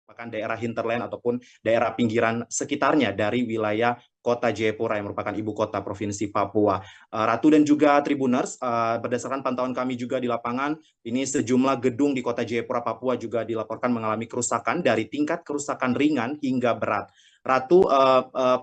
merupakan daerah hinterland ataupun daerah pinggiran sekitarnya dari wilayah Kota Jayapura yang merupakan ibu kota Provinsi Papua. Ratu dan juga Tribuners, berdasarkan pantauan kami juga di lapangan, ini sejumlah gedung di Kota Jayapura, Papua juga dilaporkan mengalami kerusakan dari tingkat kerusakan ringan hingga berat. Ratu,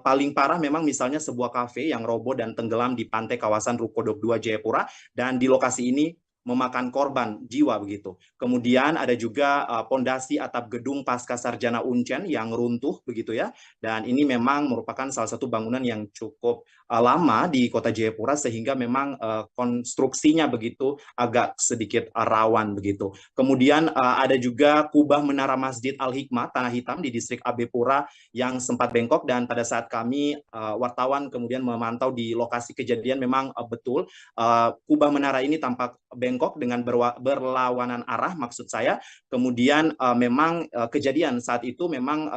paling parah memang misalnya sebuah kafe yang roboh dan tenggelam di pantai kawasan Rukodok 2 Jayapura, dan di lokasi ini memakan korban jiwa begitu. Kemudian ada juga pondasi atap gedung Pasca Sarjana Uncen yang runtuh begitu ya. Dan ini memang merupakan salah satu bangunan yang cukup lama di Kota Jayapura sehingga memang konstruksinya begitu agak sedikit rawan begitu. Kemudian ada juga kubah menara Masjid Al-Hikmah Tanah Hitam di distrik AB Pura yang sempat bengkok, dan pada saat kami wartawan kemudian memantau di lokasi kejadian memang betul kubah menara ini tampak bengkok dengan berlawanan arah maksud saya. Kemudian memang kejadian saat itu memang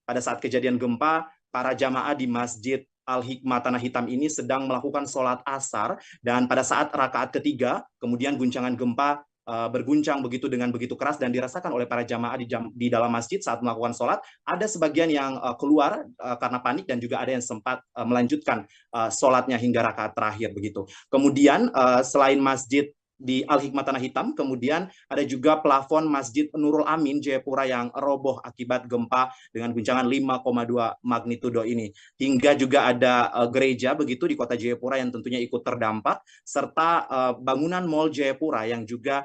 pada saat kejadian gempa para jamaah di Masjid Al-Hikmah Tanah Hitam ini sedang melakukan sholat asar, dan pada saat rakaat ketiga kemudian guncangan gempa berguncang begitu dengan begitu keras dan dirasakan oleh para jamaah di dalam masjid saat melakukan sholat. Ada sebagian yang keluar karena panik, dan juga ada yang sempat melanjutkan sholatnya hingga rakaat terakhir begitu. Kemudian selain masjid di Al-Hikmah Tanah Hitam, kemudian ada juga plafon Masjid Nurul Amin Jayapura yang roboh akibat gempa dengan guncangan 5,2 magnitudo ini. Hingga juga ada gereja begitu di Kota Jayapura yang tentunya ikut terdampak, serta bangunan Mall Jayapura yang juga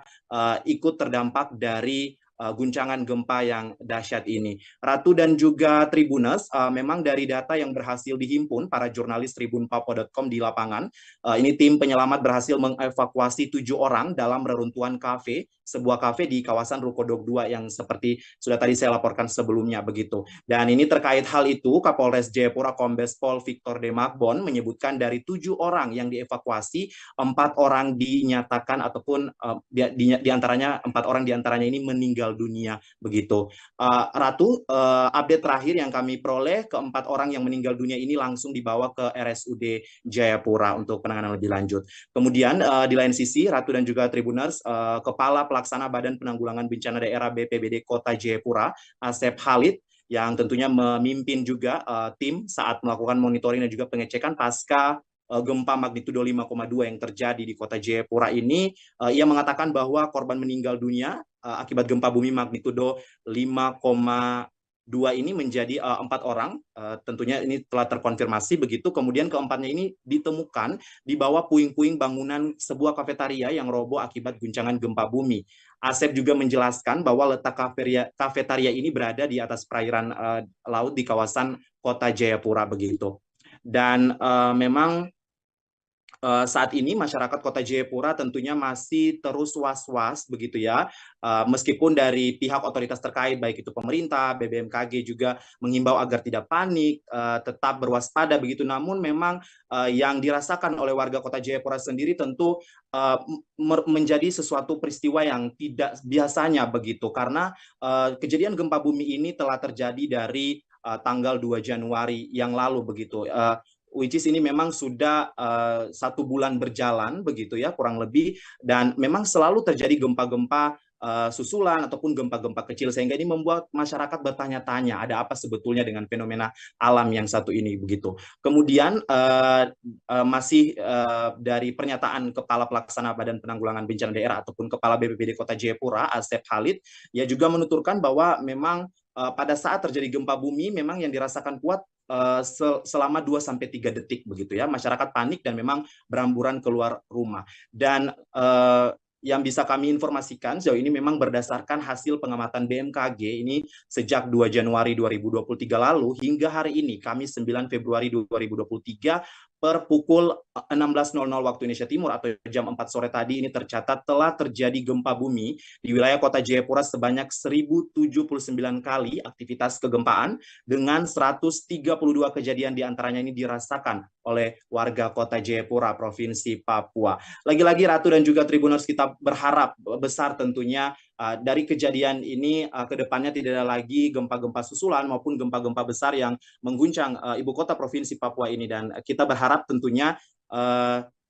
ikut terdampak dari guncangan gempa yang dahsyat ini. Ratu dan juga Tribuners, memang dari data yang berhasil dihimpun para jurnalis tribunpapua.com di lapangan, ini tim penyelamat berhasil mengevakuasi 7 orang dalam reruntuhan kafe, sebuah kafe di kawasan Rukodok 2 yang seperti sudah tadi saya laporkan sebelumnya begitu. Dan ini terkait hal itu, Kapolres Jayapura Kombes Pol Victor D. Magbon menyebutkan dari 7 orang yang dievakuasi, 4 orang dinyatakan ataupun diantaranya 4 orang diantaranya ini meninggal dunia begitu. Ratu, update terakhir yang kami peroleh, keempat orang yang meninggal dunia ini langsung dibawa ke RSUD Jayapura untuk penanganan lebih lanjut. Kemudian di lain sisi, Ratu dan juga Tribuners, Kepala Pelaksana Badan Penanggulangan Bencana Daerah BPBD Kota Jayapura, Asep Khalid, yang tentunya memimpin juga tim saat melakukan monitoring dan juga pengecekan pasca gempa magnitudo 5,2 yang terjadi di Kota Jayapura ini. Ia mengatakan bahwa korban meninggal dunia akibat gempa bumi magnitudo 5,2 ini menjadi 4 orang. Tentunya ini telah terkonfirmasi begitu. Kemudian keempatnya ini ditemukan di bawah puing-puing bangunan sebuah kafetaria yang roboh akibat guncangan gempa bumi. Asep juga menjelaskan bahwa letak kafetaria ini berada di atas perairan laut di kawasan Kota Jayapura begitu. Dan memang saat ini masyarakat Kota Jayapura tentunya masih terus was-was begitu ya, meskipun dari pihak otoritas terkait baik itu pemerintah, BBMKG juga menghimbau agar tidak panik, tetap berwaspada begitu. Namun memang yang dirasakan oleh warga Kota Jayapura sendiri tentu menjadi sesuatu peristiwa yang tidak biasanya begitu, karena kejadian gempa bumi ini telah terjadi dari tanggal 2 Januari yang lalu begitu. Which is ini memang sudah 1 bulan berjalan begitu ya kurang lebih, dan memang selalu terjadi gempa-gempa susulan ataupun gempa-gempa kecil, sehingga ini membuat masyarakat bertanya-tanya ada apa sebetulnya dengan fenomena alam yang satu ini begitu. Kemudian masih dari pernyataan Kepala Pelaksana Badan Penanggulangan Bencana Daerah ataupun Kepala BPBD Kota Jayapura, Asep Khalid, ia juga menuturkan bahwa memang pada saat terjadi gempa bumi memang yang dirasakan kuat selama 2-3 detik begitu ya. Masyarakat panik dan memang beramburan keluar rumah. Dan yang bisa kami informasikan sejauh ini memang berdasarkan hasil pengamatan BMKG ini sejak 2 Januari 2023 lalu hingga hari ini, Kamis 9 Februari 2023, per pukul 16.00 waktu Indonesia Timur atau jam 4 sore tadi, ini tercatat telah terjadi gempa bumi di wilayah Kota Jayapura sebanyak 1.079 kali aktivitas kegempaan, dengan 132 kejadian diantaranya ini dirasakan oleh warga Kota Jayapura, Provinsi Papua. Lagi-lagi Ratu dan juga Tribuners, kita berharap besar tentunya dari kejadian ini ke depannya tidak ada lagi gempa-gempa susulan maupun gempa-gempa besar yang mengguncang ibu kota Provinsi Papua ini, dan kita berharap tentunya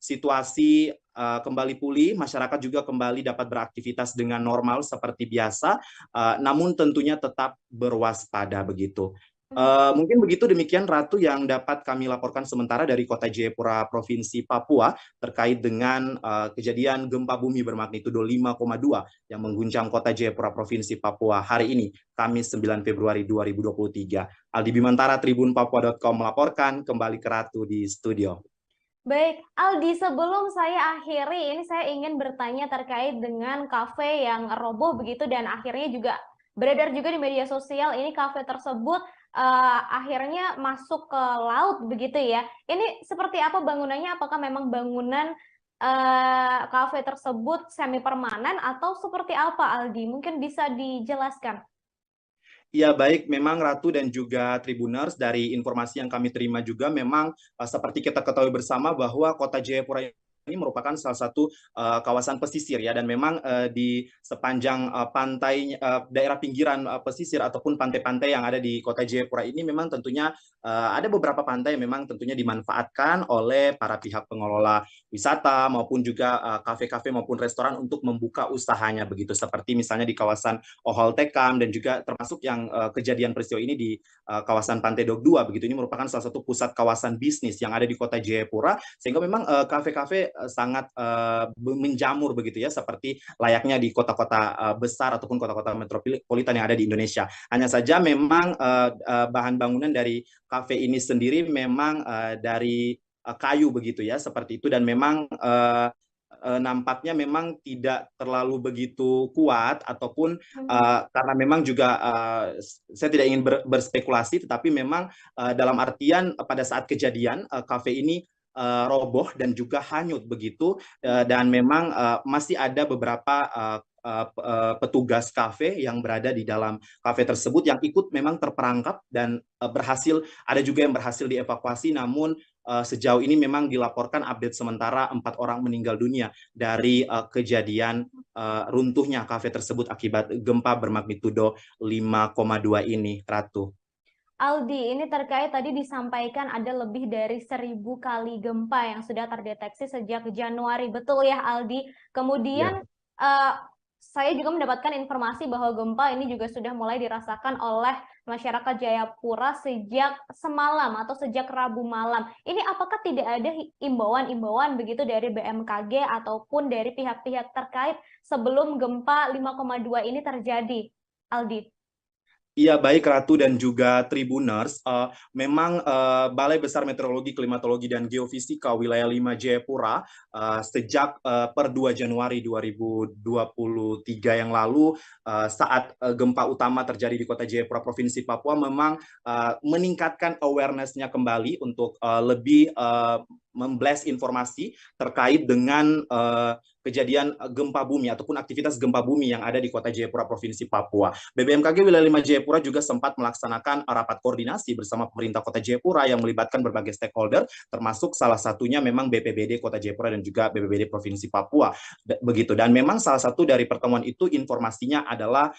situasi kembali pulih, masyarakat juga kembali dapat beraktivitas dengan normal seperti biasa, namun tentunya tetap berwaspada begitu. Mungkin begitu, demikian Ratu yang dapat kami laporkan sementara dari Kota Jayapura, Provinsi Papua terkait dengan kejadian gempa bumi bermagnitudo 5,2 yang mengguncang Kota Jayapura, Provinsi Papua hari ini, Kamis 9 Februari 2023. Aldi Bimantara, tribunpapua.com melaporkan, kembali ke Ratu di studio. Baik, Aldi, sebelum saya akhiri, ini saya ingin bertanya terkait dengan kafe yang roboh begitu dan akhirnya juga beredar juga di media sosial, ini kafe tersebut akhirnya masuk ke laut begitu ya. Ini seperti apa bangunannya? Apakah memang bangunan kafe tersebut semi permanen atau seperti apa, Aldi? Mungkin bisa dijelaskan. Ya, baik, memang Ratu dan juga Tribuners, dari informasi yang kami terima juga memang seperti kita ketahui bersama bahwa Kota Jayapura ini merupakan salah satu kawasan pesisir ya, dan memang di sepanjang pantai daerah pinggiran pesisir ataupun pantai-pantai yang ada di Kota Jayapura ini memang tentunya ada beberapa pantai yang memang tentunya dimanfaatkan oleh para pihak pengelola wisata maupun juga kafe-kafe maupun restoran untuk membuka usahanya begitu, seperti misalnya di kawasan Ohol Tekam dan juga termasuk yang kejadian peristiwa ini di kawasan Pantai Dok 2 begitu. Ini merupakan salah satu pusat kawasan bisnis yang ada di Kota Jayapura, sehingga memang kafe-kafe sangat menjamur begitu ya, seperti layaknya di kota-kota besar ataupun kota-kota metropolitan yang ada di Indonesia. Hanya saja memang bahan bangunan dari kafe ini sendiri memang dari kayu begitu ya, seperti itu, dan memang nampaknya memang tidak terlalu begitu kuat ataupun karena memang juga saya tidak ingin berspekulasi, tetapi memang dalam artian pada saat kejadian kafe ini roboh dan juga hanyut begitu, dan memang masih ada beberapa petugas kafe yang berada di dalam kafe tersebut yang ikut memang terperangkap dan berhasil, ada juga yang berhasil dievakuasi, namun sejauh ini memang dilaporkan update sementara 4 orang meninggal dunia dari kejadian runtuhnya kafe tersebut akibat gempa bermagnitudo 5,2 ini, Ratu. Aldi, ini terkait tadi disampaikan ada lebih dari 1.000 kali gempa yang sudah terdeteksi sejak Januari, betul ya Aldi? Kemudian Ya. saya juga mendapatkan informasi bahwa gempa ini juga sudah mulai dirasakan oleh masyarakat Jayapura sejak semalam atau sejak Rabu malam. Ini apakah tidak ada imbauan-imbauan begitu dari BMKG ataupun dari pihak-pihak terkait sebelum gempa 5,2 ini terjadi, Aldi? Iya, baik Ratu dan juga Tribuners. Memang Balai Besar Meteorologi, Klimatologi, dan Geofisika Wilayah 5 Jayapura sejak per 2 Januari 2023 yang lalu, saat gempa utama terjadi di Kota Jayapura, Provinsi Papua, memang meningkatkan awareness-nya kembali untuk lebih memblast informasi terkait dengan kejadian gempa bumi ataupun aktivitas gempa bumi yang ada di Kota Jayapura, Provinsi Papua. BBMKG Wilayah 5 Jayapura juga sempat melaksanakan rapat koordinasi bersama pemerintah Kota Jayapura yang melibatkan berbagai stakeholder, termasuk salah satunya memang BPBD Kota Jayapura dan juga BPBD Provinsi Papua. Begitu. Dan memang salah satu dari pertemuan itu informasinya adalah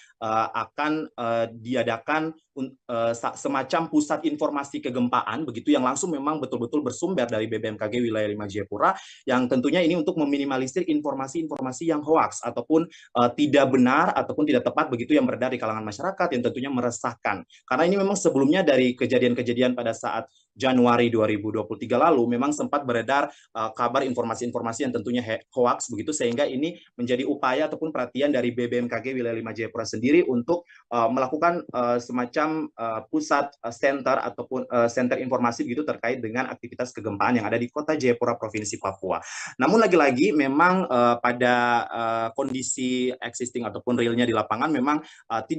akan diadakan semacam pusat informasi kegempaan begitu, yang langsung memang betul-betul bersumber dari BBMKG Wilayah 5 Jayapura, yang tentunya ini untuk meminimalisir informasi-informasi yang hoaks ataupun tidak benar ataupun tidak tepat begitu yang beredar di kalangan masyarakat, yang tentunya meresahkan. Karena ini memang sebelumnya dari kejadian-kejadian pada saat Januari 2023 lalu memang sempat beredar kabar informasi-informasi yang tentunya hoaks begitu, sehingga ini menjadi upaya ataupun perhatian dari BBMKG Wilayah 5 Jayapura sendiri untuk melakukan semacam pusat center ataupun center informasi begitu terkait dengan aktivitas kegempaan yang ada di Kota Jayapura, Provinsi Papua. Namun lagi-lagi memang pada kondisi existing ataupun realnya di lapangan memang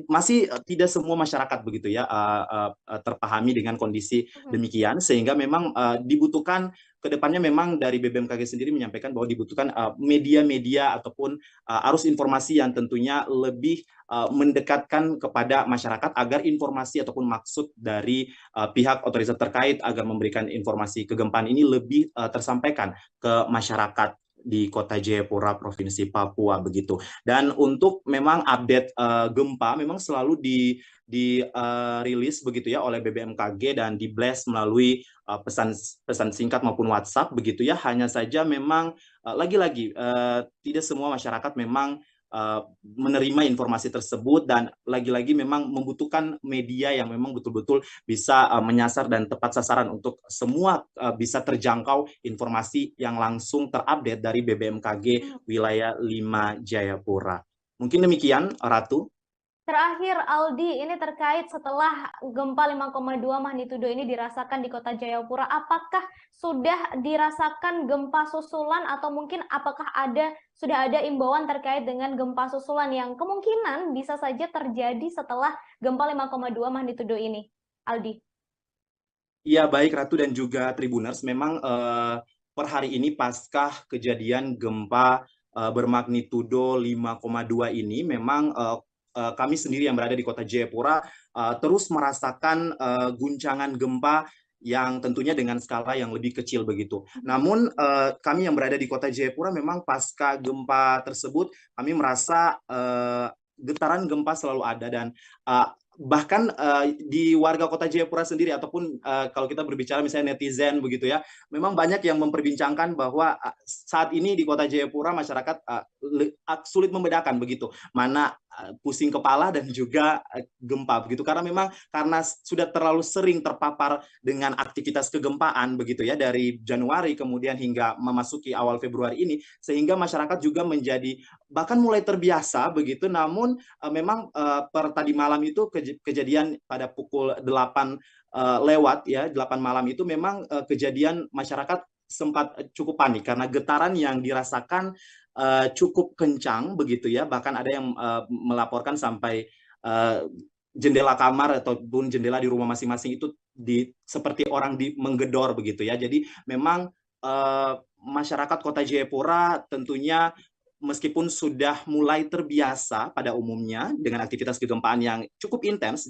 masih tidak semua masyarakat begitu ya terpahami dengan kondisi demikian, sehingga memang dibutuhkan kedepannya, memang dari BBMKG sendiri menyampaikan bahwa dibutuhkan media-media ataupun arus informasi yang tentunya lebih mendekatkan kepada masyarakat agar informasi ataupun maksud dari pihak otoritas terkait agar memberikan informasi kegempaan ini lebih tersampaikan ke masyarakat di Kota Jayapura, Provinsi Papua begitu. Dan untuk memang update gempa memang selalu rilis begitu ya oleh BBMKG dan di blast melalui pesan singkat maupun WhatsApp begitu ya. Hanya saja memang lagi-lagi tidak semua masyarakat memang menerima informasi tersebut dan lagi-lagi memang membutuhkan media yang memang betul-betul bisa menyasar dan tepat sasaran untuk semua bisa terjangkau informasi yang langsung terupdate dari BBMKG wilayah 5 Jayapura. Mungkin demikian, Ratu. Terakhir, Aldi, ini terkait setelah gempa 5,2 magnitudo ini dirasakan di Kota Jayapura, apakah sudah dirasakan gempa susulan atau mungkin apakah sudah ada imbauan terkait dengan gempa susulan yang kemungkinan bisa saja terjadi setelah gempa 5,2 magnitudo ini, Aldi? Iya, baik Ratu dan juga Tribuners, memang per hari ini pasca kejadian gempa bermagnitudo 5,2 ini memang kami sendiri yang berada di Kota Jayapura terus merasakan guncangan gempa yang tentunya dengan skala yang lebih kecil begitu. Namun kami yang berada di Kota Jayapura memang pasca gempa tersebut kami merasa getaran gempa selalu ada dan bahkan di warga Kota Jayapura sendiri ataupun kalau kita berbicara misalnya netizen begitu ya, memang banyak yang memperbincangkan bahwa saat ini di Kota Jayapura masyarakat sulit membedakan begitu mana pusing kepala dan juga gempa begitu karena memang karena sudah terlalu sering terpapar dengan aktivitas kegempaan begitu ya dari Januari kemudian hingga memasuki awal Februari ini sehingga masyarakat juga menjadi bahkan mulai terbiasa begitu. Namun memang per tadi malam itu kejadian pada pukul 8 lewat ya 8 malam itu memang kejadian masyarakat sempat cukup panik karena getaran yang dirasakan cukup kencang begitu ya, bahkan ada yang melaporkan sampai jendela kamar ataupun jendela di rumah masing-masing itu seperti orang menggedor begitu ya. Jadi memang masyarakat Kota Jayapura tentunya meskipun sudah mulai terbiasa pada umumnya dengan aktivitas kegempaan yang cukup intens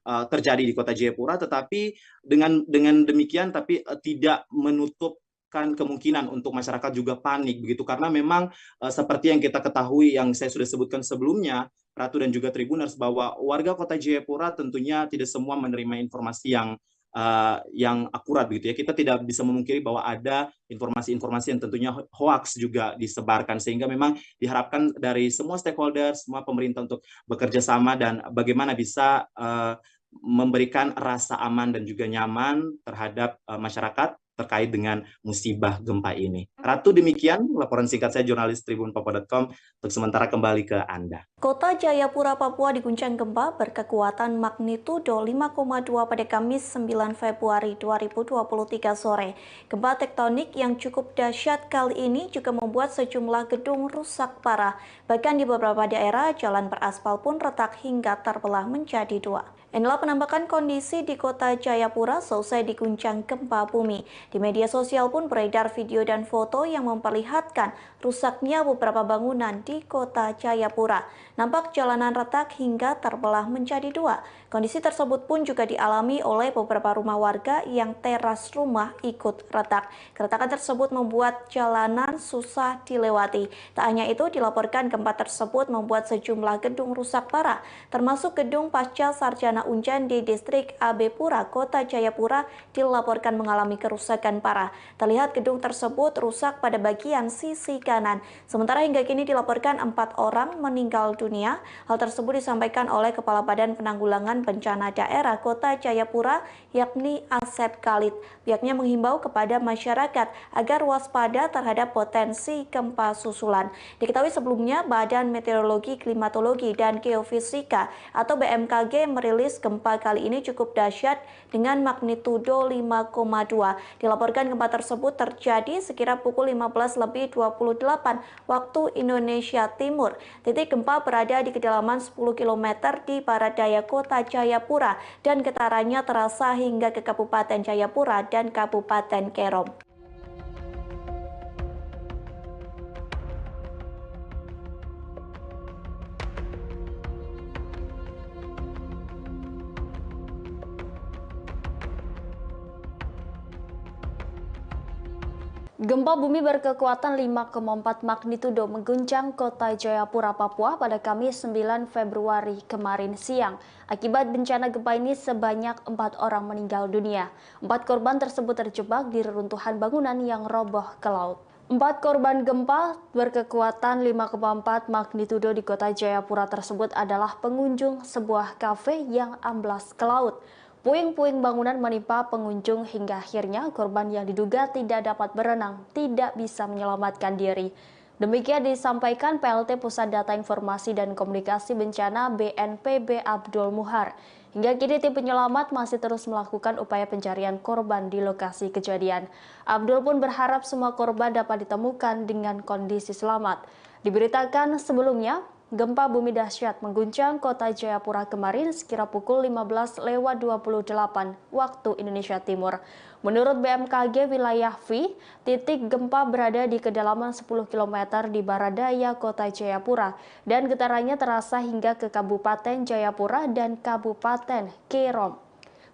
terjadi di Kota Jayapura, tetapi dengan demikian tapi tidak menutup kemungkinan untuk masyarakat juga panik begitu karena memang seperti yang kita ketahui yang saya sudah sebutkan sebelumnya Ratu dan juga Tribuners bahwa warga Kota Jayapura tentunya tidak semua menerima informasi yang akurat begitu ya. Kita tidak bisa memungkiri bahwa ada informasi-informasi yang tentunya hoax juga disebarkan sehingga memang diharapkan dari semua stakeholder, semua pemerintah untuk bekerja sama dan bagaimana bisa memberikan rasa aman dan juga nyaman terhadap masyarakat terkait dengan musibah gempa ini. Ratu, demikian laporan singkat saya jurnalis tribunpapua.com untuk sementara kembali ke Anda. Kota Jayapura, Papua diguncang gempa berkekuatan magnitudo 5,2 pada Kamis 9 Februari 2023 sore. Gempa tektonik yang cukup dahsyat kali ini juga membuat sejumlah gedung rusak parah. Bahkan di beberapa daerah, jalan beraspal pun retak hingga terbelah menjadi dua. Inilah penampakan kondisi di Kota Jayapura selesai diguncang gempa bumi. Di media sosial pun beredar video dan foto yang memperlihatkan rusaknya beberapa bangunan di Kota Jayapura. Nampak jalanan retak hingga terbelah menjadi dua. Kondisi tersebut pun juga dialami oleh beberapa rumah warga yang teras rumah ikut retak. Keretakan tersebut membuat jalanan susah dilewati. Tak hanya itu, dilaporkan gempa tersebut membuat sejumlah gedung rusak parah, termasuk gedung Pasca Sarjana Unjan di distrik AB Pura, Kota Jayapura dilaporkan mengalami kerusakan parah. Terlihat gedung tersebut rusak pada bagian sisi kanan. Sementara hingga kini dilaporkan 4 orang meninggal dunia. Hal tersebut disampaikan oleh Kepala Badan Penanggulangan Bencana Daerah Kota Jayapura, yakni Asep Khalid. Pihaknya menghimbau kepada masyarakat agar waspada terhadap potensi gempa susulan. Diketahui sebelumnya Badan Meteorologi, Klimatologi, dan Geofisika atau BMKG merilis gempa kali ini cukup dahsyat dengan magnitudo 5,2. Dilaporkan gempa tersebut terjadi sekira pukul 15.28 waktu Indonesia Timur. Titik gempa berada di kedalaman 10 km di barat daya Kota Jayapura dan getarannya terasa hingga ke Kabupaten Jayapura dan Kabupaten Kerom. Gempa bumi berkekuatan 5,4 magnitudo mengguncang kota Jayapura, Papua pada Kamis 9 Februari kemarin siang. Akibat bencana gempa ini sebanyak 4 orang meninggal dunia. 4 korban tersebut terjebak di reruntuhan bangunan yang roboh ke laut. 4 korban gempa berkekuatan 5,4 magnitudo di kota Jayapura tersebut adalah pengunjung sebuah kafe yang amblas ke laut. Puing-puing bangunan menimpa pengunjung hingga akhirnya korban yang diduga tidak dapat berenang tidak bisa menyelamatkan diri. Demikian disampaikan PLT Pusat Data Informasi dan Komunikasi Bencana BNPB Abdul Muhar. Hingga kini tim penyelamat masih terus melakukan upaya pencarian korban di lokasi kejadian. Abdul pun berharap semua korban dapat ditemukan dengan kondisi selamat. Diberitakan sebelumnya, gempa bumi dahsyat mengguncang kota Jayapura kemarin sekira pukul 15:28 waktu Indonesia Timur. Menurut BMKG wilayah V, titik gempa berada di kedalaman 10 km di barat daya kota Jayapura dan getarannya terasa hingga ke Kabupaten Jayapura dan Kabupaten Kerom.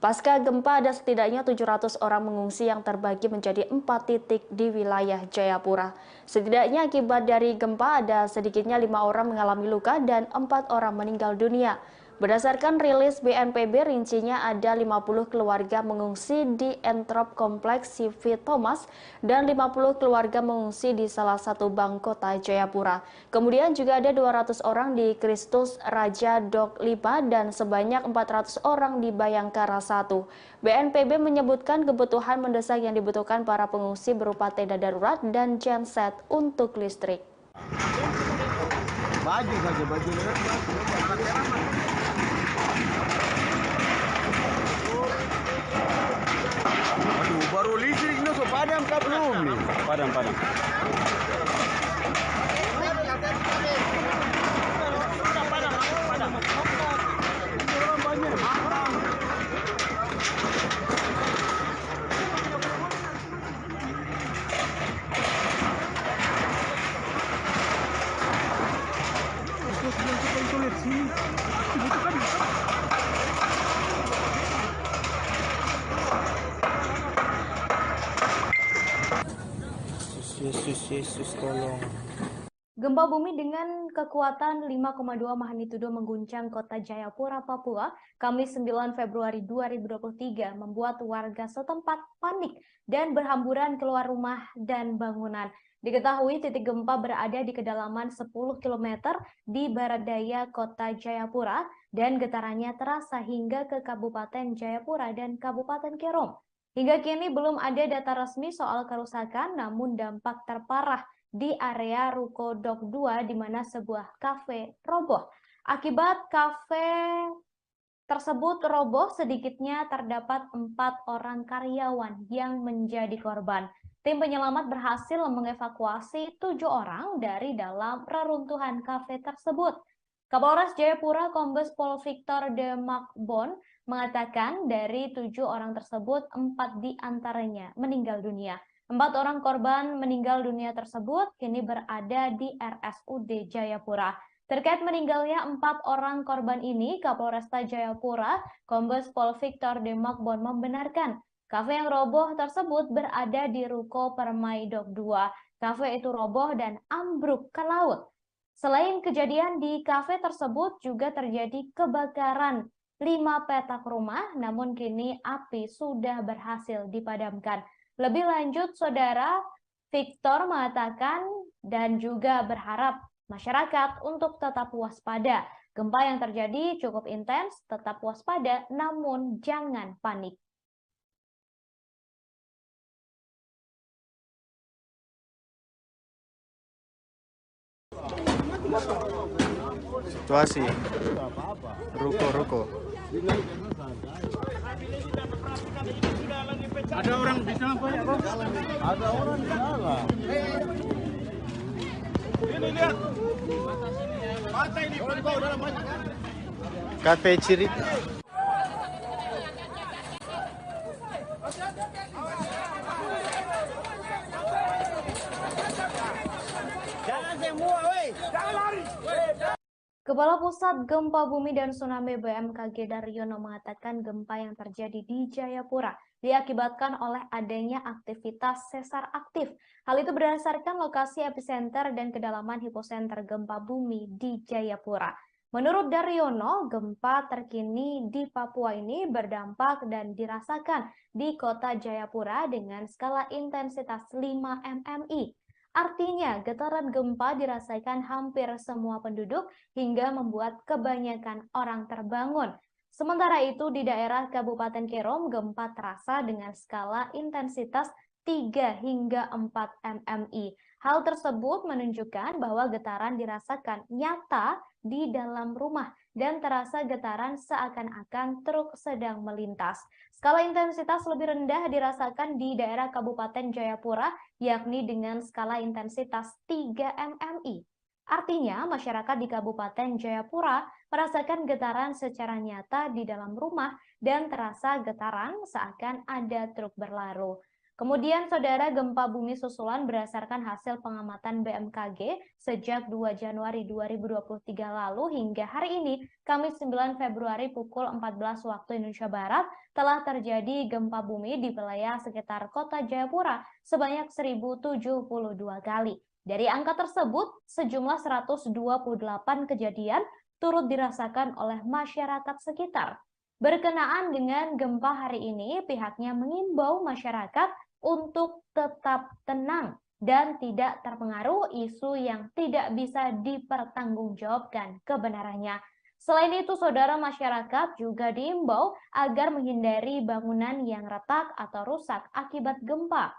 Pasca gempa ada setidaknya 700 orang mengungsi yang terbagi menjadi 4 titik di wilayah Jayapura. Setidaknya akibat dari gempa ada sedikitnya 5 orang mengalami luka dan 4 orang meninggal dunia. Berdasarkan rilis BNPB, rincinya ada 50 keluarga mengungsi di Entrop Kompleks CV Thomas dan 50 keluarga mengungsi di salah satu bank kota Jayapura. Kemudian juga ada 200 orang di Kristus Raja Dok 5 dan sebanyak 400 orang di Bayangkara 1. BNPB menyebutkan kebutuhan mendesak yang dibutuhkan para pengungsi berupa tenda darurat dan genset untuk listrik. Baju saja, baju. Aduh, baru listrik ini so padam kah belum nih? Padam. Yesus tolong. Gempa bumi dengan kekuatan 5,2 magnitudo mengguncang kota Jayapura, Papua, Kamis 9 Februari 2023 membuat warga setempat panik dan berhamburan keluar rumah dan bangunan. Diketahui titik gempa berada di kedalaman 10 km di barat daya kota Jayapura dan getarannya terasa hingga ke Kabupaten Jayapura dan Kabupaten Kerom. Hingga kini belum ada data resmi soal kerusakan, namun dampak terparah di area Ruko Dok 2 di mana sebuah kafe roboh. Akibat kafe tersebut roboh, sedikitnya terdapat 4 orang karyawan yang menjadi korban. Tim penyelamat berhasil mengevakuasi 7 orang dari dalam reruntuhan kafe tersebut. Kapolres Jayapura Kombes Pol Victor de Makbon mengatakan dari 7 orang tersebut 4 diantaranya meninggal dunia. 4 orang korban meninggal dunia tersebut kini berada di RSUD Jayapura. Terkait meninggalnya 4 orang korban ini, Kapolresta Jayapura Kombes Pol Victor de Makbon membenarkan kafe yang roboh tersebut berada di Ruko Permai Dok 2. Kafe itu roboh dan ambruk ke laut. Selain kejadian di kafe tersebut juga terjadi kebakaran 5 petak rumah, namun kini api sudah berhasil dipadamkan. Lebih lanjut, Saudara Victor mengatakan dan juga berharap masyarakat untuk tetap waspada. Gempa yang terjadi cukup intens, tetap waspada, namun jangan panik. Situasi ruko. Ada orang di dalam banyak, Bang? Ada orang di dalam. Ini lihat. Pantai ini berbau dalam banyak. Kafe Ciri. Jangan semua, weh. Jangan lari. Kepala Pusat Gempa Bumi dan Tsunami BMKG Daryono mengatakan gempa yang terjadi di Jayapura diakibatkan oleh adanya aktivitas sesar aktif. Hal itu berdasarkan lokasi epicenter dan kedalaman hipocenter gempa bumi di Jayapura. Menurut Daryono, gempa terkini di Papua ini berdampak dan dirasakan di kota Jayapura dengan skala intensitas 5 mmi. Artinya, getaran gempa dirasakan hampir semua penduduk hingga membuat kebanyakan orang terbangun. Sementara itu, di daerah Kabupaten Kerom, gempa terasa dengan skala intensitas 3 hingga 4 mmi. Hal tersebut menunjukkan bahwa getaran dirasakan nyata di dalam rumah dan terasa getaran seakan-akan truk sedang melintas. Skala intensitas lebih rendah dirasakan di daerah Kabupaten Jayapura, yakni dengan skala intensitas 3 mmi. Artinya, masyarakat di Kabupaten Jayapura merasakan getaran secara nyata di dalam rumah dan terasa getaran seakan ada truk berlalu. Kemudian, saudara, gempa bumi susulan berdasarkan hasil pengamatan BMKG sejak 2 Januari 2023 lalu hingga hari ini, Kamis 9 Februari pukul 14 waktu Indonesia Barat, telah terjadi gempa bumi di wilayah sekitar kota Jayapura sebanyak 1072 kali. Dari angka tersebut, sejumlah 128 kejadian turut dirasakan oleh masyarakat sekitar. Berkenaan dengan gempa hari ini, pihaknya mengimbau masyarakat untuk tetap tenang dan tidak terpengaruh isu yang tidak bisa dipertanggungjawabkan kebenarannya. Selain itu, saudara, masyarakat juga diimbau agar menghindari bangunan yang retak atau rusak akibat gempa.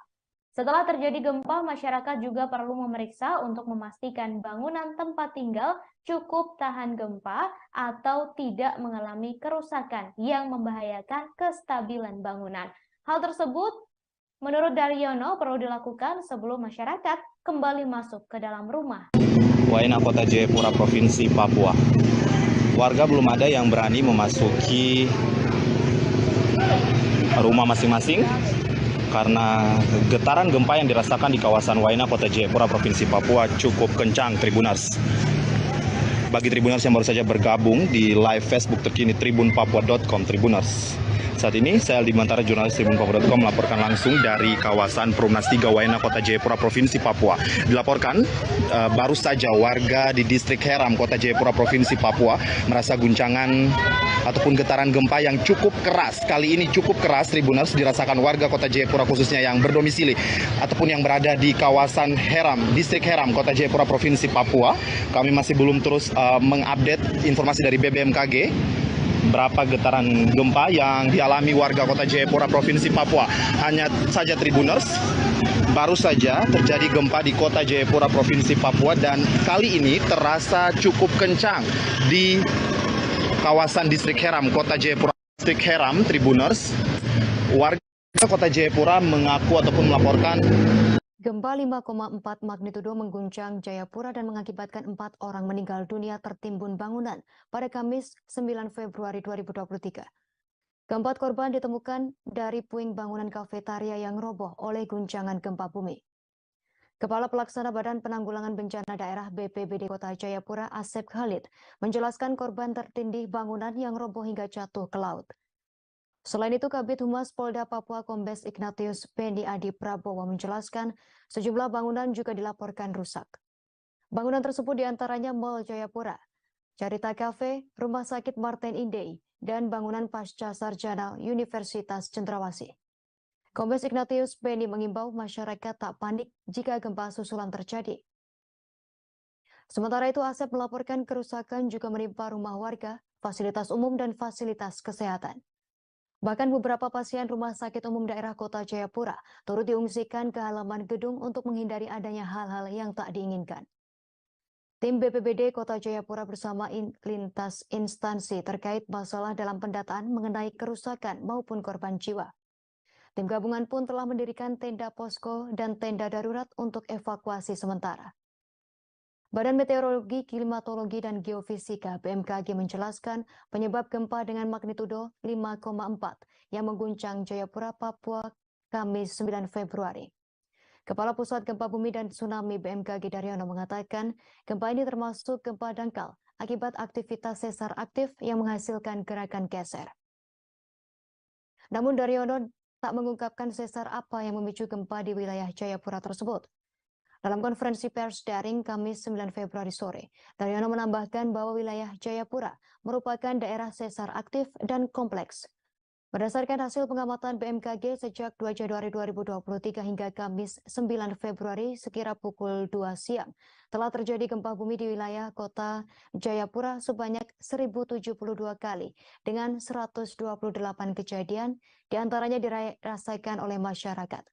Setelah terjadi gempa, masyarakat juga perlu memeriksa untuk memastikan bangunan tempat tinggal cukup tahan gempa atau tidak mengalami kerusakan yang membahayakan kestabilan bangunan. Hal tersebut, menurut Daryono, perlu dilakukan sebelum masyarakat kembali masuk ke dalam rumah. Waena, Kota Jayapura, Provinsi Papua. Warga belum ada yang berani memasuki rumah masing-masing karena getaran gempa yang dirasakan di kawasan Waena, Kota Jayapura, Provinsi Papua cukup kencang, Tribuners. Bagi Tribuners yang baru saja bergabung di live Facebook terkini tribunpapua.com, Tribuners. Saat ini saya Aldi Mantara, jurnalis tribunpapua.com, melaporkan langsung dari kawasan Perumnas 3 Waena, Kota Jayapura, Provinsi Papua. Dilaporkan baru saja warga di distrik Heram, Kota Jayapura, Provinsi Papua merasa guncangan ataupun getaran gempa yang cukup keras. Kali ini cukup keras, Tribuners, dirasakan warga Kota Jayapura khususnya yang berdomisili ataupun yang berada di kawasan Heram, distrik Heram, Kota Jayapura, Provinsi Papua. Kami masih belum terus mengupdate informasi dari BMKG berapa getaran gempa yang dialami warga Kota Jayapura, Provinsi Papua. Hanya saja, Tribuners, baru saja terjadi gempa di Kota Jayapura, Provinsi Papua, dan kali ini terasa cukup kencang di kawasan distrik Heram, Kota Jayapura, distrik Heram, Tribuners. Warga Kota Jayapura mengaku ataupun melaporkan gempa 5,4 magnitudo mengguncang Jayapura dan mengakibatkan 4 orang meninggal dunia tertimbun bangunan pada Kamis 9 Februari 2023. Keempat korban ditemukan dari puing bangunan kafetaria yang roboh oleh guncangan gempa bumi. Kepala Pelaksana Badan Penanggulangan Bencana Daerah BPBD Kota Jayapura, Asep Khalid, menjelaskan korban tertindih bangunan yang roboh hingga jatuh ke laut. Selain itu, Kabid Humas Polda Papua Kombes Ignatius Beni Adi Prabowo menjelaskan sejumlah bangunan juga dilaporkan rusak. Bangunan tersebut diantaranya Mall Jayapura, Carita Cafe, Rumah Sakit Martin Inday, dan bangunan Pasca Sarjana Universitas Cendrawasih. Kombes Ignatius Beni mengimbau masyarakat tak panik jika gempa susulan terjadi. Sementara itu, Asep melaporkan kerusakan juga menimpa rumah warga, fasilitas umum, dan fasilitas kesehatan. Bahkan beberapa pasien Rumah Sakit Umum Daerah Kota Jayapura turut diungsikan ke halaman gedung untuk menghindari adanya hal-hal yang tak diinginkan. Tim BPBD Kota Jayapura bersama lintas instansi terkait masalah dalam pendataan mengenai kerusakan maupun korban jiwa. Tim gabungan pun telah mendirikan tenda posko dan tenda darurat untuk evakuasi sementara. Badan Meteorologi, Klimatologi, dan Geofisika BMKG menjelaskan penyebab gempa dengan magnitudo 5,4 yang mengguncang Jayapura, Papua, Kamis 9 Februari. Kepala Pusat Gempa Bumi dan Tsunami BMKG Daryono mengatakan gempa ini termasuk gempa dangkal akibat aktivitas sesar aktif yang menghasilkan gerakan geser. Namun Daryono tak mengungkapkan sesar apa yang memicu gempa di wilayah Jayapura tersebut. Dalam konferensi pers daring Kamis 9 Februari sore, Daryono menambahkan bahwa wilayah Jayapura merupakan daerah sesar aktif dan kompleks. Berdasarkan hasil pengamatan BMKG sejak 2 Januari 2023 hingga Kamis 9 Februari sekira pukul 2 siang, telah terjadi gempa bumi di wilayah kota Jayapura sebanyak 1072 kali dengan 128 kejadian, diantaranya dirasakan oleh masyarakat.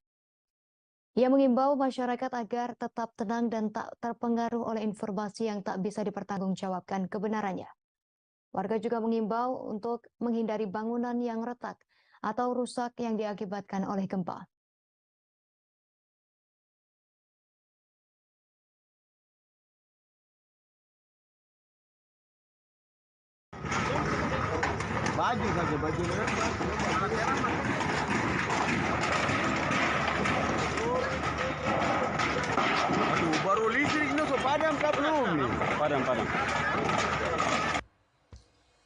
Ia mengimbau masyarakat agar tetap tenang dan tak terpengaruh oleh informasi yang tak bisa dipertanggungjawabkan kebenarannya. Warga juga mengimbau untuk menghindari bangunan yang retak atau rusak yang diakibatkan oleh gempa. Baju saja, baju Aduh, baru listrik nu padam kah belum nih? Padam.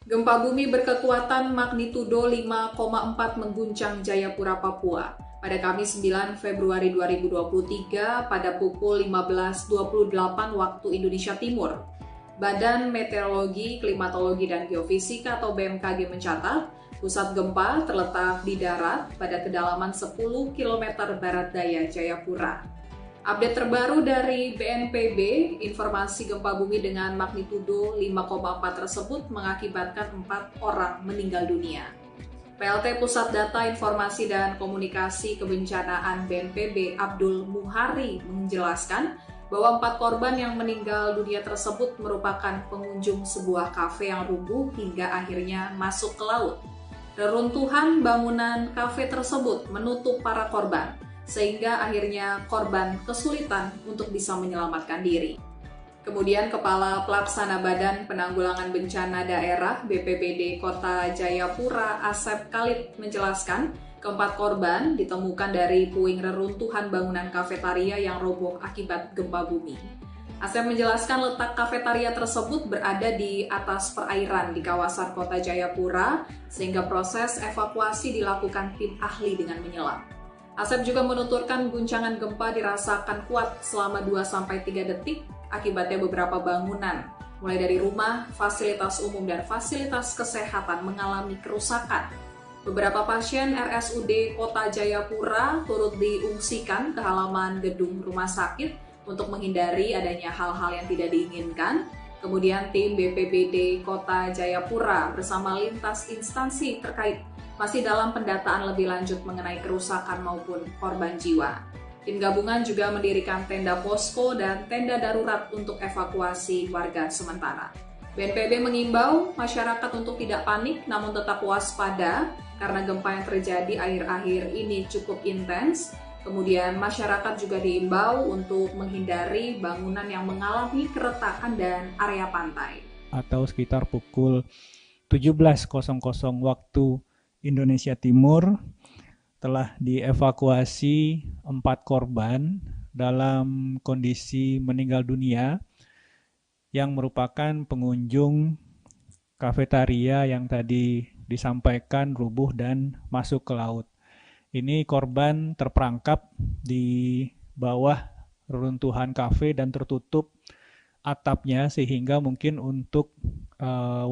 Gempa bumi berkekuatan magnitudo 5,4 mengguncang Jayapura, Papua pada Kamis 9 Februari 2023 pada pukul 15.28 waktu Indonesia Timur. Badan Meteorologi, Klimatologi, dan Geofisika atau BMKG mencatat, pusat gempa terletak di darat pada kedalaman 10 km barat daya Jayapura. Update terbaru dari BNPB, informasi gempa bumi dengan magnitudo 5,4 tersebut mengakibatkan 4 orang meninggal dunia. PLT Pusat Data Informasi dan Komunikasi Kebencanaan BNPB Abdul Muhari menjelaskan bahwa 4 korban yang meninggal dunia tersebut merupakan pengunjung sebuah kafe yang rubuh hingga akhirnya masuk ke laut. Reruntuhan bangunan kafe tersebut menutup para korban, sehingga akhirnya korban kesulitan untuk bisa menyelamatkan diri. Kemudian Kepala Pelaksana Badan Penanggulangan Bencana Daerah BPBD Kota Jayapura Asep Khalid menjelaskan, keempat korban ditemukan dari puing reruntuhan bangunan kafetaria yang roboh akibat gempa bumi. Asep menjelaskan letak kafetaria tersebut berada di atas perairan di kawasan Kota Jayapura, sehingga proses evakuasi dilakukan tim ahli dengan menyelam. Asep juga menuturkan guncangan gempa dirasakan kuat selama 2-3 detik, akibatnya beberapa bangunan, mulai dari rumah, fasilitas umum, dan fasilitas kesehatan mengalami kerusakan. Beberapa pasien RSUD Kota Jayapura turut diungsikan ke halaman gedung rumah sakit untuk menghindari adanya hal-hal yang tidak diinginkan. Kemudian tim BPBD Kota Jayapura bersama lintas instansi terkait masih dalam pendataan lebih lanjut mengenai kerusakan maupun korban jiwa. Tim gabungan juga mendirikan tenda posko dan tenda darurat untuk evakuasi warga sementara. BNPB mengimbau masyarakat untuk tidak panik namun tetap waspada karena gempa yang terjadi akhir-akhir ini cukup intens. Kemudian masyarakat juga diimbau untuk menghindari bangunan yang mengalami keretakan dan area pantai. Atau sekitar pukul 17.00 waktu Indonesia Timur telah dievakuasi 4 korban dalam kondisi meninggal dunia yang merupakan pengunjung kafetaria yang tadi disampaikan rubuh dan masuk ke laut. Ini korban terperangkap di bawah reruntuhan kafe dan tertutup atapnya sehingga mungkin untuk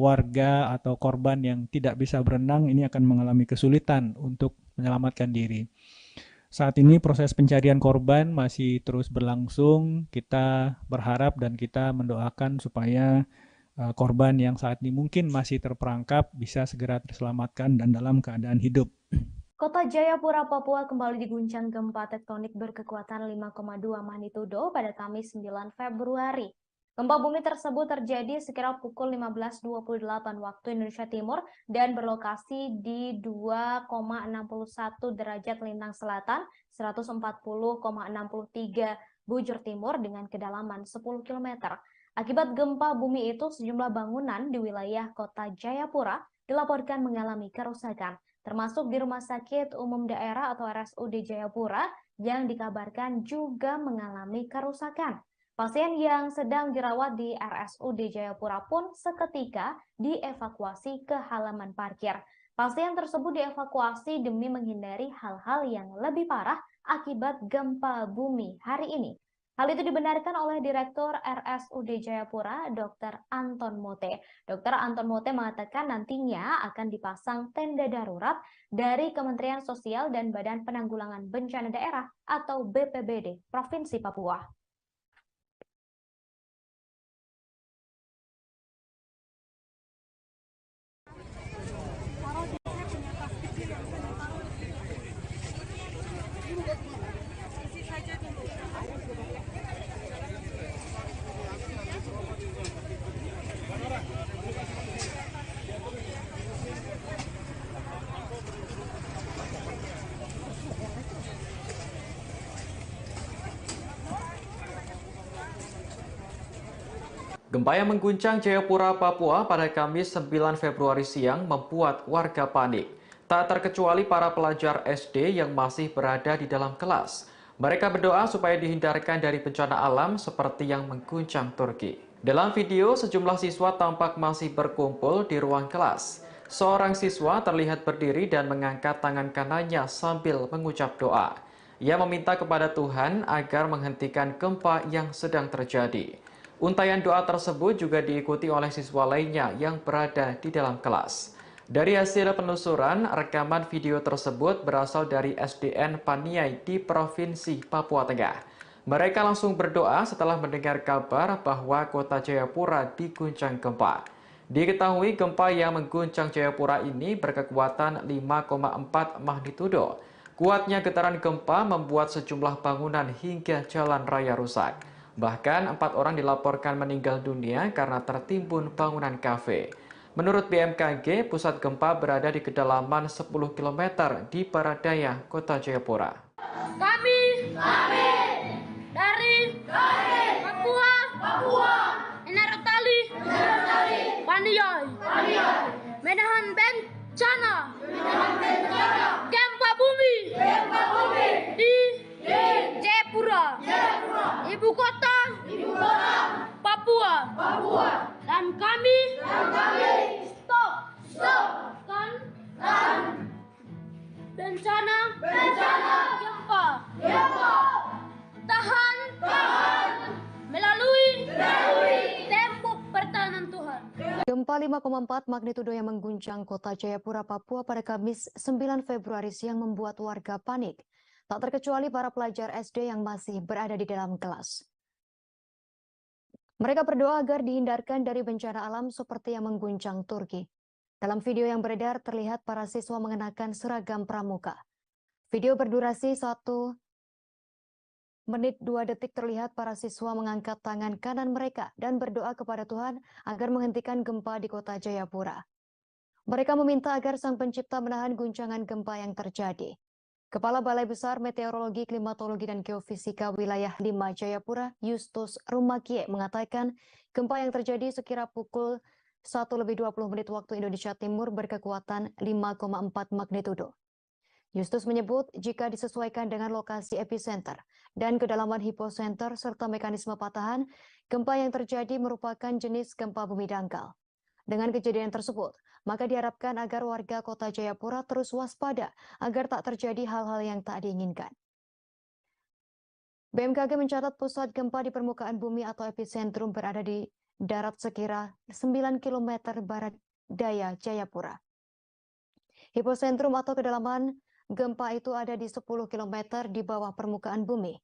warga atau korban yang tidak bisa berenang ini akan mengalami kesulitan untuk menyelamatkan diri. Saat ini proses pencarian korban masih terus berlangsung. Kita berharap dan kita mendoakan supaya korban yang saat ini mungkin masih terperangkap bisa segera terselamatkan dan dalam keadaan hidup. Kota Jayapura, Papua kembali diguncang gempa tektonik berkekuatan 5,2 magnitudo pada Kamis 9 Februari. Gempa bumi tersebut terjadi sekira pukul 15.28 waktu Indonesia Timur dan berlokasi di 2,61 derajat lintang selatan, 140,63 bujur timur dengan kedalaman 10 km. Akibat gempa bumi itu, sejumlah bangunan di wilayah Kota Jayapura dilaporkan mengalami kerusakan, termasuk di Rumah Sakit Umum Daerah atau RSUD Jayapura yang dikabarkan juga mengalami kerusakan. Pasien yang sedang dirawat di RSUD Jayapura pun seketika dievakuasi ke halaman parkir. Pasien tersebut dievakuasi demi menghindari hal-hal yang lebih parah akibat gempa bumi hari ini. Hal itu dibenarkan oleh Direktur RSUD Jayapura, Dr. Anton Mote. Dr. Anton Mote mengatakan nantinya akan dipasang tenda darurat dari Kementerian Sosial dan Badan Penanggulangan Bencana Daerah atau BPBD Provinsi Papua. Gempa yang mengguncang Jayapura, Papua pada Kamis 9 Februari siang membuat warga panik. Tak terkecuali para pelajar SD yang masih berada di dalam kelas. Mereka berdoa supaya dihindarkan dari bencana alam seperti yang mengguncang Turki. Dalam video, sejumlah siswa tampak masih berkumpul di ruang kelas. Seorang siswa terlihat berdiri dan mengangkat tangan kanannya sambil mengucap doa. Ia meminta kepada Tuhan agar menghentikan gempa yang sedang terjadi. Untaian doa tersebut juga diikuti oleh siswa lainnya yang berada di dalam kelas. Dari hasil penelusuran, rekaman video tersebut berasal dari SDN Paniai di Provinsi Papua Tengah. Mereka langsung berdoa setelah mendengar kabar bahwa kota Jayapura diguncang gempa. Diketahui gempa yang mengguncang Jayapura ini berkekuatan 5,4 magnitudo. Kuatnya getaran gempa membuat sejumlah bangunan hingga jalan raya rusak. Bahkan 4 orang dilaporkan meninggal dunia karena tertimbun bangunan kafe. Menurut BMKG, pusat gempa berada di kedalaman 10 km di barat daya kota Jayapura. Kami dari Papua, Enarotali, Paniai, menahan bencana, gempa bumi di Jayapura, ibu kota Papua, dan kami stopkan bencana gempa, tahan melalui tembok pertahanan Tuhan. Gempa 5,4 magnitudo yang mengguncang kota Jayapura, Papua pada Kamis 9 Februari siang membuat warga panik. Tak terkecuali para pelajar SD yang masih berada di dalam kelas. Mereka berdoa agar dihindarkan dari bencana alam seperti yang mengguncang Turki. Dalam video yang beredar terlihat para siswa mengenakan seragam pramuka. Video berdurasi 1 menit 2 detik terlihat para siswa mengangkat tangan kanan mereka dan berdoa kepada Tuhan agar menghentikan gempa di kota Jayapura. Mereka meminta agar Sang Pencipta menahan guncangan gempa yang terjadi. Kepala Balai Besar Meteorologi, Klimatologi, dan Geofisika Wilayah 5 Jayapura, Justus Rumakie, mengatakan gempa yang terjadi sekira pukul 1:20 waktu Indonesia Timur berkekuatan 5,4 magnitudo. Justus menyebut jika disesuaikan dengan lokasi epicenter dan kedalaman hipocenter serta mekanisme patahan, gempa yang terjadi merupakan jenis gempa bumi dangkal. Dengan kejadian tersebut, maka diharapkan agar warga kota Jayapura terus waspada agar tak terjadi hal-hal yang tak diinginkan. BMKG mencatat pusat gempa di permukaan bumi atau epicentrum berada di darat sekira 9 km barat daya Jayapura. Hipocentrum atau kedalaman gempa itu ada di 10 km di bawah permukaan bumi.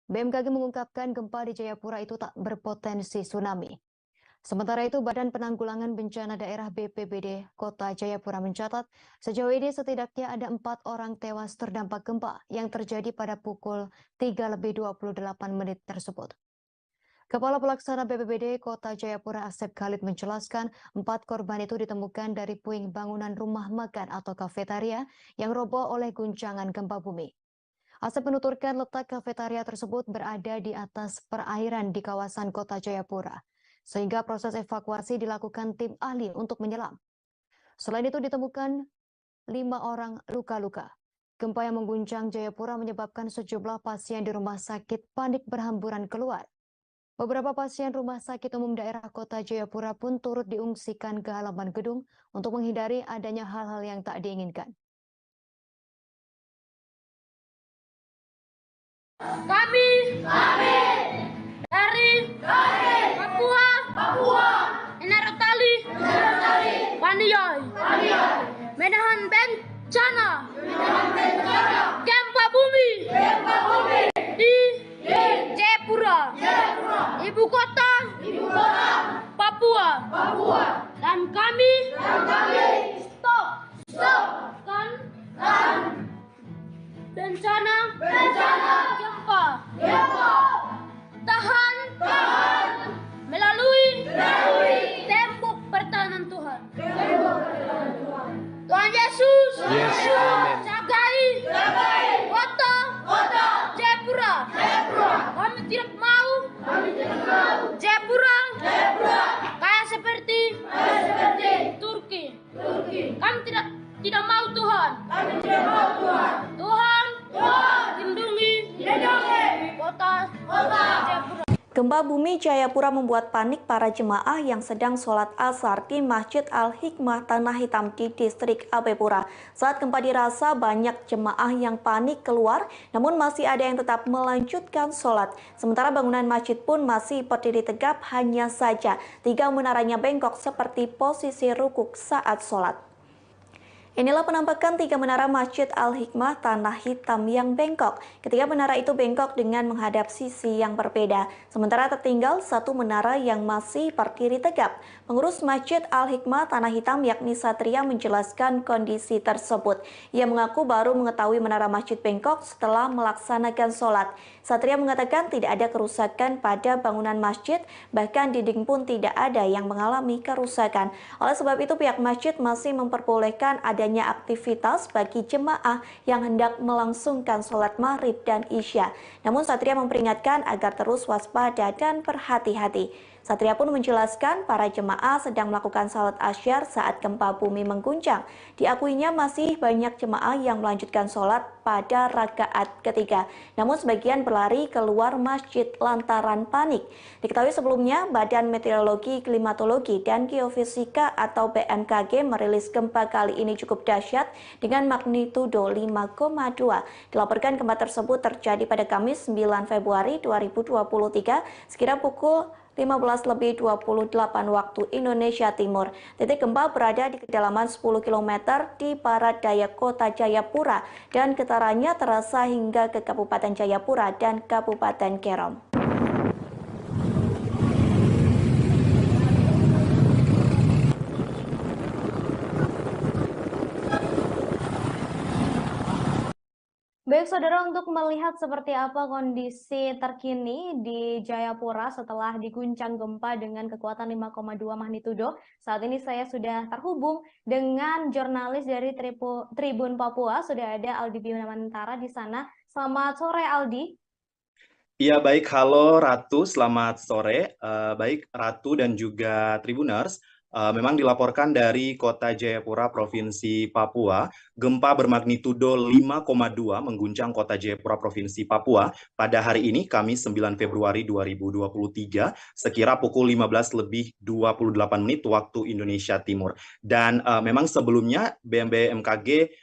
BMKG mengungkapkan gempa di Jayapura itu tak berpotensi tsunami. Sementara itu, Badan Penanggulangan Bencana Daerah BPBD Kota Jayapura mencatat sejauh ini setidaknya ada 4 orang tewas terdampak gempa yang terjadi pada pukul 3:28 tersebut. Kepala Pelaksana BPBD Kota Jayapura Asep Khalid menjelaskan 4 korban itu ditemukan dari puing bangunan rumah makan atau kafetaria yang roboh oleh guncangan gempa bumi. Asep menuturkan letak kafetaria tersebut berada di atas perairan di kawasan Kota Jayapura, sehingga proses evakuasi dilakukan tim ahli untuk menyelam. Selain itu ditemukan 5 orang luka-luka. Gempa yang mengguncang Jayapura menyebabkan sejumlah pasien di rumah sakit panik berhamburan keluar. Beberapa pasien Rumah Sakit Umum Daerah Kota Jayapura pun turut diungsikan ke halaman gedung untuk menghindari adanya hal-hal yang tak diinginkan. Kami dari Papua, Enarotali, Waniyoi, menahan bencana, gempa bumi di Jayapura, ibu kota Papua, dan kami stopkan bencana gempa, tahan melalui tembok pertahanan Tuhan. Tuhan Yesus, jagai kota Jayapura. Kami tidak mau Jayapura kayak seperti Turki. Kami tidak mau Tuhan. Tuhan lindungi kota Jayapura. Gempa bumi Jayapura membuat panik para jemaah yang sedang sholat asar di Masjid Al-Hikmah Tanah Hitam di distrik Abepura. Saat gempa dirasa, banyak jemaah yang panik keluar, namun masih ada yang tetap melanjutkan sholat. Sementara bangunan masjid pun masih berdiri tegap, hanya saja 3 menaranya bengkok seperti posisi rukuk saat sholat. Inilah penampakan 3 menara Masjid Al-Hikmah Tanah Hitam yang bengkok. Ketiga menara itu bengkok dengan menghadap sisi yang berbeda. Sementara tertinggal 1 menara yang masih berdiri tegap. Pengurus Masjid Al-Hikmah Tanah Hitam yakni Satria menjelaskan kondisi tersebut. Ia mengaku baru mengetahui menara masjid bengkok setelah melaksanakan sholat. Satria mengatakan tidak ada kerusakan pada bangunan masjid, bahkan dinding pun tidak ada yang mengalami kerusakan. Oleh sebab itu pihak masjid masih memperbolehkan adanya aktivitas bagi jemaah yang hendak melangsungkan sholat maghrib dan isya. Namun Satria memperingatkan agar terus waspada dan berhati-hati. Satria pun menjelaskan para jemaah sedang melakukan salat asyar saat gempa bumi mengguncang. Diakuinya masih banyak jemaah yang melanjutkan sholat pada rakaat ketiga. Namun sebagian berlari keluar masjid lantaran panik. Diketahui sebelumnya, Badan Meteorologi, Klimatologi, dan Geofisika atau BMKG merilis gempa kali ini cukup dahsyat dengan magnitudo 5,2. Dilaporkan gempa tersebut terjadi pada Kamis 9 Februari 2023 sekira pukul 15:28 waktu Indonesia Timur. Titik gempa berada di kedalaman 10 km di barat daya kota Jayapura dan getarannya terasa hingga ke Kabupaten Jayapura dan Kabupaten Kerom. Baik saudara, untuk melihat seperti apa kondisi terkini di Jayapura setelah diguncang gempa dengan kekuatan 5,2 magnitudo, saat ini saya sudah terhubung dengan jurnalis dari Tribun Papua, sudah ada Aldi Bimantara di sana. Selamat sore Aldi. Iya baik, halo Ratu, selamat sore. Baik Ratu dan juga Tribuners. Memang dilaporkan dari kota Jayapura, Provinsi Papua, gempa bermagnitudo 5,2 mengguncang kota Jayapura, Provinsi Papua pada hari ini, Kamis 9 Februari 2023, sekira pukul 15:28 waktu Indonesia Timur. Dan memang sebelumnya BMKG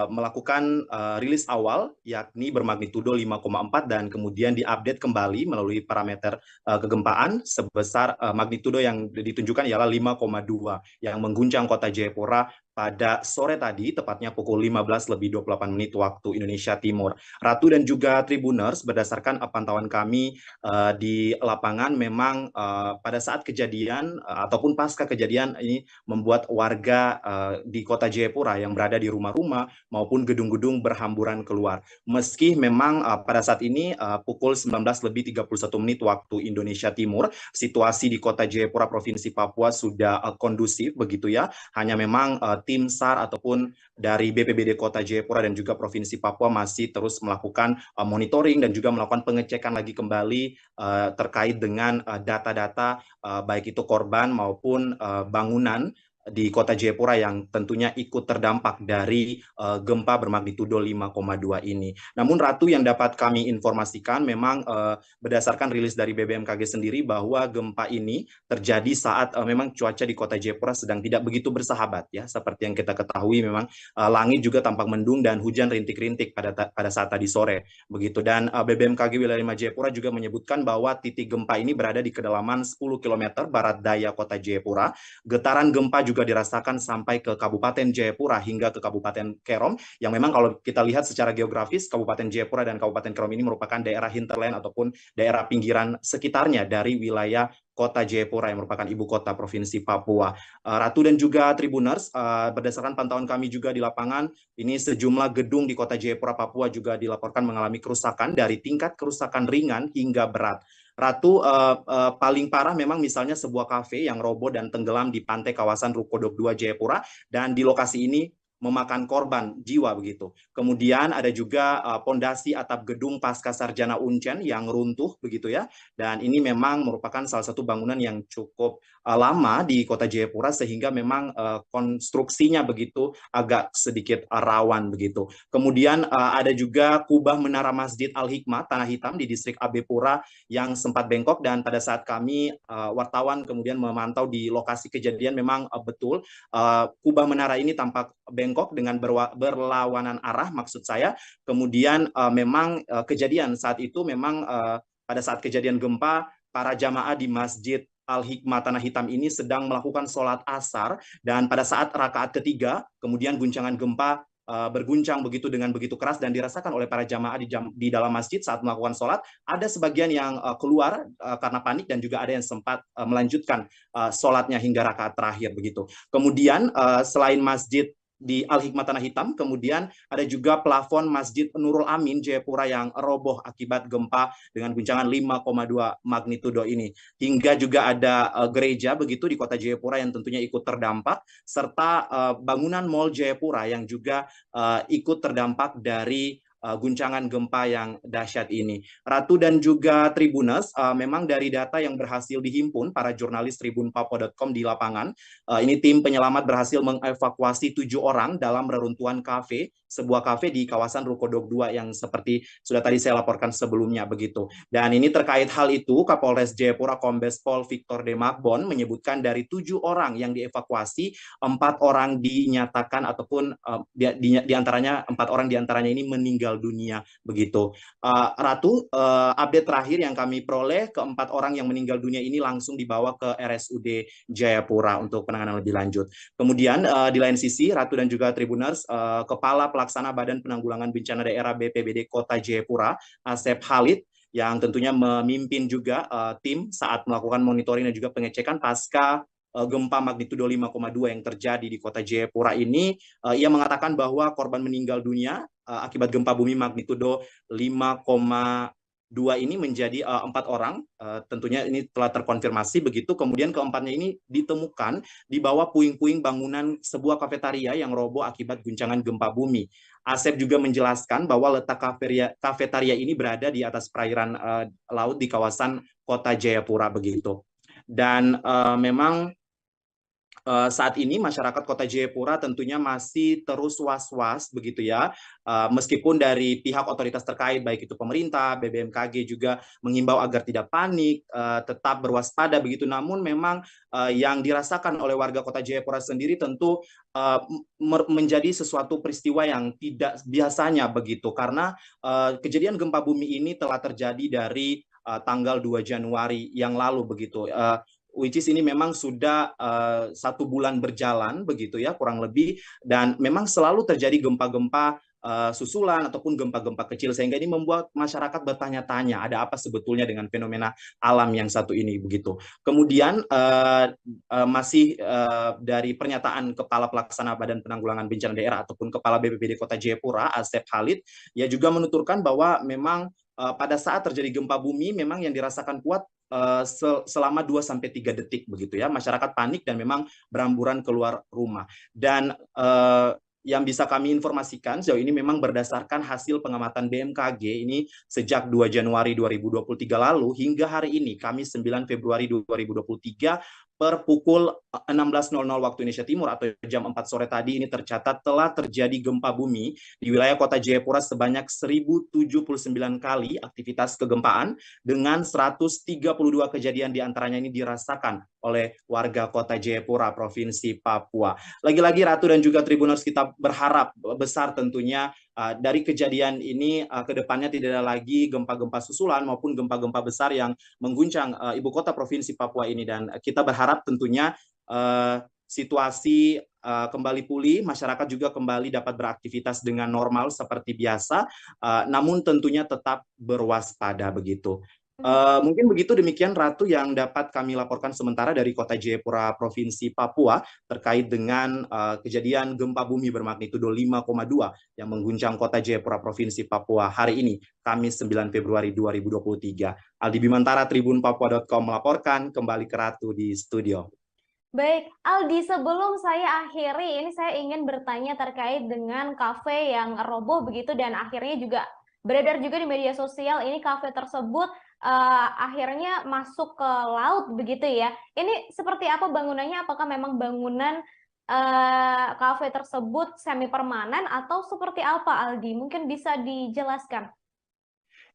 melakukan rilis awal yakni bermagnitudo 5,4 dan kemudian diupdate kembali melalui parameter kegempaan sebesar magnitudo yang ditunjukkan ialah 5,2 yang mengguncang kota Jayapura pada sore tadi, tepatnya pukul 15:28 waktu Indonesia Timur. Ratu dan juga Tribuners, berdasarkan pantauan kami di lapangan, memang pada saat kejadian ataupun pasca kejadian ini membuat warga di kota Jayapura yang berada di rumah-rumah maupun gedung-gedung berhamburan keluar. Meski memang pada saat ini pukul 19:31 waktu Indonesia Timur, situasi di kota Jayapura, Provinsi Papua sudah kondusif begitu ya. Hanya memang tim SAR ataupun dari BPBD Kota Jayapura dan juga Provinsi Papua masih terus melakukan monitoring dan juga melakukan pengecekan lagi kembali terkait dengan data-data baik itu korban maupun bangunan di kota Jayapura yang tentunya ikut terdampak dari gempa bermagnitudo 5,2 ini. Namun Ratu, yang dapat kami informasikan memang berdasarkan rilis dari BBMKG sendiri bahwa gempa ini terjadi saat memang cuaca di kota Jayapura sedang tidak begitu bersahabat ya. Seperti yang kita ketahui memang langit juga tampak mendung dan hujan rintik-rintik pada saat tadi sore begitu. Dan BBMKG wilayah 5 Jayapura juga menyebutkan bahwa titik gempa ini berada di kedalaman 10 km barat daya kota Jayapura. Getaran gempa juga dirasakan sampai ke Kabupaten Jayapura hingga ke Kabupaten Kerom, yang memang kalau kita lihat secara geografis Kabupaten Jayapura dan Kabupaten Kerom ini merupakan daerah hinterland ataupun daerah pinggiran sekitarnya dari wilayah kota Jayapura yang merupakan ibu kota Provinsi Papua. Ratu dan juga Tribuners, berdasarkan pantauan kami juga di lapangan, ini sejumlah gedung di kota Jayapura, Papua juga dilaporkan mengalami kerusakan dari tingkat kerusakan ringan hingga berat. Ratu, paling parah memang misalnya sebuah kafe yang roboh dan tenggelam di pantai kawasan Rukodok 2 Jayapura, dan di lokasi ini memakan korban jiwa begitu. Kemudian ada juga pondasi atap gedung Pasca Sarjana Uncen yang runtuh begitu ya. Dan ini memang merupakan salah satu bangunan yang cukup lama di kota Jayapura sehingga memang konstruksinya begitu agak sedikit rawan begitu. Kemudian ada juga kubah menara Masjid Al-Hikmah Tanah Hitam di distrik AB Pura yang sempat bengkok, dan pada saat kami wartawan kemudian memantau di lokasi kejadian memang betul kubah menara ini tampak bengkok dengan berlawanan arah maksud saya. Kemudian memang kejadian saat itu memang pada saat kejadian gempa para jamaah di Masjid Al-Hikmah Tanah Hitam ini sedang melakukan sholat asar, dan pada saat rakaat ketiga kemudian guncangan gempa berguncang begitu dengan begitu keras dan dirasakan oleh para jamaah di dalam masjid saat melakukan sholat. Ada sebagian yang keluar karena panik dan juga ada yang sempat melanjutkan sholatnya hingga rakaat terakhir begitu. Kemudian selain masjid di Al-Hikmah Tanah Hitam, kemudian ada juga plafon Masjid Nurul Amin Jayapura yang roboh akibat gempa dengan guncangan 5,2 magnitudo ini. Hingga juga ada gereja begitu di kota Jayapura yang tentunya ikut terdampak, serta bangunan Mall Jayapura yang juga ikut terdampak dari guncangan gempa yang dahsyat ini. Ratu dan juga Tribuners, memang dari data yang berhasil dihimpun para jurnalis tribunpapua.com di lapangan, ini tim penyelamat berhasil mengevakuasi 7 orang dalam reruntuhan kafe, sebuah kafe di kawasan Rukodok 2 yang seperti sudah tadi saya laporkan sebelumnya begitu. Dan ini terkait hal itu, Kapolres Jayapura Kombes Pol Victor D. Magbon menyebutkan dari 7 orang yang dievakuasi, 4 orang dinyatakan ataupun diantaranya 4 orang diantaranya ini meninggal dunia begitu. Ratu, update terakhir yang kami peroleh, keempat orang yang meninggal dunia ini langsung dibawa ke RSUD Jayapura untuk penanganan lebih lanjut. Kemudian di lain sisi, Ratu dan juga Tribuners, Kepala Pelaksana Badan Penanggulangan Bencana Daerah BPBD Kota Jayapura, Asep Khalid, yang tentunya memimpin juga tim saat melakukan monitoring dan juga pengecekan pasca gempa magnitudo 5,2 yang terjadi di kota Jayapura ini. Ia mengatakan bahwa korban meninggal dunia akibat gempa bumi magnitudo 5,2 ini menjadi 4 orang, tentunya ini telah terkonfirmasi begitu. Kemudian keempatnya ini ditemukan di bawah puing-puing bangunan sebuah kafetaria yang roboh akibat guncangan gempa bumi. Asep juga menjelaskan bahwa letak kafetaria ini berada di atas perairan laut di kawasan kota Jayapura begitu. Dan memang saat ini masyarakat kota Jayapura tentunya masih terus was-was begitu ya, meskipun dari pihak otoritas terkait baik itu pemerintah, BBMKG juga menghimbau agar tidak panik, tetap berwaspada begitu. Namun memang yang dirasakan oleh warga kota Jayapura sendiri tentu menjadi sesuatu peristiwa yang tidak biasanya begitu, karena kejadian gempa bumi ini telah terjadi dari tanggal 2 Januari yang lalu begitu. Which is ini memang sudah 1 bulan berjalan begitu ya kurang lebih, dan memang selalu terjadi gempa-gempa susulan ataupun gempa-gempa kecil, sehingga ini membuat masyarakat bertanya-tanya ada apa sebetulnya dengan fenomena alam yang satu ini begitu. Kemudian masih dari pernyataan Kepala Pelaksana Badan Penanggulangan Bencana Daerah ataupun Kepala BPBD Kota Jayapura, Asep Khalid, ia juga menuturkan bahwa memang pada saat terjadi gempa bumi memang yang dirasakan kuat selama 2-3 detik begitu ya. Masyarakat panik dan memang beramburan keluar rumah. Dan yang bisa kami informasikan sejauh ini memang berdasarkan hasil pengamatan BMKG ini sejak 2 Januari 2023 lalu hingga hari ini, Kamis 9 Februari 2023, per pukul 16.00 waktu Indonesia Timur atau jam 4 sore tadi ini tercatat telah terjadi gempa bumi di wilayah kota Jayapura sebanyak 1079 kali aktivitas kegempaan dengan 132 kejadian diantaranya ini dirasakan oleh warga kota Jayapura, Provinsi Papua. Lagi-lagi Ratu dan juga Tribuners, kita berharap besar tentunya dari kejadian ini ke depannya tidak ada lagi gempa-gempa susulan maupun gempa-gempa besar yang mengguncang ibu kota Provinsi Papua ini, dan kita berharap tentunya situasi kembali pulih, masyarakat juga kembali dapat beraktivitas dengan normal seperti biasa, namun tentunya tetap berwaspada begitu. Mungkin begitu, demikian Ratu yang dapat kami laporkan sementara dari kota Jayapura, Provinsi Papua terkait dengan kejadian gempa bumi bermagnitudo 5,2 yang mengguncang kota Jayapura, Provinsi Papua hari ini, Kamis 9 Februari 2023. Aldi Bimantara, tribunpapua.com melaporkan, kembali ke Ratu di studio. Baik, Aldi, sebelum saya akhiri, ini saya ingin bertanya terkait dengan kafe yang roboh begitu dan akhirnya juga beredar juga di media sosial, ini kafe tersebut akhirnya masuk ke laut begitu ya. Ini seperti apa bangunannya? Apakah memang bangunan kafe tersebut semi permanen atau seperti apa, Aldi? Mungkin bisa dijelaskan.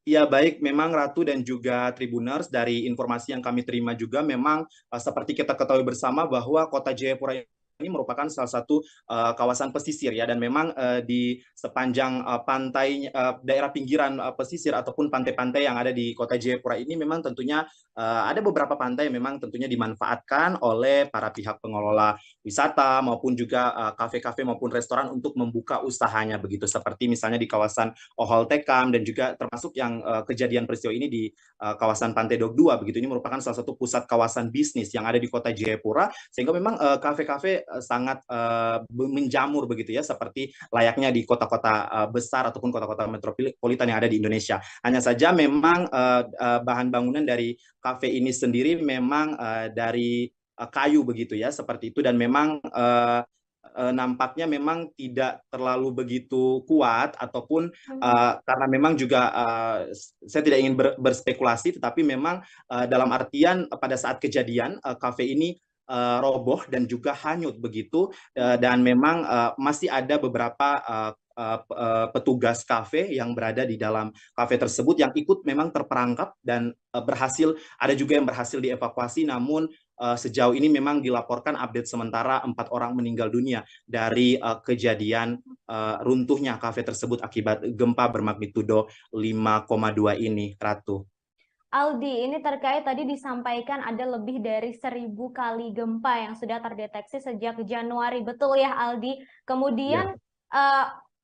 Ya baik, memang Ratu dan juga Tribuners, dari informasi yang kami terima juga memang seperti kita ketahui bersama bahwa kota Jayapura ini merupakan salah satu kawasan pesisir ya, dan memang di sepanjang pantai daerah pinggiran pesisir ataupun pantai-pantai yang ada di kota Jayapura ini memang tentunya ada beberapa pantai yang memang tentunya dimanfaatkan oleh para pihak pengelola wisata maupun juga kafe-kafe maupun restoran untuk membuka usahanya begitu, seperti misalnya di kawasan Ohol Tekam dan juga termasuk yang kejadian peristiwa ini di kawasan Pantai Dok 2 begitu. Ini merupakan salah satu pusat kawasan bisnis yang ada di kota Jayapura, sehingga memang kafe-kafe sangat menjamur begitu ya, seperti layaknya di kota-kota besar ataupun kota-kota metropolitan yang ada di Indonesia. Hanya saja memang bahan bangunan dari kafe ini sendiri memang dari kayu begitu ya, seperti itu, dan memang nampaknya memang tidak terlalu begitu kuat ataupun karena memang juga saya tidak ingin berspekulasi, tetapi memang dalam artian pada saat kejadian kafe ini roboh dan juga hanyut begitu, dan memang masih ada beberapa petugas kafe yang berada di dalam kafe tersebut yang ikut memang terperangkap dan berhasil, ada juga yang berhasil dievakuasi, namun sejauh ini memang dilaporkan update sementara 4 orang meninggal dunia dari kejadian runtuhnya kafe tersebut akibat gempa bermagnitudo 5,2 ini, Ratu. Aldi, ini terkait tadi disampaikan ada lebih dari 1000 kali gempa yang sudah terdeteksi sejak Januari, betul ya Aldi? Kemudian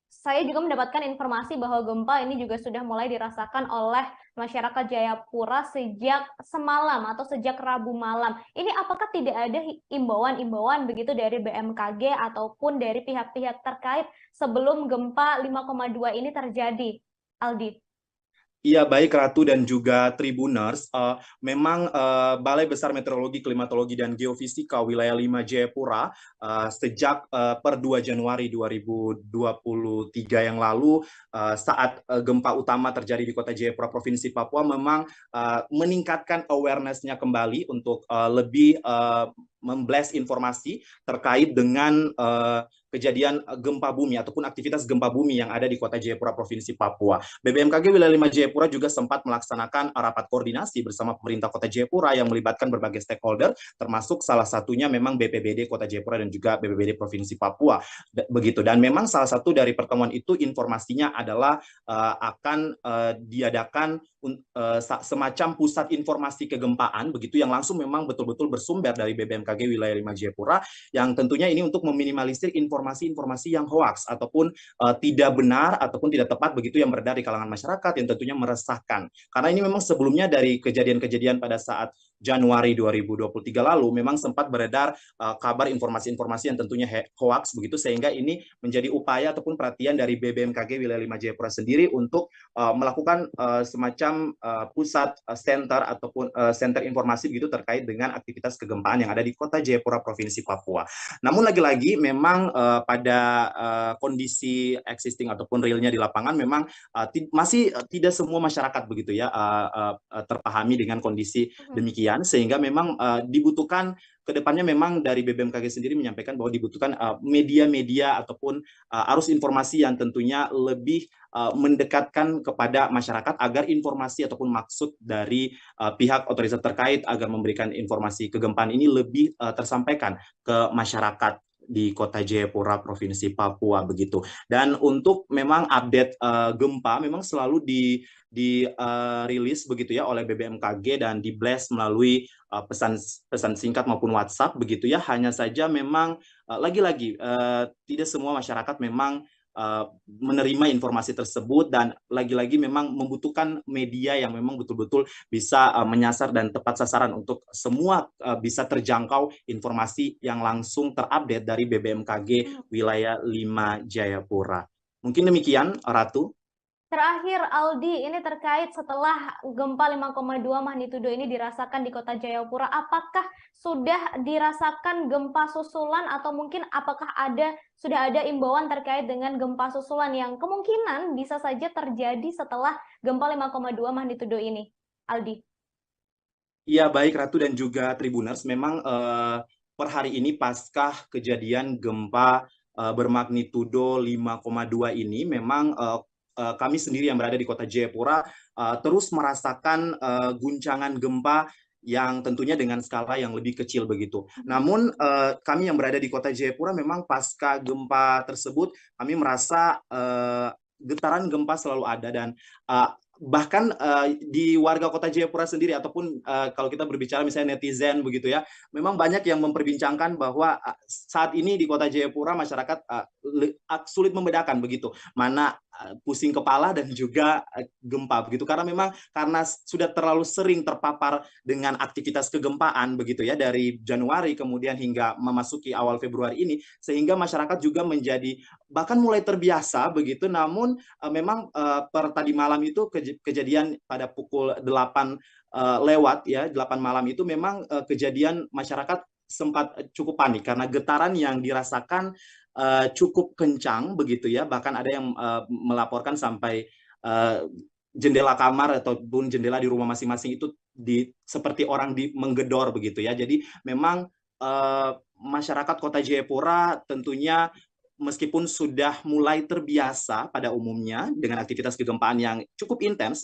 saya juga mendapatkan informasi bahwa gempa ini juga sudah mulai dirasakan oleh masyarakat Jayapura sejak semalam atau sejak Rabu malam. Ini apakah tidak ada imbauan-imbauan begitu dari BMKG ataupun dari pihak-pihak terkait sebelum gempa 5,2 ini terjadi, Aldi? Iya baik Ratu dan juga Tribuners, memang Balai Besar Meteorologi, Klimatologi dan Geofisika wilayah 5 Jayapura sejak per 2 Januari 2023 yang lalu saat gempa utama terjadi di kota Jayapura, Provinsi Papua, memang meningkatkan awareness-nya kembali untuk lebih memblast informasi terkait dengan kejadian gempa bumi ataupun aktivitas gempa bumi yang ada di kota Jayapura, Provinsi Papua. BBMKG wilayah 5 Jayapura juga sempat melaksanakan rapat koordinasi bersama pemerintah kota Jayapura yang melibatkan berbagai stakeholder, termasuk salah satunya memang BPBD kota Jayapura dan juga BPBD Provinsi Papua. Begitu. Dan memang salah satu dari pertemuan itu informasinya adalah akan diadakan semacam pusat informasi kegempaan begitu, yang langsung memang betul-betul bersumber dari BBMKG wilayah 5 Jayapura, yang tentunya ini untuk meminimalisir informasi-informasi yang hoaks ataupun tidak benar ataupun tidak tepat begitu yang beredar di kalangan masyarakat, yang tentunya meresahkan. Karena ini memang sebelumnya dari kejadian-kejadian pada saat Januari 2023 lalu memang sempat beredar kabar informasi-informasi yang tentunya hoaks begitu, sehingga ini menjadi upaya ataupun perhatian dari BBMKG wilayah 5 Jayapura sendiri untuk melakukan semacam pusat center ataupun center informasi begitu terkait dengan aktivitas kegempaan yang ada di kota Jayapura, Provinsi Papua. Namun lagi-lagi memang pada kondisi existing ataupun realnya di lapangan memang masih tidak semua masyarakat begitu ya terpahami dengan kondisi demikian. demikian, sehingga memang dibutuhkan kedepannya memang dari BBMKG sendiri menyampaikan bahwa dibutuhkan media-media ataupun arus informasi yang tentunya lebih mendekatkan kepada masyarakat agar informasi ataupun maksud dari pihak otoritas terkait agar memberikan informasi kegempaan ini lebih tersampaikan ke masyarakat di Kota Jayapura, Provinsi Papua begitu. Dan untuk memang update gempa memang selalu dirilis begitu ya oleh BBMKG dan di blast melalui pesan singkat maupun WhatsApp begitu ya. Hanya saja memang lagi-lagi tidak semua masyarakat memang menerima informasi tersebut dan lagi-lagi memang membutuhkan media yang memang betul-betul bisa menyasar dan tepat sasaran untuk semua bisa terjangkau informasi yang langsung terupdate dari BBMKG wilayah 5 Jayapura. Mungkin demikian, Ratu. Terakhir, Aldi, ini terkait setelah gempa 5,2 magnitudo ini dirasakan di Kota Jayapura, apakah sudah dirasakan gempa susulan atau mungkin apakah sudah ada imbauan terkait dengan gempa susulan yang kemungkinan bisa saja terjadi setelah gempa 5,2 magnitudo ini, Aldi? Iya, baik Ratu dan juga Tribuners, memang per hari ini pasca kejadian gempa bermagnitudo 5,2 ini memang kami sendiri yang berada di Kota Jayapura terus merasakan guncangan gempa yang tentunya dengan skala yang lebih kecil begitu. Namun kami yang berada di Kota Jayapura memang pasca gempa tersebut kami merasa getaran gempa selalu ada dan bahkan di warga Kota Jayapura sendiri ataupun kalau kita berbicara misalnya netizen begitu ya, memang banyak yang memperbincangkan bahwa saat ini di Kota Jayapura masyarakat sulit membedakan begitu mana pusing kepala dan juga gempa begitu karena memang karena sudah terlalu sering terpapar dengan aktivitas kegempaan begitu ya dari Januari kemudian hingga memasuki awal Februari ini sehingga masyarakat juga menjadi bahkan mulai terbiasa begitu. Namun memang per tadi malam itu kejadian pada pukul 8 lewat ya 8 malam itu memang kejadian masyarakat sempat cukup panik karena getaran yang dirasakan cukup kencang begitu ya, bahkan ada yang melaporkan sampai jendela kamar ataupun jendela di rumah masing-masing itu seperti orang menggedor begitu ya. Jadi memang masyarakat Kota Jayapura tentunya meskipun sudah mulai terbiasa pada umumnya dengan aktivitas kegempaan yang cukup intens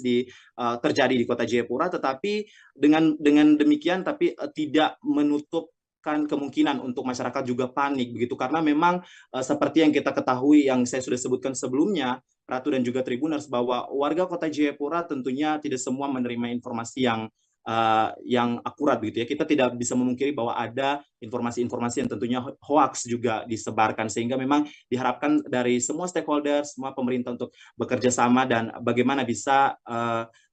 terjadi di Kota Jayapura, tetapi dengan demikian tapi tidak menutup kemungkinan untuk masyarakat juga panik begitu karena memang seperti yang kita ketahui yang saya sudah sebutkan sebelumnya Ratu dan juga Tribuners bahwa warga Kota Jayapura tentunya tidak semua menerima informasi yang akurat begitu ya. Kita tidak bisa memungkiri bahwa ada informasi-informasi yang tentunya hoax juga disebarkan sehingga memang diharapkan dari semua stakeholder, semua pemerintah untuk bekerja sama dan bagaimana bisa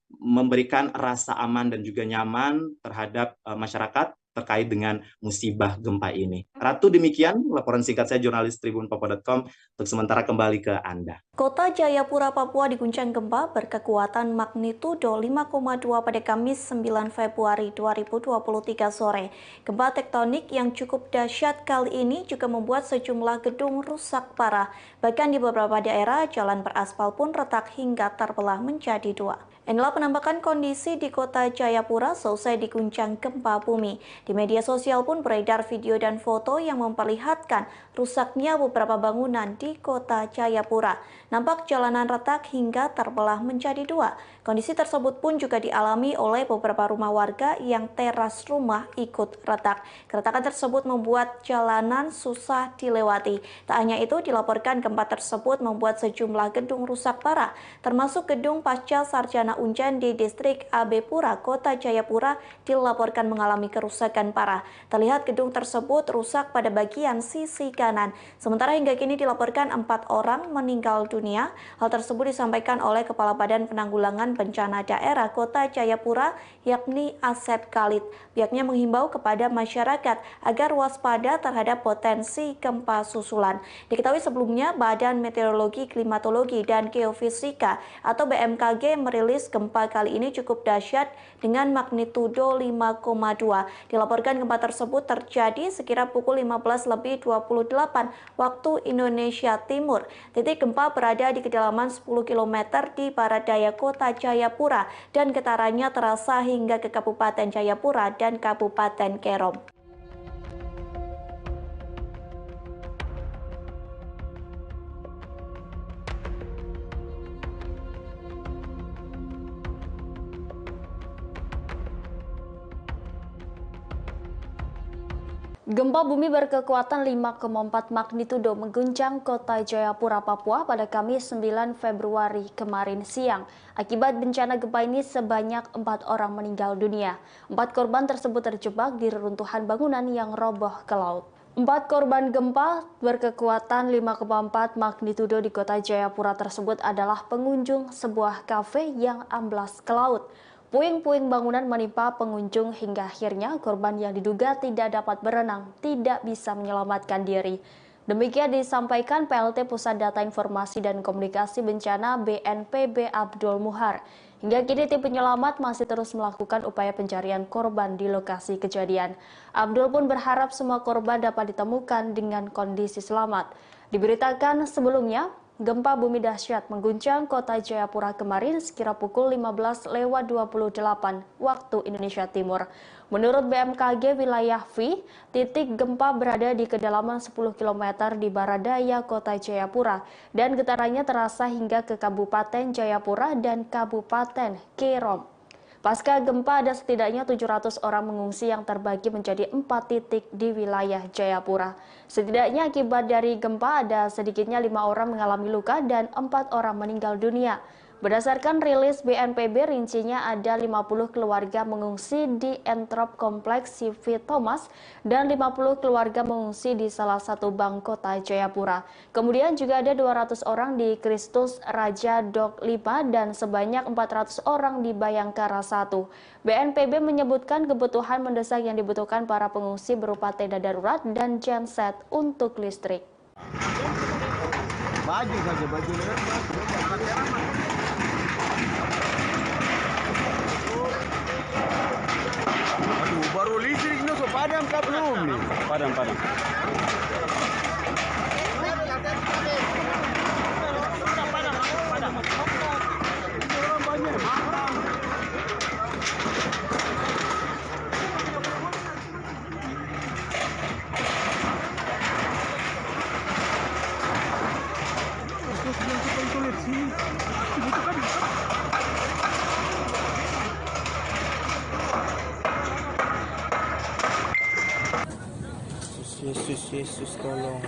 memberikan rasa aman dan juga nyaman terhadap masyarakat terkait dengan musibah gempa ini. Ratu, demikian laporan singkat saya jurnalis tribunpapua.com untuk sementara kembali ke Anda. Kota Jayapura, Papua diguncang gempa berkekuatan magnitudo 5,2 pada Kamis 9 Februari 2023 sore. Gempa tektonik yang cukup dahsyat kali ini juga membuat sejumlah gedung rusak parah. Bahkan di beberapa daerah, jalan beraspal pun retak hingga terbelah menjadi dua. Inilah penampakan kondisi di Kota Jayapura selesai diguncang gempa bumi. Di media sosial pun beredar video dan foto yang memperlihatkan rusaknya beberapa bangunan di Kota Jayapura. Nampak jalanan retak hingga terbelah menjadi dua. Kondisi tersebut pun juga dialami oleh beberapa rumah warga yang teras rumah ikut retak. Keretakan tersebut membuat jalanan susah dilewati. Tak hanya itu, dilaporkan gempa tersebut membuat sejumlah gedung rusak parah, termasuk gedung Pasca Sarjana Unjan di distrik AB Pura, Kota Jayapura dilaporkan mengalami kerusakan parah. Terlihat gedung tersebut rusak pada bagian sisi kanan. Sementara hingga kini dilaporkan 4 orang meninggal dunia. Hal tersebut disampaikan oleh Kepala Badan Penanggulangan Bencana Daerah Kota Jayapura, yakni Asep Khalid. Pihaknya menghimbau kepada masyarakat agar waspada terhadap potensi gempa susulan. Diketahui sebelumnya Badan Meteorologi, Klimatologi, dan Geofisika atau BMKG merilis menulis gempa kali ini cukup dahsyat dengan magnitudo 5,2. Dilaporkan gempa tersebut terjadi sekira pukul 15.28 waktu Indonesia Timur. Titik gempa berada di kedalaman 10 km di barat daya kota Jayapura dan getarannya terasa hingga ke Kabupaten Jayapura dan Kabupaten Kerom. Gempa bumi berkekuatan 5,4 magnitudo mengguncang kota Jayapura, Papua pada Kamis 9 Februari kemarin siang. Akibat bencana gempa ini sebanyak 4 orang meninggal dunia. 4 korban tersebut terjebak di reruntuhan bangunan yang roboh ke laut. 4 korban gempa berkekuatan 5,4 magnitudo di kota Jayapura tersebut adalah pengunjung sebuah kafe yang amblas ke laut. Puing-puing bangunan menimpa pengunjung hingga akhirnya korban yang diduga tidak dapat berenang tidak bisa menyelamatkan diri. Demikian disampaikan PLT Pusat Data Informasi dan Komunikasi Bencana BNPB Abdul Muhar. Hingga kini tim penyelamat masih terus melakukan upaya pencarian korban di lokasi kejadian. Abdul pun berharap semua korban dapat ditemukan dengan kondisi selamat. Diberitakan sebelumnya, gempa bumi dahsyat mengguncang kota Jayapura kemarin sekira pukul 15.28 waktu Indonesia Timur. Menurut BMKG wilayah V, titik gempa berada di kedalaman 10 km di barat daya kota Jayapura dan getarannya terasa hingga ke Kabupaten Jayapura dan Kabupaten Kerom. Pasca gempa ada setidaknya 700 orang mengungsi yang terbagi menjadi 4 titik di wilayah Jayapura. Setidaknya akibat dari gempa ada sedikitnya 5 orang mengalami luka dan 4 orang meninggal dunia. Berdasarkan rilis BNPB, rincinya ada 50 keluarga mengungsi di Entrop Kompleks CV Thomas dan 50 keluarga mengungsi di salah satu bank kota Jayapura. Kemudian juga ada 200 orang di Kristus Raja Dok 5 dan sebanyak 400 orang di Bayangkara 1. BNPB menyebutkan kebutuhan mendesak yang dibutuhkan para pengungsi berupa tenda darurat dan genset untuk listrik. Baju saja, baju Aduh, baru listrik ini so padam kah belum nih? Padam. Yesus tolong.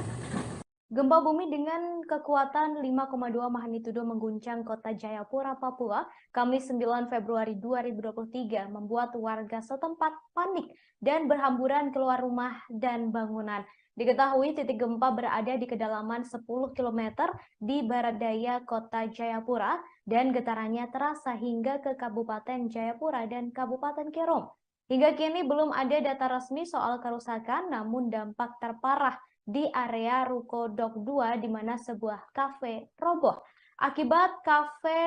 Gempa bumi dengan kekuatan 5,2 magnitudo mengguncang kota Jayapura, Papua, Kamis 9 Februari 2023 membuat warga setempat panik dan berhamburan keluar rumah dan bangunan. Diketahui titik gempa berada di kedalaman 10 km di barat daya kota Jayapura dan getarannya terasa hingga ke Kabupaten Jayapura dan Kabupaten Kerom. Hingga kini belum ada data resmi soal kerusakan, namun dampak terparah di area Ruko Dok 2 di mana sebuah kafe roboh. Akibat kafe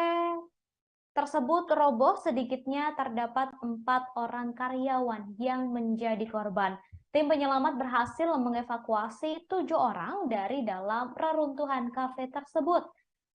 tersebut roboh, sedikitnya terdapat 4 orang karyawan yang menjadi korban. Tim penyelamat berhasil mengevakuasi 7 orang dari dalam reruntuhan kafe tersebut.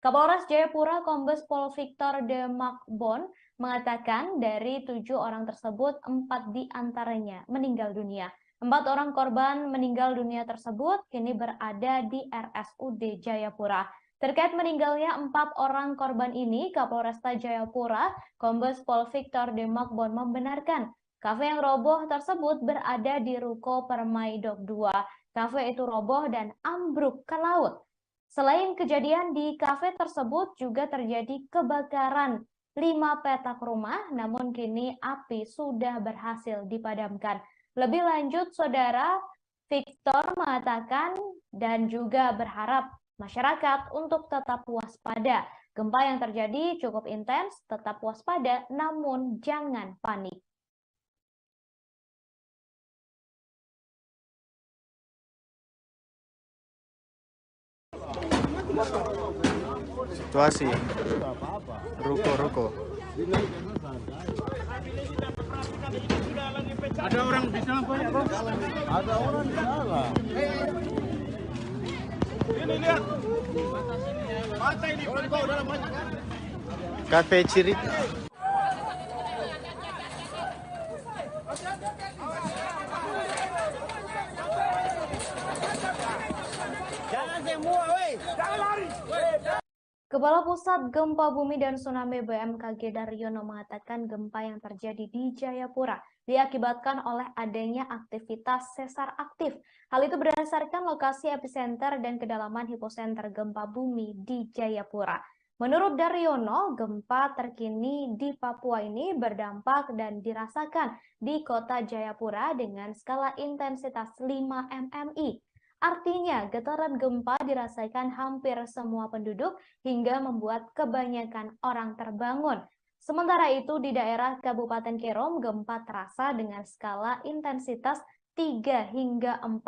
Kapolres Jayapura Kombes Pol Victor De Makbon mengatakan dari 7 orang tersebut 4 diantaranya meninggal dunia. 4 orang korban meninggal dunia tersebut kini berada di RSUD Jayapura. Terkait meninggalnya 4 orang korban ini, Kapolresta Jayapura Kombes Pol Victor De Makbon membenarkan kafe yang roboh tersebut berada di Ruko Permai Dok 2. Kafe itu roboh dan ambruk ke laut. Selain kejadian di kafe tersebut juga terjadi kebakaran 5 petak rumah, namun kini api sudah berhasil dipadamkan. Lebih lanjut, Saudara Victor mengatakan dan juga berharap masyarakat untuk tetap waspada. Gempa yang terjadi cukup intens, tetap waspada, namun jangan panik. Situasi. Ruko. Ada orang di sana banyak, Bang? Ada orang di dalam. Ini lihat. Mata ini kau dalam mata. Cafe Ciri. Jangan semua, weh. Jangan lari. Kepala Pusat Gempa Bumi dan Tsunami BMKG Daryono mengatakan gempa yang terjadi di Jayapura diakibatkan oleh adanya aktivitas sesar aktif. Hal itu berdasarkan lokasi epicenter dan kedalaman hipocenter gempa bumi di Jayapura. Menurut Daryono, gempa terkini di Papua ini berdampak dan dirasakan di kota Jayapura dengan skala intensitas 5 mmi. Artinya, getaran gempa dirasakan hampir semua penduduk hingga membuat kebanyakan orang terbangun. Sementara itu, di daerah Kabupaten Kerom, gempa terasa dengan skala intensitas 3 hingga 4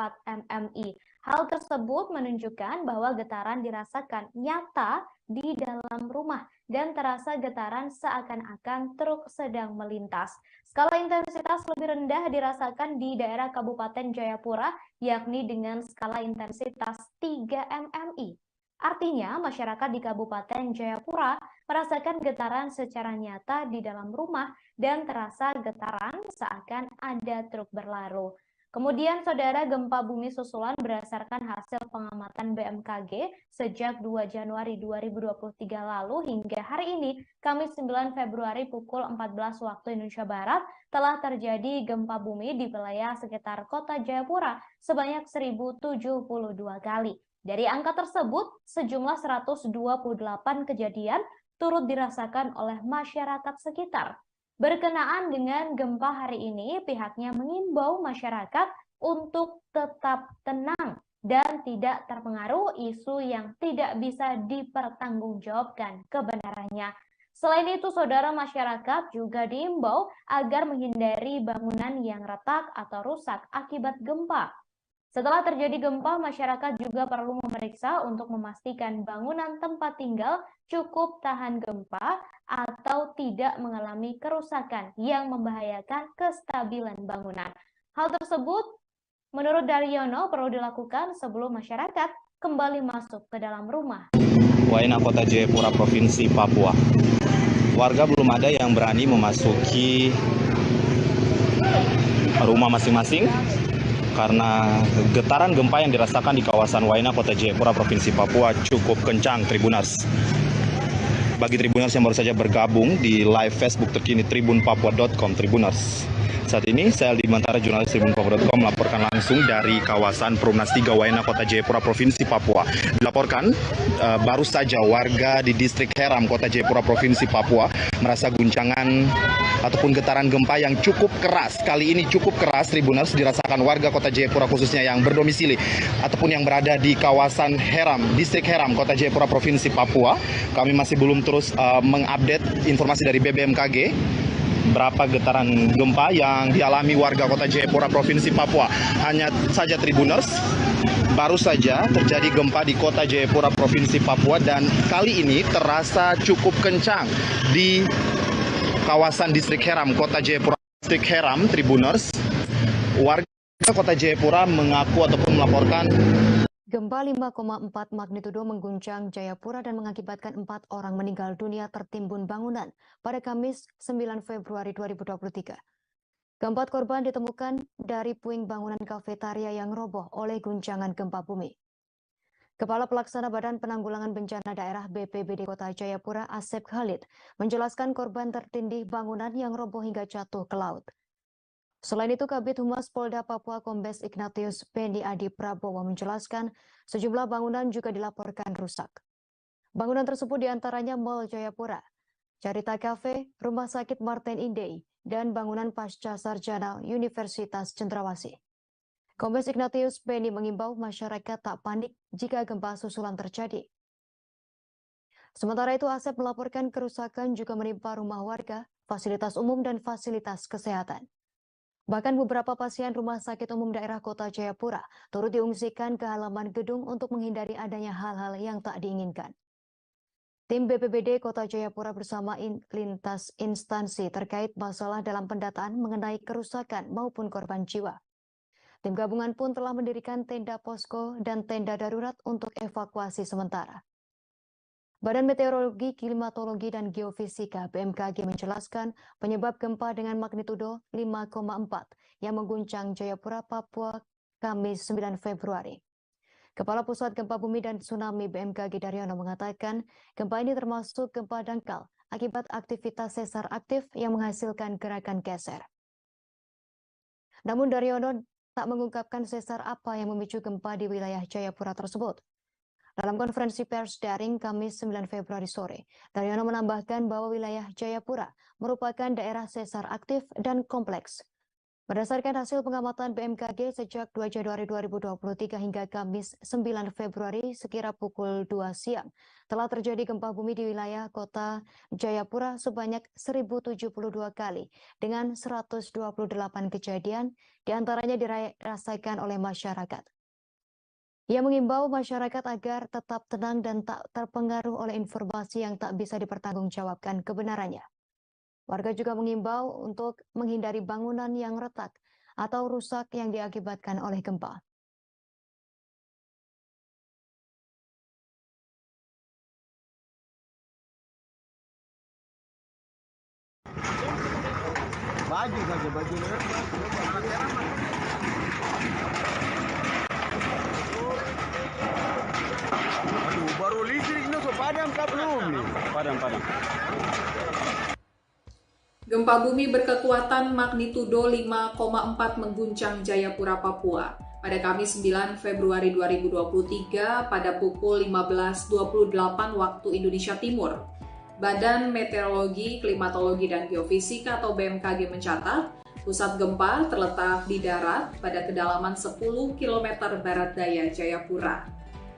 mmi. Hal tersebut menunjukkan bahwa getaran dirasakan nyata di dalam rumah dan terasa getaran seakan-akan truk sedang melintas. Skala intensitas lebih rendah dirasakan di daerah Kabupaten Jayapura, yakni dengan skala intensitas 3 mmi. Artinya, masyarakat di Kabupaten Jayapura merasakan getaran secara nyata di dalam rumah dan terasa getaran seakan ada truk berlalu. Kemudian, saudara, gempa bumi susulan berdasarkan hasil pengamatan BMKG sejak 2 Januari 2023 lalu hingga hari ini, Kamis 9 Februari pukul 14 waktu Indonesia Barat, telah terjadi gempa bumi di wilayah sekitar kota Jayapura sebanyak 1072 kali. Dari angka tersebut, sejumlah 128 kejadian turut dirasakan oleh masyarakat sekitar. Berkenaan dengan gempa hari ini, pihaknya mengimbau masyarakat untuk tetap tenang dan tidak terpengaruh isu yang tidak bisa dipertanggungjawabkan kebenarannya. Selain itu, saudara, masyarakat juga diimbau agar menghindari bangunan yang retak atau rusak akibat gempa. Setelah terjadi gempa, masyarakat juga perlu memeriksa untuk memastikan bangunan tempat tinggal cukup tahan gempa atau tidak mengalami kerusakan yang membahayakan kestabilan bangunan. Hal tersebut, menurut Daryono, perlu dilakukan sebelum masyarakat kembali masuk ke dalam rumah. Waena, Kota Jayapura, Provinsi Papua. Warga belum ada yang berani memasuki rumah masing-masing karena getaran gempa yang dirasakan di kawasan Waena, Kota Jayapura, Provinsi Papua cukup kencang, Tribuners. Bagi Tribuners yang baru saja bergabung di live Facebook terkini tribunpapua.com, Tribuners. Saat ini saya Aldi Mantara, jurnalis tribunpapua.com, melaporkan langsung dari kawasan Perumnas 3 Waena, Kota Jayapura, Provinsi Papua. Dilaporkan baru saja warga di distrik Heram, Kota Jayapura, Provinsi Papua merasa guncangan ataupun getaran gempa yang cukup keras. Kali ini cukup keras, Tribuners, dirasakan warga Kota Jayapura khususnya yang berdomisili ataupun yang berada di kawasan Heram, distrik Heram, Kota Jayapura, Provinsi Papua. Kami masih belum terus mengupdate informasi dari BMKG berapa getaran gempa yang dialami warga Kota Jayapura, Provinsi Papua. Hanya saja, Tribuners, baru saja terjadi gempa di Kota Jayapura, Provinsi Papua, dan kali ini terasa cukup kencang di kawasan distrik Heram, Kota Jayapura, distrik Heram, Tribuners. Warga Kota Jayapura mengaku ataupun melaporkan gempa 5,4 magnitudo mengguncang Jayapura dan mengakibatkan 4 orang meninggal dunia tertimbun bangunan pada Kamis 9 Februari 2023. Keempat korban ditemukan dari puing bangunan kafetaria yang roboh oleh guncangan gempa bumi. Kepala Pelaksana Badan Penanggulangan Bencana Daerah BPBD Kota Jayapura, Asep Khalid, menjelaskan korban tertindih bangunan yang roboh hingga jatuh ke laut. Selain itu, Kabid Humas Polda Papua Kombes Ignatius Beni Adi Prabowo menjelaskan sejumlah bangunan juga dilaporkan rusak. Bangunan tersebut diantaranya Mall Jayapura, Carita Cafe, Rumah Sakit Martin Inday, dan bangunan Pasca Sarjana Universitas Cendrawasih. Kombes Ignatius Beni mengimbau masyarakat tak panik jika gempa susulan terjadi. Sementara itu, Asep melaporkan kerusakan juga menimpa rumah warga, fasilitas umum, dan fasilitas kesehatan. Bahkan beberapa pasien Rumah Sakit Umum Daerah Kota Jayapura turut diungsikan ke halaman gedung untuk menghindari adanya hal-hal yang tak diinginkan. Tim BPBD Kota Jayapura bersama lintas instansi terkait masalah dalam pendataan mengenai kerusakan maupun korban jiwa. Tim gabungan pun telah mendirikan tenda posko dan tenda darurat untuk evakuasi sementara. Badan Meteorologi, Klimatologi, dan Geofisika BMKG menjelaskan penyebab gempa dengan magnitudo 5,4 yang mengguncang Jayapura, Papua, Kamis 9 Februari. Kepala Pusat Gempa Bumi dan Tsunami BMKG Daryono mengatakan gempa ini termasuk gempa dangkal akibat aktivitas sesar aktif yang menghasilkan gerakan geser. Namun Daryono tak mengungkapkan sesar apa yang memicu gempa di wilayah Jayapura tersebut. Dalam konferensi pers daring Kamis 9 Februari sore, Daryono menambahkan bahwa wilayah Jayapura merupakan daerah sesar aktif dan kompleks. Berdasarkan hasil pengamatan BMKG sejak 2 Januari 2023 hingga Kamis 9 Februari sekira pukul 2 siang, telah terjadi gempa bumi di wilayah kota Jayapura sebanyak 1072 kali dengan 128 kejadian, diantaranya dirasakan oleh masyarakat. Ia mengimbau masyarakat agar tetap tenang dan tak terpengaruh oleh informasi yang tak bisa dipertanggungjawabkan kebenarannya. Warga juga mengimbau untuk menghindari bangunan yang retak atau rusak yang diakibatkan oleh gempa. Baju saja, baju Aduh, baru listrik ini padam kah belum nih? Padam. Gempa bumi berkekuatan magnitudo 5,4 mengguncang Jayapura, Papua pada Kamis 9 Februari 2023 pada pukul 15.28 waktu Indonesia Timur. Badan Meteorologi, Klimatologi, dan Geofisika atau BMKG mencatat, pusat gempa terletak di darat pada kedalaman 10 km barat daya Jayapura.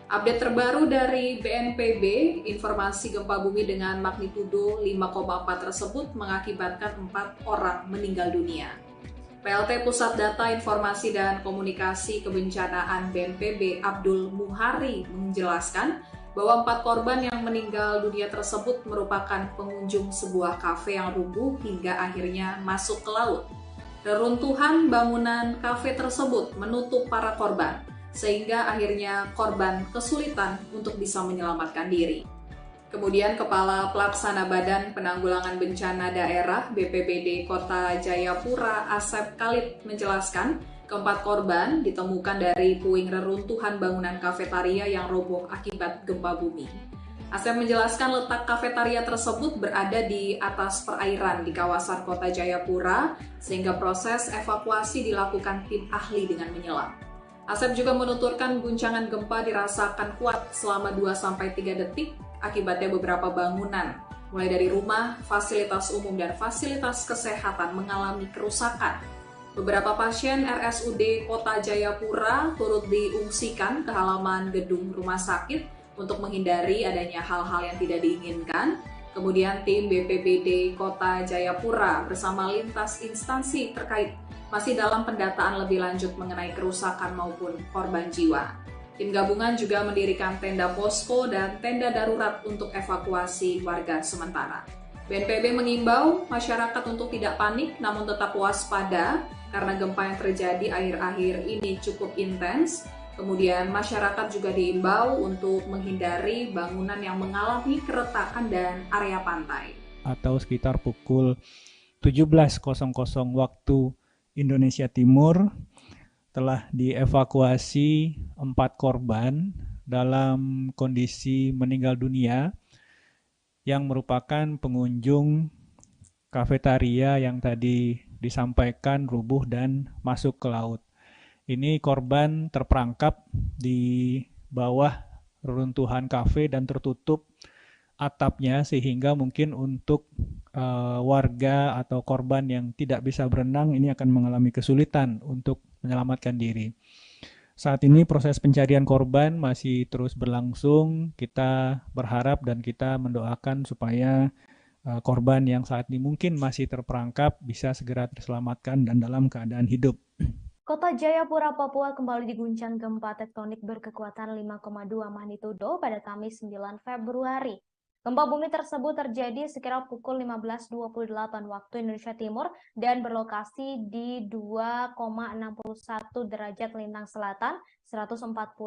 Update terbaru dari BNPB, informasi gempa bumi dengan magnitudo 5,4 tersebut mengakibatkan 4 orang meninggal dunia. PLT Pusat Data Informasi dan Komunikasi Kebencanaan BNPB Abdul Muhari menjelaskan bahwa 4 korban yang meninggal dunia tersebut merupakan pengunjung sebuah kafe yang rubuh hingga akhirnya masuk ke laut. Reruntuhan bangunan kafe tersebut menutup para korban, sehingga akhirnya korban kesulitan untuk bisa menyelamatkan diri. Kemudian Kepala Pelaksana Badan Penanggulangan Bencana Daerah BPBD Kota Jayapura Asep Khalid menjelaskan keempat korban ditemukan dari puing reruntuhan bangunan kafetaria yang roboh akibat gempa bumi. Asep menjelaskan letak kafetaria tersebut berada di atas perairan di kawasan Kota Jayapura sehingga proses evakuasi dilakukan tim ahli dengan menyelam. Asep juga menuturkan guncangan gempa dirasakan kuat selama 2-3 detik, akibatnya beberapa bangunan, mulai dari rumah, fasilitas umum, dan fasilitas kesehatan mengalami kerusakan. Beberapa pasien RSUD Kota Jayapura turut diungsikan ke halaman gedung rumah sakit untuk menghindari adanya hal-hal yang tidak diinginkan. Kemudian tim BPBD Kota Jayapura bersama lintas instansi terkait masih dalam pendataan lebih lanjut mengenai kerusakan maupun korban jiwa. Tim gabungan juga mendirikan tenda posko dan tenda darurat untuk evakuasi warga sementara. BNPB mengimbau masyarakat untuk tidak panik namun tetap waspada karena gempa yang terjadi akhir-akhir ini cukup intens. Kemudian masyarakat juga diimbau untuk menghindari bangunan yang mengalami keretakan dan area pantai. Atau sekitar pukul 17.00 waktu Indonesia Timur telah dievakuasi 4 korban dalam kondisi meninggal dunia yang merupakan pengunjung kafetaria yang tadi disampaikan rubuh dan masuk ke laut. Ini korban terperangkap di bawah reruntuhan kafe dan tertutup atapnya sehingga mungkin untuk warga atau korban yang tidak bisa berenang ini akan mengalami kesulitan untuk menyelamatkan diri. Saat ini proses pencarian korban masih terus berlangsung. Kita berharap dan kita mendoakan supaya korban yang saat ini mungkin masih terperangkap bisa segera terselamatkan dan dalam keadaan hidup. Kota Jayapura, Papua kembali diguncang gempa tektonik berkekuatan 5,2 magnitudo pada Kamis 9 Februari. Gempa bumi tersebut terjadi sekira pukul 15.28 waktu Indonesia Timur dan berlokasi di 2,61 derajat lintang selatan, 140,63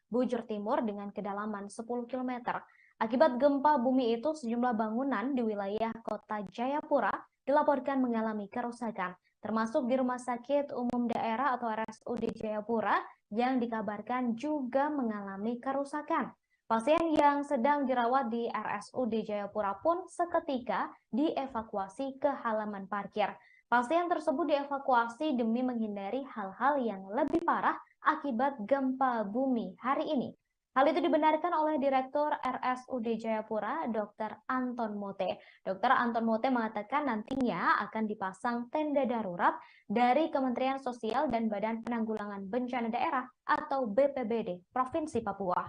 bujur timur dengan kedalaman 10 km. Akibat gempa bumi itu, sejumlah bangunan di wilayah Kota Jayapura dilaporkan mengalami kerusakan, termasuk di Rumah Sakit Umum Daerah atau RSUD Jayapura yang dikabarkan juga mengalami kerusakan. Pasien yang sedang dirawat di RSUD Jayapura pun seketika dievakuasi ke halaman parkir. Pasien tersebut dievakuasi demi menghindari hal-hal yang lebih parah akibat gempa bumi hari ini. Hal itu dibenarkan oleh Direktur RSUD Jayapura, Dr. Anton Mote. Dr. Anton Mote mengatakan nantinya akan dipasang tenda darurat dari Kementerian Sosial dan Badan Penanggulangan Bencana Daerah atau BPBD Provinsi Papua.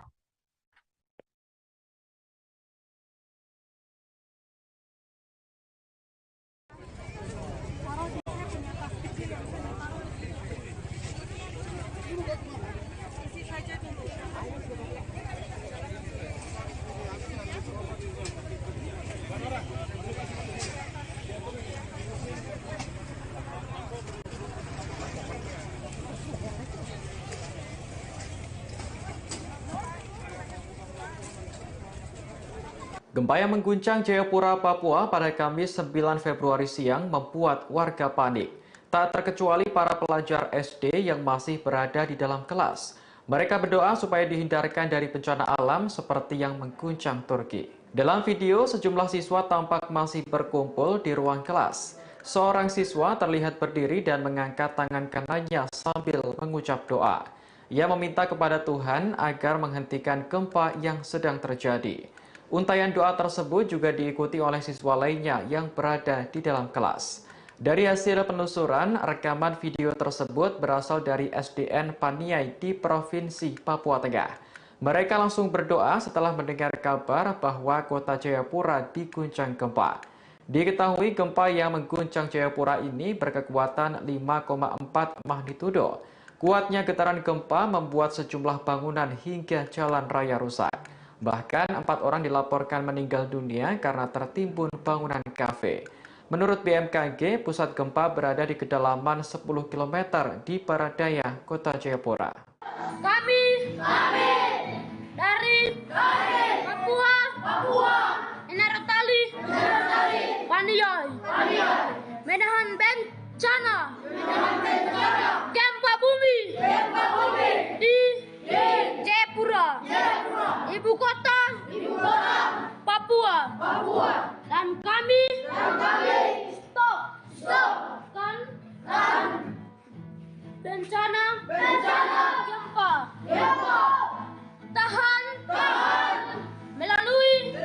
Gempa yang mengguncang Jayapura, Papua pada Kamis 9 Februari siang membuat warga panik. Tak terkecuali para pelajar SD yang masih berada di dalam kelas. Mereka berdoa supaya dihindarkan dari bencana alam seperti yang mengguncang Turki. Dalam video, sejumlah siswa tampak masih berkumpul di ruang kelas. Seorang siswa terlihat berdiri dan mengangkat tangan kanannya sambil mengucap doa. Ia meminta kepada Tuhan agar menghentikan gempa yang sedang terjadi. Untaian doa tersebut juga diikuti oleh siswa lainnya yang berada di dalam kelas. Dari hasil penelusuran, rekaman video tersebut berasal dari SDN Paniai di Provinsi Papua Tengah. Mereka langsung berdoa setelah mendengar kabar bahwa kota Jayapura diguncang gempa. Diketahui gempa yang mengguncang Jayapura ini berkekuatan 5,4 magnitudo. Kuatnya getaran gempa membuat sejumlah bangunan hingga jalan raya rusak. Bahkan 4 orang dilaporkan meninggal dunia karena tertimbun bangunan kafe. Menurut BMKG, pusat gempa berada di kedalaman 10 km di barat daya kota Jayapura. Kami dari Papua, Enarotali, Paniai, menahan bencana gempa bumi di Jayapura, ibu kota Papua, dan kami stopkan bencana gempa, tahan melalui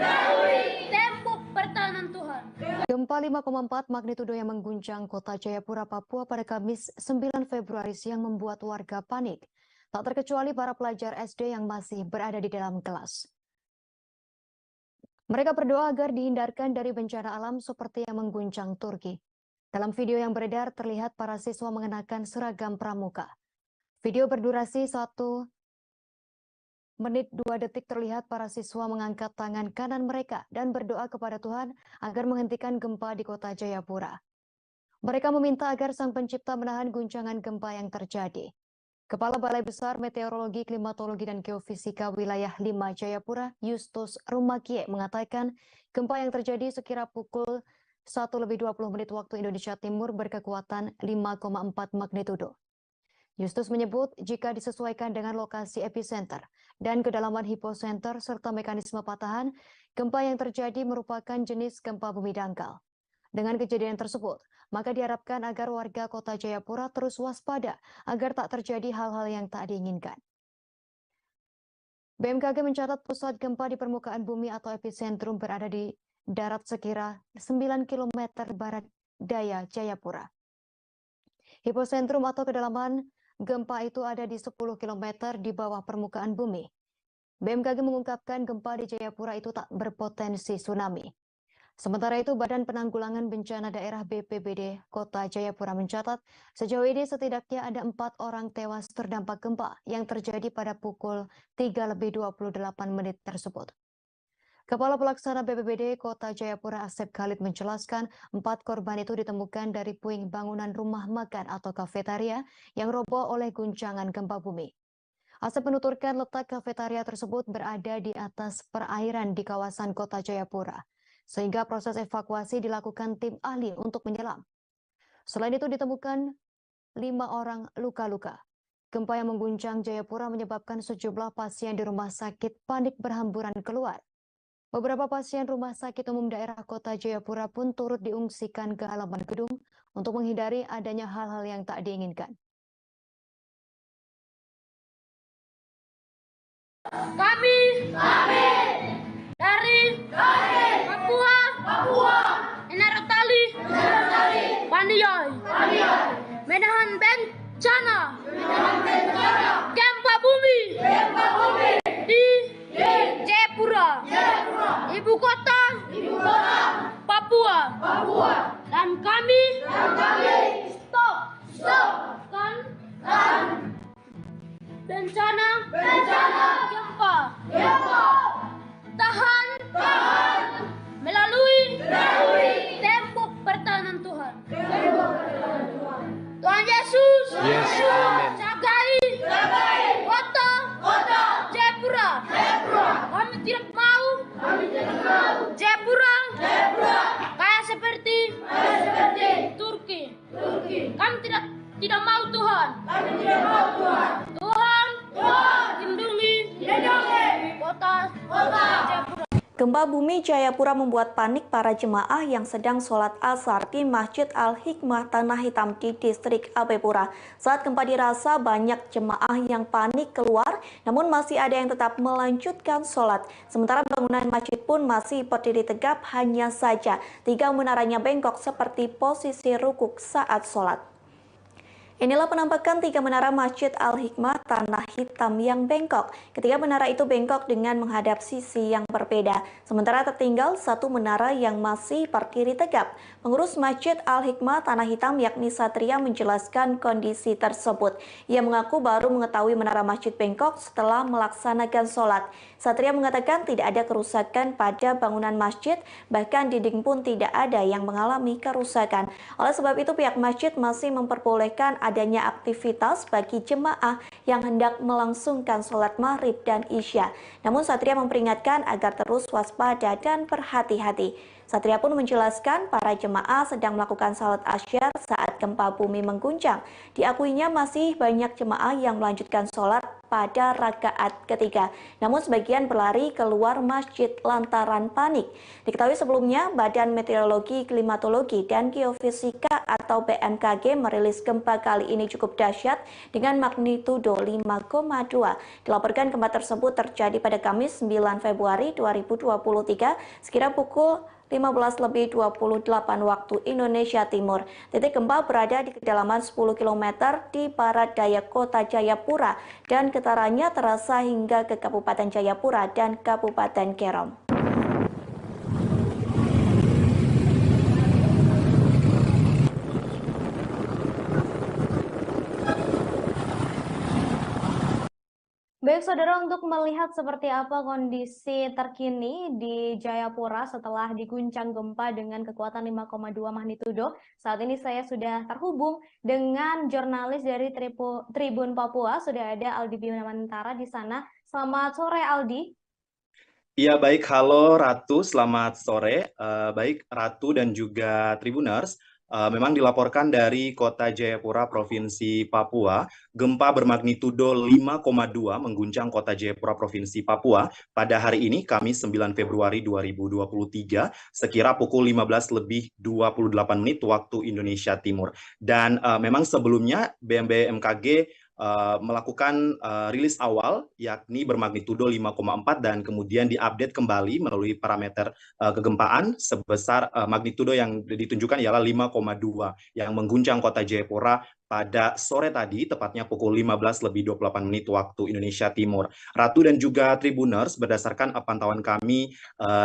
tembok pertahanan Tuhan. Gempa 5,4 magnitudo yang mengguncang kota Jayapura, Papua pada Kamis 9 Februari siang membuat warga panik. Tak terkecuali para pelajar SD yang masih berada di dalam kelas. Mereka berdoa agar dihindarkan dari bencana alam seperti yang mengguncang Turki. Dalam video yang beredar terlihat para siswa mengenakan seragam pramuka. Video berdurasi 1 menit 2 detik terlihat para siswa mengangkat tangan kanan mereka dan berdoa kepada Tuhan agar menghentikan gempa di kota Jayapura. Mereka meminta agar Sang Pencipta menahan guncangan gempa yang terjadi. Kepala Balai Besar Meteorologi, Klimatologi, dan Geofisika Wilayah 5 Jayapura, Justus Rumakie, mengatakan gempa yang terjadi sekira pukul 1:20 waktu Indonesia Timur berkekuatan 5,4 magnitudo. Justus menyebut jika disesuaikan dengan lokasi epicenter dan kedalaman hipocenter serta mekanisme patahan, gempa yang terjadi merupakan jenis gempa bumi dangkal. Dengan kejadian tersebut, maka diharapkan agar warga kota Jayapura terus waspada agar tak terjadi hal-hal yang tak diinginkan. BMKG mencatat pusat gempa di permukaan bumi atau epicentrum berada di darat sekira 9 km barat daya Jayapura. Hipocentrum atau kedalaman gempa itu ada di 10 km di bawah permukaan bumi. BMKG mengungkapkan gempa di Jayapura itu tak berpotensi tsunami. Sementara itu, Badan Penanggulangan Bencana Daerah BPBD Kota Jayapura mencatat sejauh ini setidaknya ada 4 orang tewas terdampak gempa yang terjadi pada pukul 3:28 tersebut. Kepala Pelaksana BPBD Kota Jayapura Asep Khalid menjelaskan 4 korban itu ditemukan dari puing bangunan rumah makan atau kafetaria yang roboh oleh guncangan gempa bumi. Asep menuturkan letak kafetaria tersebut berada di atas perairan di kawasan Kota Jayapura, sehingga proses evakuasi dilakukan tim ahli untuk menyelam. Selain itu ditemukan 5 orang luka-luka. Gempa yang mengguncang Jayapura menyebabkan sejumlah pasien di rumah sakit panik berhamburan keluar. Beberapa pasien rumah sakit umum daerah Kota Jayapura pun turut diungsikan ke halaman gedung untuk menghindari adanya hal-hal yang tak diinginkan. Kami dari Papua, Enarotali, Paniai, menahan bencana gempa bumi di Jayapura, ibu kota Papua, dan kami stopkan bencana gempa tahan melalui tembok pertahanan Tuhan. Tuhan Yesus, jagai kota Jayapura. Kami tidak mau Jayapura kayak seperti Turki. Kami tidak mau Tuhan. Tuhan lindungi kota Jayapura. Gempa bumi Jayapura membuat panik para jemaah yang sedang sholat asar di Masjid Al-Hikmah Tanah Hitam di distrik Abepura. Saat gempa dirasa, banyak jemaah yang panik keluar, namun masih ada yang tetap melanjutkan sholat. Sementara bangunan masjid pun masih berdiri tegap, hanya saja 3 menaranya bengkok seperti posisi rukuk saat sholat. Inilah penampakan 3 menara Masjid Al-Hikmah Tanah Hitam yang bengkok. Ketiga menara itu bengkok dengan menghadap sisi yang berbeda. Sementara tertinggal 1 menara yang masih berdiri tegap. Pengurus Masjid Al-Hikmah Tanah Hitam yakni Satria menjelaskan kondisi tersebut. Ia mengaku baru mengetahui menara masjid bengkok setelah melaksanakan sholat. Satria mengatakan tidak ada kerusakan pada bangunan masjid, bahkan dinding pun tidak ada yang mengalami kerusakan. Oleh sebab itu pihak masjid masih memperbolehkan adanya aktivitas bagi jemaah yang hendak melangsungkan sholat maghrib dan isya. Namun Satria memperingatkan agar terus waspada dan berhati-hati. Satria pun menjelaskan para jemaah sedang melakukan salat asyar saat gempa bumi mengguncang. Diakuinya masih banyak jemaah yang melanjutkan sholat pada rakaat ketiga. Namun sebagian berlari keluar masjid lantaran panik. Diketahui sebelumnya Badan Meteorologi, Klimatologi, dan Geofisika atau BMKG merilis gempa kali ini cukup dahsyat dengan magnitudo 5,2. Dilaporkan gempa tersebut terjadi pada Kamis 9 Februari 2023 sekira pukul 15:28 waktu Indonesia Timur. Titik gempa berada di kedalaman 10 km di barat daya Kota Jayapura dan getarannya terasa hingga ke Kabupaten Jayapura dan Kabupaten Kerom. Baik saudara, untuk melihat seperti apa kondisi terkini di Jayapura setelah diguncang gempa dengan kekuatan 5,2 magnitudo, saat ini saya sudah terhubung dengan jurnalis dari Tribun Papua, sudah ada Aldi Bimantara di sana. Selamat sore Aldi. Iya baik, halo Ratu, selamat sore. Baik Ratu dan juga Tribuners. Memang dilaporkan dari Kota Jayapura, Provinsi Papua, gempa bermagnitudo 5,2 mengguncang Kota Jayapura, Provinsi Papua pada hari ini, Kamis 9 Februari 2023, sekira pukul 15:28 waktu Indonesia Timur. Dan memang sebelumnya BMKG melakukan rilis awal yakni bermagnitudo 5,4 dan kemudian diupdate kembali melalui parameter kegempaan sebesar magnitudo yang ditunjukkan ialah 5,2 yang mengguncang Kota Jayapura pada sore tadi, tepatnya pukul 15:28 waktu Indonesia Timur. Ratu dan juga Tribuners, berdasarkan pantauan kami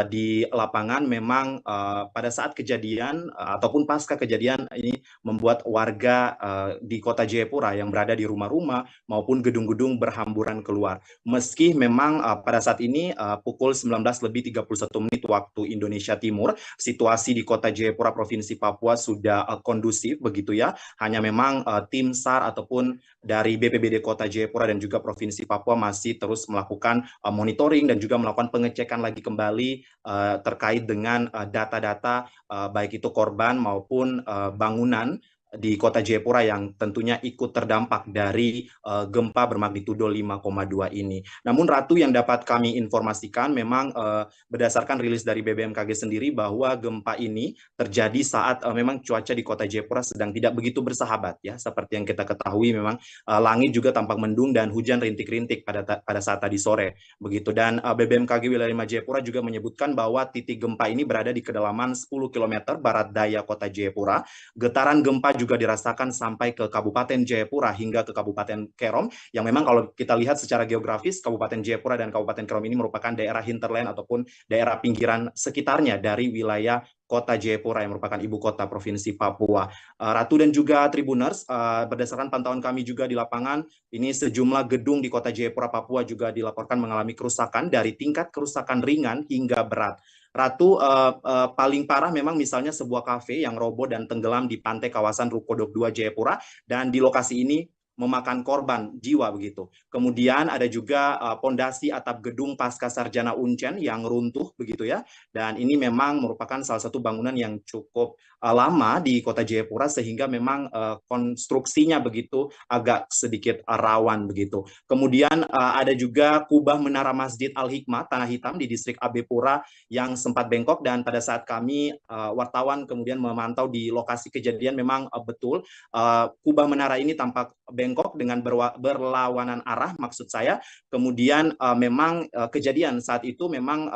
di lapangan, memang pada saat kejadian ataupun pasca kejadian ini membuat warga di kota Jayapura yang berada di rumah-rumah maupun gedung-gedung berhamburan keluar. Meski memang pada saat ini pukul 19:31 waktu Indonesia Timur, situasi di kota Jayapura, Provinsi Papua sudah kondusif begitu ya. Hanya memang tim SAR ataupun dari BPBD Kota Jayapura dan juga Provinsi Papua masih terus melakukan monitoring dan juga melakukan pengecekan lagi kembali terkait dengan data-data baik itu korban maupun bangunan di kota Jayapura yang tentunya ikut terdampak dari gempa bermagnitudo 5,2 ini. Namun Ratu, yang dapat kami informasikan memang berdasarkan rilis dari BBMKG sendiri bahwa gempa ini terjadi saat memang cuaca di kota Jayapura sedang tidak begitu bersahabat ya. Seperti yang kita ketahui memang langit juga tampak mendung dan hujan rintik-rintik pada saat tadi sore begitu. Dan BBMKG wilayah 5 Jayapura juga menyebutkan bahwa titik gempa ini berada di kedalaman 10 km barat daya kota Jayapura. Getaran gempa juga dirasakan sampai ke Kabupaten Jayapura hingga ke Kabupaten Kerom, yang memang kalau kita lihat secara geografis, Kabupaten Jayapura dan Kabupaten Kerom ini merupakan daerah hinterland ataupun daerah pinggiran sekitarnya dari wilayah kota Jayapura yang merupakan ibu kota Provinsi Papua. Ratu dan juga Tribuners, berdasarkan pantauan kami juga di lapangan, ini sejumlah gedung di kota Jayapura, Papua juga dilaporkan mengalami kerusakan dari tingkat kerusakan ringan hingga berat. Ratu, paling parah memang misalnya sebuah kafe yang roboh dan tenggelam di pantai kawasan Rukodok 2 Jayapura, dan di lokasi ini memakan korban jiwa begitu. Kemudian ada juga pondasi atap gedung Pasca Sarjana Uncen yang runtuh begitu ya. Dan ini memang merupakan salah satu bangunan yang cukup lama di kota Jayapura, sehingga memang konstruksinya begitu agak sedikit rawan begitu. Kemudian ada juga kubah menara Masjid Al-Hikmah Tanah Hitam di distrik AB Pura yang sempat bengkok, dan pada saat kami wartawan kemudian memantau di lokasi kejadian memang betul kubah menara ini tampak bengkok dengan berlawanan arah maksud saya. Kemudian memang kejadian saat itu memang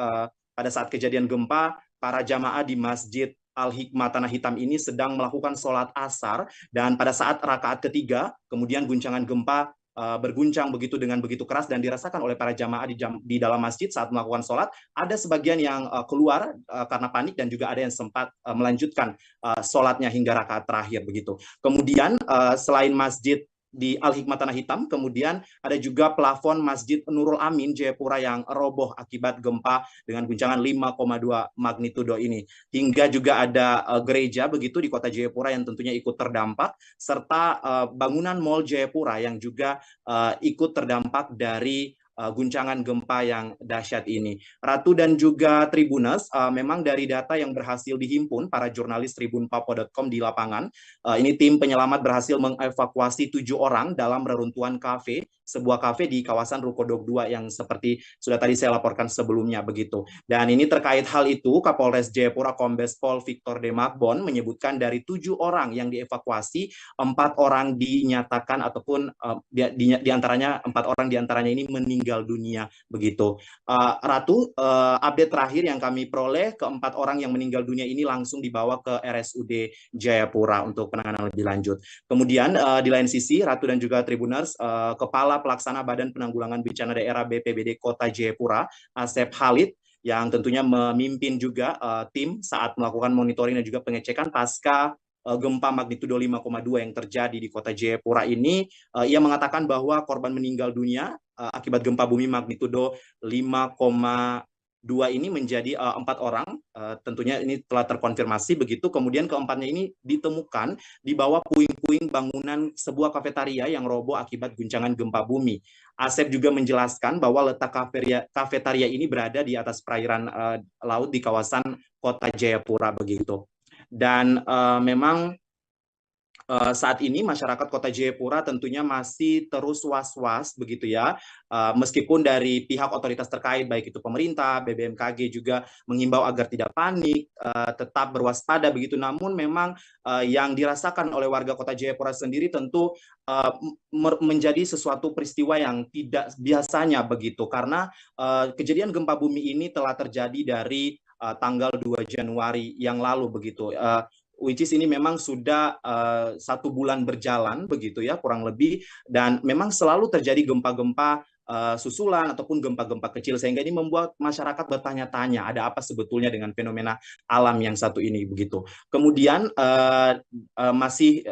pada saat kejadian gempa, para jamaah di Masjid Al-Hikmah Tanah Hitam ini sedang melakukan sholat asar, dan pada saat rakaat ketiga kemudian guncangan gempa berguncang begitu dengan begitu keras dan dirasakan oleh para jamaah di dalam masjid saat melakukan sholat. Ada sebagian yang keluar karena panik, dan juga ada yang sempat melanjutkan sholatnya hingga rakaat terakhir begitu. Kemudian selain masjid di Al-Hikmah Tanah Hitam, kemudian ada juga plafon Masjid Nurul Amin Jayapura yang roboh akibat gempa dengan guncangan 5,2 magnitudo ini. Hingga juga ada gereja begitu di kota Jayapura yang tentunya ikut terdampak, serta bangunan Mall Jayapura yang juga ikut terdampak dari guncangan gempa yang dahsyat ini. Ratu dan juga Tribuners, memang dari data yang berhasil dihimpun para jurnalis tribunpapua.com di lapangan, ini tim penyelamat berhasil mengevakuasi 7 orang dalam reruntuhan kafe, sebuah kafe di kawasan Rukodok 2 yang seperti sudah tadi saya laporkan sebelumnya begitu. Dan ini terkait hal itu, Kapolres Jayapura Kombes Pol Victor D. Magbon menyebutkan dari 7 orang yang dievakuasi, 4 orang dinyatakan ataupun di antaranya 4 orang diantaranya ini meninggal dunia begitu. Ratu, update terakhir yang kami peroleh, ke-4 orang yang meninggal dunia ini langsung dibawa ke RSUD Jayapura untuk penanganan lebih lanjut. Kemudian di lain sisi, Ratu dan juga Tribuners, Kepala Pelaksana Badan Penanggulangan Bencana Daerah BPBD Kota Jayapura, Asep Khalid, yang tentunya memimpin juga tim saat melakukan monitoring dan juga pengecekan pasca gempa magnitudo 5,2 yang terjadi di kota Jayapura ini. Ia mengatakan bahwa korban meninggal dunia akibat gempa bumi magnitudo 5,2 ini menjadi 4 orang, tentunya ini telah terkonfirmasi begitu. Kemudian keempatnya ini ditemukan di bawah puing-puing bangunan sebuah kafetaria yang roboh akibat guncangan gempa bumi. Asep juga menjelaskan bahwa letak kafetaria ini berada di atas perairan laut di kawasan kota Jayapura begitu. Dan memang saat ini masyarakat kota Jayapura tentunya masih terus was-was begitu ya, meskipun dari pihak otoritas terkait baik itu pemerintah, BBMKG juga mengimbau agar tidak panik, tetap berwaspada begitu. Namun memang yang dirasakan oleh warga kota Jayapura sendiri tentu menjadi sesuatu peristiwa yang tidak biasanya begitu, karena kejadian gempa bumi ini telah terjadi dari tanggal 2 Januari yang lalu begitu. which is ini memang sudah 1 bulan berjalan begitu ya kurang lebih, dan memang selalu terjadi gempa-gempa susulan ataupun gempa-gempa kecil, sehingga ini membuat masyarakat bertanya-tanya ada apa sebetulnya dengan fenomena alam yang satu ini begitu. Kemudian masih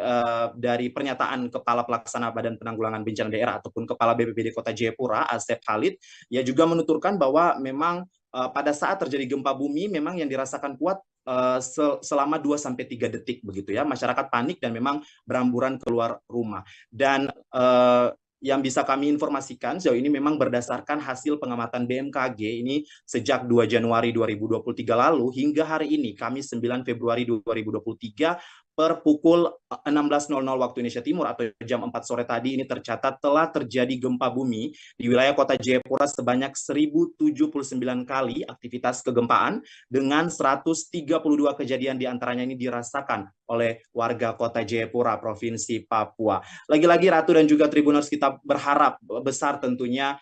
dari pernyataan Kepala Pelaksana Badan Penanggulangan Bencana Daerah ataupun Kepala BPBD Kota Jayapura, Asep Khalid, ia juga menuturkan bahwa memang pada saat terjadi gempa bumi memang yang dirasakan kuat selama 2-3 detik begitu ya. Masyarakat panik dan memang beramburan keluar rumah. Dan yang bisa kami informasikan sejauh ini memang berdasarkan hasil pengamatan BMKG ini sejak 2 Januari 2023 lalu hingga hari ini, Kamis 9 Februari 2023, per pukul 16.00 waktu Indonesia Timur atau jam 4 sore tadi ini tercatat telah terjadi gempa bumi di wilayah Kota Jayapura sebanyak 1079 kali aktivitas kegempaan dengan 132 kejadian diantaranya ini dirasakan oleh warga Kota Jayapura, Provinsi Papua. Lagi-lagi Ratu dan juga Tribuners, kita berharap besar tentunya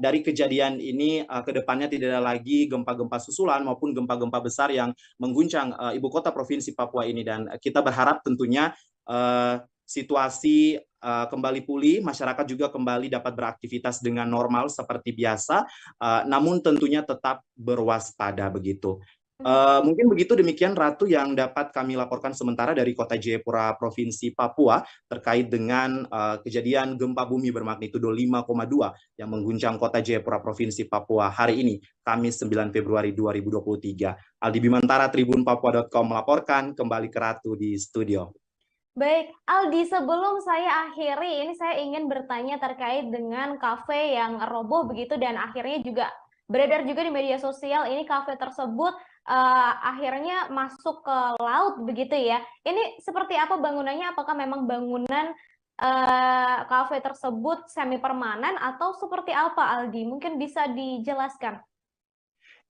dari kejadian ini ke depannya tidak ada lagi gempa-gempa susulan maupun gempa-gempa besar yang mengguncang ibu kota Provinsi Papua ini, dan kita berharap tentunya situasi kembali pulih, masyarakat juga kembali dapat beraktivitas dengan normal seperti biasa, namun tentunya tetap berwaspada begitu. Mungkin begitu, demikian Ratu yang dapat kami laporkan sementara dari Kota Jayapura, Provinsi Papua terkait dengan kejadian gempa bumi bermagnitudo 5,2 yang mengguncang Kota Jayapura, Provinsi Papua hari ini, Kamis 9 Februari 2023. Aldi Bimantara, tribunpapua.com melaporkan, kembali ke Ratu di studio. Baik, Aldi, sebelum saya akhiri, ini saya ingin bertanya terkait dengan kafe yang roboh begitu dan akhirnya juga beredar juga di media sosial, ini kafe tersebut akhirnya masuk ke laut begitu ya. Ini seperti apa bangunannya? Apakah memang bangunan kafe tersebut semi permanen atau seperti apa, Aldi? Mungkin bisa dijelaskan.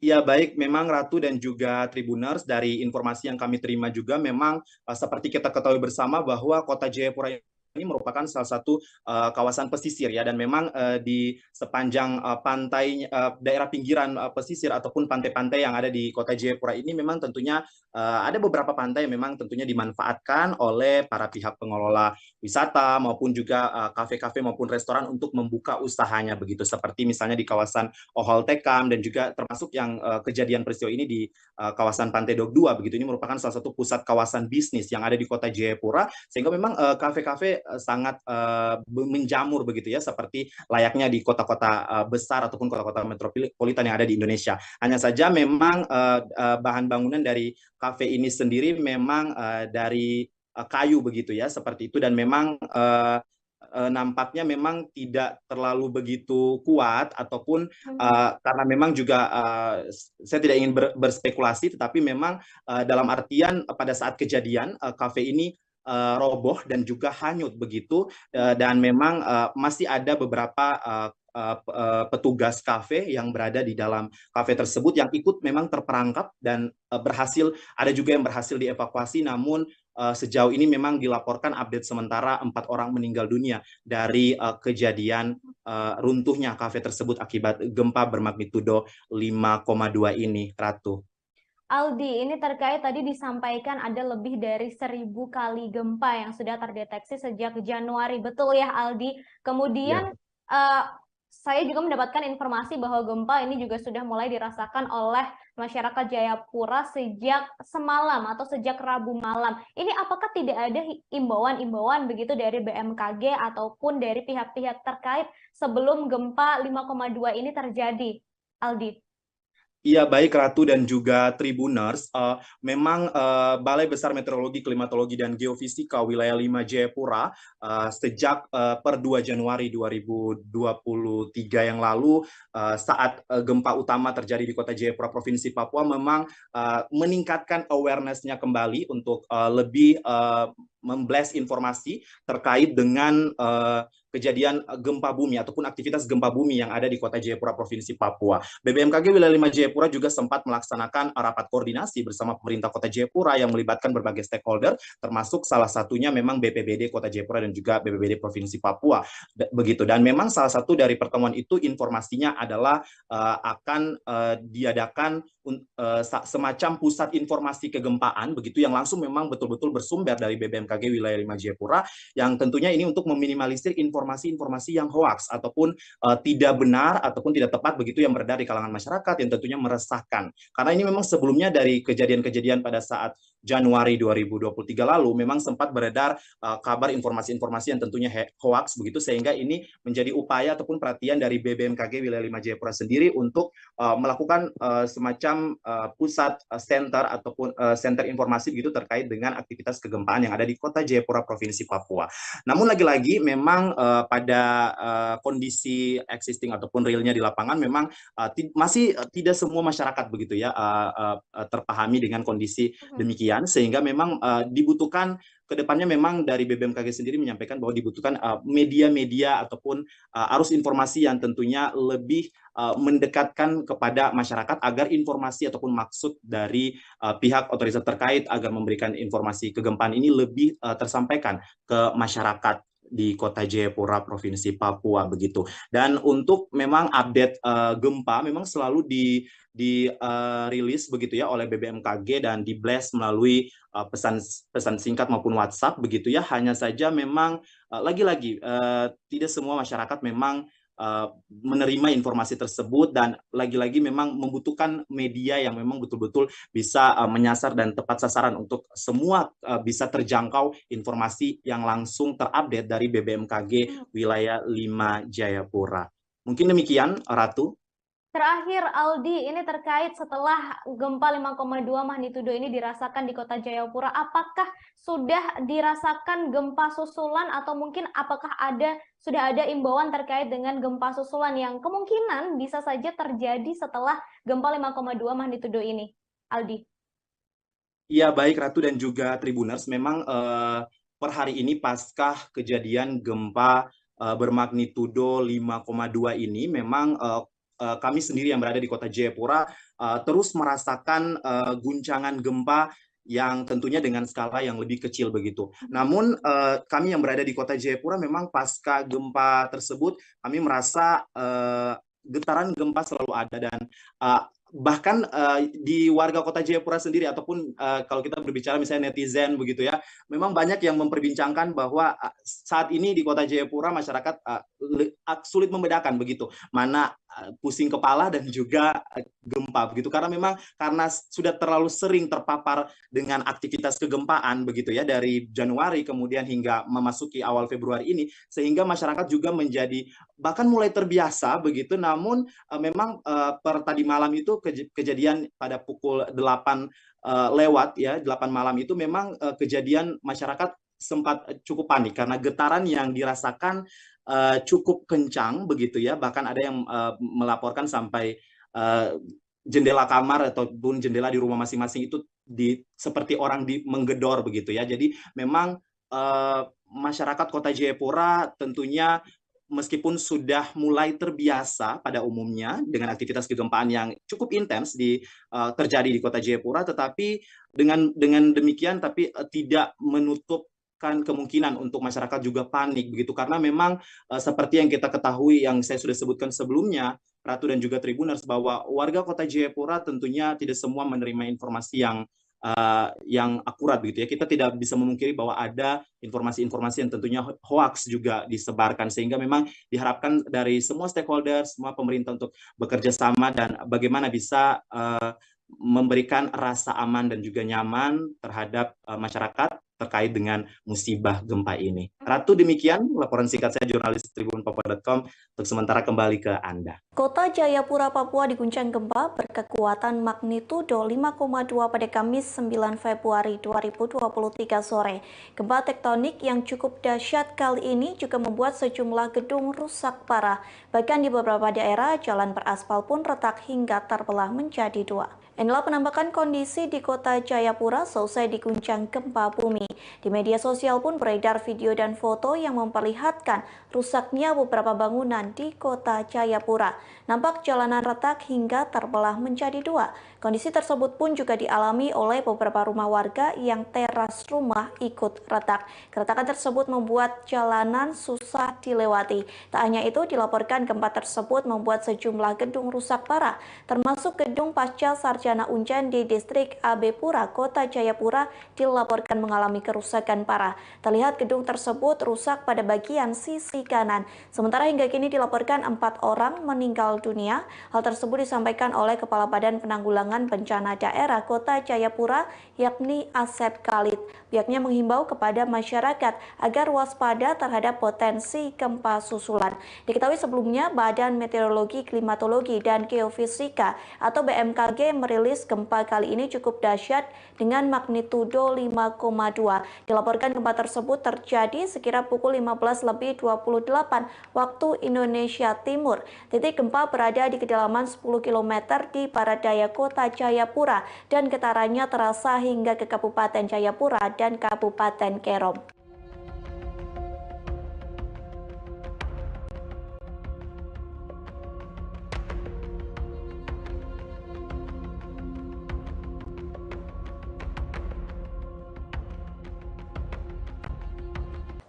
Ya baik, memang Ratu dan juga Tribuners, dari informasi yang kami terima juga memang seperti kita ketahui bersama bahwa Kota Jayapura ini merupakan salah satu kawasan pesisir ya, dan memang di sepanjang pantai daerah pinggiran pesisir ataupun pantai-pantai yang ada di Kota Jayapura ini memang tentunya ada beberapa pantai yang memang tentunya dimanfaatkan oleh para pihak pengelola wisata maupun juga kafe-kafe maupun restoran untuk membuka usahanya begitu, seperti misalnya di kawasan Ohol Tekam dan juga termasuk yang kejadian peristiwa ini di kawasan Pantai Dok 2 begitu. Ini merupakan salah satu pusat kawasan bisnis yang ada di Kota Jayapura, sehingga memang kafe-kafe sangat menjamur begitu ya, seperti layaknya di kota-kota besar ataupun kota-kota metropolitan yang ada di Indonesia. Hanya saja memang bahan bangunan dari kafe ini sendiri memang dari kayu begitu ya, seperti itu, dan memang nampaknya memang tidak terlalu begitu kuat ataupun karena memang juga saya tidak ingin berspekulasi, tetapi memang dalam artian pada saat kejadian kafe ini roboh dan juga hanyut begitu, dan memang masih ada beberapa petugas kafe yang berada di dalam kafe tersebut yang ikut memang terperangkap dan ada juga yang berhasil dievakuasi, namun sejauh ini memang dilaporkan update sementara 4 orang meninggal dunia dari kejadian runtuhnya kafe tersebut akibat gempa bermagnitudo 5,2 ini, Ratu. Aldi, ini terkait tadi disampaikan ada lebih dari 1000 kali gempa yang sudah terdeteksi sejak Januari, betul ya Aldi? Kemudian saya juga mendapatkan informasi bahwa gempa ini juga sudah mulai dirasakan oleh masyarakat Jayapura sejak semalam atau sejak Rabu malam. Ini apakah tidak ada imbauan-imbauan begitu dari BMKG ataupun dari pihak-pihak terkait sebelum gempa 5,2 ini terjadi, Aldi? Iya baik Ratu dan juga Tribuners, memang Balai Besar Meteorologi, Klimatologi dan Geofisika wilayah 5 Jayapura sejak per 2 Januari 2023 yang lalu saat gempa utama terjadi di Kota Jayapura, Provinsi Papua, memang meningkatkan awareness-nya kembali untuk lebih memblast informasi terkait dengan kejadian gempa bumi ataupun aktivitas gempa bumi yang ada di Kota Jayapura, Provinsi Papua. BBMKG wilayah 5 Jayapura juga sempat melaksanakan rapat koordinasi bersama pemerintah Kota Jayapura yang melibatkan berbagai stakeholder, termasuk salah satunya memang BPBD Kota Jayapura dan juga BPBD Provinsi Papua. Begitu. Dan memang salah satu dari pertemuan itu informasinya adalah akan diadakan semacam pusat informasi kegempaan begitu yang langsung memang betul-betul bersumber dari BBMKG wilayah 5 Jayapura, yang tentunya ini untuk meminimalisir informasi-informasi yang hoaks ataupun tidak benar ataupun tidak tepat begitu yang beredar di kalangan masyarakat yang tentunya meresahkan. Karena ini memang sebelumnya dari kejadian-kejadian pada saat Januari 2023 lalu memang sempat beredar kabar informasi-informasi yang tentunya hoaks begitu, sehingga ini menjadi upaya ataupun perhatian dari BBMKG wilayah 5 Jayapura sendiri untuk melakukan semacam pusat center ataupun center informasi begitu terkait dengan aktivitas kegempaan yang ada di Kota Jayapura, Provinsi Papua. Namun lagi-lagi memang pada kondisi existing ataupun realnya di lapangan memang masih tidak semua masyarakat begitu ya terpahami dengan kondisi demikian, sehingga memang dibutuhkan kedepannya memang dari BBMKG sendiri menyampaikan bahwa dibutuhkan media-media ataupun arus informasi yang tentunya lebih mendekatkan kepada masyarakat agar informasi ataupun maksud dari pihak otoritas terkait agar memberikan informasi kegempaan ini lebih tersampaikan ke masyarakat di Kota Jayapura, Provinsi Papua begitu. Dan untuk memang update gempa memang selalu dirilis begitu ya oleh BBMKG dan di blast melalui pesan singkat maupun WhatsApp begitu ya. Hanya saja memang lagi-lagi tidak semua masyarakat memang menerima informasi tersebut, dan lagi-lagi memang membutuhkan media yang memang betul-betul bisa menyasar dan tepat sasaran untuk semua bisa terjangkau informasi yang langsung terupdate dari BBMKG wilayah 5 Jayapura. Mungkin demikian, Ratu. Terakhir, Aldi, ini terkait setelah gempa 5,2 magnitudo ini dirasakan di Kota Jayapura, apakah sudah dirasakan gempa susulan atau mungkin apakah sudah ada imbauan terkait dengan gempa susulan yang kemungkinan bisa saja terjadi setelah gempa 5,2 magnitudo ini, Aldi? Iya, baik Ratu dan juga Tribuners, memang per hari ini pasca kejadian gempa bermagnitudo 5,2 ini memang kami sendiri yang berada di Kota Jayapura terus merasakan guncangan gempa yang tentunya dengan skala yang lebih kecil begitu. Namun kami yang berada di Kota Jayapura memang pasca gempa tersebut kami merasa getaran gempa selalu ada, dan bahkan di warga Kota Jayapura sendiri ataupun kalau kita berbicara misalnya netizen begitu ya, memang banyak yang memperbincangkan bahwa saat ini di Kota Jayapura masyarakat sulit membedakan begitu mana pusing kepala dan juga gempa begitu, karena memang sudah terlalu sering terpapar dengan aktivitas kegempaan begitu ya dari Januari kemudian hingga memasuki awal Februari ini, sehingga masyarakat juga menjadi bahkan mulai terbiasa begitu. Namun memang per tadi malam itu kejadian pada pukul 8 lewat ya 8 malam itu memang kejadian masyarakat sempat cukup panik karena getaran yang dirasakan cukup kencang begitu ya, bahkan ada yang melaporkan sampai jendela kamar ataupun jendela di rumah masing-masing itu seperti orang menggedor begitu ya. Jadi memang masyarakat Kota Jayapura tentunya meskipun sudah mulai terbiasa pada umumnya dengan aktivitas kegempaan yang cukup intens terjadi di Kota Jayapura, tetapi dengan demikian tapi tidak menutup kemungkinan untuk masyarakat juga panik begitu, karena memang seperti yang kita ketahui yang saya sudah sebutkan sebelumnya Ratu dan juga Tribuners, bahwa warga Kota Jayapura tentunya tidak semua menerima informasi yang akurat begitu ya. Kita tidak bisa memungkiri bahwa ada informasi-informasi yang tentunya hoax juga disebarkan, sehingga memang diharapkan dari semua stakeholder, semua pemerintah untuk bekerja sama dan bagaimana bisa memberikan rasa aman dan juga nyaman terhadap masyarakat terkait dengan musibah gempa ini. Ratu, demikian laporan singkat saya jurnalis tribunpapua.com, untuk sementara kembali ke Anda. Kota Jayapura, Papua diguncang gempa berkekuatan magnitudo 5,2 pada Kamis 9 Februari 2023 sore. Gempa tektonik yang cukup dahsyat kali ini juga membuat sejumlah gedung rusak parah. Bahkan di beberapa daerah, jalan beraspal pun retak hingga terbelah menjadi dua. Inilah penampakan kondisi di Kota Jayapura selesai diguncang gempa bumi. Di media sosial pun beredar video dan foto yang memperlihatkan rusaknya beberapa bangunan di kota Jayapura. Nampak jalanan retak hingga terbelah menjadi dua. Kondisi tersebut pun juga dialami oleh beberapa rumah warga yang teras rumah ikut retak. Keretakan tersebut membuat jalanan susah dilewati. Tak hanya itu, dilaporkan gempa tersebut membuat sejumlah gedung rusak parah, termasuk gedung Pasca Sarjana Unjan di distrik AB Pura, Kota Jayapura dilaporkan mengalami kerusakan parah. Terlihat gedung tersebut rusak pada bagian sisi kanan. Sementara hingga kini dilaporkan 4 orang meninggal dunia. Hal tersebut disampaikan oleh Kepala Badan Penanggulangan Bencana Daerah Kota Jayapura, yakni Asep Khalid. Pihaknya menghimbau kepada masyarakat agar waspada terhadap potensi gempa susulan. Diketahui sebelumnya Badan Meteorologi, Klimatologi, dan Geofisika atau BMKG merilis gempa kali ini cukup dahsyat dengan magnitudo 5,2. Dilaporkan gempa tersebut terjadi sekira pukul 15.28 waktu Indonesia Timur. Titik gempa berada di kedalaman 10 km di barat daya Kota Jayapura dan getarannya terasa hingga ke Kabupaten Jayapura dan Kabupaten Kerom.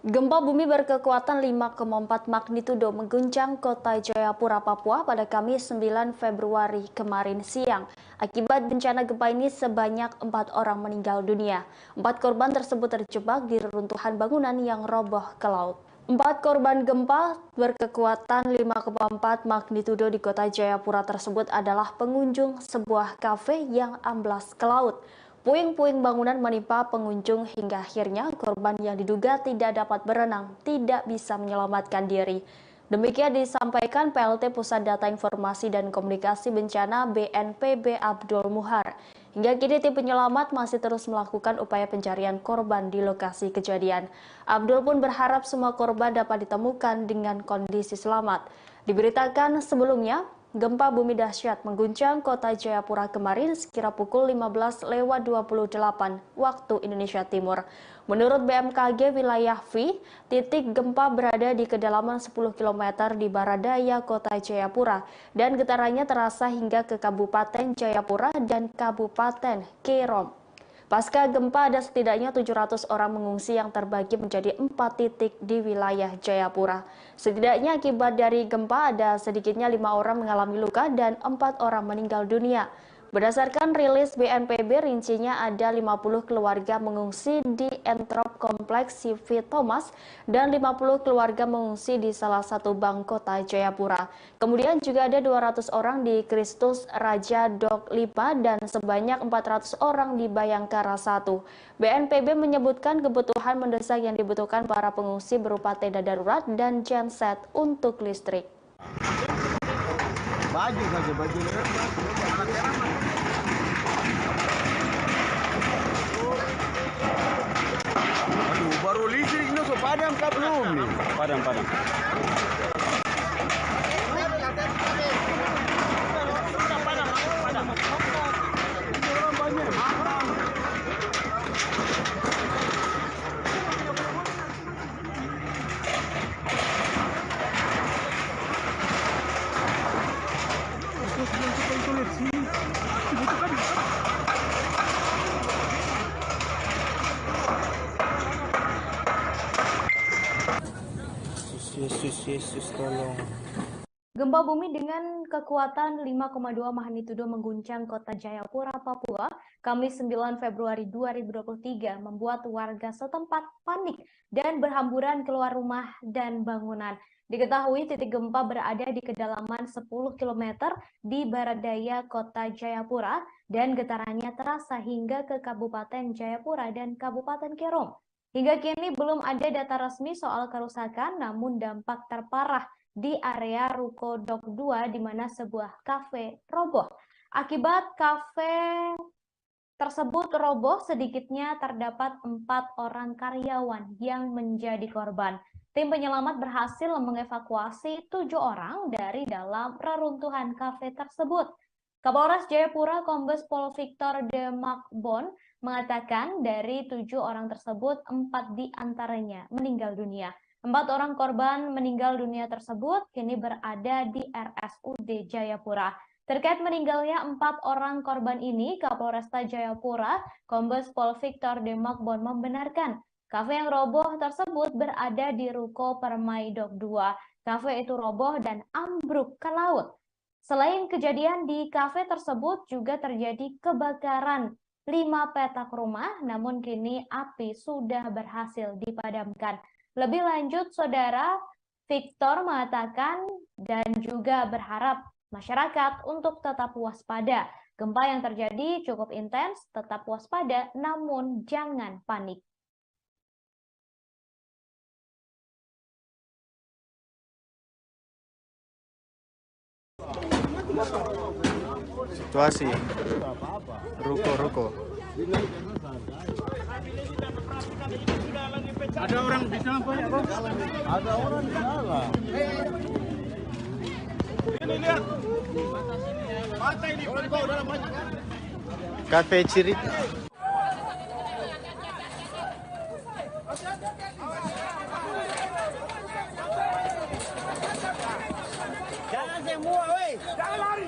Gempa bumi berkekuatan 5,4 magnitudo mengguncang kota Jayapura, Papua pada Kamis 9 Februari kemarin siang. Akibat bencana gempa ini sebanyak 4 orang meninggal dunia. 4 korban tersebut terjebak di reruntuhan bangunan yang roboh ke laut. 4 korban gempa berkekuatan 5,4 magnitudo di kota Jayapura tersebut adalah pengunjung sebuah kafe yang amblas ke laut. Puing-puing bangunan menimpa pengunjung hingga akhirnya korban yang diduga tidak dapat berenang tidak bisa menyelamatkan diri. Demikian disampaikan PLT Pusat Data Informasi dan Komunikasi Bencana BNPB Abdul Muhar. Hingga kini tim penyelamat masih terus melakukan upaya pencarian korban di lokasi kejadian. Abdul pun berharap semua korban dapat ditemukan dengan kondisi selamat. Diberitakan sebelumnya, gempa bumi dahsyat mengguncang kota Jayapura kemarin sekira pukul 15.28 waktu Indonesia Timur. Menurut BMKG wilayah V, titik gempa berada di kedalaman 10 km di barat daya kota Jayapura dan getarannya terasa hingga ke Kabupaten Jayapura dan Kabupaten Kerom. Pasca gempa ada setidaknya 700 orang mengungsi yang terbagi menjadi 4 titik di wilayah Jayapura. Setidaknya akibat dari gempa ada sedikitnya 5 orang mengalami luka dan 4 orang meninggal dunia. Berdasarkan rilis BNPB, rincinya ada 50 keluarga mengungsi di Entrop Kompleks CV Thomas dan 50 keluarga mengungsi di salah satu bank kota Jayapura. Kemudian juga ada 200 orang di Kristus Raja Dok 5 dan sebanyak 400 orang di Bayangkara 1. BNPB menyebutkan kebutuhan mendesak yang dibutuhkan para pengungsi berupa tenda darurat dan genset untuk listrik. Baju saja, baju. Aduh, baru listrik ini so padam kah belum nih? Padam. Yesus tolong. Gempa bumi dengan kekuatan 5,2 magnitudo mengguncang kota Jayapura, Papua, Kamis 9 Februari 2023 membuat warga setempat panik dan berhamburan keluar rumah dan bangunan. Diketahui titik gempa berada di kedalaman 10 km di barat daya kota Jayapura dan getarannya terasa hingga ke Kabupaten Jayapura dan Kabupaten Kerom. Hingga kini belum ada data resmi soal kerusakan, namun dampak terparah di area Ruko Dok 2 di mana sebuah kafe roboh. Akibat kafe tersebut roboh, sedikitnya terdapat 4 orang karyawan yang menjadi korban. Tim penyelamat berhasil mengevakuasi 7 orang dari dalam reruntuhan kafe tersebut. Kapolres Jayapura Kombes Pol Victor De Makbon mengatakan dari 7 orang tersebut 4 diantaranya meninggal dunia. 4 orang korban meninggal dunia tersebut kini berada di RSUD Jayapura. Terkait meninggalnya 4 orang korban ini, Kapolresta Jayapura Kombes Pol Victor De Makbon membenarkan kafe yang roboh tersebut berada di Ruko Permai Dok 2. Kafe itu roboh dan ambruk ke laut. Selain kejadian di kafe tersebut juga terjadi kebakaran 5 petak rumah, namun kini api sudah berhasil dipadamkan. Lebih lanjut, Saudara Victor mengatakan dan juga berharap masyarakat untuk tetap waspada. Gempa yang terjadi cukup intens, tetap waspada, namun jangan panik. Situasi ruko. Ada orang di dalam banyak, Bang. Ada orang di dalam. Ini lihat. Mata ini kau dalam banyak. Kafe Ciri. Jangan semua, weh. Jangan lari.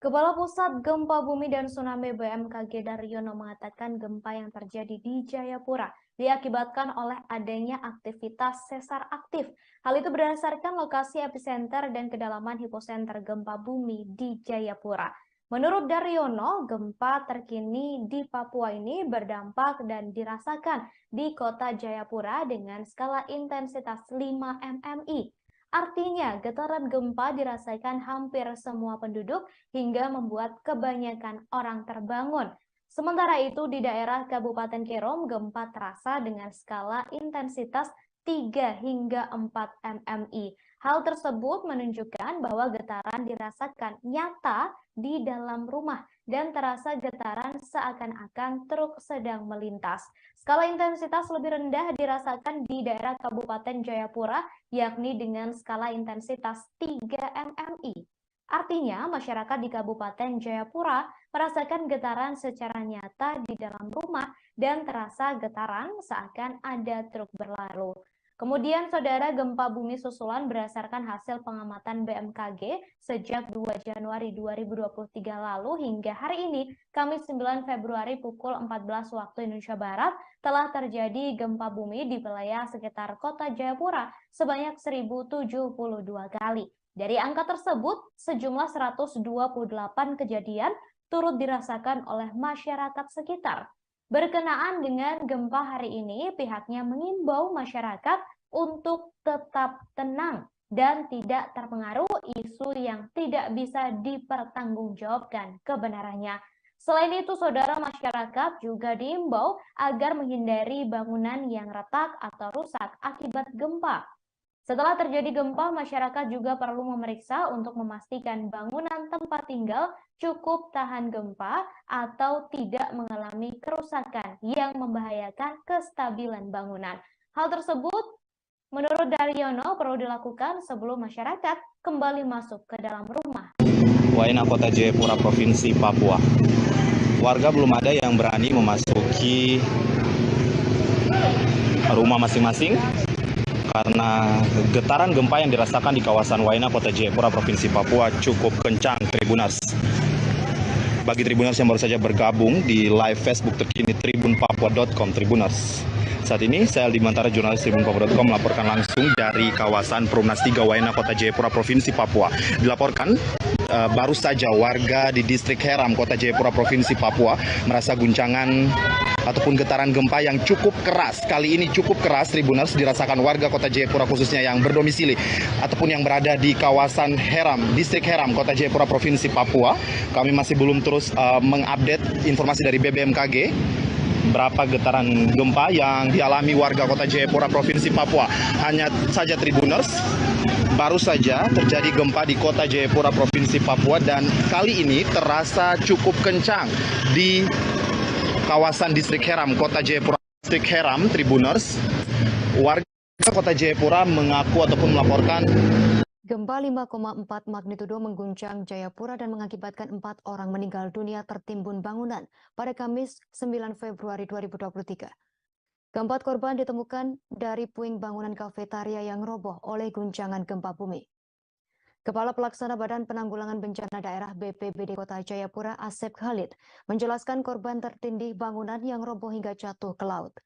Kepala Pusat Gempa Bumi dan Tsunami BMKG Daryono mengatakan gempa yang terjadi di Jayapura diakibatkan oleh adanya aktivitas sesar aktif. Hal itu berdasarkan lokasi epicenter dan kedalaman hiposenter gempa bumi di Jayapura. Menurut Daryono, gempa terkini di Papua ini berdampak dan dirasakan di kota Jayapura dengan skala intensitas 5 mmi. Artinya, getaran gempa dirasakan hampir semua penduduk hingga membuat kebanyakan orang terbangun. Sementara itu, di daerah Kabupaten Kerom, gempa terasa dengan skala intensitas 3 hingga 4 mmi. Hal tersebut menunjukkan bahwa getaran dirasakan nyata di dalam rumah dan terasa getaran seakan-akan truk sedang melintas. Skala intensitas lebih rendah dirasakan di daerah Kabupaten Jayapura, yakni dengan skala intensitas 3 mmi. Artinya, masyarakat di Kabupaten Jayapura merasakan getaran secara nyata di dalam rumah dan terasa getaran seakan ada truk berlalu. Kemudian, Saudara, gempa bumi susulan berdasarkan hasil pengamatan BMKG sejak 2 Januari 2023 lalu hingga hari ini, Kamis 9 Februari pukul 14 waktu Indonesia Barat, telah terjadi gempa bumi di wilayah sekitar kota Jayapura sebanyak 1072 kali. Dari angka tersebut, sejumlah 128 kejadian turut dirasakan oleh masyarakat sekitar. Berkenaan dengan gempa hari ini, pihaknya mengimbau masyarakat untuk tetap tenang dan tidak terpengaruh isu yang tidak bisa dipertanggungjawabkan kebenarannya. Selain itu, Saudara, masyarakat juga diimbau agar menghindari bangunan yang retak atau rusak akibat gempa. Setelah terjadi gempa, masyarakat juga perlu memeriksa untuk memastikan bangunan tempat tinggal cukup tahan gempa atau tidak mengalami kerusakan yang membahayakan kestabilan bangunan. Hal tersebut, menurut Daryono, perlu dilakukan sebelum masyarakat kembali masuk ke dalam rumah. Waena, Kota Jayapura, Provinsi Papua. Warga belum ada yang berani memasuki rumah masing-masing karena getaran gempa yang dirasakan di kawasan Waena, Kota Jayapura, Provinsi Papua cukup kencang, Tribuners. Bagi Tribuners yang baru saja bergabung di live Facebook terkini tribunpapua.com, Tribuners. Saat ini saya Aldi Mantara, jurnalis tribunpapua.com, melaporkan langsung dari kawasan Perumnas 3 Waena, Kota Jayapura, Provinsi Papua. Dilaporkan baru saja warga di distrik Heram, Kota Jayapura, Provinsi Papua merasa guncangan ataupun getaran gempa yang cukup keras. Kali ini cukup keras, Tribuners, dirasakan warga Kota Jayapura khususnya yang berdomisili ataupun yang berada di kawasan Heram, distrik Heram, Kota Jayapura, Provinsi Papua. Kami masih belum terus mengupdate informasi dari BMKG berapa getaran gempa yang dialami warga Kota Jayapura, Provinsi Papua. Hanya saja, Tribuners, baru saja terjadi gempa di Kota Jayapura, Provinsi Papua, dan kali ini terasa cukup kencang di kawasan distrik Heram, Kota Jayapura, distrik Heram, Tribuners. Warga Kota Jayapura mengaku ataupun melaporkan Gempa 5,4 magnitudo mengguncang Jayapura dan mengakibatkan 4 orang meninggal dunia tertimbun bangunan pada Kamis 9 Februari 2023. Keempat korban ditemukan dari puing bangunan kafetaria yang roboh oleh guncangan gempa bumi. Kepala Pelaksana Badan Penanggulangan Bencana Daerah BPBD Kota Jayapura, Asep Khalid, menjelaskan korban tertindih bangunan yang roboh hingga jatuh ke laut.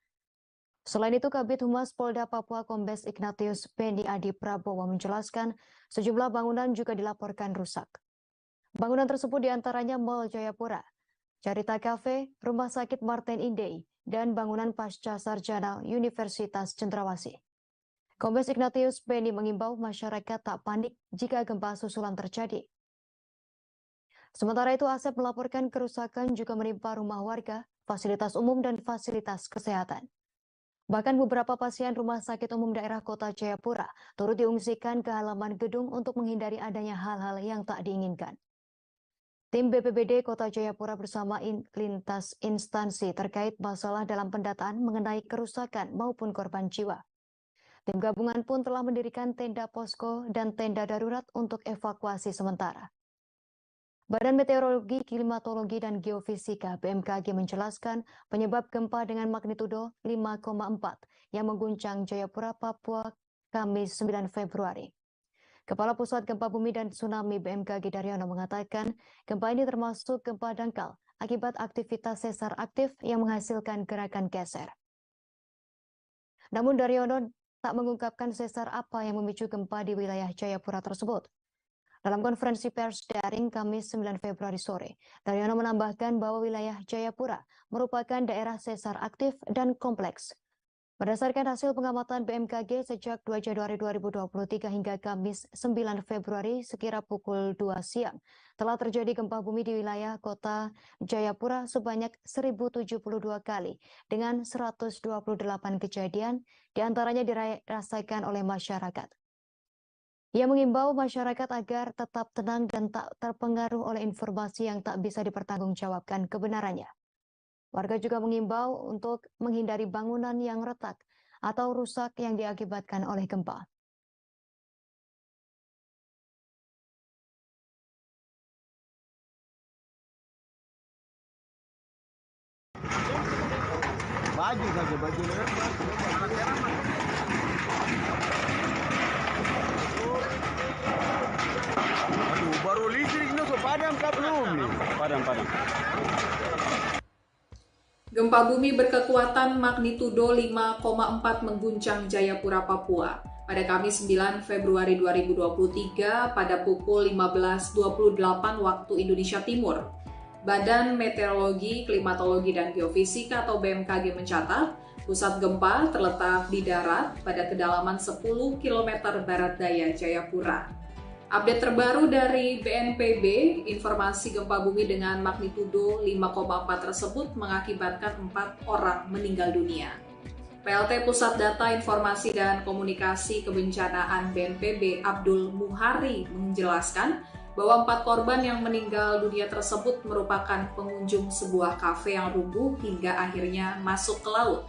Selain itu, Kabid Humas Polda Papua Kombes Ignatius Beni Adi Prabowo menjelaskan sejumlah bangunan juga dilaporkan rusak. Bangunan tersebut diantaranya Mall Jayapura, Carita Cafe, Rumah Sakit Martin Inday, dan bangunan Pasca Sarjana Universitas Cendrawasih. Kombes Ignatius Beni mengimbau masyarakat tak panik jika gempa susulan terjadi. Sementara itu, Asep melaporkan kerusakan juga menimpa rumah warga, fasilitas umum, dan fasilitas kesehatan. Bahkan beberapa pasien Rumah Sakit Umum Daerah Kota Jayapura turut diungsikan ke halaman gedung untuk menghindari adanya hal-hal yang tak diinginkan. Tim BPBD Kota Jayapura bersama lintas instansi terkait masalah dalam pendataan mengenai kerusakan maupun korban jiwa. Tim gabungan pun telah mendirikan tenda posko dan tenda darurat untuk evakuasi sementara. Badan Meteorologi, Klimatologi, dan Geofisika BMKG menjelaskan penyebab gempa dengan magnitudo 5,4 yang mengguncang Jayapura, Papua, Kamis 9 Februari. Kepala Pusat Gempa Bumi dan Tsunami BMKG Daryono mengatakan gempa ini termasuk gempa dangkal akibat aktivitas sesar aktif yang menghasilkan gerakan geser. Namun Daryono tak mengungkapkan sesar apa yang memicu gempa di wilayah Jayapura tersebut. Dalam konferensi pers daring Kamis 9 Februari sore, Daryono menambahkan bahwa wilayah Jayapura merupakan daerah sesar aktif dan kompleks. Berdasarkan hasil pengamatan BMKG sejak 2 Januari 2023 hingga Kamis 9 Februari sekira pukul 2 siang, telah terjadi gempa bumi di wilayah kota Jayapura sebanyak 1072 kali dengan 128 kejadian, diantaranya dirasakan oleh masyarakat. Ia mengimbau masyarakat agar tetap tenang dan tak terpengaruh oleh informasi yang tak bisa dipertanggungjawabkan kebenarannya. Warga juga mengimbau untuk menghindari bangunan yang retak atau rusak yang diakibatkan oleh gempa. Baju saja, baju Aduh, baru listrik no so padam kah belum nih? Padam. Gempa bumi berkekuatan magnitudo 5,4 mengguncang Jayapura, Papua pada Kamis 9 Februari 2023 pada pukul 15.28 waktu Indonesia Timur. Badan Meteorologi, Klimatologi, dan Geofisika atau BMKG mencatat pusat gempa terletak di darat pada kedalaman 10 km barat daya Jayapura. Update terbaru dari BNPB, informasi gempa bumi dengan magnitudo 5,4 tersebut mengakibatkan 4 orang meninggal dunia. PLT Pusat Data Informasi dan Komunikasi Kebencanaan BNPB Abdul Muhari menjelaskan bahwa 4 korban yang meninggal dunia tersebut merupakan pengunjung sebuah kafe yang rubuh hingga akhirnya masuk ke laut.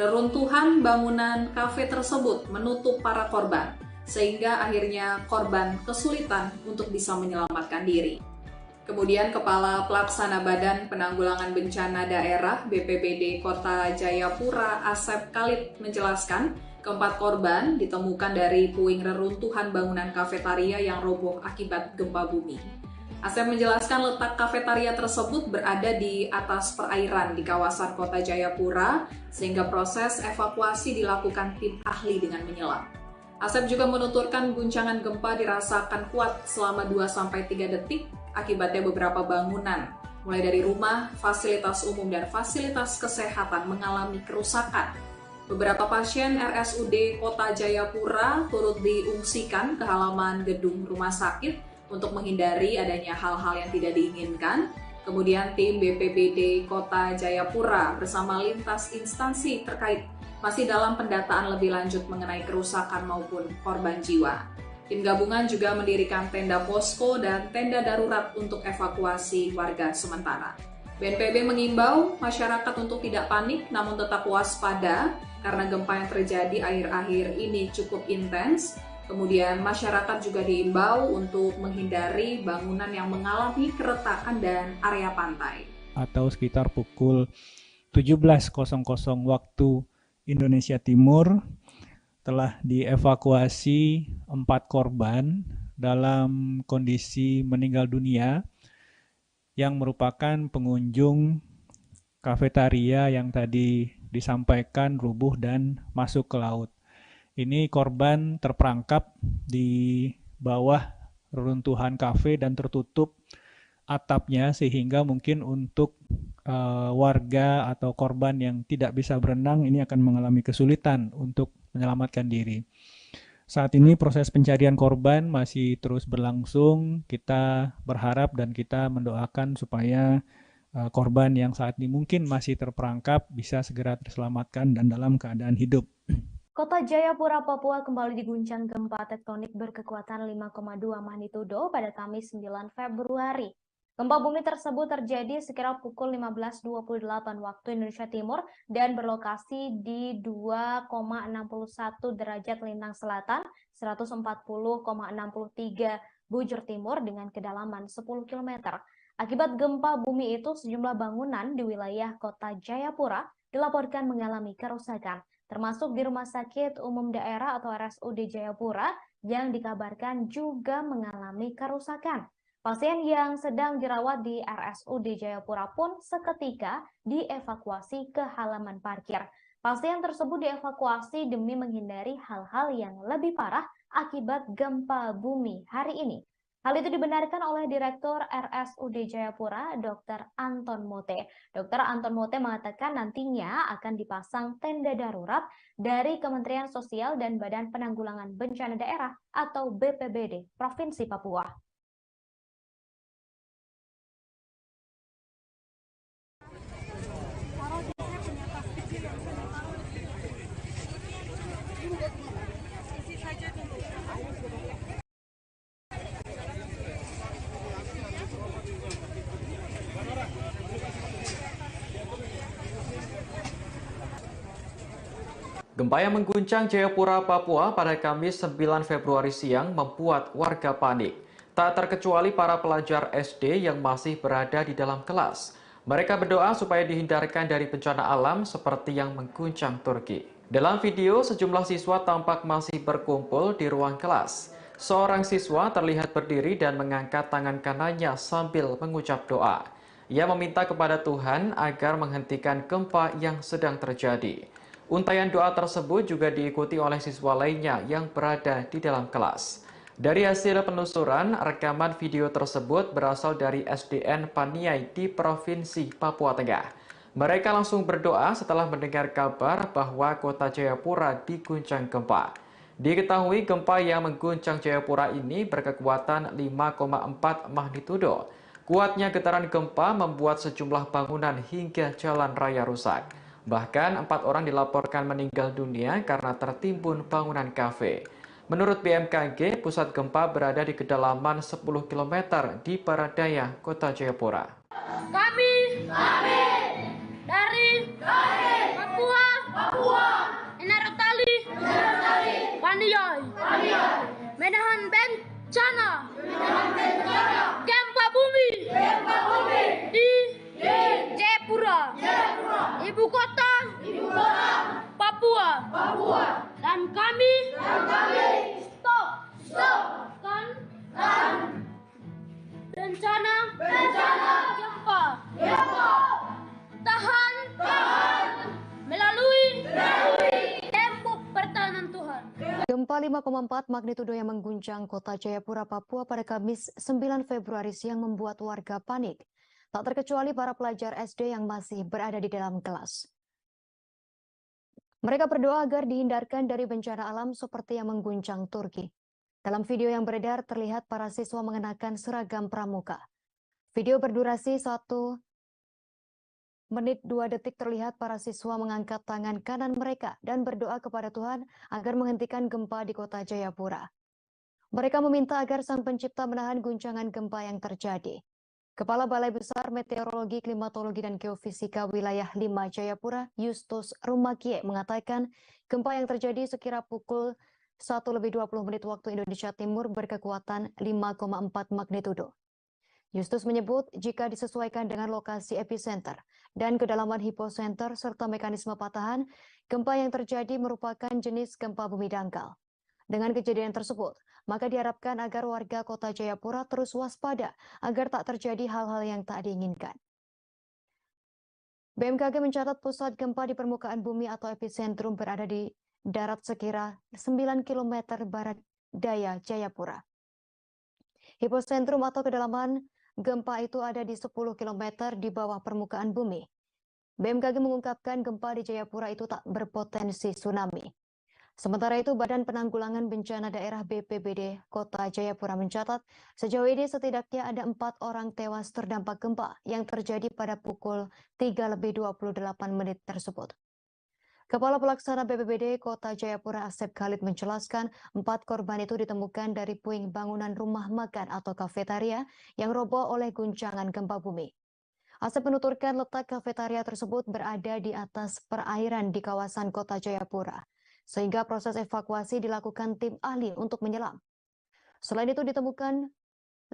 Reruntuhan bangunan kafe tersebut menutup para korban, sehingga akhirnya korban kesulitan untuk bisa menyelamatkan diri. Kemudian Kepala Pelaksana Badan Penanggulangan Bencana Daerah BPBD Kota Jayapura, Asep Khalid menjelaskan, keempat korban ditemukan dari puing reruntuhan bangunan kafetaria yang roboh akibat gempa bumi. Asep menjelaskan letak kafetaria tersebut berada di atas perairan di kawasan Kota Jayapura, sehingga proses evakuasi dilakukan tim ahli dengan menyelam. Asep juga menuturkan guncangan gempa dirasakan kuat selama 2-3 detik, akibatnya beberapa bangunan, mulai dari rumah, fasilitas umum, dan fasilitas kesehatan mengalami kerusakan. Beberapa pasien RSUD Kota Jayapura turut diungsikan ke halaman gedung rumah sakit untuk menghindari adanya hal-hal yang tidak diinginkan. Kemudian tim BPBD Kota Jayapura bersama lintas instansi terkait masih dalam pendataan lebih lanjut mengenai kerusakan maupun korban jiwa. Tim gabungan juga mendirikan tenda posko dan tenda darurat untuk evakuasi warga sementara. BNPB mengimbau masyarakat untuk tidak panik namun tetap waspada karena gempa yang terjadi akhir-akhir ini cukup intens. Kemudian masyarakat juga diimbau untuk menghindari bangunan yang mengalami keretakan dan area pantai. Atau sekitar pukul 17.00 waktu Indonesia Timur telah dievakuasi 4 korban dalam kondisi meninggal dunia yang merupakan pengunjung kafetaria yang tadi disampaikan rubuh dan masuk ke laut. Ini korban terperangkap di bawah reruntuhan kafe dan tertutup atapnya sehingga mungkin untuk warga atau korban yang tidak bisa berenang ini akan mengalami kesulitan untuk menyelamatkan diri. Saat ini proses pencarian korban masih terus berlangsung. Kita berharap dan kita mendoakan supaya korban yang saat ini mungkin masih terperangkap bisa segera terselamatkan dan dalam keadaan hidup. Kota Jayapura, Papua kembali diguncang gempa tektonik berkekuatan 5,2 magnitudo pada Kamis 9 Februari. Gempa bumi tersebut terjadi sekira pukul 15.28 waktu Indonesia Timur dan berlokasi di 2,61 derajat lintang selatan, 140,63 bujur timur dengan kedalaman 10 km. Akibat gempa bumi itu, sejumlah bangunan di wilayah Kota Jayapura dilaporkan mengalami kerusakan, termasuk di Rumah Sakit Umum Daerah atau RSUD Jayapura yang dikabarkan juga mengalami kerusakan. Pasien yang sedang dirawat di RSUD Jayapura pun seketika dievakuasi ke halaman parkir. Pasien tersebut dievakuasi demi menghindari hal-hal yang lebih parah akibat gempa bumi hari ini. Hal itu dibenarkan oleh Direktur RSUD Jayapura, Dr. Anton Mote. Dr. Anton Mote mengatakan nantinya akan dipasang tenda darurat dari Kementerian Sosial dan Badan Penanggulangan Bencana Daerah atau BPBD Provinsi Papua. Gempa yang mengguncang Jayapura, Papua pada Kamis 9 Februari siang membuat warga panik. Tak terkecuali para pelajar SD yang masih berada di dalam kelas. Mereka berdoa supaya dihindarkan dari bencana alam seperti yang mengguncang Turki. Dalam video, sejumlah siswa tampak masih berkumpul di ruang kelas. Seorang siswa terlihat berdiri dan mengangkat tangan kanannya sambil mengucap doa. Ia meminta kepada Tuhan agar menghentikan gempa yang sedang terjadi. Untaian doa tersebut juga diikuti oleh siswa lainnya yang berada di dalam kelas. Dari hasil penelusuran, rekaman video tersebut berasal dari SDN Paniai di Provinsi Papua Tengah. Mereka langsung berdoa setelah mendengar kabar bahwa kota Jayapura diguncang gempa. Diketahui gempa yang mengguncang Jayapura ini berkekuatan 5,4 magnitudo. Kuatnya getaran gempa membuat sejumlah bangunan hingga jalan raya rusak. Bahkan 4 orang dilaporkan meninggal dunia karena tertimbun bangunan kafe. Menurut BMKG, pusat gempa berada di kedalaman 10 km di barat daya kota Jayapura. Kami dari Papua, Enarotali, Paniai, menahan bencana gempa bumi di Jayapura, ibu kota Papua, dan kami stopkan bencana gempa, tahan melalui tembok pertahanan Tuhan. Gempa 5,4 magnitudo yang mengguncang kota Jayapura, Papua pada Kamis 9 Februari siang membuat warga panik. Tak terkecuali para pelajar SD yang masih berada di dalam kelas. Mereka berdoa agar dihindarkan dari bencana alam seperti yang mengguncang Turki. Dalam video yang beredar terlihat para siswa mengenakan seragam pramuka. Video berdurasi 1 menit 2 detik terlihat para siswa mengangkat tangan kanan mereka dan berdoa kepada Tuhan agar menghentikan gempa di kota Jayapura. Mereka meminta agar Sang Pencipta menahan guncangan gempa yang terjadi. Kepala Balai Besar Meteorologi, Klimatologi, dan Geofisika Wilayah 5 Jayapura, Justus Rumakie, mengatakan gempa yang terjadi sekira pukul 1:20 waktu Indonesia Timur berkekuatan 5,4 magnitudo. Justus menyebut jika disesuaikan dengan lokasi epicenter dan kedalaman hipocenter serta mekanisme patahan, gempa yang terjadi merupakan jenis gempa bumi dangkal. Dengan kejadian tersebut, maka diharapkan agar warga Kota Jayapura terus waspada agar tak terjadi hal-hal yang tak diinginkan. BMKG mencatat pusat gempa di permukaan bumi atau epicentrum berada di darat sekira 9 km barat daya Jayapura. Hipocentrum atau kedalaman gempa itu ada di 10 km di bawah permukaan bumi. BMKG mengungkapkan gempa di Jayapura itu tak berpotensi tsunami. Sementara itu, Badan Penanggulangan Bencana Daerah BPBD Kota Jayapura mencatat sejauh ini setidaknya ada 4 orang tewas terdampak gempa yang terjadi pada pukul 3:28 tersebut. Kepala Pelaksana BPBD Kota Jayapura Asep Khalid menjelaskan 4 korban itu ditemukan dari puing bangunan rumah makan atau kafetaria yang roboh oleh guncangan gempa bumi. Asep menuturkan letak kafetaria tersebut berada di atas perairan di kawasan Kota Jayapura, sehingga proses evakuasi dilakukan tim ahli untuk menyelam. Selain itu ditemukan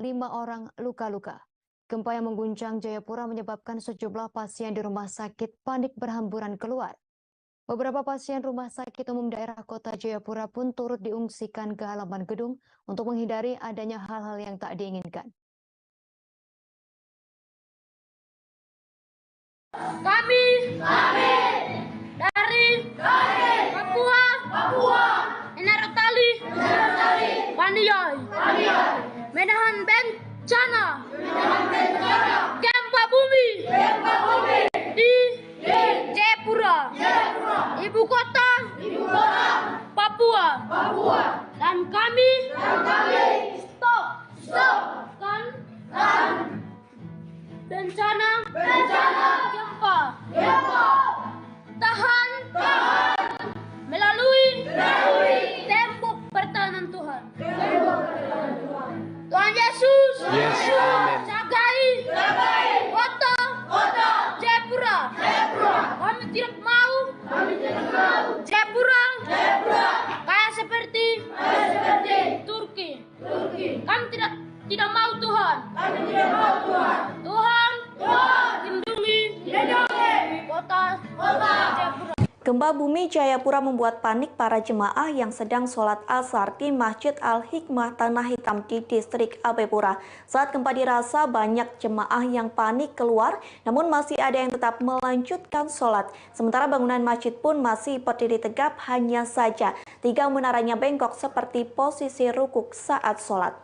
5 orang luka-luka. Gempa yang mengguncang Jayapura menyebabkan sejumlah pasien di rumah sakit panik berhamburan keluar. Beberapa pasien rumah sakit umum daerah Kota Jayapura pun turut diungsikan ke halaman gedung untuk menghindari adanya hal-hal yang tak diinginkan. Kami dari Papua, Enarotali, Paniai, Menahan bencana, gempa bumi di Jayapura, ibu kota Papua, dan kami stopkan bencana gempa tahan melalui tembok pertahanan Tuhan. Tuhan Yesus, jagai kota Jayapura. Kami tidak mau Jayapura kayak seperti Turki. Kami tidak mau Tuhan. Tuhan lindungi kota Jayapura. Gempa bumi Jayapura membuat panik para jemaah yang sedang sholat asar di Masjid Al-Hikmah Tanah Hitam di distrik Abepura. Saat gempa dirasa, banyak jemaah yang panik keluar, namun masih ada yang tetap melanjutkan sholat. Sementara bangunan masjid pun masih berdiri tegap, hanya saja 3 menaranya bengkok seperti posisi rukuk saat sholat.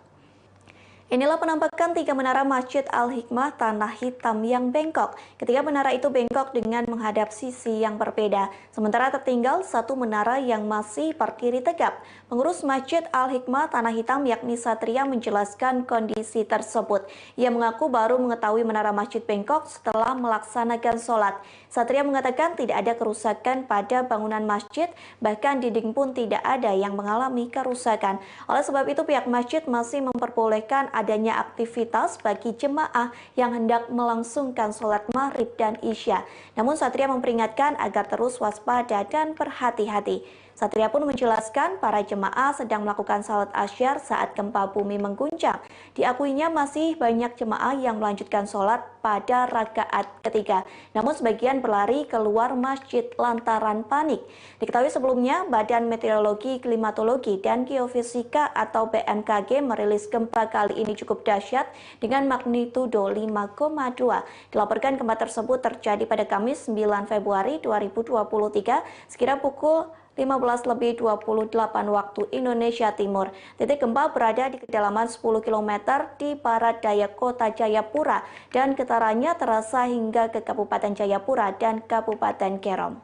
Inilah penampakan 3 menara Masjid Al-Hikmah Tanah Hitam yang bengkok. Ketiga menara itu bengkok dengan menghadap sisi yang berbeda. Sementara tertinggal 1 menara yang masih berdiri tegap. Pengurus Masjid Al-Hikmah Tanah Hitam yakni Satria menjelaskan kondisi tersebut. Ia mengaku baru mengetahui menara masjid bengkok setelah melaksanakan sholat. Satria mengatakan tidak ada kerusakan pada bangunan masjid, bahkan dinding pun tidak ada yang mengalami kerusakan. Oleh sebab itu pihak masjid masih memperbolehkan adanya aktivitas bagi jemaah yang hendak melangsungkan sholat maghrib dan isya. Namun Satria memperingatkan agar terus waspada dan berhati-hati. Satria pun menjelaskan para jemaah sedang melakukan salat asyar saat gempa bumi mengguncang. Diakuinya masih banyak jemaah yang melanjutkan sholat pada rakaat ketiga. Namun sebagian berlari keluar masjid lantaran panik. Diketahui sebelumnya Badan Meteorologi, Klimatologi, dan Geofisika atau BMKG merilis gempa kali ini cukup dahsyat dengan magnitudo 5,2. Dilaporkan gempa tersebut terjadi pada Kamis 9 Februari 2023 sekira pukul 15:28 waktu Indonesia Timur. Titik gempa berada di kedalaman 10 km di barat daya Kota Jayapura dan getarannya terasa hingga ke Kabupaten Jayapura dan Kabupaten Kerom.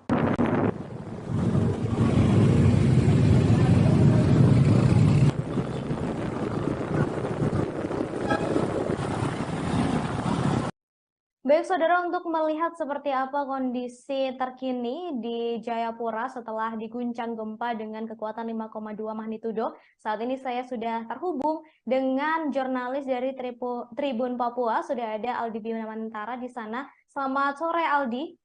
Baik saudara, untuk melihat seperti apa kondisi terkini di Jayapura setelah diguncang gempa dengan kekuatan 5,2 magnitudo, saat ini saya sudah terhubung dengan jurnalis dari Tribun Papua, sudah ada Aldi Bimantara di sana. Selamat sore Aldi.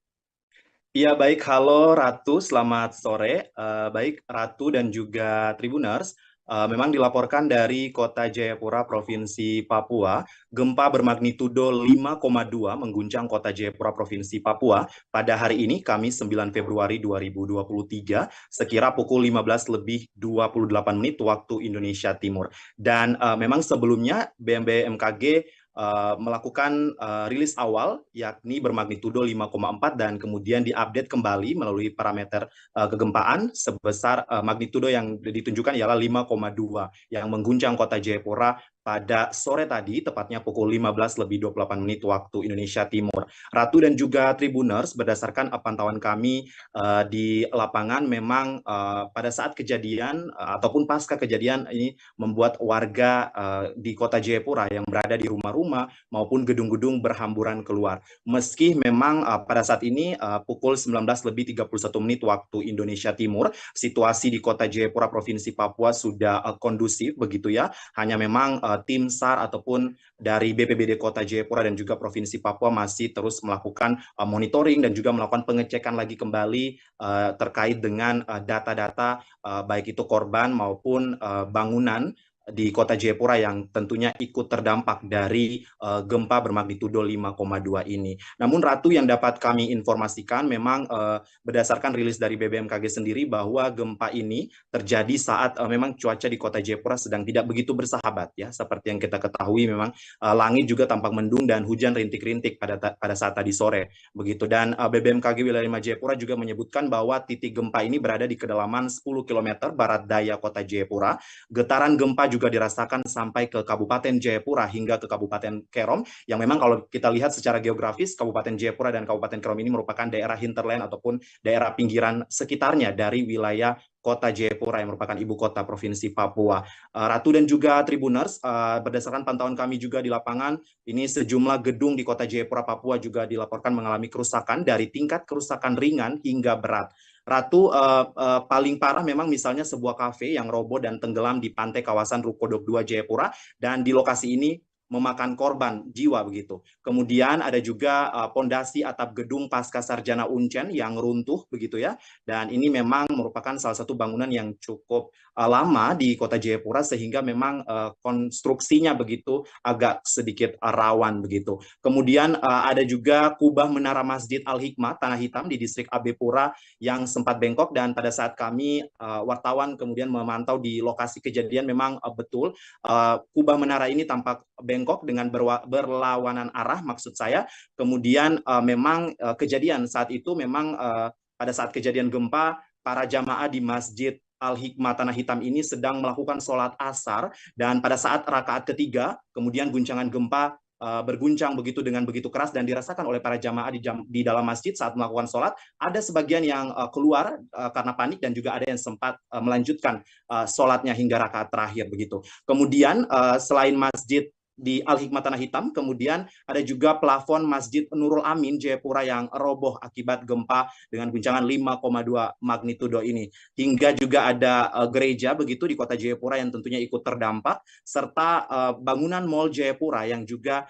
Iya, baik. Halo Ratu, selamat sore. Baik Ratu dan juga Tribuners, memang dilaporkan dari Kota Jayapura, Provinsi Papua, gempa bermagnitudo 5,2 mengguncang Kota Jayapura, Provinsi Papua pada hari ini, Kamis 9 Februari 2023, sekira pukul 15:28 waktu Indonesia Timur. Dan memang sebelumnya BMKG melakukan rilis awal yakni bermagnitudo 5,4 dan kemudian diupdate kembali melalui parameter kegempaan sebesar magnitudo yang ditunjukkan ialah 5,2 yang mengguncang Kota Jayapura pada sore tadi, tepatnya pukul 15:28 waktu Indonesia Timur. Ratu dan juga Tribuners, berdasarkan pantauan kami di lapangan, memang pada saat kejadian ataupun pasca kejadian ini membuat warga di Kota Jayapura yang berada di rumah-rumah maupun gedung-gedung berhamburan keluar. Meski memang pada saat ini pukul 19:31 waktu Indonesia Timur, situasi di Kota Jayapura, Provinsi Papua sudah kondusif begitu ya. Hanya memang tim SAR ataupun dari BPBD Kota Jayapura dan juga Provinsi Papua masih terus melakukan monitoring dan juga melakukan pengecekan lagi kembali terkait dengan data-data baik itu korban maupun bangunan di Kota Jayapura yang tentunya ikut terdampak dari gempa bermagnitudo 5,2 ini. Namun Ratu, yang dapat kami informasikan memang berdasarkan rilis dari BBMKG sendiri bahwa gempa ini terjadi saat memang cuaca di Kota Jayapura sedang tidak begitu bersahabat ya. Seperti yang kita ketahui memang langit juga tampak mendung dan hujan rintik-rintik pada saat tadi sore begitu. Dan BBMKG wilayah 5 Jayapura juga menyebutkan bahwa titik gempa ini berada di kedalaman 10 km barat daya Kota Jayapura. Getaran gempa juga dirasakan sampai ke Kabupaten Jayapura hingga ke Kabupaten Kerom, yang memang kalau kita lihat secara geografis, Kabupaten Jayapura dan Kabupaten Kerom ini merupakan daerah hinterland ataupun daerah pinggiran sekitarnya dari wilayah Kota Jayapura yang merupakan ibu kota Provinsi Papua. Ratu dan juga Tribuners, berdasarkan pantauan kami juga di lapangan, ini sejumlah gedung di Kota Jayapura, Papua juga dilaporkan mengalami kerusakan dari tingkat kerusakan ringan hingga berat. Ratu, paling parah memang misalnya sebuah kafe yang roboh dan tenggelam di pantai kawasan Rukodok 2 Jayapura, dan di lokasi ini memakan korban jiwa begitu. Kemudian ada juga pondasi atap gedung Pasca Sarjana Uncen yang runtuh begitu ya. Dan ini memang merupakan salah satu bangunan yang cukup lama di Kota Jayapura sehingga memang konstruksinya begitu agak sedikit rawan begitu. Kemudian ada juga kubah menara Masjid Al-Hikmah Tanah Hitam di distrik AB Pura yang sempat bengkok, dan pada saat kami wartawan kemudian memantau di lokasi kejadian memang betul kubah menara ini tampak bengkok dengan berlawanan arah maksud saya. Kemudian memang kejadian saat itu memang pada saat kejadian gempa para jamaah di Masjid Al-Hikmah Tanah Hitam ini sedang melakukan sholat asar, dan pada saat rakaat ketiga kemudian guncangan gempa berguncang begitu dengan begitu keras dan dirasakan oleh para jamaah di dalam masjid saat melakukan sholat. Ada sebagian yang keluar karena panik dan juga ada yang sempat melanjutkan sholatnya hingga rakaat terakhir begitu. Kemudian selain masjid di Al-Hikmah Tanah Hitam, kemudian ada juga plafon Masjid Nurul Amin Jayapura yang roboh akibat gempa dengan guncangan 5,2 magnitudo ini. Hingga juga ada gereja begitu di Kota Jayapura yang tentunya ikut terdampak, serta bangunan Mall Jayapura yang juga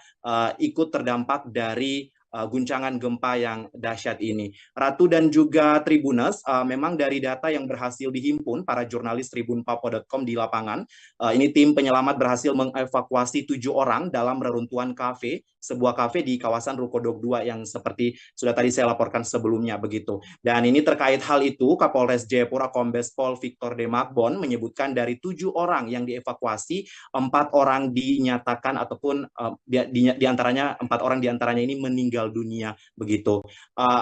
ikut terdampak dari guncangan gempa yang dahsyat ini. Ratu dan juga Tribuners, memang dari data yang berhasil dihimpun para jurnalis tribunpapua.com di lapangan, ini tim penyelamat berhasil mengevakuasi 7 orang dalam reruntuhan kafe, sebuah kafe di kawasan Rukodok 2 yang seperti sudah tadi saya laporkan sebelumnya begitu. Dan ini terkait hal itu, Kapolres Jayapura Kombes Pol Victor Demarbon menyebutkan dari 7 orang yang dievakuasi, 4 orang dinyatakan ataupun diantaranya 4 orang diantaranya ini meninggal dunia begitu.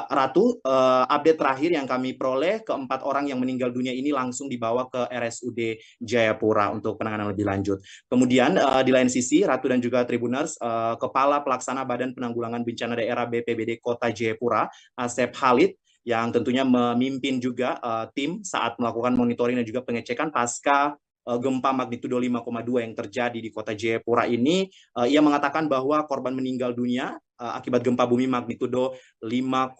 Ratu, update terakhir yang kami peroleh, keempat orang yang meninggal dunia ini langsung dibawa ke RSUD Jayapura untuk penanganan lebih lanjut. Kemudian di lain sisi, Ratu dan juga Tribuners, Kepala Pelaksana Badan Penanggulangan Bencana Daerah BPBD Kota Jayapura, Asep Khalid, yang tentunya memimpin juga tim saat melakukan monitoring dan juga pengecekan pasca gempa magnitudo 5,2 yang terjadi di Kota Jayapura ini. Ia mengatakan bahwa korban meninggal dunia akibat gempa bumi magnitudo 5,2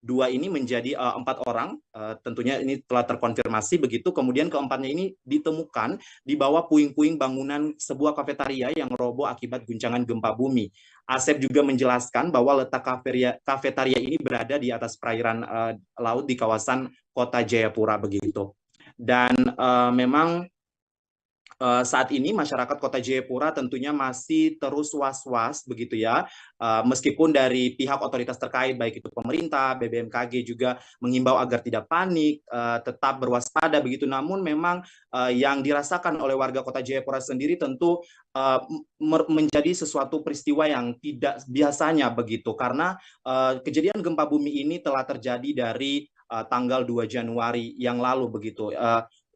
ini menjadi 4 orang, tentunya ini telah terkonfirmasi begitu. Kemudian keempatnya ini ditemukan di bawah puing-puing bangunan sebuah kafetaria yang roboh akibat guncangan gempa bumi. Asep juga menjelaskan bahwa letak kafetaria ini berada di atas perairan laut di kawasan Kota Jayapura begitu. Dan memang saat ini masyarakat Kota Jayapura tentunya masih terus was-was begitu ya, meskipun dari pihak otoritas terkait baik itu pemerintah, BBMKG juga mengimbau agar tidak panik, tetap berwaspada begitu. Namun memang yang dirasakan oleh warga Kota Jayapura sendiri tentu menjadi sesuatu peristiwa yang tidak biasanya begitu, karena kejadian gempa bumi ini telah terjadi dari tanggal 2 Januari yang lalu begitu.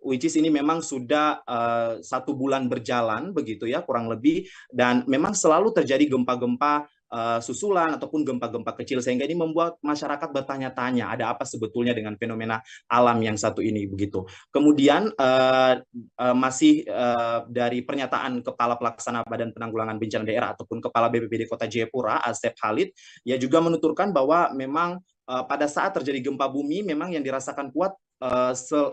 Which is ini memang sudah 1 bulan berjalan begitu ya kurang lebih, dan memang selalu terjadi gempa-gempa susulan ataupun gempa-gempa kecil, sehingga ini membuat masyarakat bertanya-tanya ada apa sebetulnya dengan fenomena alam yang satu ini begitu. Kemudian masih dari pernyataan Kepala Pelaksana Badan Penanggulangan Bencana Daerah ataupun Kepala BPBD Kota Jayapura, Asep Khalid, ia juga menuturkan bahwa memang pada saat terjadi gempa bumi memang yang dirasakan kuat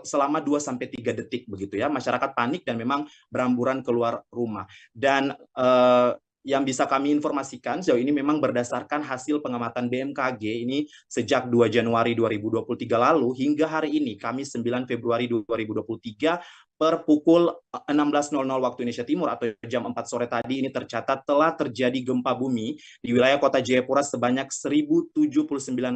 selama 2-3 detik begitu ya. Masyarakat panik dan memang beramburan keluar rumah. Dan yang bisa kami informasikan sejauh ini memang berdasarkan hasil pengamatan BMKG ini sejak 2 Januari 2023 lalu hingga hari ini, Kamis 9 Februari 2023, per pukul 16.00 waktu Indonesia Timur atau jam 4 sore tadi ini tercatat telah terjadi gempa bumi di wilayah Kota Jayapura sebanyak 1079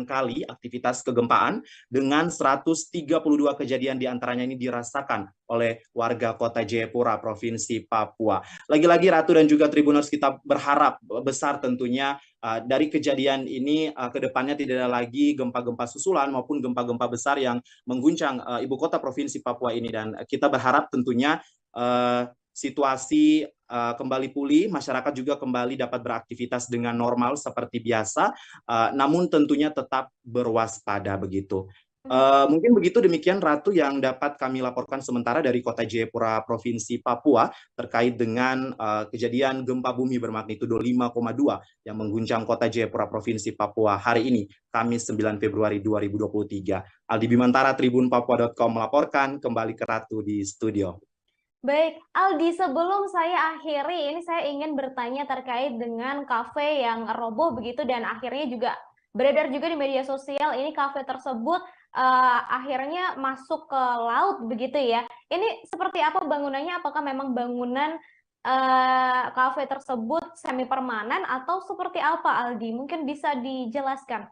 kali aktivitas kegempaan dengan 132 kejadian diantaranya ini dirasakan oleh warga Kota Jayapura, Provinsi Papua. Lagi-lagi Ratu dan juga Tribuners, kita berharap besar tentunya dari kejadian ini ke depannya tidak ada lagi gempa-gempa susulan maupun gempa-gempa besar yang mengguncang ibu kota Provinsi Papua ini, dan kita berharap tentunya situasi kembali pulih, masyarakat juga kembali dapat beraktivitas dengan normal seperti biasa, namun tentunya tetap berwaspada begitu. Mungkin begitu, demikian Ratu yang dapat kami laporkan sementara dari Kota Jayapura, Provinsi Papua terkait dengan kejadian gempa bumi bermagnitudo 5,2 yang mengguncang Kota Jayapura, Provinsi Papua hari ini, Kamis 9 Februari 2023. Aldi Bimantara, tribunpapua.com melaporkan, kembali ke Ratu di studio. Baik, Aldi, sebelum saya akhiri, ini saya ingin bertanya terkait dengan kafe yang roboh begitu dan akhirnya juga beredar juga di media sosial, ini kafe tersebut akhirnya masuk ke laut begitu ya. Ini seperti apa bangunannya? Apakah memang bangunan kafe tersebut semi permanen atau seperti apa, Aldi? Mungkin bisa dijelaskan.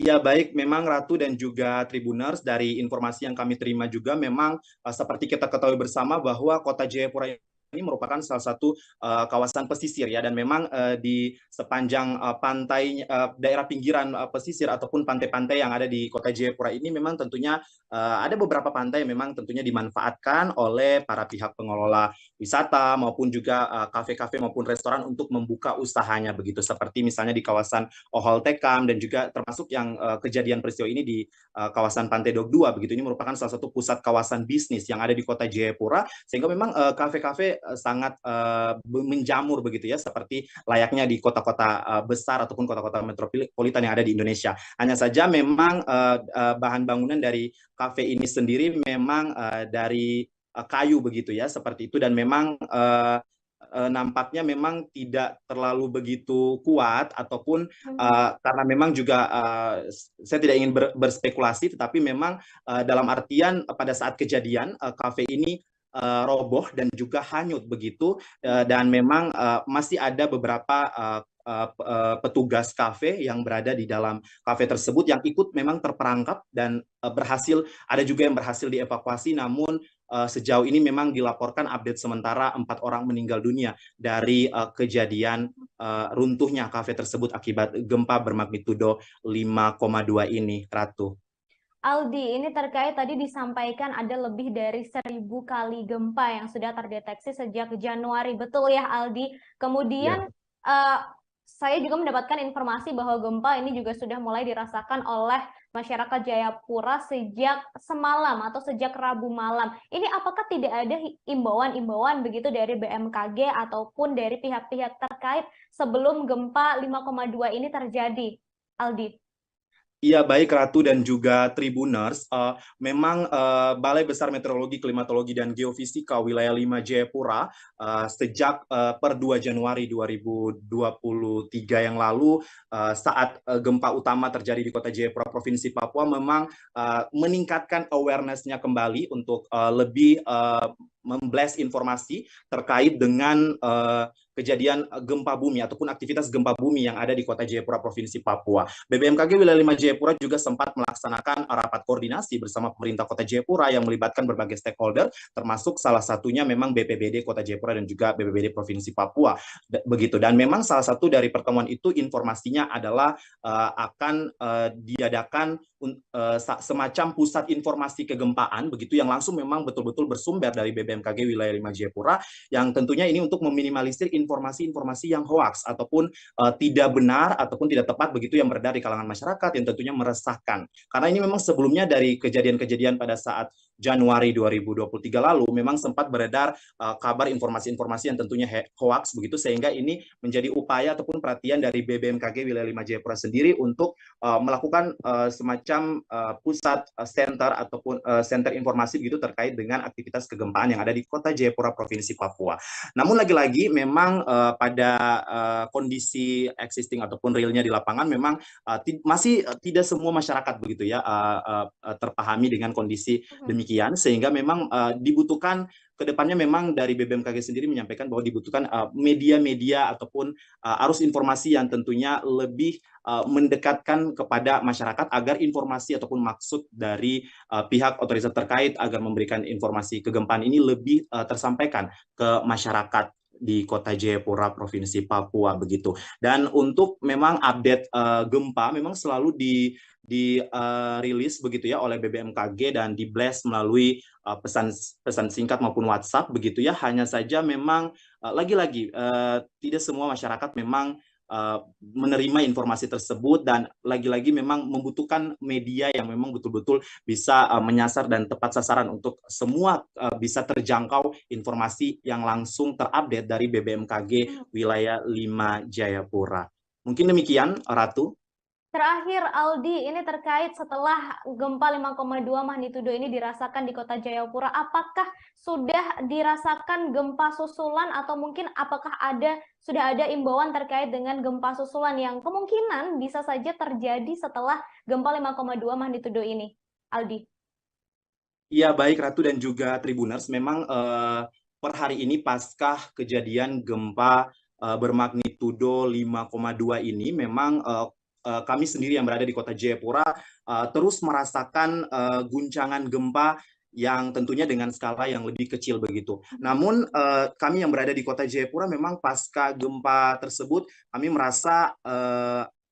Ya baik, memang Ratu dan juga Tribuners, dari informasi yang kami terima juga memang seperti kita ketahui bersama bahwa Kota Jayapura ini merupakan salah satu kawasan pesisir ya, dan memang di sepanjang pantai daerah pinggiran pesisir ataupun pantai-pantai yang ada di Kota Jayapura ini memang tentunya ada beberapa pantai yang memang tentunya dimanfaatkan oleh para pihak pengelola wisata maupun juga kafe-kafe maupun restoran untuk membuka usahanya begitu, seperti misalnya di kawasan Ohol Tekam dan juga termasuk yang kejadian peristiwa ini di kawasan Pantai Dok 2 begitu. Ini merupakan salah satu pusat kawasan bisnis yang ada di Kota Jayapura, sehingga memang kafe-kafe sangat menjamur begitu ya, seperti layaknya di kota-kota besar ataupun kota-kota metropolitan yang ada di Indonesia. Hanya saja memang bahan bangunan dari kafe ini sendiri memang dari kayu begitu ya, seperti itu, dan memang nampaknya memang tidak terlalu begitu kuat ataupun karena memang juga saya tidak ingin berspekulasi, tetapi memang dalam artian pada saat kejadian kafe ini roboh dan juga hanyut begitu, dan memang masih ada beberapa petugas kafe yang berada di dalam kafe tersebut yang ikut memang terperangkap dan berhasil, ada juga yang berhasil dievakuasi, namun sejauh ini memang dilaporkan update sementara 4 orang meninggal dunia dari kejadian runtuhnya kafe tersebut akibat gempa bermagnitudo 5,2 ini, Ratu. Aldi, ini terkait tadi disampaikan ada lebih dari 1000 kali gempa yang sudah terdeteksi sejak Januari, betul ya Aldi? Kemudian saya juga mendapatkan informasi bahwa gempa ini juga sudah mulai dirasakan oleh masyarakat Jayapura sejak semalam atau sejak Rabu malam. Ini apakah tidak ada imbauan-imbauan begitu dari BMKG ataupun dari pihak-pihak terkait sebelum gempa 5,2 ini terjadi, Aldi? Iya, baik Ratu dan juga Tribuners. Memang Balai Besar Meteorologi, Klimatologi, dan Geofisika Wilayah 5 Jayapura sejak per 2 Januari 2023 yang lalu saat gempa utama terjadi di Kota Jayapura, Provinsi Papua, memang meningkatkan awareness-nya kembali untuk lebih memblast informasi terkait dengan kejadian gempa bumi ataupun aktivitas gempa bumi yang ada di Kota Jayapura, Provinsi Papua. BBMKG Wilayah 5 Jayapura juga sempat melaksanakan rapat koordinasi bersama pemerintah Kota Jayapura yang melibatkan berbagai stakeholder, termasuk salah satunya memang BPBD Kota Jayapura dan juga BPBD Provinsi Papua. Begitu. Dan memang salah satu dari pertemuan itu informasinya adalah akan diadakan semacam pusat informasi kegempaan, begitu, yang langsung memang betul-betul bersumber dari BBMKG Wilayah 5 Jayapura, yang tentunya ini untuk meminimalisir informasi-informasi yang hoaks ataupun tidak benar ataupun tidak tepat begitu yang beredar di kalangan masyarakat yang tentunya meresahkan. Karena ini memang sebelumnya dari kejadian-kejadian pada saat Januari 2023 lalu memang sempat beredar kabar informasi-informasi yang tentunya hoaks begitu, sehingga ini menjadi upaya ataupun perhatian dari BBMKG Wilayah 5 Jayapura sendiri untuk melakukan semacam pusat center ataupun center informasi begitu terkait dengan aktivitas kegempaan yang ada di Kota Jayapura, Provinsi Papua. Namun lagi-lagi memang pada kondisi existing ataupun realnya di lapangan memang masih tidak semua masyarakat begitu ya terpahami dengan kondisi demikian, sehingga memang dibutuhkan kedepannya memang dari BBMKG sendiri menyampaikan bahwa dibutuhkan media-media ataupun arus informasi yang tentunya lebih mendekatkan kepada masyarakat agar informasi ataupun maksud dari pihak otoritas terkait agar memberikan informasi kegempaan ini lebih tersampaikan ke masyarakat di Kota Jayapura, Provinsi Papua begitu. Dan untuk memang update gempa memang selalu rilis begitu ya oleh BBMKG dan di blast melalui pesan singkat maupun WhatsApp begitu ya. Hanya saja memang lagi-lagi tidak semua masyarakat memang menerima informasi tersebut, dan lagi-lagi memang membutuhkan media yang memang betul-betul bisa menyasar dan tepat sasaran untuk semua bisa terjangkau informasi yang langsung terupdate dari BBMKG Wilayah 5 Jayapura. Mungkin demikian, Ratu. Terakhir, Aldi, ini terkait setelah gempa 5,2 magnitudo ini dirasakan di Kota Jayapura, apakah sudah dirasakan gempa susulan atau mungkin apakah sudah ada imbauan terkait dengan gempa susulan yang kemungkinan bisa saja terjadi setelah gempa 5,2 magnitudo ini, Aldi? Iya, baik Ratu dan juga Tribuners, memang per hari ini paskah kejadian gempa bermagnitudo 5,2 ini memang kami sendiri yang berada di Kota Jayapura terus merasakan guncangan gempa yang tentunya dengan skala yang lebih kecil begitu. Namun kami yang berada di Kota Jayapura memang pasca gempa tersebut kami merasa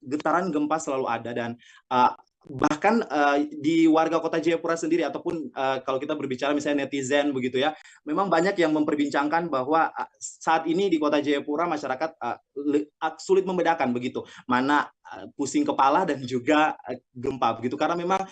getaran gempa selalu ada, dan bahkan di warga Kota Jayapura sendiri ataupun kalau kita berbicara misalnya netizen begitu ya, memang banyak yang memperbincangkan bahwa saat ini di Kota Jayapura masyarakat sulit membedakan begitu mana pusing kepala dan juga gempa begitu, karena memang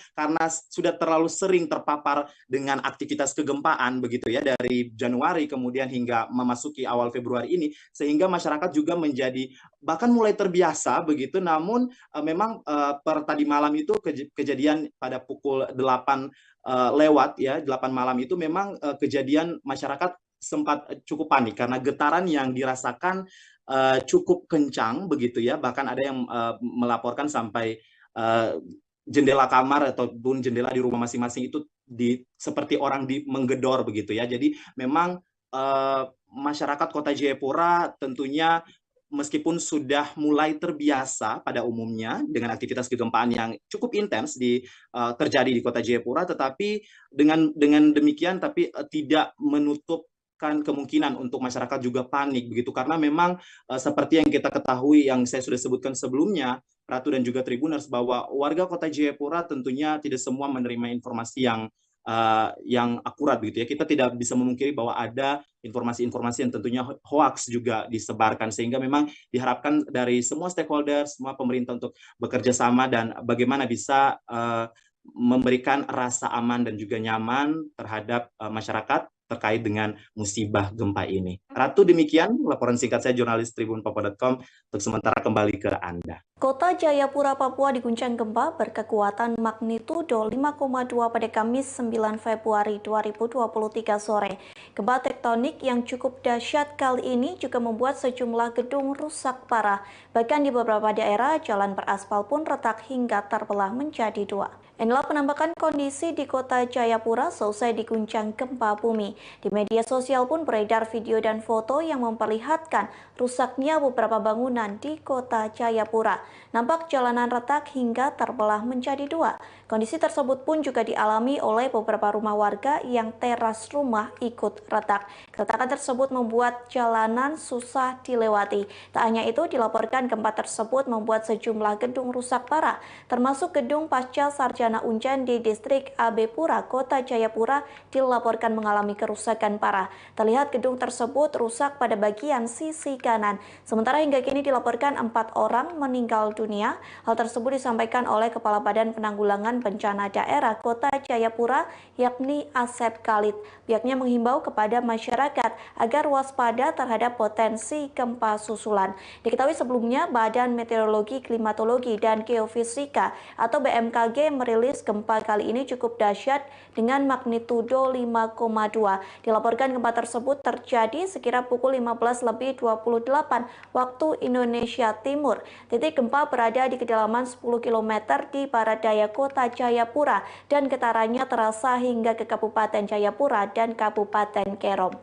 sudah terlalu sering terpapar dengan aktivitas kegempaan begitu ya dari Januari kemudian hingga memasuki awal Februari ini, sehingga masyarakat juga menjadi bahkan mulai terbiasa begitu. Namun memang per tadi malam itu kejadian pada pukul 8 lewat ya 8 malam itu memang kejadian masyarakat sempat cukup panik karena getaran yang dirasakan cukup kencang begitu ya, bahkan ada yang melaporkan sampai jendela kamar ataupun jendela di rumah masing-masing itu seperti orang menggedor begitu ya. Jadi memang masyarakat Kota Jayapura tentunya meskipun sudah mulai terbiasa pada umumnya dengan aktivitas kegempaan yang cukup intens terjadi di Kota Jayapura, tetapi dengan demikian tapi tidak menutup kemungkinan untuk masyarakat juga panik begitu, karena memang seperti yang kita ketahui yang saya sudah sebutkan sebelumnya Ratu dan juga Tribuners, bahwa warga Kota Jayapura tentunya tidak semua menerima informasi yang akurat begitu ya. Kita tidak bisa memungkiri bahwa ada informasi-informasi yang tentunya hoax juga disebarkan, sehingga memang diharapkan dari semua stakeholder, semua pemerintah untuk bekerja sama dan bagaimana bisa memberikan rasa aman dan juga nyaman terhadap masyarakat terkait dengan musibah gempa ini. Ratu, demikian laporan singkat saya jurnalis tribunpapua.com. Untuk sementara kembali ke Anda. Kota Jayapura, Papua diguncang gempa berkekuatan magnitudo 5,2 pada Kamis 9 Februari 2023 sore. Gempa tektonik yang cukup dahsyat kali ini juga membuat sejumlah gedung rusak parah. Bahkan di beberapa daerah, jalan beraspal pun retak hingga terbelah menjadi dua. Inilah penampakan kondisi di Kota Jayapura seusai diguncang gempa bumi. Di media sosial pun beredar video dan foto yang memperlihatkan rusaknya beberapa bangunan di Kota Jayapura. Nampak jalanan retak hingga terbelah menjadi dua. Kondisi tersebut pun juga dialami oleh beberapa rumah warga yang teras rumah ikut retak. Keretakan tersebut membuat jalanan susah dilewati. Tak hanya itu, dilaporkan gempa tersebut membuat sejumlah gedung rusak parah, termasuk gedung pasca sarjana Unjan di distrik AB Pura, Kota Jayapura dilaporkan mengalami kerusakan parah. Terlihat gedung tersebut rusak pada bagian sisi kanan. Sementara hingga kini dilaporkan 4 orang meninggal dunia. Hal tersebut disampaikan oleh Kepala Badan Penanggulangan Bencana Daerah Kota Jayapura, yakni Asep Khalid. Pihaknya menghimbau kepada masyarakat agar waspada terhadap potensi gempa susulan. Diketahui sebelumnya Badan Meteorologi, Klimatologi, dan Geofisika atau BMKG merilis gempa kali ini cukup dahsyat dengan magnitudo 5,2. Dilaporkan gempa tersebut terjadi sekira pukul 15:28 waktu Indonesia Timur. Titik gempa berada di kedalaman 10 km di barat daya Kota Jayapura dan getarannya terasa hingga ke Kabupaten Jayapura dan Kabupaten Kerom.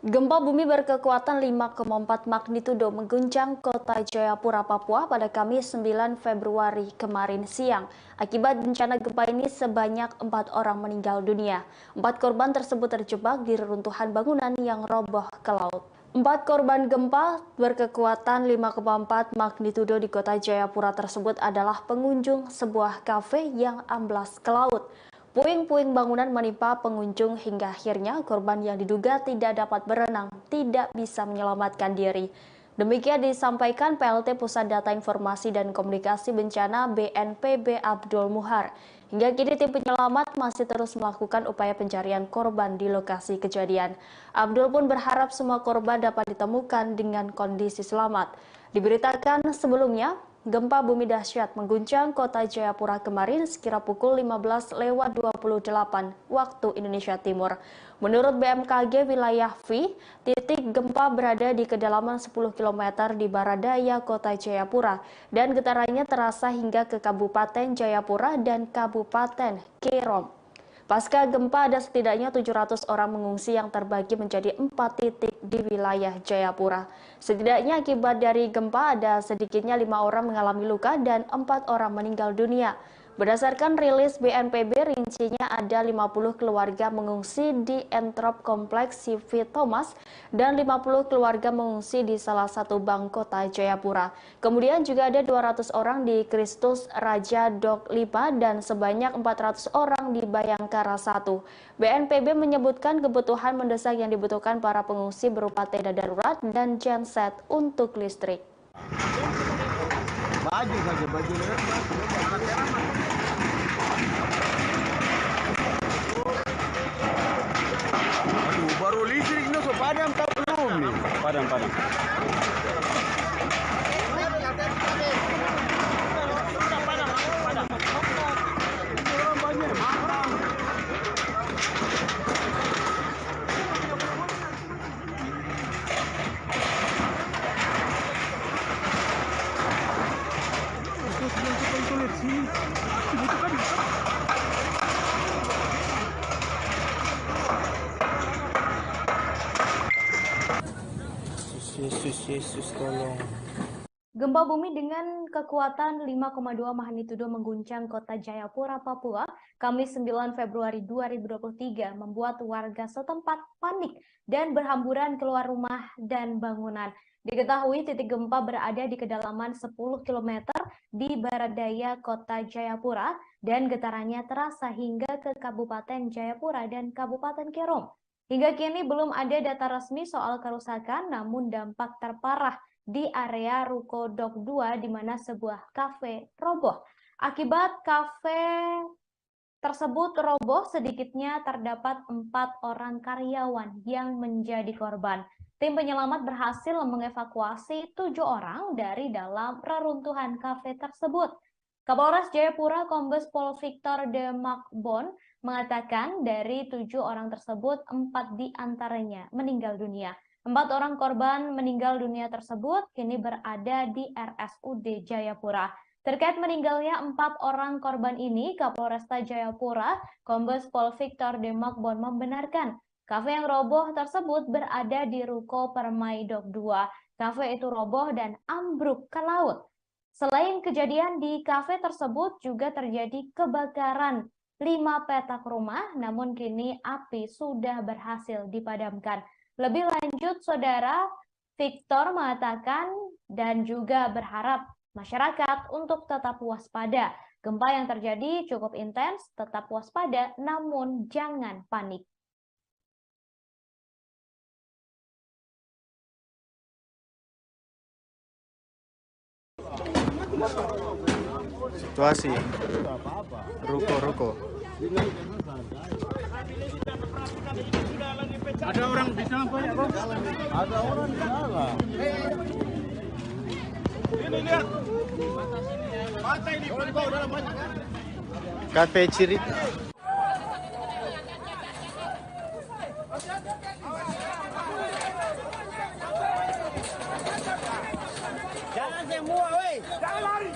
Gempa bumi berkekuatan 5,4 magnitudo mengguncang Kota Jayapura, Papua pada Kamis 9 Februari kemarin siang. Akibat bencana gempa ini sebanyak 4 orang meninggal dunia. 4 korban tersebut terjebak di reruntuhan bangunan yang roboh ke laut. 4 korban gempa berkekuatan 5,4 magnitudo di Kota Jayapura tersebut adalah pengunjung sebuah kafe yang amblas ke laut. Puing-puing bangunan menimpa pengunjung hingga akhirnya korban yang diduga tidak dapat berenang tidak bisa menyelamatkan diri. Demikian disampaikan PLT Pusat Data Informasi dan Komunikasi Bencana BNPB Abdul Muhar. Hingga kini tim penyelamat masih terus melakukan upaya pencarian korban di lokasi kejadian. Abdul pun berharap semua korban dapat ditemukan dengan kondisi selamat. Diberitakan sebelumnya, gempa bumi dahsyat mengguncang Kota Jayapura kemarin sekira pukul 15:28 waktu Indonesia Timur. Menurut BMKG wilayah V, titik gempa berada di kedalaman 10 km di barat daya Kota Jayapura dan getarannya terasa hingga ke Kabupaten Jayapura dan Kabupaten Kerom. Pasca gempa ada setidaknya 700 orang mengungsi yang terbagi menjadi 4 titik di wilayah Jayapura. Setidaknya akibat dari gempa ada sedikitnya 5 orang mengalami luka dan 4 orang meninggal dunia. Berdasarkan rilis BNPB, rincinya ada 50 keluarga mengungsi di Entrop Kompleks CV Thomas dan 50 keluarga mengungsi di salah satu bank Kota Jayapura. Kemudian juga ada 200 orang di Kristus Raja Dok 5 dan sebanyak 400 orang di Bayangkara 1. BNPB menyebutkan kebutuhan mendesak yang dibutuhkan para pengungsi berupa tenda darurat dan genset untuk listrik. Baju saja, baju Aduh, baru listrik no so padam tak belum nih. Padam. Yesus tolong. Gempa bumi dengan kekuatan 5,2 magnitudo mengguncang Kota Jayapura, Papua, Kamis 9 Februari 2023 membuat warga setempat panik dan berhamburan keluar rumah dan bangunan. Diketahui titik gempa berada di kedalaman 10 km di barat daya Kota Jayapura dan getarannya terasa hingga ke Kabupaten Jayapura dan Kabupaten Kerom. Hingga kini belum ada data resmi soal kerusakan, namun dampak terparah di area Ruko Dok 2 di mana sebuah kafe roboh. Akibat kafe tersebut roboh, sedikitnya terdapat 4 orang karyawan yang menjadi korban. Tim penyelamat berhasil mengevakuasi 7 orang dari dalam reruntuhan kafe tersebut. Kapolres Jayapura Kombes Pol Victor De Makbon mengatakan dari 7 orang tersebut 4 diantaranya meninggal dunia. 4 orang korban meninggal dunia tersebut kini berada di RSUD Jayapura. Terkait meninggalnya 4 orang korban ini, Kapolresta Jayapura, Kombes Pol Victor De Makbon membenarkan kafe yang roboh tersebut berada di Ruko Permai Dok 2. Kafe itu roboh dan ambruk ke laut. Selain kejadian di kafe tersebut juga terjadi kebakaran 5 petak rumah, namun kini api sudah berhasil dipadamkan. Lebih lanjut, Saudara Victor mengatakan dan juga berharap masyarakat untuk tetap waspada. Gempa yang terjadi cukup intens, tetap waspada, namun jangan panik. Situasi ruko. Ada orang di dalam banyak, Bang. Ada orang di dalam. Ini lihat. Mata ini berbau dalam banyak. Kafe Ciri. Jangan semua, weh. Jangan lari.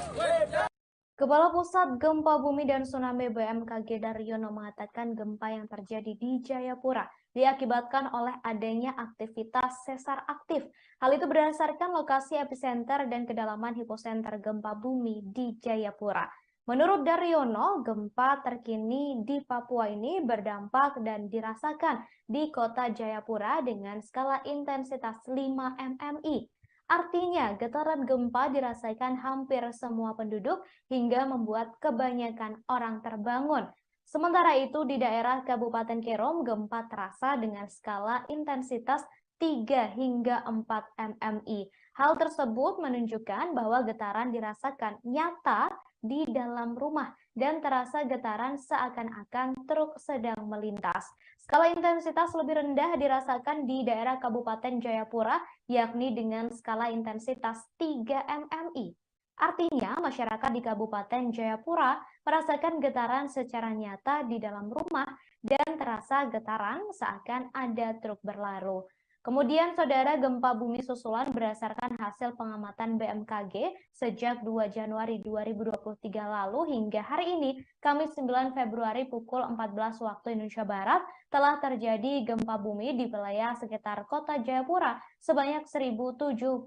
Kepala Pusat Gempa Bumi dan Tsunami BMKG Daryono mengatakan gempa yang terjadi di Jayapura diakibatkan oleh adanya aktivitas sesar aktif. Hal itu berdasarkan lokasi epicenter dan kedalaman hipocenter gempa bumi di Jayapura. Menurut Daryono, gempa terkini di Papua ini berdampak dan dirasakan di kota Jayapura dengan skala intensitas 5 mmi. Artinya, getaran gempa dirasakan hampir semua penduduk hingga membuat kebanyakan orang terbangun. Sementara itu, di daerah Kabupaten Kerom, gempa terasa dengan skala intensitas 3 hingga 4 mmi. Hal tersebut menunjukkan bahwa getaran dirasakan nyata di dalam rumah dan terasa getaran seakan-akan truk sedang melintas. Skala intensitas lebih rendah dirasakan di daerah Kabupaten Jayapura, yakni dengan skala intensitas 3 mmi. Artinya, masyarakat di Kabupaten Jayapura merasakan getaran secara nyata di dalam rumah dan terasa getaran seakan ada truk berlalu. Kemudian, Saudara, gempa bumi susulan berdasarkan hasil pengamatan BMKG sejak 2 Januari 2023 lalu hingga hari ini, Kamis 9 Februari pukul 14 waktu Indonesia Barat, telah terjadi gempa bumi di wilayah sekitar kota Jayapura sebanyak 1072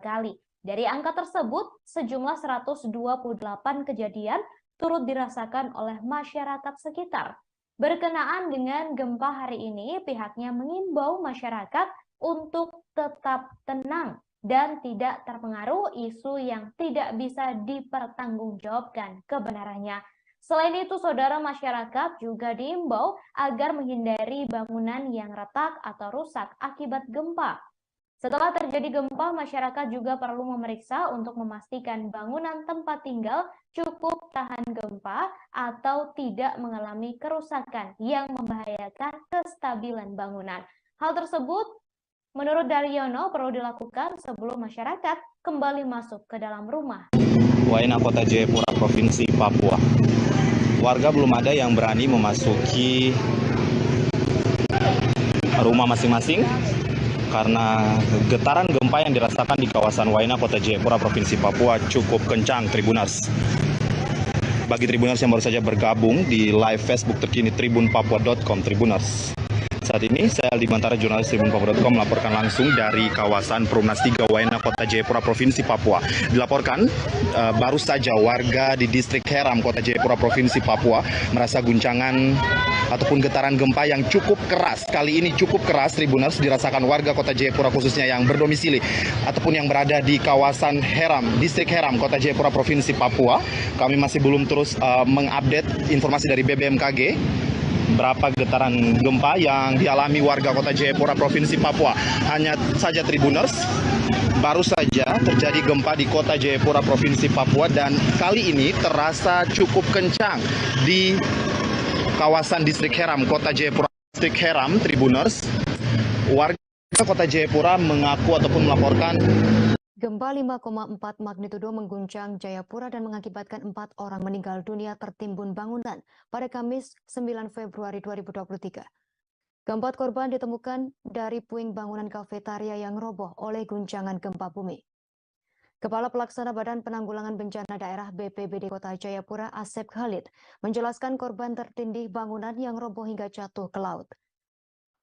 kali. Dari angka tersebut, sejumlah 128 kejadian turut dirasakan oleh masyarakat sekitar. Berkenaan dengan gempa hari ini, pihaknya mengimbau masyarakat untuk tetap tenang dan tidak terpengaruh isu yang tidak bisa dipertanggungjawabkan kebenarannya. Selain itu, Saudara, masyarakat juga diimbau agar menghindari bangunan yang retak atau rusak akibat gempa. Setelah terjadi gempa, masyarakat juga perlu memeriksa untuk memastikan bangunan tempat tinggal cukup tahan gempa atau tidak mengalami kerusakan yang membahayakan kestabilan bangunan. Hal tersebut, menurut Daryono, perlu dilakukan sebelum masyarakat kembali masuk ke dalam rumah. Waena, Kota Jayapura, Provinsi Papua. Warga belum ada yang berani memasuki rumah masing-masing karena getaran gempa yang dirasakan di kawasan Waena, Kota Jayapura, Provinsi Papua cukup kencang, Tribuners. Bagi Tribuners yang baru saja bergabung di live Facebook terkini tribunpapua.com, Tribuners. Saat ini saya Aldi Bantara, jurnalis tribunpapua.com, melaporkan langsung dari kawasan Perumnas 3 Waena, Kota Jayapura, Provinsi Papua. Dilaporkan baru saja warga di distrik Heram, Kota Jayapura, Provinsi Papua merasa guncangan ataupun getaran gempa yang cukup keras. Kali ini cukup keras, Tribuners, dirasakan warga Kota Jayapura khususnya yang berdomisili ataupun yang berada di kawasan Heram, distrik Heram, Kota Jayapura, Provinsi Papua. Kami masih belum terus mengupdate informasi dari BMKG berapa getaran gempa yang dialami warga Kota Jayapura, Provinsi Papua. Hanya saja Tribuners, baru saja terjadi gempa di Kota Jayapura, Provinsi Papua, dan kali ini terasa cukup kencang di kawasan Distrik Heram, Kota Jayapura. Distrik Heram, Tribuners, warga Kota Jayapura mengaku ataupun melaporkan gempa 5,4 magnitudo mengguncang Jayapura dan mengakibatkan 4 orang meninggal dunia tertimbun bangunan pada Kamis 9 Februari 2023. Keempat korban ditemukan dari puing bangunan kafetaria yang roboh oleh guncangan gempa bumi. Kepala Pelaksana Badan Penanggulangan Bencana Daerah BPBD Kota Jayapura, Asep Khalid, menjelaskan korban tertindih bangunan yang roboh hingga jatuh ke laut.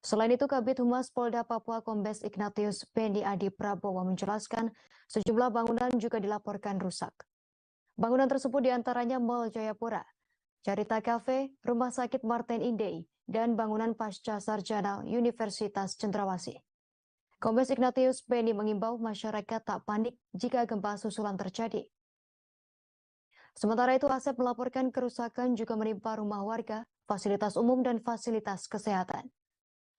Selain itu, Kabid Humas Polda Papua Kombes Ignatius Beni Adi Prabowo menjelaskan sejumlah bangunan juga dilaporkan rusak. Bangunan tersebut diantaranya Mall Jayapura, Carita Cafe, Rumah Sakit Martin Indei, dan bangunan Pasca Sarjana Universitas Cendrawasih. Kombes Ignatius Beni mengimbau masyarakat tak panik jika gempa susulan terjadi. Sementara itu, Asep melaporkan kerusakan juga menimpa rumah warga, fasilitas umum, dan fasilitas kesehatan.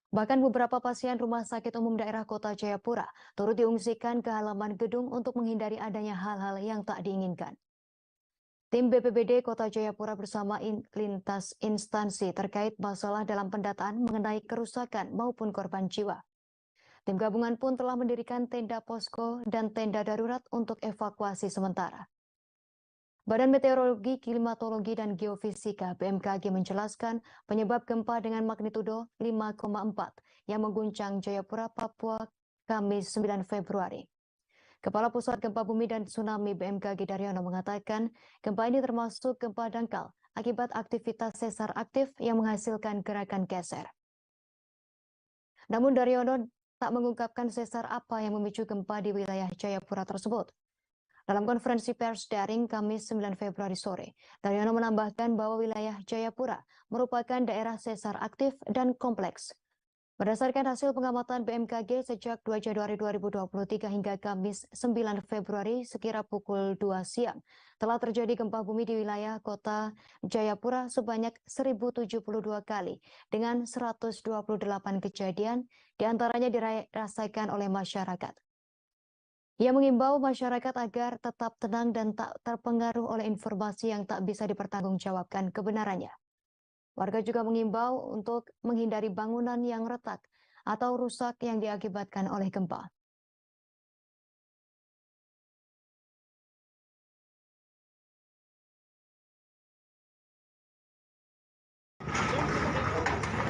Bahkan beberapa pasien Rumah Sakit Umum Daerah Kota Jayapura turut diungsikan ke halaman gedung untuk menghindari adanya hal-hal yang tak diinginkan. Tim BPBD Kota Jayapura bersama lintas instansi terkait masalah dalam pendataan mengenai kerusakan maupun korban jiwa. Tim gabungan pun telah mendirikan tenda posko dan tenda darurat untuk evakuasi sementara. Badan Meteorologi, Klimatologi, dan Geofisika BMKG menjelaskan penyebab gempa dengan magnitudo 5,4 yang mengguncang Jayapura, Papua, Kamis 9 Februari. Kepala Pusat Gempa Bumi dan Tsunami BMKG Daryono mengatakan gempa ini termasuk gempa dangkal akibat aktivitas sesar aktif yang menghasilkan gerakan geser. Namun Daryono tak mengungkapkan sesar apa yang memicu gempa di wilayah Jayapura tersebut. Dalam konferensi pers daring Kamis 9 Februari sore, Daryono menambahkan bahwa wilayah Jayapura merupakan daerah sesar aktif dan kompleks. Berdasarkan hasil pengamatan BMKG sejak 2 Januari 2023 hingga Kamis 9 Februari sekira pukul 2 siang, telah terjadi gempa bumi di wilayah Kota Jayapura sebanyak 1072 kali dengan 128 kejadian, diantaranya dirasakan oleh masyarakat. Ia mengimbau masyarakat agar tetap tenang dan tak terpengaruh oleh informasi yang tak bisa dipertanggungjawabkan kebenarannya. Warga juga mengimbau untuk menghindari bangunan yang retak atau rusak yang diakibatkan oleh gempa.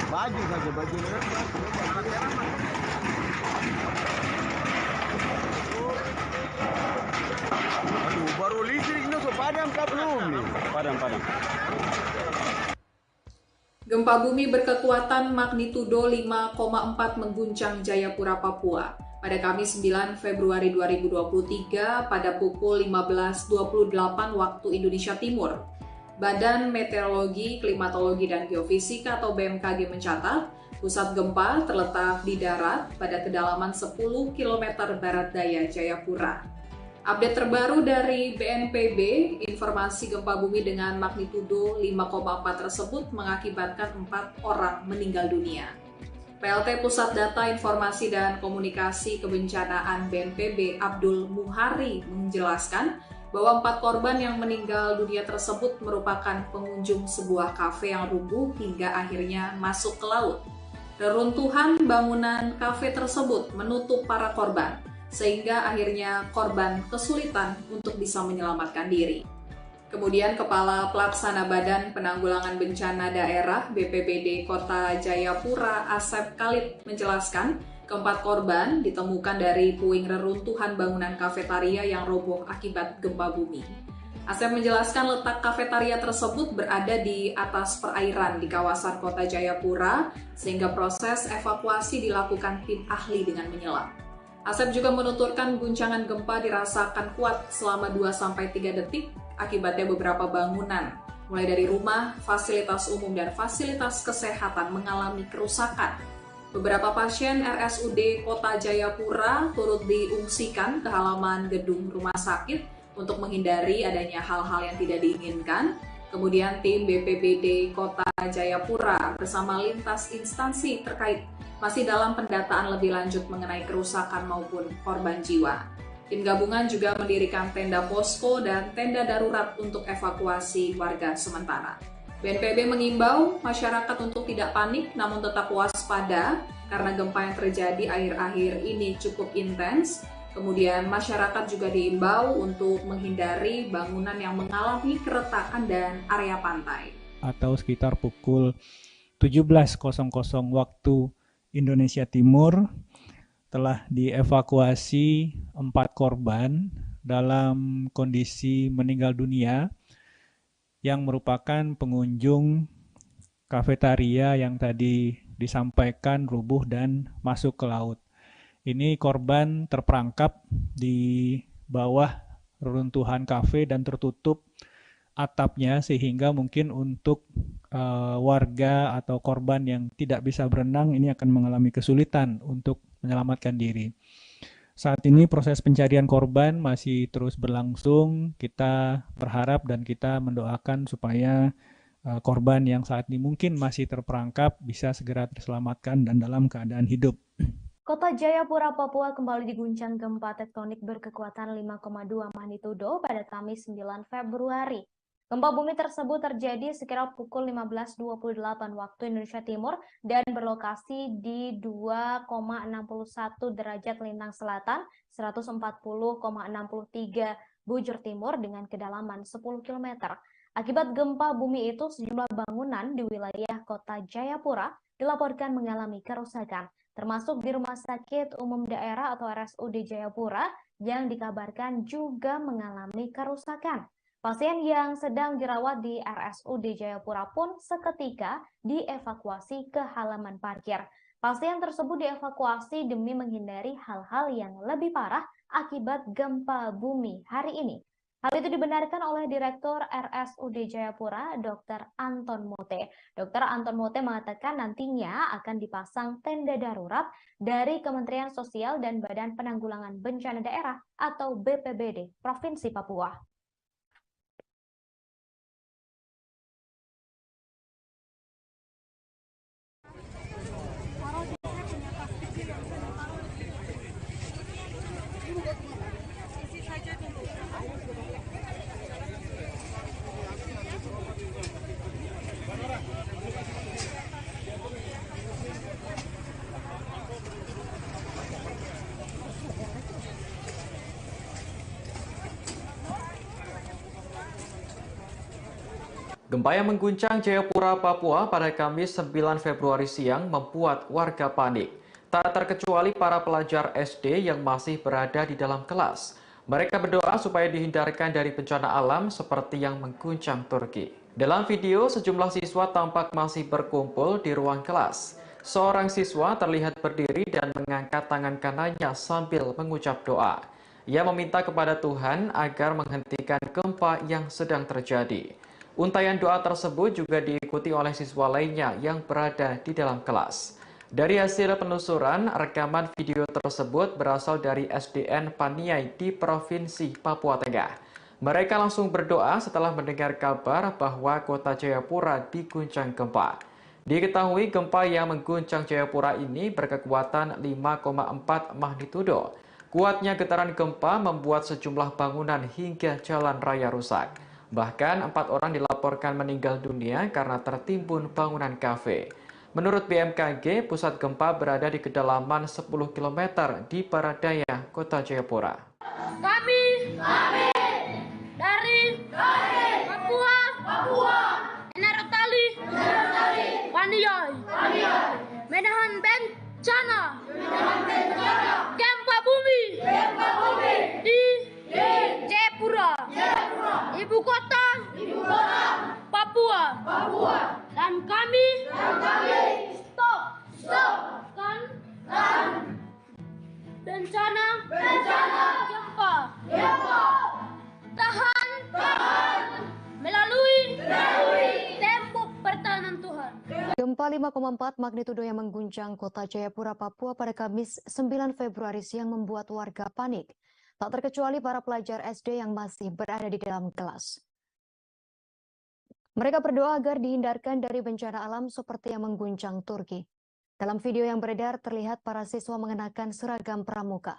Baju saja, baju. Aduh, baru listrik no so padam kah belum nih? Padam. Gempa bumi berkekuatan magnitudo 5,4 mengguncang Jayapura, Papua pada Kamis 9 Februari 2023 pada pukul 15.28 waktu Indonesia Timur. Badan Meteorologi, Klimatologi, dan Geofisika atau BMKG mencatat pusat gempa terletak di darat pada kedalaman 10 km barat daya Jayapura. Update terbaru dari BNPB, informasi gempa bumi dengan magnitudo 5,4 tersebut mengakibatkan 4 orang meninggal dunia. PLT Pusat Data Informasi dan Komunikasi Kebencanaan BNPB Abdul Muhari menjelaskan bahwa 4 korban yang meninggal dunia tersebut merupakan pengunjung sebuah kafe yang rubuh hingga akhirnya masuk ke laut. Reruntuhan bangunan kafe tersebut menutup para korban, sehingga akhirnya korban kesulitan untuk bisa menyelamatkan diri. Kemudian Kepala Pelaksana Badan Penanggulangan Bencana Daerah BPBD Kota Jayapura, Asep Khalid menjelaskan, keempat korban ditemukan dari puing reruntuhan bangunan kafetaria yang roboh akibat gempa bumi. Asep menjelaskan letak kafetaria tersebut berada di atas perairan di kawasan Kota Jayapura, sehingga proses evakuasi dilakukan tim ahli dengan menyelam. Asep juga menuturkan guncangan gempa dirasakan kuat selama 2-3 detik, akibatnya beberapa bangunan, mulai dari rumah, fasilitas umum, dan fasilitas kesehatan mengalami kerusakan. Beberapa pasien RSUD Kota Jayapura turut diungsikan ke halaman gedung rumah sakit untuk menghindari adanya hal-hal yang tidak diinginkan. Kemudian tim BPBD Kota Jayapura bersama lintas instansi terkait masih dalam pendataan lebih lanjut mengenai kerusakan maupun korban jiwa. Tim gabungan juga mendirikan tenda posko dan tenda darurat untuk evakuasi warga sementara. BNPB mengimbau masyarakat untuk tidak panik namun tetap waspada karena gempa yang terjadi akhir-akhir ini cukup intens. Kemudian masyarakat juga diimbau untuk menghindari bangunan yang mengalami keretakan dan area pantai. Atau sekitar pukul 17.00 waktu Indonesia Timur telah dievakuasi 4 korban dalam kondisi meninggal dunia yang merupakan pengunjung kafetaria yang tadi disampaikan rubuh dan masuk ke laut. Ini korban terperangkap di bawah reruntuhan kafe dan tertutup atapnya sehingga mungkin untuk warga atau korban yang tidak bisa berenang ini akan mengalami kesulitan untuk menyelamatkan diri. Saat ini proses pencarian korban masih terus berlangsung. Kita berharap dan kita mendoakan supaya korban yang saat ini mungkin masih terperangkap bisa segera terselamatkan dan dalam keadaan hidup. Kota Jayapura, Papua kembali diguncang gempa tektonik berkekuatan 5,2 magnitudo pada Kamis 9 Februari. Gempa bumi tersebut terjadi sekira pukul 15.28 waktu Indonesia Timur dan berlokasi di 2,61 derajat lintang selatan, 140,63 bujur timur dengan kedalaman 10 km. Akibat gempa bumi itu, sejumlah bangunan di wilayah Kota Jayapura dilaporkan mengalami kerusakan, termasuk di Rumah Sakit Umum Daerah atau RSUD Jayapura yang dikabarkan juga mengalami kerusakan. Pasien yang sedang dirawat di RSUD Jayapura pun seketika dievakuasi ke halaman parkir. Pasien tersebut dievakuasi demi menghindari hal-hal yang lebih parah akibat gempa bumi hari ini. Hal itu dibenarkan oleh Direktur RSUD Jayapura, Dr. Anton Mote. Dr. Anton Mote mengatakan nantinya akan dipasang tenda darurat dari Kementerian Sosial dan Badan Penanggulangan Bencana Daerah atau BPBD Provinsi Papua. Gempa yang mengguncang Jayapura, Papua pada Kamis 9 Februari siang membuat warga panik. Tak terkecuali para pelajar SD yang masih berada di dalam kelas. Mereka berdoa supaya dihindarkan dari bencana alam seperti yang mengguncang Turki. Dalam video, sejumlah siswa tampak masih berkumpul di ruang kelas. Seorang siswa terlihat berdiri dan mengangkat tangan kanannya sambil mengucap doa. Ia meminta kepada Tuhan agar menghentikan gempa yang sedang terjadi. Untaian doa tersebut juga diikuti oleh siswa lainnya yang berada di dalam kelas. Dari hasil penelusuran, rekaman video tersebut berasal dari SDN Paniai di Provinsi Papua Tengah. Mereka langsung berdoa setelah mendengar kabar bahwa Kota Jayapura diguncang gempa. Diketahui gempa yang mengguncang Jayapura ini berkekuatan 5,4 magnitudo. Kuatnya getaran gempa membuat sejumlah bangunan hingga jalan raya rusak. Bahkan 4 orang dilaporkan meninggal dunia karena tertimbun bangunan kafe. Menurut BMKG, pusat gempa berada di kedalaman 10 km di barat daya Kota Jayapura. Kami dari Papua, Enerotali, Paniai, menahan bencana gempa bumi di Jayapura, ibu kota Papua, dan kami stopkan bencana gempa, tahan melalui tembok pertahanan Tuhan. Gempa 5,4 magnitudo yang mengguncang Kota Jayapura, Papua pada Kamis 9 Februari siang membuat warga panik. Tak terkecuali para pelajar SD yang masih berada di dalam kelas. Mereka berdoa agar dihindarkan dari bencana alam seperti yang mengguncang Turki. Dalam video yang beredar terlihat para siswa mengenakan seragam pramuka.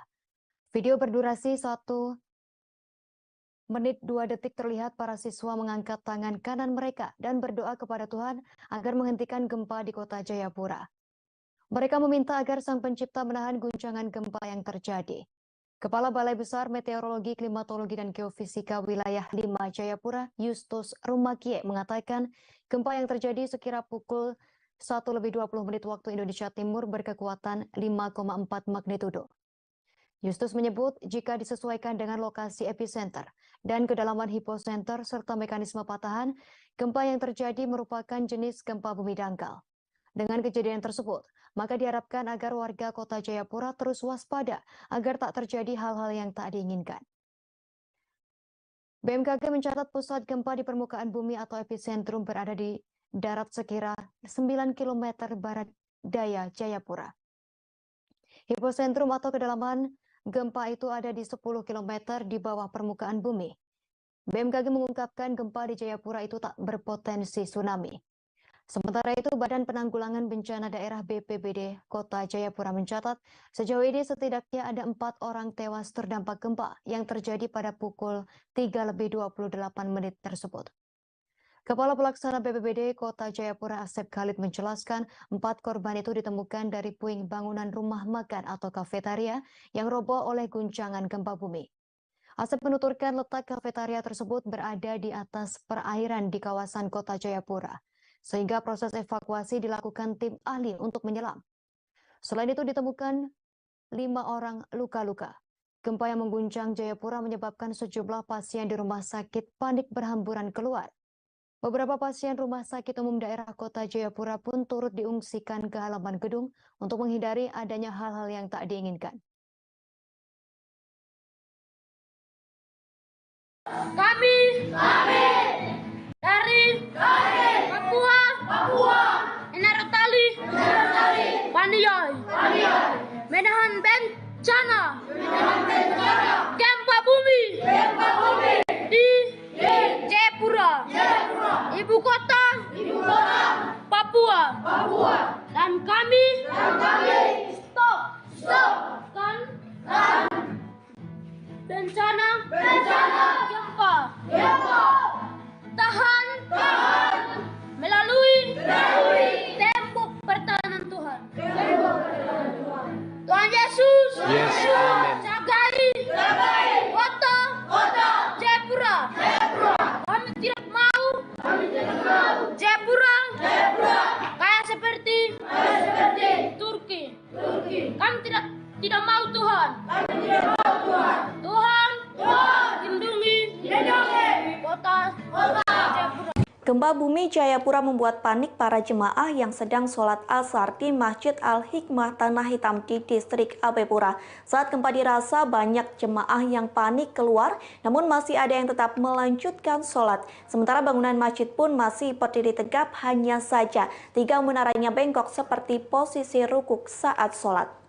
Video berdurasi 1 menit 2 detik terlihat para siswa mengangkat tangan kanan mereka dan berdoa kepada Tuhan agar menghentikan gempa di kota Jayapura. Mereka meminta agar Sang Pencipta menahan guncangan gempa yang terjadi. Kepala Balai Besar Meteorologi, Klimatologi, dan Geofisika Wilayah 5 Jayapura, Justus Rumakie, mengatakan gempa yang terjadi sekira pukul 1:20 waktu Indonesia Timur berkekuatan 5,4 magnitudo. Justus menyebut jika disesuaikan dengan lokasi epicenter dan kedalaman hipocenter serta mekanisme patahan, gempa yang terjadi merupakan jenis gempa bumi dangkal. Dengan kejadian tersebut, maka diharapkan agar warga kota Jayapura terus waspada agar tak terjadi hal-hal yang tak diinginkan. BMKG mencatat pusat gempa di permukaan bumi atau epicentrum berada di darat sekira 9 km barat daya Jayapura. Hipocentrum atau kedalaman gempa itu ada di 10 km di bawah permukaan bumi. BMKG mengungkapkan gempa di Jayapura itu tak berpotensi tsunami. Sementara itu, Badan Penanggulangan Bencana Daerah BPBD Kota Jayapura mencatat sejauh ini setidaknya ada 4 orang tewas terdampak gempa yang terjadi pada pukul 3:28 tersebut. Kepala Pelaksana BPBD Kota Jayapura Asep Khalid menjelaskan 4 korban itu ditemukan dari puing bangunan rumah makan atau kafetaria yang roboh oleh guncangan gempa bumi. Asep menuturkan letak kafetaria tersebut berada di atas perairan di kawasan Kota Jayapura, sehingga proses evakuasi dilakukan tim ahli untuk menyelam. Selain itu ditemukan 5 orang luka-luka. Gempa yang mengguncang Jayapura menyebabkan sejumlah pasien di rumah sakit panik berhamburan keluar. Beberapa pasien rumah sakit umum daerah Kota Jayapura pun turut diungsikan ke halaman gedung untuk menghindari adanya hal-hal yang tak diinginkan. Kami dari Papua, Enarotali, Paniai, menahan bencana, gempa bumi di Jayapura, ibu kota Papua, dan kami stopkan bencana gempa, tahan melalui tembok pertahanan Tuhan. Tuhan Yesus, jagai kota Jayapura. Kami tidak mau Jayapura kayak seperti Turki. Kami tidak mau Tuhan. Tuhan lindungi kota Jayapura. Gempa bumi Jayapura membuat panik para jemaah yang sedang sholat asar di Masjid Al-Hikmah Tanah Hitam di distrik Abepura. Saat gempa dirasa, banyak jemaah yang panik keluar, namun masih ada yang tetap melanjutkan sholat. Sementara bangunan masjid pun masih berdiri tegap, hanya saja 3 menaranya bengkok seperti posisi rukuk saat sholat.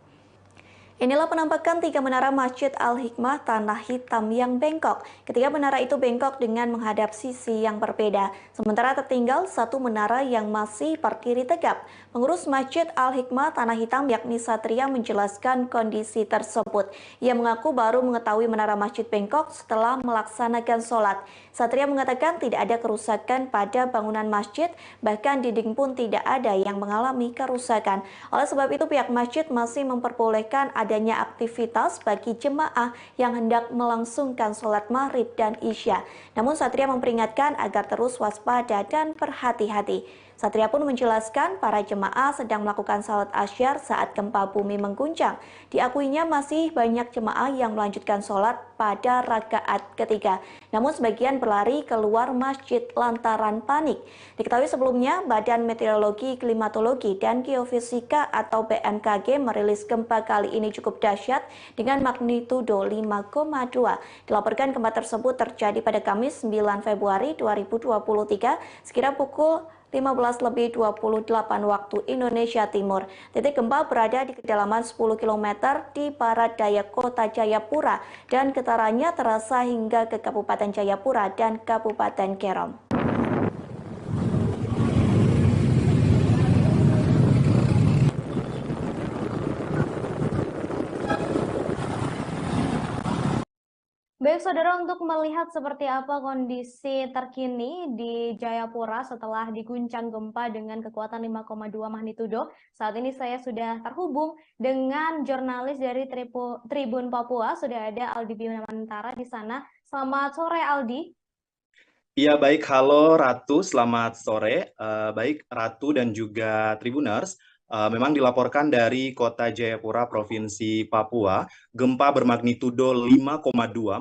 Inilah penampakan 3 menara Masjid Al-Hikmah Tanah Hitam yang bengkok. Ketiga menara itu bengkok dengan menghadap sisi yang berbeda. Sementara tertinggal 1 menara yang masih berdiri tegap. Pengurus Masjid Al-Hikmah Tanah Hitam yakni Satria menjelaskan kondisi tersebut. Ia mengaku baru mengetahui menara masjid bengkok setelah melaksanakan sholat. Satria mengatakan tidak ada kerusakan pada bangunan masjid, bahkan dinding pun tidak ada yang mengalami kerusakan. Oleh sebab itu pihak masjid masih memperbolehkan adanya aktivitas bagi jemaah yang hendak melangsungkan sholat maghrib dan isya. Namun Satria memperingatkan agar terus waspada dan berhati-hati. Satria pun menjelaskan para jemaah sedang melakukan salat asyar saat gempa bumi mengguncang. Diakuinya masih banyak jemaah yang melanjutkan sholat pada rakaat ketiga. Namun sebagian berlari keluar masjid lantaran panik. Diketahui sebelumnya, Badan Meteorologi, Klimatologi, dan Geofisika atau BMKG merilis gempa kali ini cukup dahsyat dengan magnitudo 5,2. Dilaporkan gempa tersebut terjadi pada Kamis 9 Februari 2023 sekira pukul 15:28 waktu Indonesia Timur. Titik gempa berada di kedalaman 10 km di barat daya kota Jayapura dan getarannya terasa hingga ke Kabupaten Jayapura dan Kabupaten Kerom. Baik saudara, untuk melihat seperti apa kondisi terkini di Jayapura setelah diguncang gempa dengan kekuatan 5,2 magnitudo, saat ini saya sudah terhubung dengan jurnalis dari Tribun Papua, sudah ada Aldi Bimantara di sana. Selamat sore Aldi. Iya baik, halo Ratu, selamat sore. Baik Ratu dan juga Tribuners, memang dilaporkan dari Kota Jayapura, Provinsi Papua, gempa bermagnitudo 5,2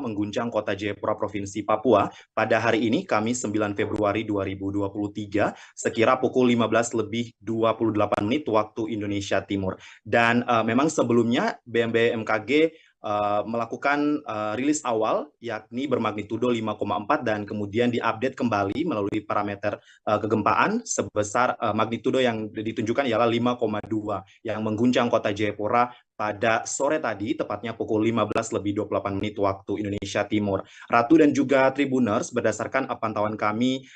mengguncang Kota Jayapura, Provinsi Papua pada hari ini, Kamis 9 Februari 2023, sekira pukul 15:28 waktu Indonesia Timur. Dan memang sebelumnya BMKG melakukan rilis awal yakni bermagnitudo 5,4 dan kemudian diupdate kembali melalui parameter kegempaan sebesar magnitudo yang ditunjukkan ialah 5,2 yang mengguncang Kota Jayapura pada sore tadi, tepatnya pukul 15:28 waktu Indonesia Timur. Ratu dan juga Tribuners, berdasarkan pantauan kami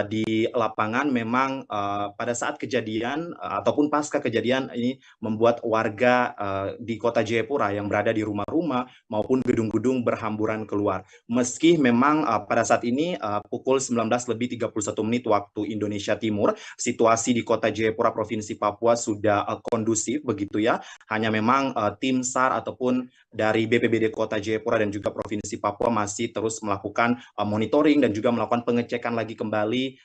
di lapangan, memang pada saat kejadian ataupun pasca kejadian ini membuat warga di Kota Jayapura yang berada di rumah-rumah maupun gedung-gedung berhamburan keluar. Meski memang pada saat ini pukul 19:31 waktu Indonesia Timur, situasi di Kota Jayapura, Provinsi Papua sudah kondusif begitu ya. Hanya memang tim SAR ataupun dari BPBD Kota Jayapura dan juga Provinsi Papua masih terus melakukan monitoring dan juga melakukan pengecekan lagi kembali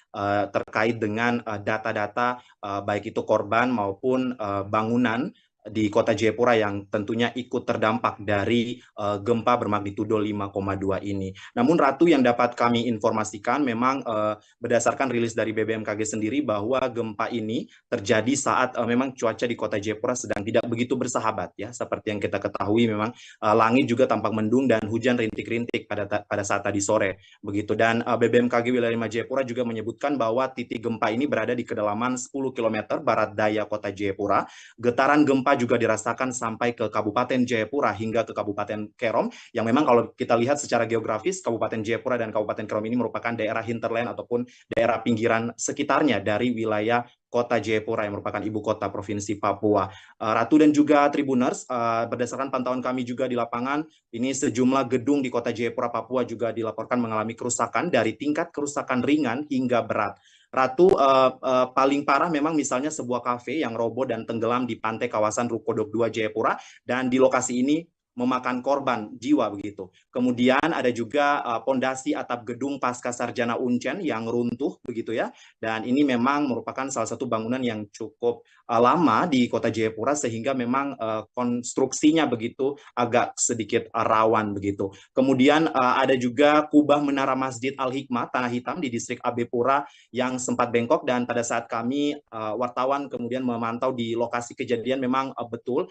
terkait dengan data-data baik itu korban maupun bangunan di Kota Jayapura yang tentunya ikut terdampak dari gempa bermagnitudo 5,2 ini. Namun Ratu, yang dapat kami informasikan memang berdasarkan rilis dari BMKG sendiri bahwa gempa ini terjadi saat memang cuaca di Kota Jayapura sedang tidak begitu bersahabat ya. Seperti yang kita ketahui memang langit juga tampak mendung dan hujan rintik-rintik pada saat tadi sore begitu. Dan BMKG wilayah 5 Jayapura juga menyebutkan bahwa titik gempa ini berada di kedalaman 10 km barat daya Kota Jayapura. Getaran gempa juga dirasakan sampai ke Kabupaten Jayapura hingga ke Kabupaten Kerom, yang memang kalau kita lihat secara geografis Kabupaten Jayapura dan Kabupaten Kerom ini merupakan daerah hinterland ataupun daerah pinggiran sekitarnya dari wilayah Kota Jayapura yang merupakan ibu kota Provinsi Papua. Ratu dan juga Tribuners, berdasarkan pantauan kami juga di lapangan, ini sejumlah gedung di Kota Jayapura, Papua juga dilaporkan mengalami kerusakan dari tingkat kerusakan ringan hingga berat. Ratu, paling parah memang misalnya sebuah kafe yang roboh dan tenggelam di pantai kawasan Rukodok 2 Jayapura, dan di lokasi ini memakan korban jiwa begitu. Kemudian ada juga pondasi atap gedung Pasca Sarjana Uncen yang runtuh begitu ya. Dan ini memang merupakan salah satu bangunan yang cukup lama di Kota Jayapura sehingga memang konstruksinya begitu agak sedikit rawan begitu. Kemudian ada juga kubah menara Masjid Al-Hikmah Tanah Hitam di distrik AB Pura yang sempat bengkok, dan pada saat kami wartawan kemudian memantau di lokasi kejadian memang betul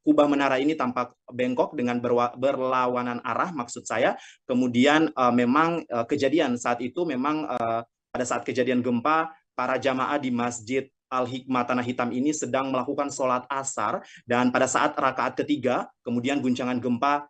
kubah menara ini tampak bengkok dengan berlawanan arah maksud saya. Kemudian memang kejadian saat itu memang pada saat kejadian gempa para jamaah di Masjid Al-Hikmah Tanah Hitam ini sedang melakukan sholat asar, dan pada saat rakaat ketiga kemudian guncangan gempa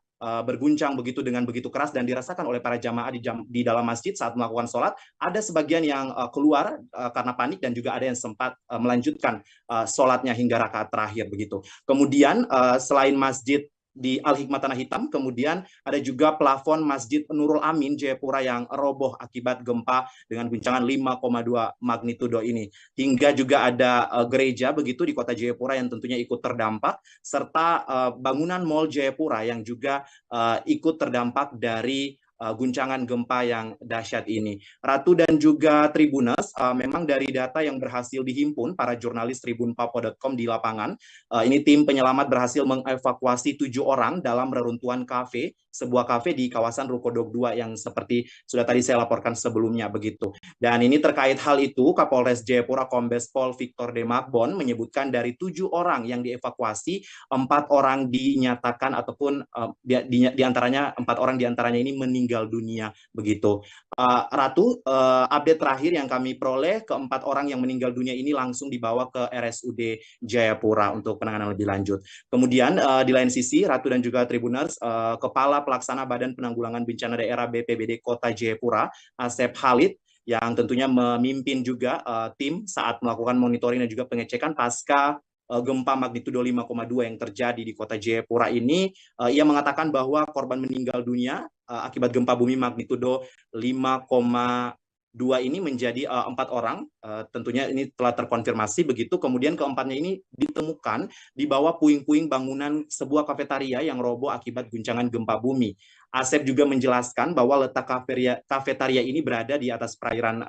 berguncang begitu dengan begitu keras dan dirasakan oleh para jamaah di dalam masjid saat melakukan sholat. Ada sebagian yang keluar karena panik dan juga ada yang sempat melanjutkan sholatnya hingga rakaat terakhir begitu. Kemudian selain masjid di Al-Hikmah Tanah Hitam, kemudian ada juga plafon Masjid Nurul Amin Jayapura yang roboh akibat gempa dengan guncangan 5,2 magnitudo ini. Hingga juga ada gereja begitu di Kota Jayapura yang tentunya ikut terdampak, serta bangunan Mall Jayapura yang juga ikut terdampak dari guncangan gempa yang dahsyat ini. Ratu dan juga Tribuners, memang dari data yang berhasil dihimpun para jurnalis tribunpapua.com di lapangan, ini tim penyelamat berhasil mengevakuasi 7 orang dalam reruntuhan kafe, sebuah kafe di kawasan Rukodok 2 yang seperti sudah tadi saya laporkan sebelumnya begitu. Dan ini terkait hal itu, Kapolres Jayapura Kombes Pol Victor D. Magbon menyebutkan dari 7 orang yang dievakuasi, 4 orang dinyatakan ataupun diantaranya 4 orang diantaranya ini meninggal dunia begitu. Ratu, update terakhir yang kami peroleh, ke-4 orang yang meninggal dunia ini langsung dibawa ke RSUD Jayapura untuk penanganan lebih lanjut. Kemudian di lain sisi, Ratu dan juga Tribuners, Kepala Pelaksana Badan Penanggulangan Bencana Daerah BPBD Kota Jayapura, Asep Khalid, yang tentunya memimpin juga tim saat melakukan monitoring dan juga pengecekan pasca gempa magnitudo 5,2 yang terjadi di Kota Jayapura ini. Ia mengatakan bahwa korban meninggal dunia akibat gempa bumi magnitudo 5,2 ini menjadi 4 orang. Tentunya ini telah terkonfirmasi begitu. Kemudian keempatnya ini ditemukan di bawah puing-puing bangunan sebuah kafetaria yang roboh akibat guncangan gempa bumi. Asep juga menjelaskan bahwa letak kafetaria ini berada di atas perairan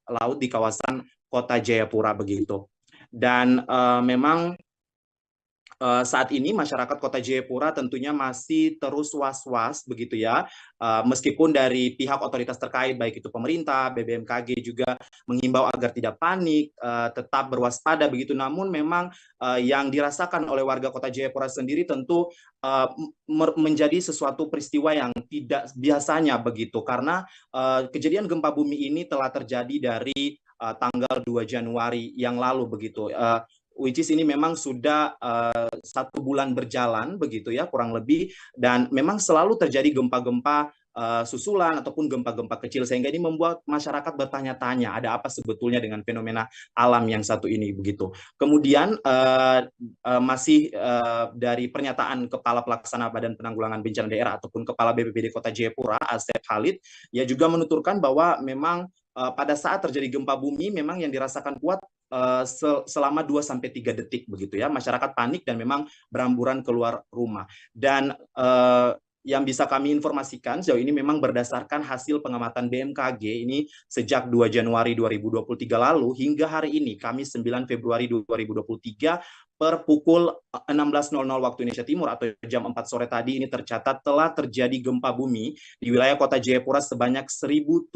laut di kawasan Kota Jayapura begitu. Dan memang saat ini masyarakat Kota Jayapura tentunya masih terus was-was begitu ya, meskipun dari pihak otoritas terkait baik itu pemerintah, BBMKG juga menghimbau agar tidak panik, tetap berwaspada begitu. Namun memang yang dirasakan oleh warga Kota Jayapura sendiri tentu menjadi sesuatu peristiwa yang tidak biasanya begitu, karena kejadian gempa bumi ini telah terjadi dari tanggal 2 Januari yang lalu begitu. Which is ini memang sudah 1 bulan berjalan begitu ya kurang lebih, dan memang selalu terjadi gempa-gempa susulan ataupun gempa-gempa kecil, sehingga ini membuat masyarakat bertanya-tanya ada apa sebetulnya dengan fenomena alam yang satu ini begitu. Kemudian masih dari pernyataan Kepala Pelaksana Badan Penanggulangan Bencana Daerah ataupun Kepala BPBD Kota Jayapura, Asep Khalid, ia juga menuturkan bahwa memang pada saat terjadi gempa bumi memang yang dirasakan kuat selama 2-3 detik begitu ya. Masyarakat panik dan memang beramburan keluar rumah. Dan yang bisa kami informasikan sejauh ini memang berdasarkan hasil pengamatan BMKG ini sejak 2 Januari 2023 lalu hingga hari ini, Kamis 9 Februari 2023, per pukul 16.00 waktu Indonesia Timur atau jam 4 sore tadi ini tercatat telah terjadi gempa bumi di wilayah Kota Jayapura sebanyak 1079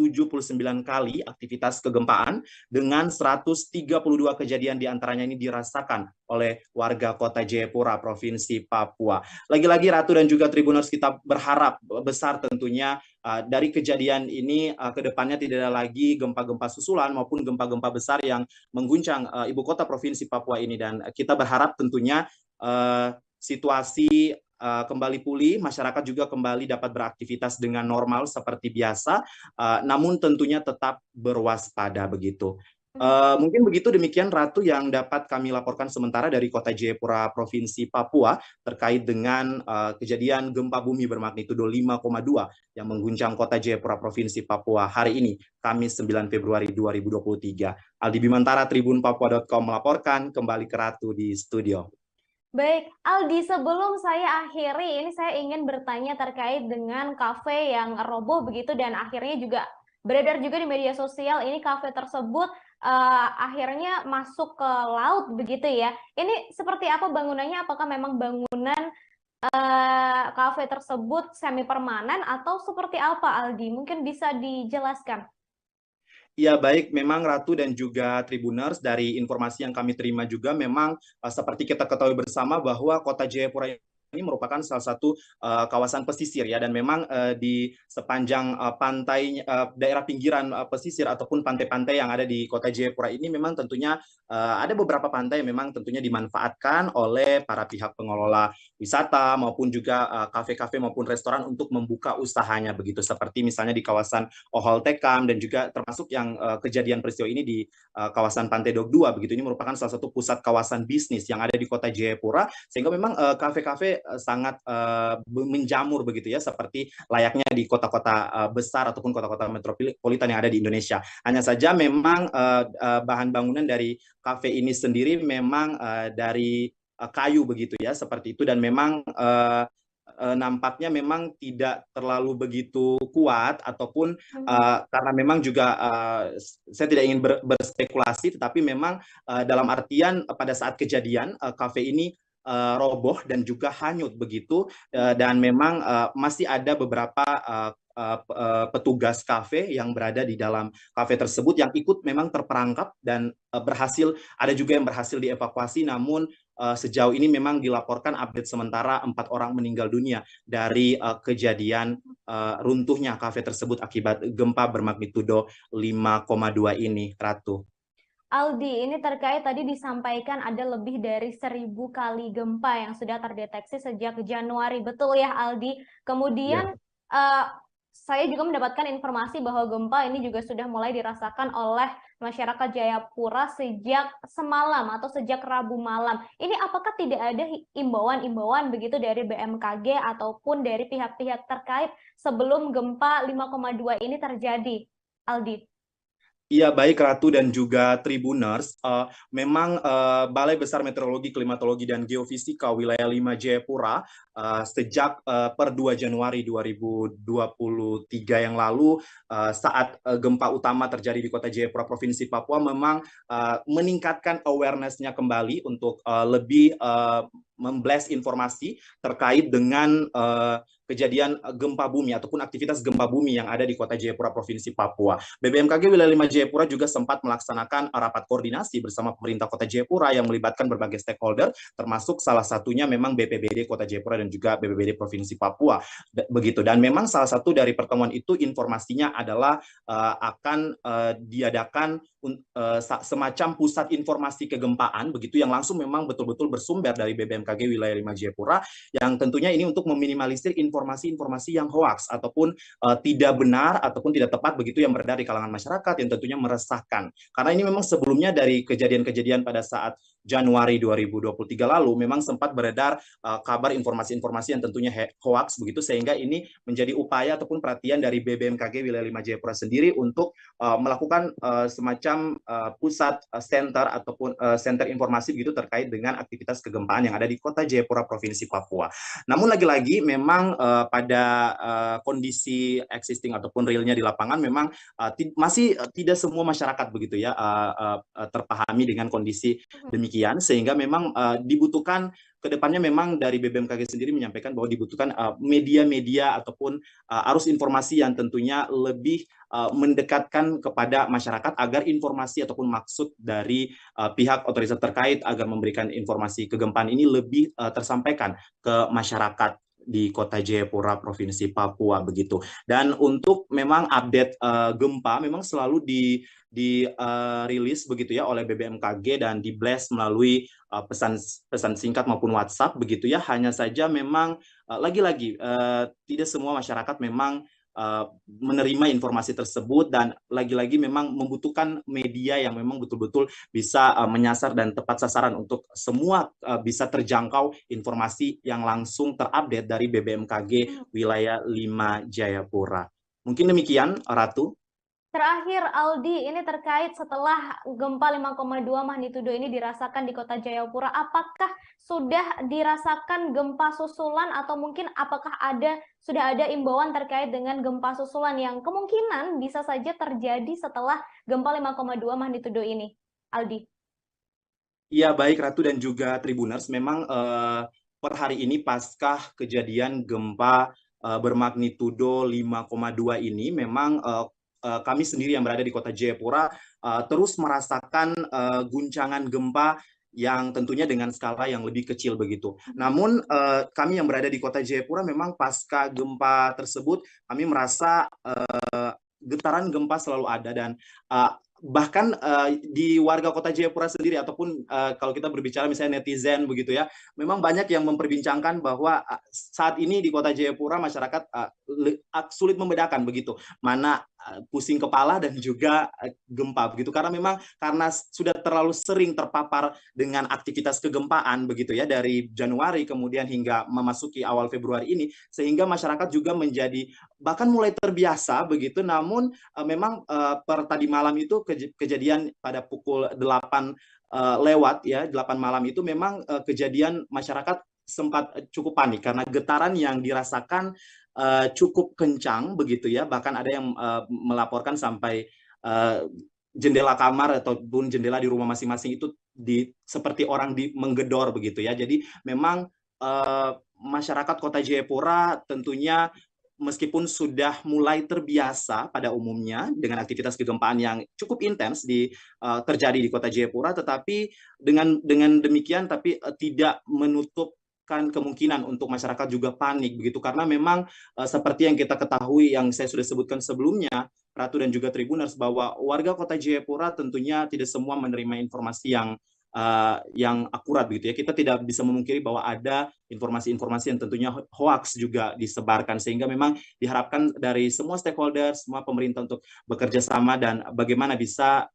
kali aktivitas kegempaan dengan 132 kejadian diantaranya ini dirasakan oleh warga Kota Jayapura, Provinsi Papua. Lagi-lagi Ratu dan juga Tribuners, kita berharap besar tentunya dari kejadian ini ke depannya tidak ada lagi gempa-gempa susulan maupun gempa-gempa besar yang mengguncang ibu kota Provinsi Papua ini, dan kita berharap tentunya situasi kembali pulih, masyarakat juga kembali dapat beraktivitas dengan normal seperti biasa, namun tentunya tetap berwaspada begitu. Mungkin begitu, demikian Ratu yang dapat kami laporkan sementara dari Kota Jayapura, Provinsi Papua terkait dengan kejadian gempa bumi bermagnitudo 5,2 yang mengguncang Kota Jayapura, Provinsi Papua hari ini, Kamis 9 Februari 2023. Aldi Bimantara, tribunpapua.com melaporkan, kembali ke Ratu di studio. Baik, Aldi, sebelum saya akhiri, ini saya ingin bertanya terkait dengan kafe yang roboh begitu dan akhirnya juga beredar juga di media sosial, ini kafe tersebut akhirnya masuk ke laut begitu ya. Ini seperti apa bangunannya? Apakah memang bangunan kafe tersebut semi permanen atau seperti apa, Aldi? Mungkin bisa dijelaskan. Ya baik, memang Ratu dan juga Tribuners, dari informasi yang kami terima juga memang seperti kita ketahui bersama bahwa Kota Jayapura ini merupakan salah satu kawasan pesisir ya, dan memang di sepanjang pantai daerah pinggiran pesisir ataupun pantai-pantai yang ada di Kota Jayapura ini memang tentunya ada beberapa pantai yang memang tentunya dimanfaatkan oleh para pihak pengelola wisata maupun juga kafe-kafe maupun restoran untuk membuka usahanya begitu, seperti misalnya di kawasan Ohol Tekam dan juga termasuk yang kejadian peristiwa ini di kawasan Pantai Dok 2 begitu. Ini merupakan salah satu pusat kawasan bisnis yang ada di Kota Jayapura, sehingga memang kafe-kafe sangat menjamur begitu ya, seperti layaknya di kota-kota besar ataupun kota-kota metropolitan yang ada di Indonesia. Hanya saja memang bahan bangunan dari kafe ini sendiri memang dari kayu begitu ya, seperti itu, dan memang nampaknya memang tidak terlalu begitu kuat ataupun karena memang juga saya tidak ingin berspekulasi, tetapi memang dalam artian pada saat kejadian kafe ini roboh dan juga hanyut begitu, dan memang masih ada beberapa petugas kafe yang berada di dalam kafe tersebut yang ikut memang terperangkap dan ada juga yang berhasil dievakuasi, namun sejauh ini memang dilaporkan update sementara 4 orang meninggal dunia dari kejadian runtuhnya kafe tersebut akibat gempa bermagnitudo 5,2 ini, Ratu. Aldi, ini terkait tadi disampaikan ada lebih dari 1000 kali gempa yang sudah terdeteksi sejak Januari, betul ya Aldi? Kemudian saya juga mendapatkan informasi bahwa gempa ini juga sudah mulai dirasakan oleh masyarakat Jayapura sejak semalam atau sejak Rabu malam. Ini apakah tidak ada imbauan-imbauan begitu dari BMKG ataupun dari pihak-pihak terkait sebelum gempa 5,2 ini terjadi, Aldi? Iya, baik Ratu dan juga Tribuners. Memang Balai Besar Meteorologi, Klimatologi, dan Geofisika Wilayah 5 Jayapura sejak per 2 Januari 2023 yang lalu saat gempa utama terjadi di Kota Jayapura, Provinsi Papua, memang meningkatkan awareness-nya kembali untuk lebih memblast informasi terkait dengan kejadian gempa bumi ataupun aktivitas gempa bumi yang ada di Kota Jayapura, Provinsi Papua. BBMKG Wilayah 5 Jayapura juga sempat melaksanakan rapat koordinasi bersama pemerintah Kota Jayapura yang melibatkan berbagai stakeholder, termasuk salah satunya memang BPBD Kota Jayapura dan juga BPBD Provinsi Papua. Begitu. Dan memang salah satu dari pertemuan itu informasinya adalah akan diadakan semacam pusat informasi kegempaan begitu yang langsung memang betul-betul bersumber dari BBMKG Wilayah 5 Jayapura, yang tentunya ini untuk meminimalisir informasi-informasi yang hoaks ataupun tidak benar ataupun tidak tepat begitu yang beredar di kalangan masyarakat yang tentunya meresahkan. Karena ini memang sebelumnya dari kejadian-kejadian pada saat Januari 2023 lalu memang sempat beredar kabar informasi-informasi yang tentunya hoaks begitu, sehingga ini menjadi upaya ataupun perhatian dari BBMKG Wilayah 5 Jayapura sendiri untuk melakukan semacam pusat center ataupun center informasi begitu terkait dengan aktivitas kegempaan yang ada di Kota Jayapura, Provinsi Papua. Namun lagi-lagi memang pada kondisi existing ataupun realnya di lapangan memang masih tidak semua masyarakat begitu ya terpahami dengan kondisi demikian, sehingga memang dibutuhkan kedepannya memang dari BBMKG sendiri menyampaikan bahwa dibutuhkan media-media ataupun arus informasi yang tentunya lebih mendekatkan kepada masyarakat agar informasi ataupun maksud dari pihak otoritas terkait agar memberikan informasi kegempaan ini lebih tersampaikan ke masyarakat di Kota Jayapura, Provinsi Papua begitu. Dan untuk memang update gempa memang selalu dirilis begitu ya oleh BBMKG dan di blast melalui pesan singkat maupun WhatsApp begitu ya. Hanya saja memang lagi-lagi tidak semua masyarakat memang menerima informasi tersebut, dan lagi-lagi memang membutuhkan media yang memang betul-betul bisa menyasar dan tepat sasaran untuk semua bisa terjangkau informasi yang langsung terupdate dari BBMKG Wilayah 5 Jayapura. Mungkin demikian, Ratu. Terakhir, Aldi, ini terkait setelah gempa 5,2 magnitudo ini dirasakan di Kota Jayapura, apakah sudah dirasakan gempa susulan atau mungkin apakah sudah ada imbauan terkait dengan gempa susulan yang kemungkinan bisa saja terjadi setelah gempa 5,2 magnitudo ini, Aldi? Iya, baik Ratu dan juga Tribuners, memang per hari ini pasca kejadian gempa bermagnitudo 5,2 ini memang kami sendiri yang berada di Kota Jayapura terus merasakan guncangan gempa yang tentunya dengan skala yang lebih kecil begitu. Namun kami yang berada di Kota Jayapura memang pasca gempa tersebut kami merasa getaran gempa selalu ada, dan bahkan di warga Kota Jayapura sendiri ataupun kalau kita berbicara misalnya netizen begitu ya, memang banyak yang memperbincangkan bahwa saat ini di Kota Jayapura masyarakat sulit membedakan begitu mana pusing kepala dan juga gempa begitu, karena memang karena sudah terlalu sering terpapar dengan aktivitas kegempaan begitu ya dari Januari kemudian hingga memasuki awal Februari ini, sehingga masyarakat juga menjadi bahkan mulai terbiasa begitu. Namun memang per tadi malam itu kejadian pada pukul 8 lewat ya 8 malam itu memang kejadian masyarakat sempat cukup panik karena getaran yang dirasakan cukup kencang begitu ya, bahkan ada yang melaporkan sampai jendela kamar ataupun jendela di rumah masing-masing itu seperti orang menggedor begitu ya. Jadi memang masyarakat Kota Jayapura tentunya meskipun sudah mulai terbiasa pada umumnya dengan aktivitas kegempaan yang cukup intens terjadi di Kota Jayapura, tetapi dengan demikian tapi tidak menutup kemungkinan untuk masyarakat juga panik begitu, karena memang seperti yang kita ketahui yang saya sudah sebutkan sebelumnya Ratu dan juga Tribuners, bahwa warga Kota Jayapura tentunya tidak semua menerima informasi yang yang akurat begitu ya. Kita tidak bisa memungkiri bahwa ada informasi-informasi yang tentunya hoax juga disebarkan, sehingga memang diharapkan dari semua stakeholder, semua pemerintah untuk bekerja sama dan bagaimana bisa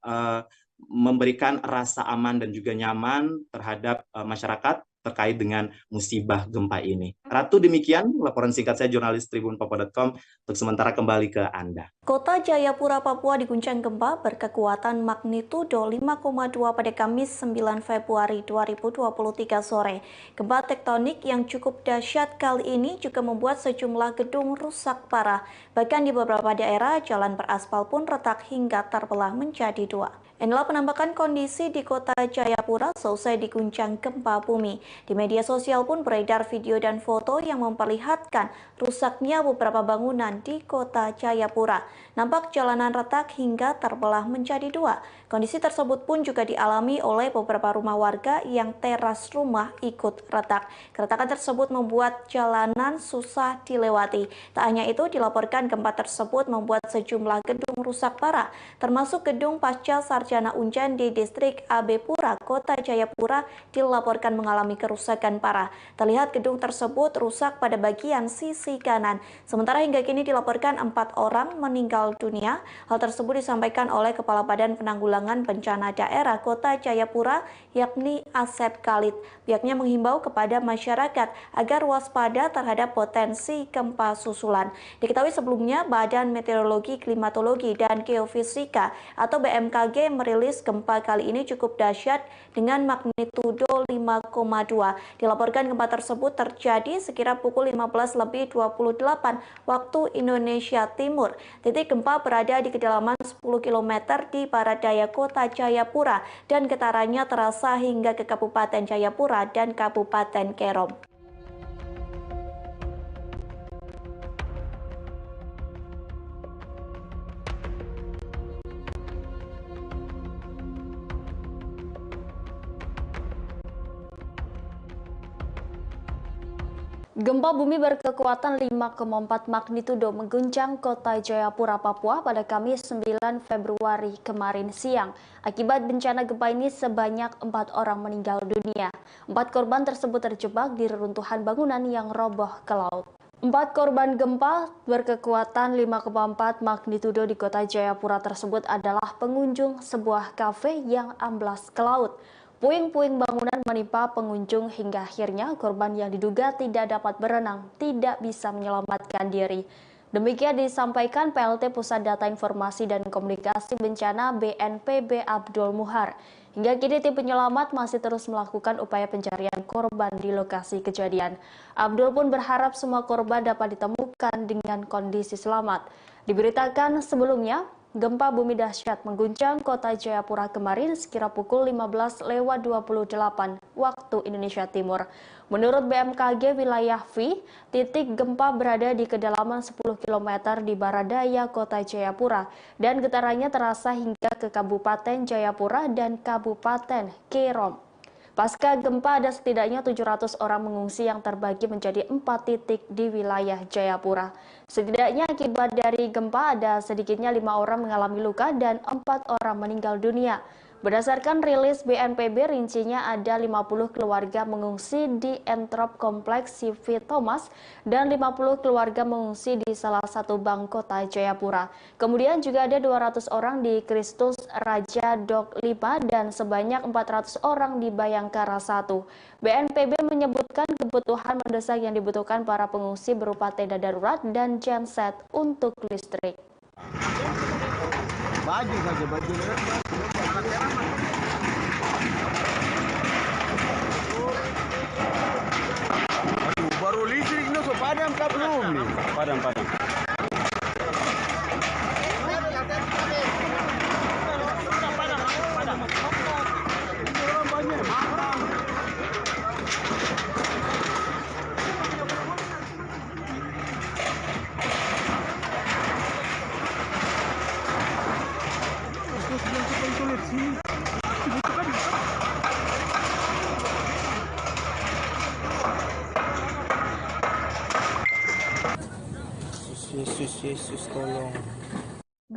memberikan rasa aman dan juga nyaman terhadap masyarakat terkait dengan musibah gempa ini. Ratu, demikian laporan singkat saya jurnalis tribunpapua.com. Untuk sementara kembali ke Anda. Kota Jayapura, Papua diguncang gempa berkekuatan magnitudo 5,2 pada Kamis 9 Februari 2023 sore. Gempa tektonik yang cukup dahsyat kali ini juga membuat sejumlah gedung rusak parah. Bahkan di beberapa daerah, jalan beraspal pun retak hingga terbelah menjadi dua. Inilah penampakan kondisi di Kota Jayapura seusai diguncang gempa bumi. Di media sosial pun beredar video dan foto yang memperlihatkan rusaknya beberapa bangunan di Kota Jayapura. Nampak jalanan retak hingga terbelah menjadi dua. Kondisi tersebut pun juga dialami oleh beberapa rumah warga yang teras rumah ikut retak. Keretakan tersebut membuat jalanan susah dilewati. Tak hanya itu, dilaporkan gempa tersebut membuat sejumlah gedung rusak parah, termasuk gedung pasca sarjana Unjan di distrik AB Pura, Kota Jayapura dilaporkan mengalami kerusakan parah. Terlihat gedung tersebut rusak pada bagian sisi kanan. Sementara hingga kini dilaporkan 4 orang meninggal dunia. Hal tersebut disampaikan oleh Kepala Badan Penanggulangan Bencana Daerah Kota Jayapura, yakni Asep Khalid. Pihaknya menghimbau kepada masyarakat agar waspada terhadap potensi gempa susulan. Diketahui sebelumnya, Badan Meteorologi, Klimatologi, dan Geofisika atau BMKG merilis gempa kali ini cukup dahsyat dengan magnitudo 5,2. Dilaporkan gempa tersebut terjadi sekira pukul 15.28 waktu Indonesia Timur. Titik gempa berada di kedalaman 10 km di barat daya Kota Jayapura dan getarannya terasa hingga ke Kabupaten Jayapura dan Kabupaten Kerom. Gempa bumi berkekuatan 5,4 magnitudo mengguncang Kota Jayapura, Papua pada Kamis 9 Februari kemarin siang. Akibat bencana gempa ini sebanyak 4 orang meninggal dunia. 4 korban tersebut terjebak di reruntuhan bangunan yang roboh ke laut. 4 korban gempa berkekuatan 5,4 magnitudo di Kota Jayapura tersebut adalah pengunjung sebuah kafe yang amblas ke laut. Puing-puing bangunan menimpa pengunjung hingga akhirnya korban yang diduga tidak dapat berenang tidak bisa menyelamatkan diri. Demikian disampaikan PLT Pusat Data Informasi dan Komunikasi Bencana BNPB Abdul Muhar. Hingga kini tim penyelamat masih terus melakukan upaya pencarian korban di lokasi kejadian. Abdul pun berharap semua korban dapat ditemukan dengan kondisi selamat. Diberitakan sebelumnya, gempa bumi dahsyat mengguncang Kota Jayapura kemarin sekira pukul 15.28 waktu Indonesia Timur. Menurut BMKG wilayah V, titik gempa berada di kedalaman 10 km di barat daya Kota Jayapura dan getarannya terasa hingga ke Kabupaten Jayapura dan Kabupaten Kerom. Pasca gempa ada setidaknya 700 orang mengungsi yang terbagi menjadi 4 titik di wilayah Jayapura. Setidaknya akibat dari gempa ada sedikitnya 5 orang mengalami luka dan 4 orang meninggal dunia. Berdasarkan rilis BNPB, rincinya ada 50 keluarga mengungsi di Entrop Kompleks CV Thomas dan 50 keluarga mengungsi di salah satu bank Kota Jayapura. Kemudian juga ada 200 orang di Kristus Raja Dok 5 dan sebanyak 400 orang di Bayangkara 1. BNPB menyebutkan kebutuhan mendesak yang dibutuhkan para pengungsi berupa tenda darurat dan genset untuk listrik. Baju saja, baju. Aduh, baru listrik no so padam kah belum nih? Padam. Yesus tolong.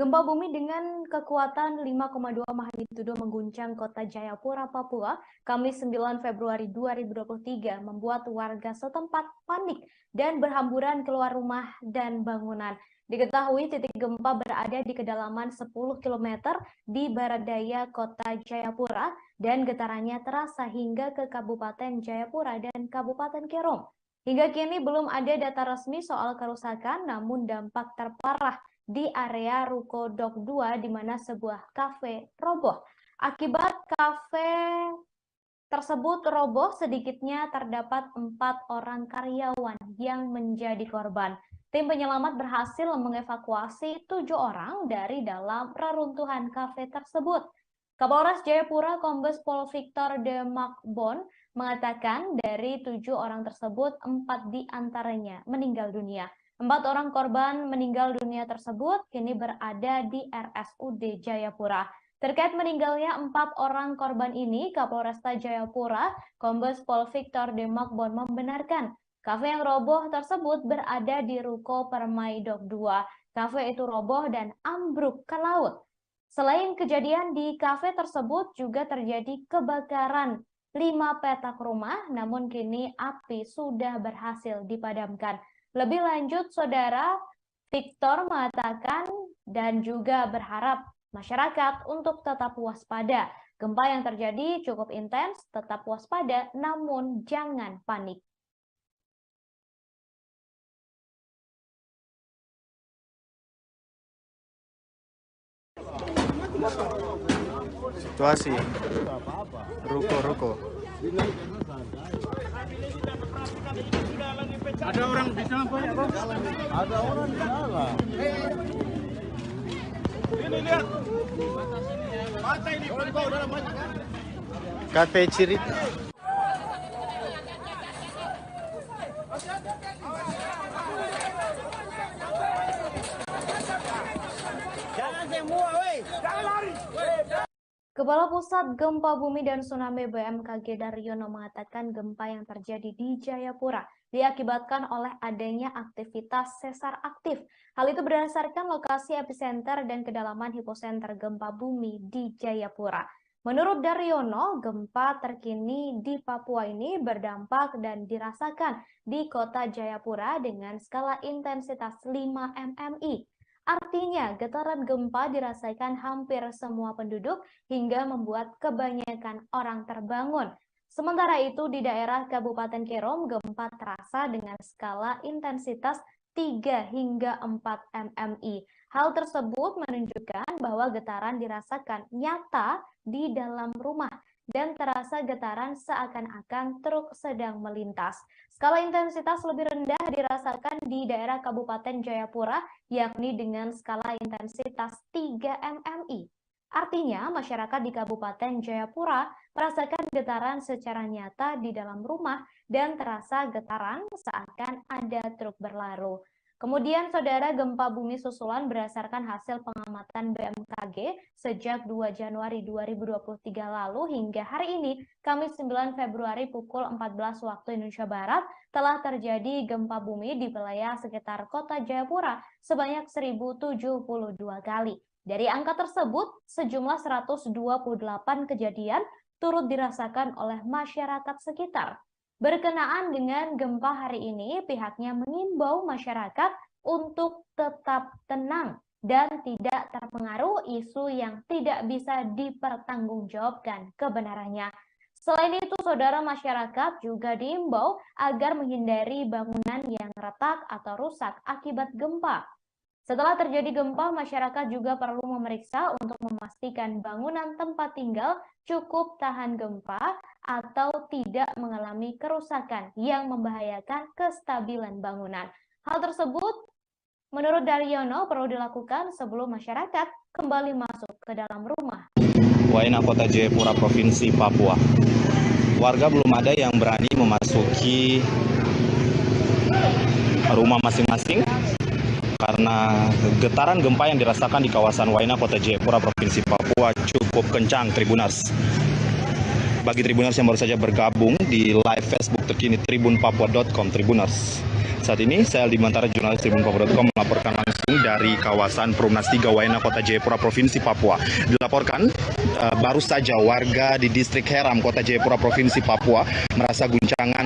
Gempa bumi dengan kekuatan 5,2 magnitudo mengguncang kota Jayapura, Papua, Kamis 9 Februari 2023 membuat warga setempat panik dan berhamburan keluar rumah dan bangunan. Diketahui titik gempa berada di kedalaman 10 km di barat daya kota Jayapura dan getarannya terasa hingga ke Kabupaten Jayapura dan Kabupaten Kerom. Hingga kini belum ada data resmi soal kerusakan, namun dampak terparah di area Ruko Dok 2 di mana sebuah kafe roboh. Akibat kafe tersebut roboh, sedikitnya terdapat 4 orang karyawan yang menjadi korban. Tim penyelamat berhasil mengevakuasi 7 orang dari dalam reruntuhan kafe tersebut. Kapolres Jayapura Kombes Pol Victor De Makbon mengatakan dari 7 orang tersebut 4 diantaranya meninggal dunia. 4 orang korban meninggal dunia tersebut kini berada di RSUD Jayapura. Terkait meninggalnya 4 orang korban ini, Kapolresta Jayapura, Kombes Pol Victor De Makbon membenarkan kafe yang roboh tersebut berada di Ruko Permai Dok 2. Kafe itu roboh dan ambruk ke laut. Selain kejadian di kafe tersebut juga terjadi kebakaran 5 petak rumah, namun kini api sudah berhasil dipadamkan. Lebih lanjut, Saudara Victor mengatakan dan juga berharap masyarakat untuk tetap waspada. Gempa yang terjadi cukup intens, tetap waspada, namun jangan panik. Situasi ruko. Ada orang di dalam banyak, Bang? Ada orang di dalam. Ini lihat. Mata ini kau dalam banyak. Kafe Cirit. Jangan semua, weh. Jangan lari. Kepala Pusat Gempa Bumi dan Tsunami BMKG Daryono mengatakan gempa yang terjadi di Jayapura diakibatkan oleh adanya aktivitas sesar aktif. Hal itu berdasarkan lokasi epicenter dan kedalaman hipocenter gempa bumi di Jayapura. Menurut Daryono, gempa terkini di Papua ini berdampak dan dirasakan di kota Jayapura dengan skala intensitas 5 mmi. Artinya, getaran gempa dirasakan hampir semua penduduk hingga membuat kebanyakan orang terbangun. Sementara itu, di daerah Kabupaten Kerom, gempa terasa dengan skala intensitas 3 hingga 4 mmi. Hal tersebut menunjukkan bahwa getaran dirasakan nyata di dalam rumah dan terasa getaran seakan-akan truk sedang melintas. Skala intensitas lebih rendah dirasakan di daerah Kabupaten Jayapura, yakni dengan skala intensitas 3 mmi. Artinya, masyarakat di Kabupaten Jayapura merasakan getaran secara nyata di dalam rumah dan terasa getaran seakan ada truk berlalu. Kemudian, Saudara, gempa bumi susulan berdasarkan hasil pengamatan BMKG sejak 2 Januari 2023 lalu hingga hari ini, Kamis 9 Februari pukul 14 waktu Indonesia Barat, telah terjadi gempa bumi di wilayah sekitar kota Jayapura sebanyak 1072 kali. Dari angka tersebut, sejumlah 128 kejadian turut dirasakan oleh masyarakat sekitar. Berkenaan dengan gempa hari ini, pihaknya mengimbau masyarakat untuk tetap tenang dan tidak terpengaruh isu yang tidak bisa dipertanggungjawabkan kebenarannya. Selain itu, Saudara, masyarakat juga diimbau agar menghindari bangunan yang retak atau rusak akibat gempa. Setelah terjadi gempa, masyarakat juga perlu memeriksa untuk memastikan bangunan tempat tinggal cukup tahan gempa atau tidak mengalami kerusakan yang membahayakan kestabilan bangunan. Hal tersebut, menurut Daryono, perlu dilakukan sebelum masyarakat kembali masuk ke dalam rumah. Waena, Kota Jayapura, Provinsi Papua. Warga belum ada yang berani memasuki rumah masing-masing karena getaran gempa yang dirasakan di kawasan Waena, Kota Jayapura, Provinsi Papua cukup kencang, Tribuners. Bagi Tribuners yang baru saja bergabung di live Facebook terkini tribunpapua.com, Tribuners. Saat ini saya Aldi Mantara, jurnalis tribunpapua.com, melaporkan langsung langsung dari kawasan Perumnas 3 Waena, Kota Jayapura, Provinsi Papua. Dilaporkan baru saja warga di distrik Heram, Kota Jayapura, Provinsi Papua merasa guncangan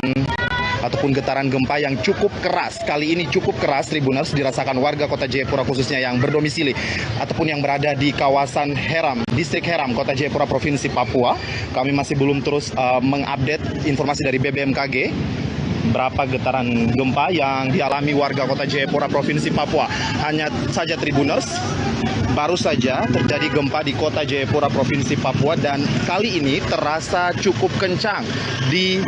ataupun getaran gempa yang cukup keras. Kali ini cukup keras, Tribuners, dirasakan warga Kota Jayapura khususnya yang berdomisili ataupun yang berada di kawasan Heram, distrik Heram, Kota Jayapura, Provinsi Papua. Kami masih belum terus mengupdate informasi dari BBMKG berapa getaran gempa yang dialami warga Kota Jayapura, Provinsi Papua. Hanya saja Tribuners, baru saja terjadi gempa di Kota Jayapura, Provinsi Papua, dan kali ini terasa cukup kencang di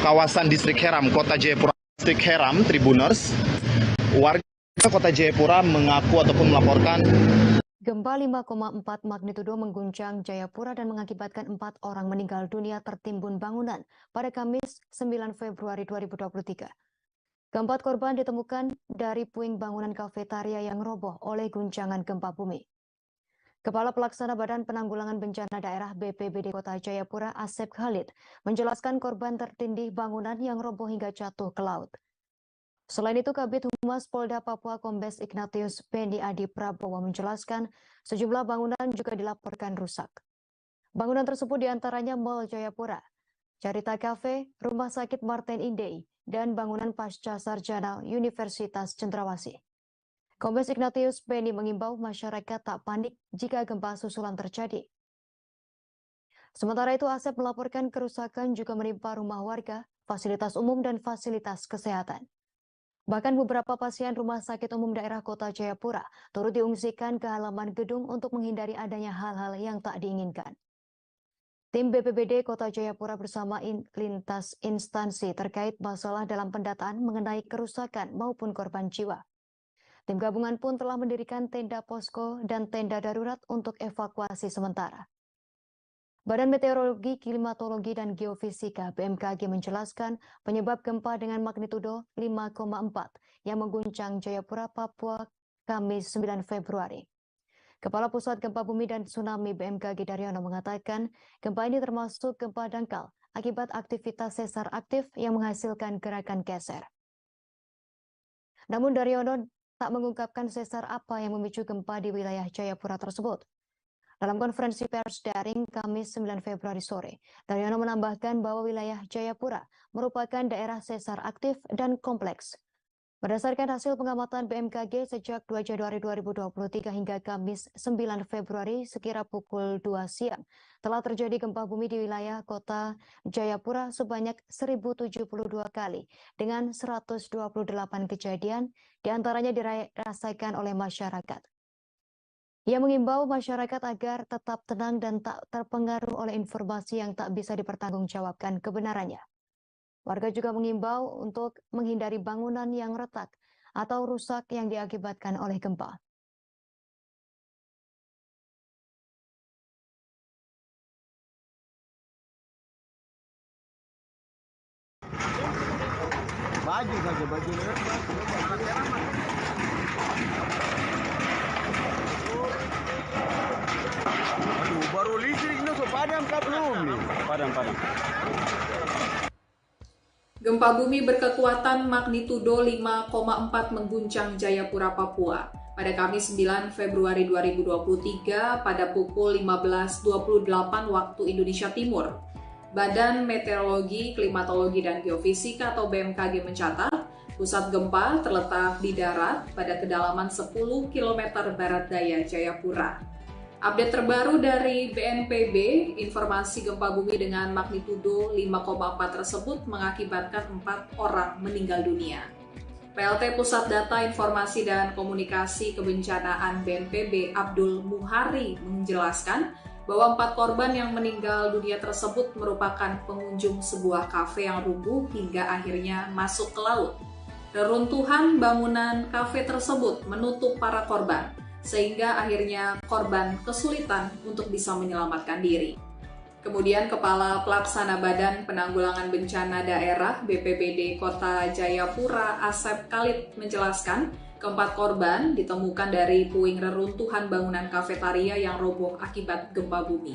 kawasan distrik Heram, Kota Jayapura. Distrik Heram, Tribuners, warga Kota Jayapura mengaku ataupun melaporkan gempa 5,4 magnitudo mengguncang Jayapura dan mengakibatkan 4 orang meninggal dunia tertimbun bangunan pada Kamis 9 Februari 2023. Keempat korban ditemukan dari puing bangunan kafetaria yang roboh oleh guncangan gempa bumi. Kepala Pelaksana Badan Penanggulangan Bencana Daerah BPBD Kota Jayapura, Asep Khalid, menjelaskan korban tertindih bangunan yang roboh hingga jatuh ke laut. Selain itu, Kabid Humas Polda Papua Kombes Ignatius Beni Adi Prabowo menjelaskan sejumlah bangunan juga dilaporkan rusak. Bangunan tersebut diantaranya Mall Jayapura, Carita Cafe, Rumah Sakit Martin Inday, dan bangunan Pasca Sarjana Universitas Cendrawasih. Kombes Ignatius Beni mengimbau masyarakat tak panik jika gempa susulan terjadi. Sementara itu, Asep melaporkan kerusakan juga menimpa rumah warga, fasilitas umum, dan fasilitas kesehatan. Bahkan beberapa pasien Rumah Sakit Umum Daerah Kota Jayapura turut diungsikan ke halaman gedung untuk menghindari adanya hal-hal yang tak diinginkan. Tim BPBD Kota Jayapura bersama lintas instansi terkait masalah dalam pendataan mengenai kerusakan maupun korban jiwa. Tim gabungan pun telah mendirikan tenda posko dan tenda darurat untuk evakuasi sementara. Badan Meteorologi, Klimatologi, dan Geofisika BMKG menjelaskan penyebab gempa dengan magnitudo 5,4 yang mengguncang Jayapura, Papua, Kamis 9 Februari. Kepala Pusat Gempa Bumi dan Tsunami BMKG Daryono mengatakan gempa ini termasuk gempa dangkal akibat aktivitas sesar aktif yang menghasilkan gerakan geser. Namun Daryono tak mengungkapkan sesar apa yang memicu gempa di wilayah Jayapura tersebut. Dalam konferensi pers daring Kamis 9 Februari sore, Daryono menambahkan bahwa wilayah Jayapura merupakan daerah sesar aktif dan kompleks. Berdasarkan hasil pengamatan BMKG sejak 2 Januari 2023 hingga Kamis 9 Februari sekira pukul 2 siang, telah terjadi gempa bumi di wilayah Kota Jayapura sebanyak 1072 kali dengan 128 kejadian, diantaranya dirasakan oleh masyarakat. Ia mengimbau masyarakat agar tetap tenang dan tak terpengaruh oleh informasi yang tak bisa dipertanggungjawabkan kebenarannya. Warga juga mengimbau untuk menghindari bangunan yang retak atau rusak yang diakibatkan oleh gempa. Baju saja, baju Aduh, baru listrik itu padam kah belum nih? Padam. Gempa bumi berkekuatan magnitudo 5,4 mengguncang Jayapura, Papua pada Kamis 9 Februari 2023 pada pukul 15.28 waktu Indonesia Timur. Badan Meteorologi, Klimatologi, dan Geofisika atau BMKG mencatat pusat gempa terletak di darat pada kedalaman 10 km barat daya Jayapura. Update terbaru dari BNPB, informasi gempa bumi dengan magnitudo 5,4 tersebut mengakibatkan 4 orang meninggal dunia. PLT Pusat Data Informasi dan Komunikasi Kebencanaan BNPB Abdul Muhari menjelaskan bahwa 4 korban yang meninggal dunia tersebut merupakan pengunjung sebuah kafe yang rubuh hingga akhirnya masuk ke laut. Reruntuhan bangunan kafe tersebut menutup para korban, sehingga akhirnya korban kesulitan untuk bisa menyelamatkan diri. Kemudian Kepala Pelaksana Badan Penanggulangan Bencana Daerah BPBD Kota Jayapura, Asep Khalid menjelaskan, keempat korban ditemukan dari puing reruntuhan bangunan kafetaria yang roboh akibat gempa bumi.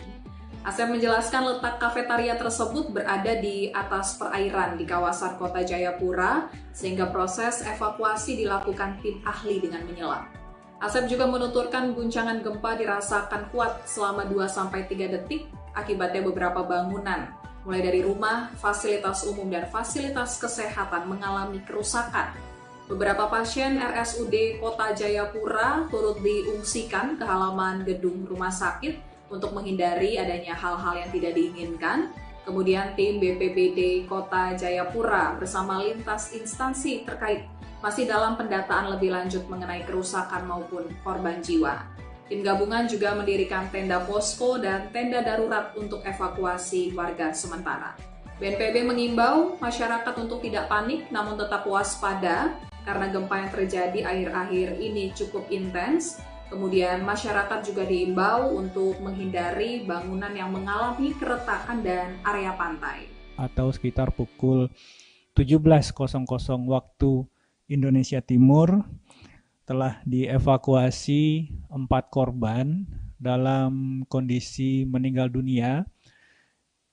Asep menjelaskan letak kafetaria tersebut berada di atas perairan di kawasan Kota Jayapura, sehingga proses evakuasi dilakukan tim ahli dengan menyelam. Asep juga menuturkan guncangan gempa dirasakan kuat selama 2-3 detik, akibatnya beberapa bangunan, mulai dari rumah, fasilitas umum, dan fasilitas kesehatan mengalami kerusakan. Beberapa pasien RSUD Kota Jayapura turut diungsikan ke halaman gedung rumah sakit untuk menghindari adanya hal-hal yang tidak diinginkan. Kemudian tim BPBD Kota Jayapura bersama lintas instansi terkait masih dalam pendataan lebih lanjut mengenai kerusakan maupun korban jiwa. Tim gabungan juga mendirikan tenda posko dan tenda darurat untuk evakuasi warga sementara. BNPB mengimbau masyarakat untuk tidak panik namun tetap waspada karena gempa yang terjadi akhir-akhir ini cukup intens. Kemudian masyarakat juga diimbau untuk menghindari bangunan yang mengalami keretakan dan area pantai. Atau sekitar pukul 17.00 waktu Indonesia Timur telah dievakuasi 4 korban dalam kondisi meninggal dunia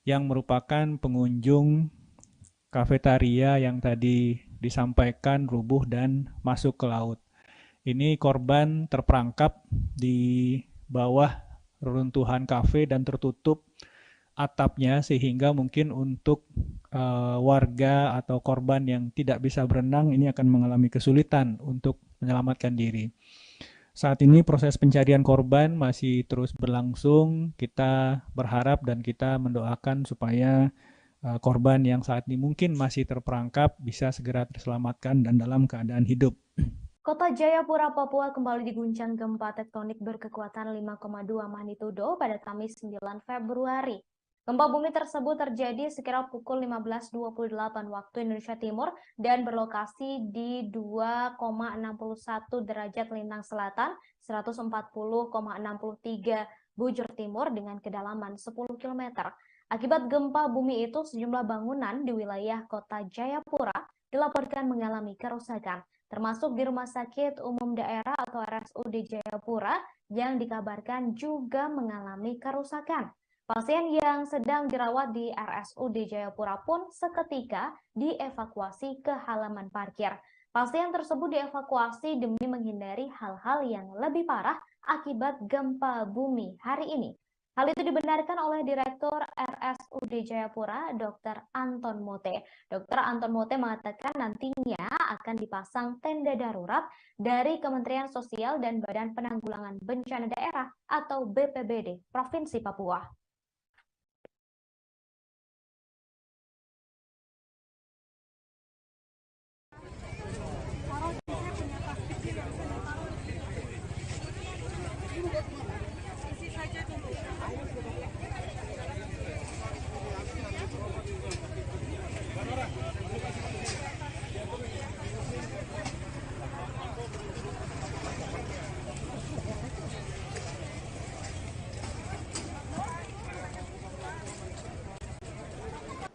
yang merupakan pengunjung kafetaria yang tadi disampaikan rubuh dan masuk ke laut. Ini korban terperangkap di bawah reruntuhan kafe dan tertutup atapnya sehingga mungkin untuk warga atau korban yang tidak bisa berenang ini akan mengalami kesulitan untuk menyelamatkan diri. Saat ini proses pencarian korban masih terus berlangsung. Kita berharap dan kita mendoakan supaya korban yang saat ini mungkin masih terperangkap bisa segera terselamatkan dan dalam keadaan hidup. Kota Jayapura, Papua kembali diguncang gempa tektonik berkekuatan 5,2 magnitudo pada Kamis 9 Februari. Gempa bumi tersebut terjadi sekira pukul 15.28 waktu Indonesia Timur dan berlokasi di 2,61 derajat lintang selatan, 140,63 bujur timur dengan kedalaman 10 km. Akibat gempa bumi itu, sejumlah bangunan di wilayah Kota Jayapura dilaporkan mengalami kerusakan, termasuk di Rumah Sakit Umum Daerah atau RSUD Jayapura yang dikabarkan juga mengalami kerusakan. Pasien yang sedang dirawat di RSUD Jayapura pun seketika dievakuasi ke halaman parkir. Pasien tersebut dievakuasi demi menghindari hal-hal yang lebih parah akibat gempa bumi hari ini. Hal itu dibenarkan oleh Direktur RSUD Jayapura, Dr. Anton Mote. Dr. Anton Mote mengatakan nantinya akan dipasang tenda darurat dari Kementerian Sosial dan Badan Penanggulangan Bencana Daerah atau BPBD Provinsi Papua.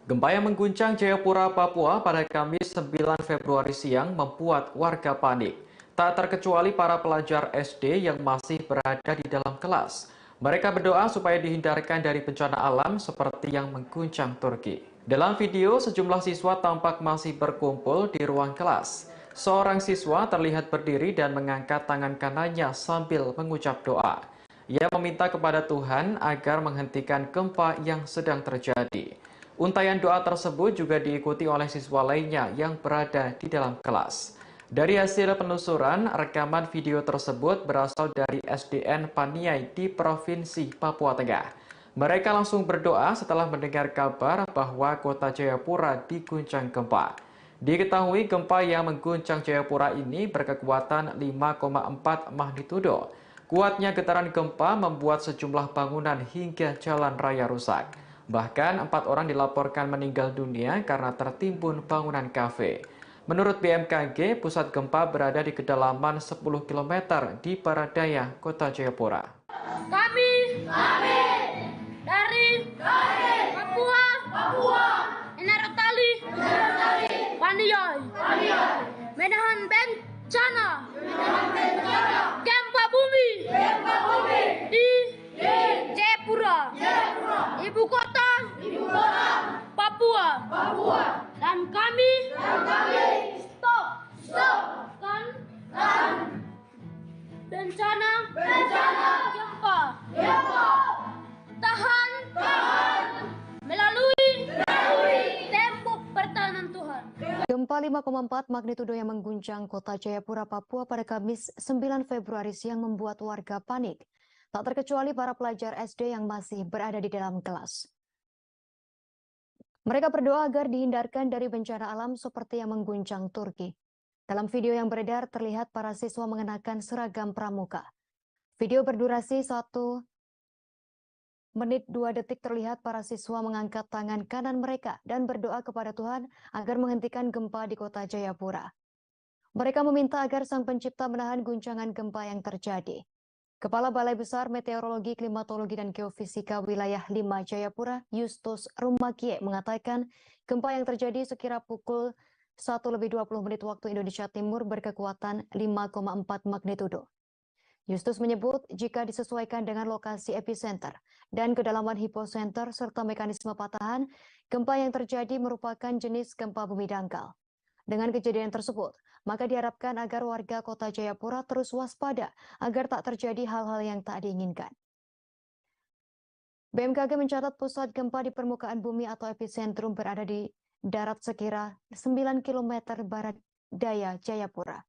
Gempa yang mengguncang Jayapura, Papua pada Kamis 9 Februari siang membuat warga panik. Tak terkecuali para pelajar SD yang masih berada di dalam kelas. Mereka berdoa supaya dihindarkan dari bencana alam seperti yang mengguncang Turki. Dalam video, sejumlah siswa tampak masih berkumpul di ruang kelas. Seorang siswa terlihat berdiri dan mengangkat tangan kanannya sambil mengucap doa. Ia meminta kepada Tuhan agar menghentikan gempa yang sedang terjadi. Untayan doa tersebut juga diikuti oleh siswa lainnya yang berada di dalam kelas. Dari hasil penelusuran, rekaman video tersebut berasal dari SDN Paniai di Provinsi Papua Tengah. Mereka langsung berdoa setelah mendengar kabar bahwa Kota Jayapura diguncang gempa. Diketahui gempa yang mengguncang Jayapura ini berkekuatan 5,4 magnitudo. Kuatnya getaran gempa membuat sejumlah bangunan hingga jalan raya rusak. Bahkan 4 orang dilaporkan meninggal dunia karena tertimbun bangunan kafe. Menurut BMKG, pusat gempa berada di kedalaman 10 km di Paradaya, Kota Jayapura. Kami dari Papua, Enarotali, Paniai, menahan bencana gempa bumi di Jayapura. Ibu kota Papua. Dan kami stopkan bencana gempa. Tahan melalui tembok pertahanan Tuhan. Gempa 5,4 magnitudo yang mengguncang kota Jayapura, Papua pada Kamis 9 Februari siang membuat warga panik. Tak terkecuali para pelajar SD yang masih berada di dalam kelas. Mereka berdoa agar dihindarkan dari bencana alam seperti yang mengguncang Turki. Dalam video yang beredar terlihat para siswa mengenakan seragam pramuka. Video berdurasi 1 menit 2 detik terlihat para siswa mengangkat tangan kanan mereka dan berdoa kepada Tuhan agar menghentikan gempa di kota Jayapura. Mereka meminta agar Sang Pencipta menahan guncangan gempa yang terjadi. Kepala Balai Besar Meteorologi, Klimatologi, dan Geofisika Wilayah 5 Jayapura, Justus Rumakie, mengatakan gempa yang terjadi sekira pukul 1:20 waktu Indonesia Timur berkekuatan 5,4 magnitudo. Justus menyebut jika disesuaikan dengan lokasi epicenter dan kedalaman hipocenter serta mekanisme patahan, gempa yang terjadi merupakan jenis gempa bumi dangkal. Dengan kejadian tersebut, maka diharapkan agar warga kota Jayapura terus waspada agar tak terjadi hal-hal yang tak diinginkan. BMKG mencatat pusat gempa di permukaan bumi atau epicentrum berada di darat sekira 9 km barat daya Jayapura.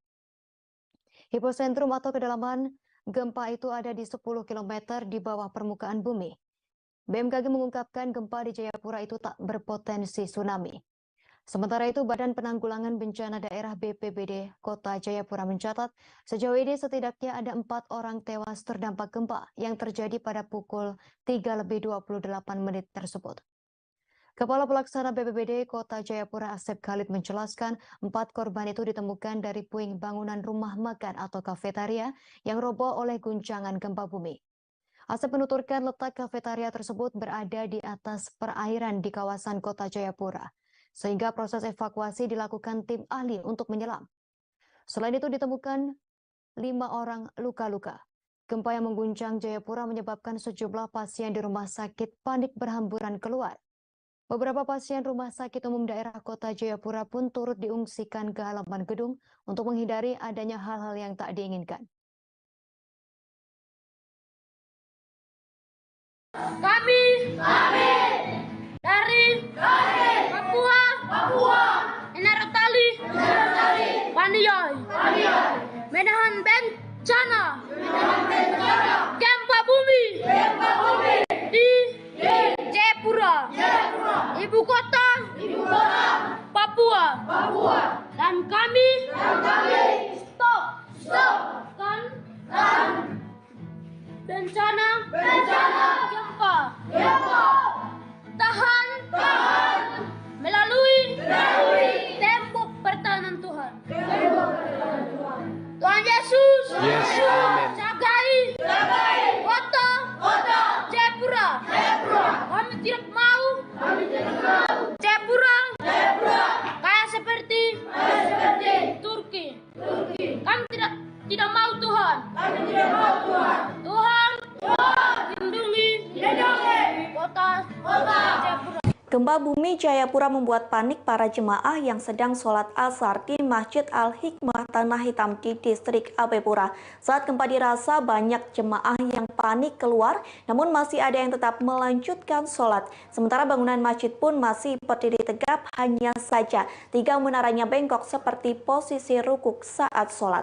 Hipocentrum atau kedalaman gempa itu ada di 10 km di bawah permukaan bumi. BMKG mengungkapkan gempa di Jayapura itu tak berpotensi tsunami. Sementara itu, Badan Penanggulangan Bencana Daerah BPBD Kota Jayapura mencatat sejauh ini setidaknya ada 4 orang tewas terdampak gempa yang terjadi pada pukul 3:28 tersebut. Kepala Pelaksana BPBD Kota Jayapura Asep Khalid menjelaskan 4 korban itu ditemukan dari puing bangunan rumah makan atau kafetaria yang roboh oleh guncangan gempa bumi. Asep menuturkan letak kafetaria tersebut berada di atas perairan di kawasan Kota Jayapura, sehingga proses evakuasi dilakukan tim ahli untuk menyelam. Selain itu ditemukan 5 orang luka-luka. Gempa yang mengguncang Jayapura menyebabkan sejumlah pasien di rumah sakit panik berhamburan keluar. Beberapa pasien rumah sakit umum daerah Kota Jayapura pun turut diungsikan ke halaman gedung untuk menghindari adanya hal-hal yang tak diinginkan. Kami dari Papua, Enarotali, Waniyai, menahan bencana gempa bumi di Jayapura, ibu kota Papua, dan kami stopkan bencana gempa. Tahan melalui tembok pertahanan Tuhan. Tuhan Yesus, jagai kota Jayapura. Kami tidak mau Jayapura kayak seperti Turki. Kami tidak mau Tuhan. Tuhan lindungi kota Jayapura. Gempa bumi Jayapura membuat panik para jemaah yang sedang sholat asar di Masjid Al-Hikmah Tanah Hitam di distrik Apepura. Saat gempa dirasa, banyak jemaah yang panik keluar, namun masih ada yang tetap melanjutkan sholat. Sementara bangunan masjid pun masih berdiri tegap, hanya saja 3 menaranya bengkok seperti posisi rukuk saat sholat.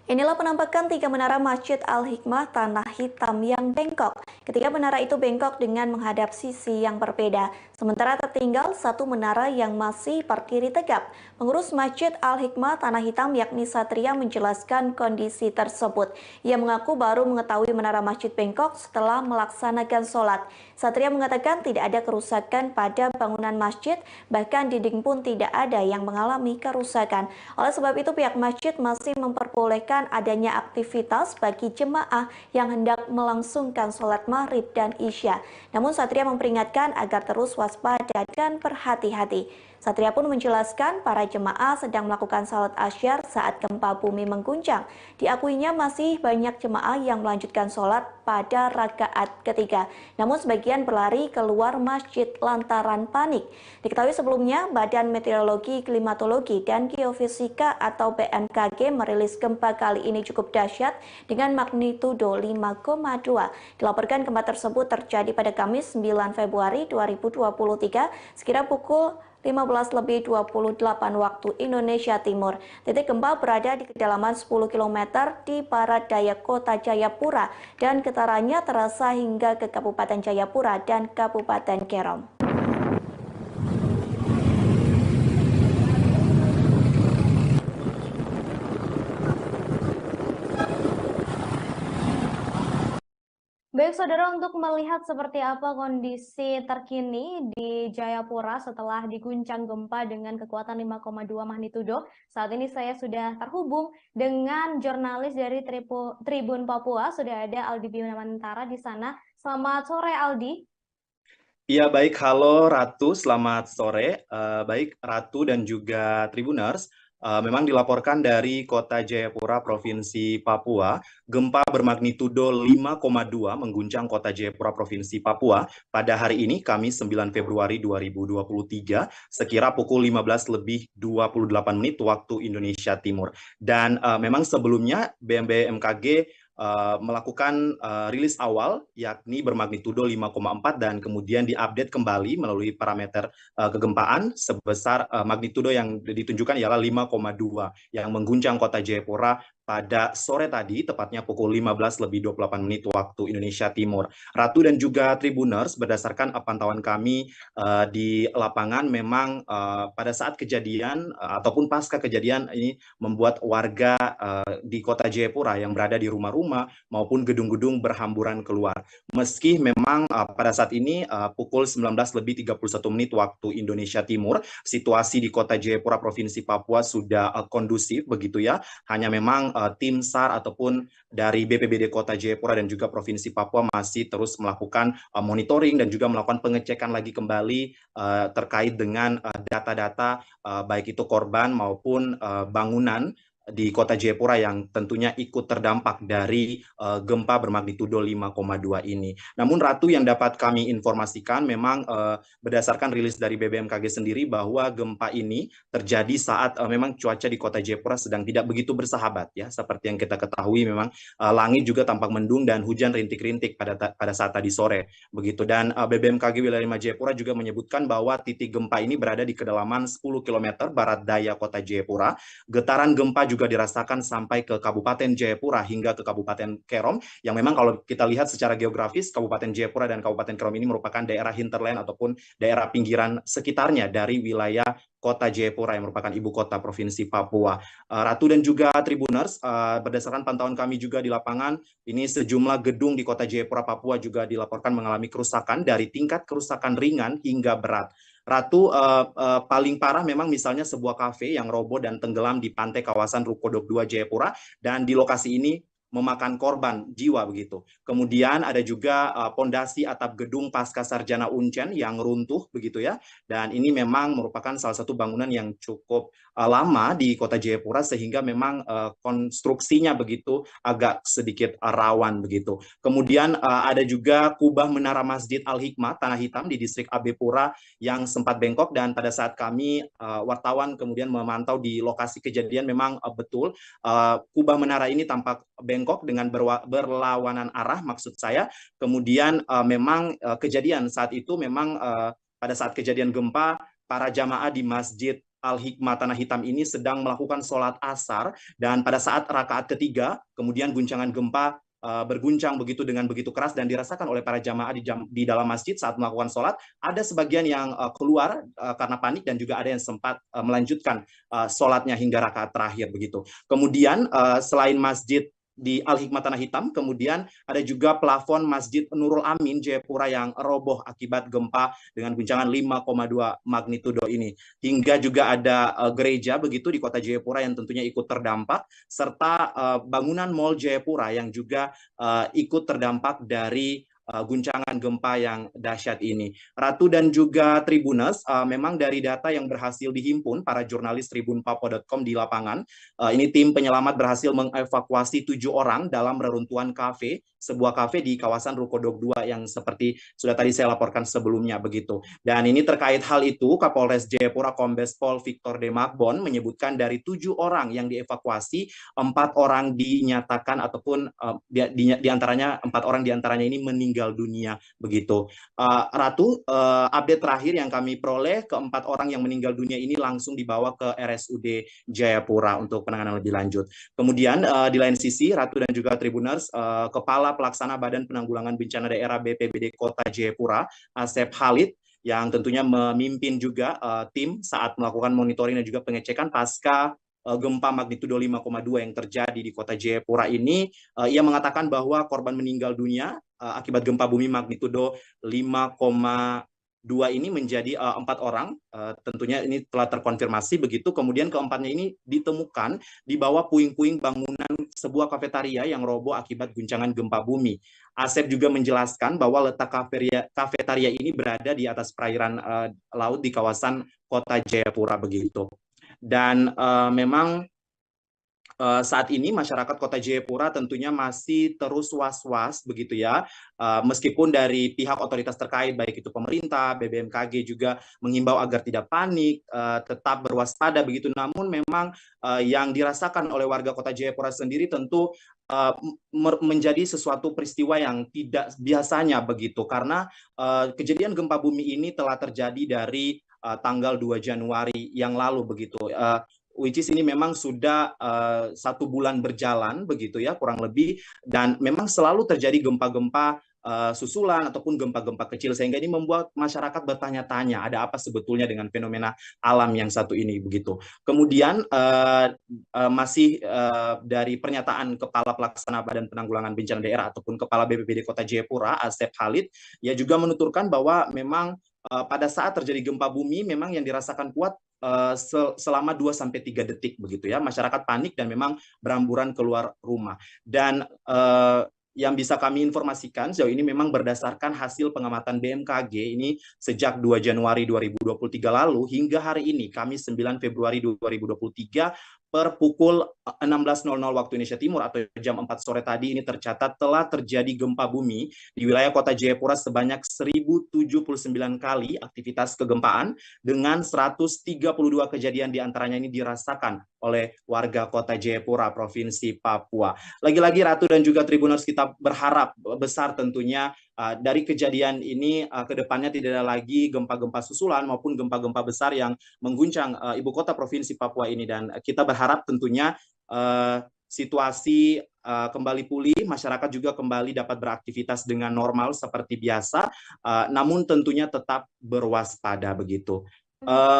Inilah penampakan 3 menara Masjid Al-Hikmah Tanah Hitam yang bengkok. Ketiga menara itu bengkok dengan menghadap sisi yang berbeda. Sementara tertinggal 1 menara yang masih berdiri tegap. Pengurus Masjid Al-Hikmah Tanah Hitam yakni Satria menjelaskan kondisi tersebut. Ia mengaku baru mengetahui menara masjid bengkok setelah melaksanakan sholat. Satria mengatakan tidak ada kerusakan pada bangunan masjid, bahkan dinding pun tidak ada yang mengalami kerusakan. Oleh sebab itu pihak masjid masih memperbolehkan melaporkan adanya aktivitas bagi jemaah yang hendak melangsungkan sholat maghrib dan isya. Namun Satria memperingatkan agar terus waspada dan berhati-hati. Satria pun menjelaskan para jemaah sedang melakukan salat asyar saat gempa bumi mengguncang. Diakuinya masih banyak jemaah yang melanjutkan sholat pada rakaat ketiga. Namun sebagian berlari keluar masjid lantaran panik. Diketahui sebelumnya, Badan Meteorologi, Klimatologi, dan Geofisika atau BMKG merilis gempa kali ini cukup dahsyat dengan magnitudo 5,2. Dilaporkan gempa tersebut terjadi pada Kamis 9 Februari 2023 sekira pukul 15:28 waktu Indonesia Timur. Titik gempa berada di kedalaman 10 km di barat daya kota Jayapura dan getarannya terasa hingga ke Kabupaten Jayapura dan Kabupaten Kerom. Baik saudara, untuk melihat seperti apa kondisi terkini di Jayapura setelah diguncang gempa dengan kekuatan 5,2 magnitudo, saat ini saya sudah terhubung dengan jurnalis dari Tribun Papua, sudah ada Aldi Bima Mantara di sana. Selamat sore Aldi. Iya baik, halo Ratu, selamat sore. Baik Ratu dan juga Tribuners. Memang dilaporkan dari kota Jayapura, Provinsi Papua, gempa bermagnitudo 5,2 mengguncang kota Jayapura, Provinsi Papua pada hari ini, Kamis 9 Februari 2023, sekira pukul 15:28 waktu Indonesia Timur. Dan memang sebelumnya BMKG melakukan rilis awal yakni bermagnitudo 5,4 dan kemudian diupdate kembali melalui parameter kegempaan sebesar magnitudo yang ditunjukkan ialah 5,2 yang mengguncang kota Jayapura pada sore tadi, tepatnya pukul 15:28 waktu Indonesia Timur. Ratu dan juga Tribuners, berdasarkan pantauan kami di lapangan, memang pada saat kejadian ataupun pasca kejadian ini membuat warga di kota Jayapura yang berada di rumah-rumah maupun gedung-gedung berhamburan keluar. Meski memang pada saat ini pukul 19:31 waktu Indonesia Timur, situasi di kota Jayapura, Provinsi Papua sudah kondusif begitu ya. Hanya memang tim SAR ataupun dari BPBD Kota Jayapura dan juga Provinsi Papua masih terus melakukan monitoring dan juga melakukan pengecekan lagi kembali terkait dengan data-data baik itu korban maupun bangunan di kota Jayapura yang tentunya ikut terdampak dari gempa bermagnitudo 5,2 ini. Namun Ratu, yang dapat kami informasikan memang berdasarkan rilis dari BMKG sendiri bahwa gempa ini terjadi saat memang cuaca di kota Jayapura sedang tidak begitu bersahabat ya. Seperti yang kita ketahui memang langit juga tampak mendung dan hujan rintik-rintik pada saat tadi sore begitu. Dan BMKG wilayah 5 Jayapura juga menyebutkan bahwa titik gempa ini berada di kedalaman 10 km barat daya kota Jayapura. Getaran gempa juga dirasakan sampai ke Kabupaten Jayapura hingga ke Kabupaten Kerom, yang memang kalau kita lihat secara geografis, Kabupaten Jayapura dan Kabupaten Kerom ini merupakan daerah hinterland ataupun daerah pinggiran sekitarnya dari wilayah kota Jayapura yang merupakan ibu kota Provinsi Papua. Ratu dan juga Tribuners, berdasarkan pantauan kami juga di lapangan, ini sejumlah gedung di kota Jayapura, Papua juga dilaporkan mengalami kerusakan dari tingkat kerusakan ringan hingga berat. Ratu, paling parah memang misalnya sebuah kafe yang roboh dan tenggelam di pantai kawasan Rukodok 2 Jayapura, dan di lokasi ini memakan korban jiwa begitu. Kemudian ada juga pondasi atap gedung Pasca Sarjana Uncen yang runtuh begitu ya. Dan ini memang merupakan salah satu bangunan yang cukup lama di kota Jayapura sehingga memang konstruksinya begitu agak sedikit rawan begitu. Kemudian ada juga kubah menara Masjid Al-Hikmah Tanah Hitam di distrik AB Pura yang sempat bengkok, dan pada saat kami wartawan kemudian memantau di lokasi kejadian memang betul kubah menara ini tampak bengkok dengan berlawanan arah maksud saya. Kemudian memang kejadian saat itu memang pada saat kejadian gempa para jamaah di Masjid Al-Hikmah Tanah Hitam ini sedang melakukan sholat asar, dan pada saat rakaat ketiga kemudian guncangan gempa berguncang begitu dengan begitu keras dan dirasakan oleh para jamaah di dalam masjid saat melakukan sholat. Ada sebagian yang keluar karena panik dan juga ada yang sempat melanjutkan sholatnya hingga rakaat terakhir begitu. Kemudian selain masjid di Al Hikmah Tanah Hitam, kemudian ada juga plafon Masjid Nurul Amin Jayapura yang roboh akibat gempa dengan guncangan 5,2 magnitudo ini. Hingga juga ada gereja begitu di kota Jayapura yang tentunya ikut terdampak, serta bangunan Mall Jayapura yang juga ikut terdampak dari guncangan gempa yang dahsyat ini. Ratu dan juga Tribuners, memang dari data yang berhasil dihimpun para jurnalis tribunpapua.com di lapangan, ini tim penyelamat berhasil mengevakuasi 7 orang dalam reruntuhan kafe, sebuah kafe di kawasan Ruko Dok 2 yang seperti sudah tadi saya laporkan sebelumnya begitu. Dan ini terkait hal itu, Kapolres Jayapura Kombes Pol Victor D. Magbon menyebutkan dari 7 orang yang dievakuasi, 4 orang dinyatakan ataupun diantaranya 4 orang diantaranya ini meninggal dunia begitu. Ratu, update terakhir yang kami peroleh, ke-4 orang yang meninggal dunia ini langsung dibawa ke RSUD Jayapura untuk penanganan lebih lanjut. Kemudian di lain sisi, Ratu dan juga Tribuners, Kepala Pelaksana Badan Penanggulangan Bencana Daerah BPBD Kota Jayapura, Asep Khalid, yang tentunya memimpin juga tim saat melakukan monitoring dan juga pengecekan pasca gempa magnitudo 5,2 yang terjadi di kota Jayapura ini. Ia mengatakan bahwa korban meninggal dunia akibat gempa bumi magnitudo 5,2 ini menjadi 4 orang, tentunya ini telah terkonfirmasi begitu. Kemudian keempatnya ini ditemukan di bawah puing-puing bangunan sebuah kafetaria yang roboh akibat guncangan gempa bumi. Asep juga menjelaskan bahwa letak kafetaria ini berada di atas perairan laut di kawasan kota Jayapura begitu. Dan memang saat ini masyarakat kota Jayapura tentunya masih terus was-was begitu ya, meskipun dari pihak otoritas terkait baik itu pemerintah, BBMKG juga mengimbau agar tidak panik, tetap berwaspada begitu. Namun memang yang dirasakan oleh warga kota Jayapura sendiri tentu menjadi sesuatu peristiwa yang tidak biasanya begitu, karena kejadian gempa bumi ini telah terjadi dari tanggal 2 Januari yang lalu begitu. Which is ini memang sudah 1 bulan berjalan begitu ya kurang lebih, dan memang selalu terjadi gempa-gempa susulan ataupun gempa-gempa kecil, sehingga ini membuat masyarakat bertanya-tanya ada apa sebetulnya dengan fenomena alam yang satu ini begitu. Kemudian masih dari pernyataan Kepala Pelaksana Badan Penanggulangan Bencana Daerah ataupun Kepala BPBD Kota Jayapura, Asep Khalid, ia juga menuturkan bahwa memang pada saat terjadi gempa bumi memang yang dirasakan kuat selama 2-3 detik begitu ya. Masyarakat panik dan memang beramburan keluar rumah. Dan yang bisa kami informasikan sejauh ini memang berdasarkan hasil pengamatan BMKG ini sejak 2 Januari 2023 lalu hingga hari ini, Kamis 9 Februari 2023, per pukul 16.00 waktu Indonesia Timur atau jam 4 sore tadi ini tercatat telah terjadi gempa bumi di wilayah kota Jayapura sebanyak 1079 kali aktivitas kegempaan dengan 132 kejadian diantaranya ini dirasakan oleh warga kota Jayapura, Provinsi Papua. Lagi-lagi Ratu dan juga Tribuners, kita berharap besar tentunya dari kejadian ini ke depannya tidak ada lagi gempa-gempa susulan maupun gempa-gempa besar yang mengguncang ibu kota Provinsi Papua ini, dan kita berharap tentunya situasi kembali pulih, masyarakat juga kembali dapat beraktivitas dengan normal seperti biasa, namun tentunya tetap berwaspada begitu.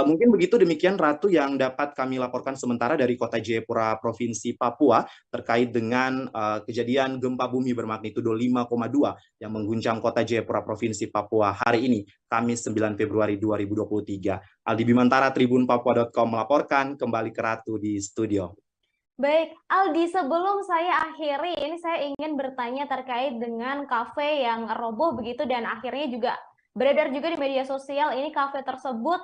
Mungkin begitu, demikian Ratu yang dapat kami laporkan sementara dari kota Jayapura, Provinsi Papua terkait dengan kejadian gempa bumi bermagnitudo 5,2 yang mengguncang kota Jayapura, Provinsi Papua hari ini, Kamis 9 Februari 2023. Aldi Bimantara, tribunpapua.com melaporkan, kembali ke Ratu di studio. Baik, Aldi, sebelum saya akhiri, ini saya ingin bertanya terkait dengan kafe yang roboh begitu dan akhirnya juga beredar juga di media sosial, ini kafe tersebut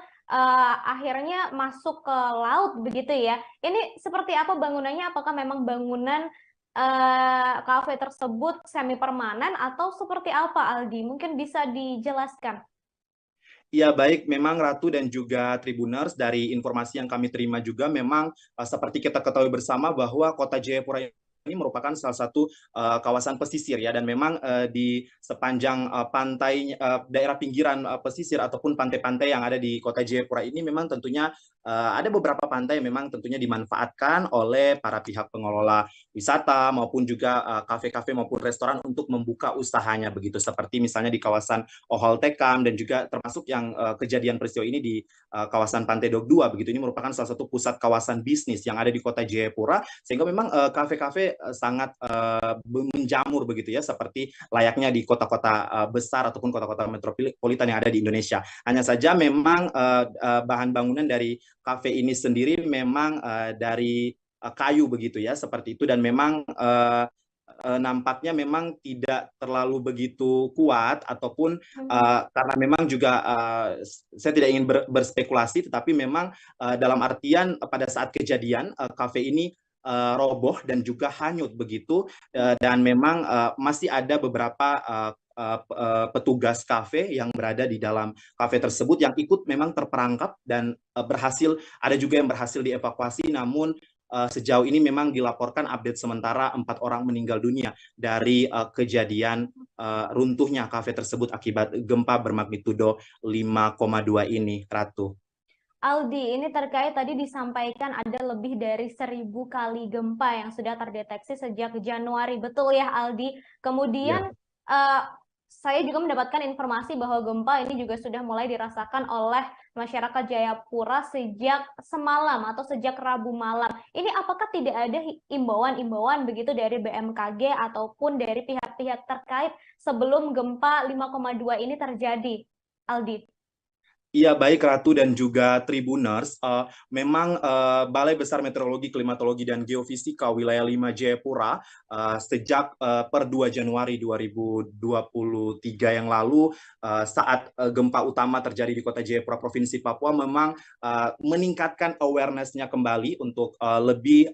akhirnya masuk ke laut begitu ya. Ini seperti apa bangunannya? Apakah memang bangunan kafe tersebut semi permanen atau seperti apa, Aldi? Mungkin bisa dijelaskan. Ya baik, memang Ratu dan juga Tribuners, dari informasi yang kami terima juga memang seperti kita ketahui bersama bahwa kota Jayapura ini merupakan salah satu kawasan pesisir ya, dan memang di sepanjang pantai daerah pinggiran pesisir ataupun pantai-pantai yang ada di kota Jayapura ini memang tentunya ada beberapa pantai yang memang tentunya dimanfaatkan oleh para pihak pengelola wisata maupun juga kafe-kafe maupun restoran untuk membuka usahanya begitu, seperti misalnya di kawasan Ohol Tekam dan juga termasuk yang kejadian peristiwa ini di kawasan Pantai Dok 2 begitu. Ini merupakan salah satu pusat kawasan bisnis yang ada di kota Jayapura, sehingga memang kafe-kafe sangat menjamur begitu ya, seperti layaknya di kota-kota besar ataupun kota-kota metropolitan yang ada di Indonesia. Hanya saja memang bahan bangunan dari kafe ini sendiri memang dari kayu begitu ya, seperti itu, dan memang nampaknya memang tidak terlalu begitu kuat ataupun karena memang juga saya tidak ingin berspekulasi, tetapi memang dalam artian pada saat kejadian kafe ini roboh dan juga hanyut begitu, dan memang masih ada beberapa petugas kafe yang berada di dalam kafe tersebut yang ikut memang terperangkap dan ada juga yang berhasil dievakuasi, namun sejauh ini memang dilaporkan update sementara 4 orang meninggal dunia dari kejadian runtuhnya kafe tersebut akibat gempa bermagnitudo 5,2 ini, Ratu. Aldi, ini terkait tadi disampaikan ada lebih dari 1.000 kali gempa yang sudah terdeteksi sejak Januari, betul ya Aldi? Kemudian saya juga mendapatkan informasi bahwa gempa ini juga sudah mulai dirasakan oleh masyarakat Jayapura sejak semalam atau sejak Rabu malam. Ini apakah tidak ada imbauan-imbauan begitu dari BMKG ataupun dari pihak-pihak terkait sebelum gempa 5,2 ini terjadi, Aldi? Iya, baik Ratu dan juga Tribuners. Memang Balai Besar Meteorologi, Klimatologi, dan Geofisika Wilayah 5 Jayapura sejak per 2 Januari 2023 yang lalu, saat gempa utama terjadi di Kota Jayapura, Provinsi Papua, memang meningkatkan awareness-nya kembali untuk lebih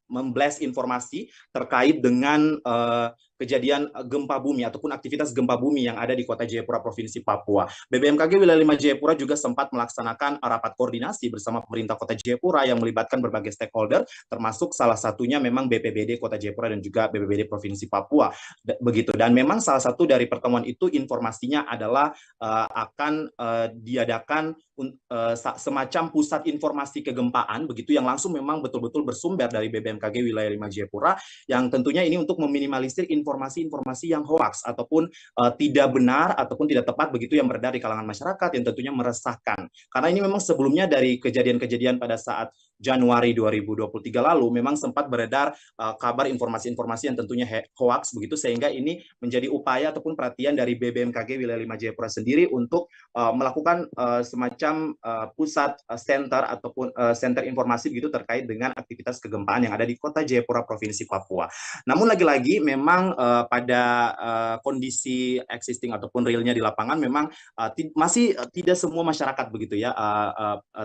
memblast informasi terkait dengan kejadian gempa bumi ataupun aktivitas gempa bumi yang ada di Kota Jayapura, Provinsi Papua. BBMKG Wilayah 5 Jayapura juga sempat melaksanakan rapat koordinasi bersama pemerintah Kota Jayapura yang melibatkan berbagai stakeholder, termasuk salah satunya memang BPBD Kota Jayapura dan juga BPBD Provinsi Papua. Begitu. Dan memang salah satu dari pertemuan itu informasinya adalah akan diadakan semacam pusat informasi kegempaan begitu, yang langsung memang betul-betul bersumber dari BBMKG Wilayah 5 Jayapura, yang tentunya ini untuk meminimalisir informasi-informasi yang hoax ataupun tidak benar ataupun tidak tepat begitu yang beredar di kalangan masyarakat, yang tentunya meresahkan. Karena ini memang sebelumnya dari kejadian-kejadian pada saat Januari 2023 lalu memang sempat beredar kabar informasi-informasi yang tentunya hoax begitu, sehingga ini menjadi upaya ataupun perhatian dari BBMKG Wilayah 5 Jayapura sendiri untuk melakukan semacam pusat center ataupun center informasi begitu terkait dengan aktivitas kegempaan yang ada di Kota Jayapura, Provinsi Papua. Namun lagi-lagi memang pada kondisi existing ataupun realnya di lapangan memang masih tidak semua masyarakat begitu ya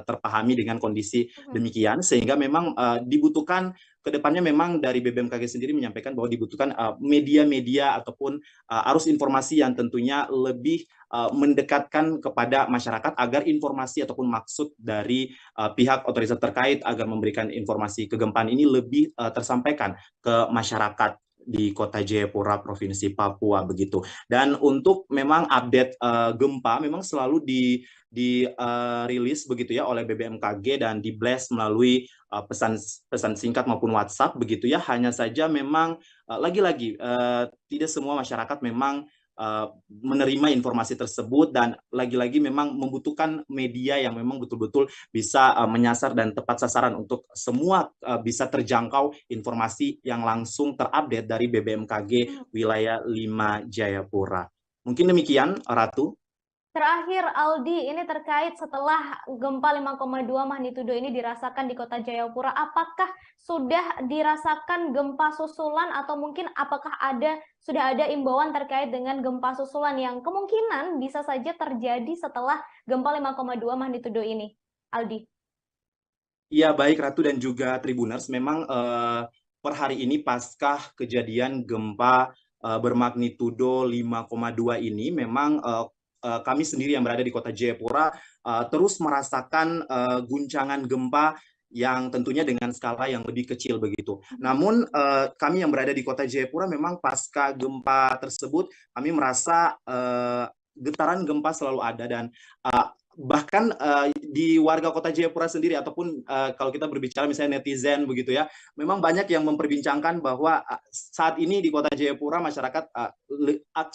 terpahami dengan kondisi demikian, sehingga memang dibutuhkan kedepannya memang dari BBMKG sendiri menyampaikan bahwa dibutuhkan media-media ataupun arus informasi yang tentunya lebih mendekatkan kepada masyarakat agar informasi ataupun maksud dari pihak otoritas terkait agar memberikan informasi kegempaan ini lebih tersampaikan ke masyarakat di Kota Jayapura, Provinsi Papua begitu. Dan untuk memang update gempa memang selalu dirilis begitu ya oleh BBMKG dan di blast melalui pesan singkat maupun WhatsApp begitu ya. Hanya saja memang lagi-lagi tidak semua masyarakat memang menerima informasi tersebut, dan lagi-lagi memang membutuhkan media yang memang betul-betul bisa menyasar dan tepat sasaran untuk semua bisa terjangkau informasi yang langsung terupdate dari BBMKG Wilayah 5 Jayapura. Mungkin demikian, Ratu. Terakhir, Aldi, ini terkait setelah gempa 5,2 magnitudo ini dirasakan di Kota Jayapura, apakah sudah dirasakan gempa susulan atau mungkin apakah sudah ada imbauan terkait dengan gempa susulan yang kemungkinan bisa saja terjadi setelah gempa 5,2 magnitudo ini, Aldi? Iya, baik Ratu dan juga Tribuners, memang per hari ini pasca kejadian gempa bermagnitudo 5,2 ini memang kami sendiri yang berada di Kota Jayapura terus merasakan guncangan gempa yang tentunya dengan skala yang lebih kecil begitu. Namun kami yang berada di Kota Jayapura memang pasca gempa tersebut kami merasa getaran gempa selalu ada, dan bahkan di warga kota Jayapura sendiri ataupun kalau kita berbicara misalnya netizen begitu ya, memang banyak yang memperbincangkan bahwa saat ini di kota Jayapura masyarakat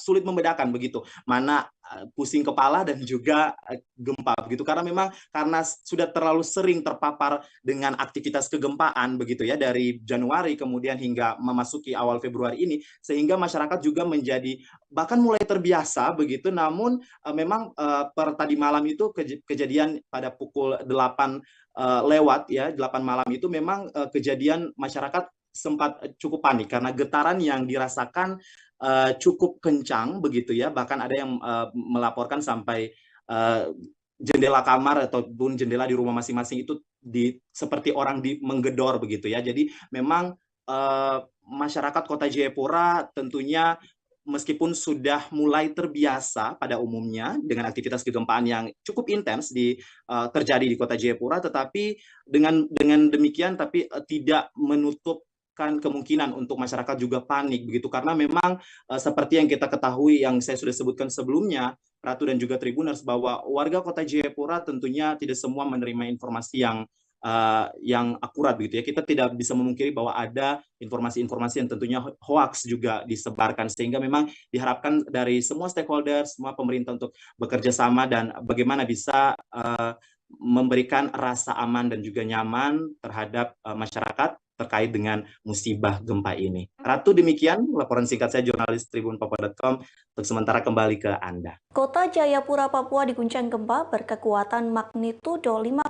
sulit membedakan begitu mana pusing kepala dan juga gempa begitu, karena memang karena sudah terlalu sering terpapar dengan aktivitas kegempaan begitu ya dari Januari kemudian hingga memasuki awal Februari ini, sehingga masyarakat juga menjadi bahkan mulai terbiasa begitu. Namun memang per tadi malam itu kejadian pada pukul 8 lewat ya 8 malam itu memang kejadian masyarakat sempat cukup panik karena getaran yang dirasakan cukup kencang begitu ya, bahkan ada yang melaporkan sampai jendela kamar ataupun jendela di rumah masing-masing itu seperti orang menggedor begitu ya. Jadi memang masyarakat kota Jayapura tentunya meskipun sudah mulai terbiasa pada umumnya dengan aktivitas kegempaan yang cukup intens terjadi di kota Jayapura, tetapi dengan demikian tapi tidak menutup kemungkinan untuk masyarakat juga panik begitu, karena memang seperti yang kita ketahui yang saya sudah sebutkan sebelumnya Ratu dan juga Tribuners, bahwa warga kota Jayapura tentunya tidak semua menerima informasi yang akurat begitu ya. Kita tidak bisa memungkiri bahwa ada informasi-informasi yang tentunya hoax juga disebarkan, sehingga memang diharapkan dari semua stakeholder, semua pemerintah untuk bekerja sama dan bagaimana bisa memberikan rasa aman dan juga nyaman terhadap masyarakat terkait dengan musibah gempa ini. Ratu, demikian laporan singkat saya jurnalis tribunpapua.com. Untuk sementara kembali ke Anda. Kota Jayapura, Papua diguncang gempa berkekuatan magnitudo 5,2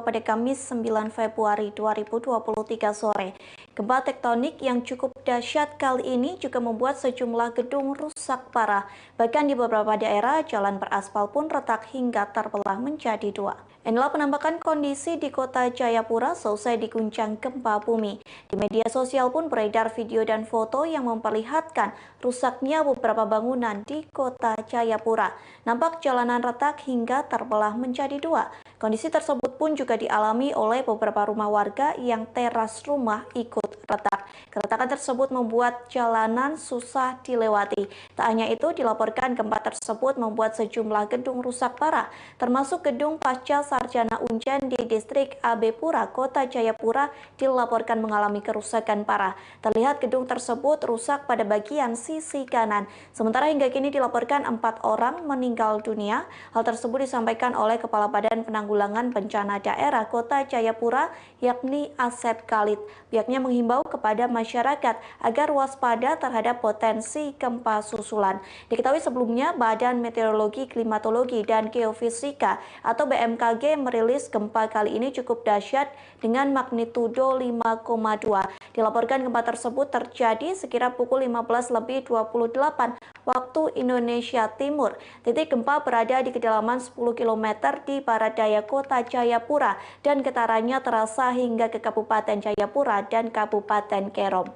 pada Kamis 9 Februari 2023 sore. Gempa tektonik yang cukup dahsyat kali ini juga membuat sejumlah gedung rusak parah. Bahkan di beberapa daerah, jalan beraspal pun retak hingga terbelah menjadi dua. Inilah penampakan kondisi di kota Jayapura seusai diguncang gempa bumi. Di media sosial pun beredar video dan foto yang memperlihatkan rusaknya beberapa bangunan di kota Jayapura. Nampak jalanan retak hingga terbelah menjadi dua. Kondisi tersebut pun juga dialami oleh beberapa rumah warga yang teras rumah ikut retak. Keretakan tersebut membuat jalanan susah dilewati. Tak hanya itu, dilaporkan gempa tersebut membuat sejumlah gedung rusak parah, termasuk gedung Pasca Sarjana Unjen di distrik AB Pura, kota Jayapura dilaporkan mengalami kerusakan parah. Terlihat gedung tersebut rusak pada bagian sisi kanan. Sementara hingga kini dilaporkan 4 orang meninggal dunia. Hal tersebut disampaikan oleh Kepala Badan Penanggulangan Bencana Daerah Kota Jayapura, yakni Asep Khalid. Pihaknya menghimbau kepada masyarakat agar waspada terhadap potensi gempa susulan. Diketahui sebelumnya, Badan Meteorologi, Klimatologi, dan Geofisika atau BMKG merilis gempa kali ini cukup dahsyat dengan magnitudo 5,2. Dilaporkan gempa tersebut terjadi sekira pukul 15.28 waktu Indonesia Timur. Titik gempa berada di kedalaman 10 km di barat daya kota Jayapura dan getarannya terasa hingga ke Kabupaten Jayapura dan Kabupaten Kerom.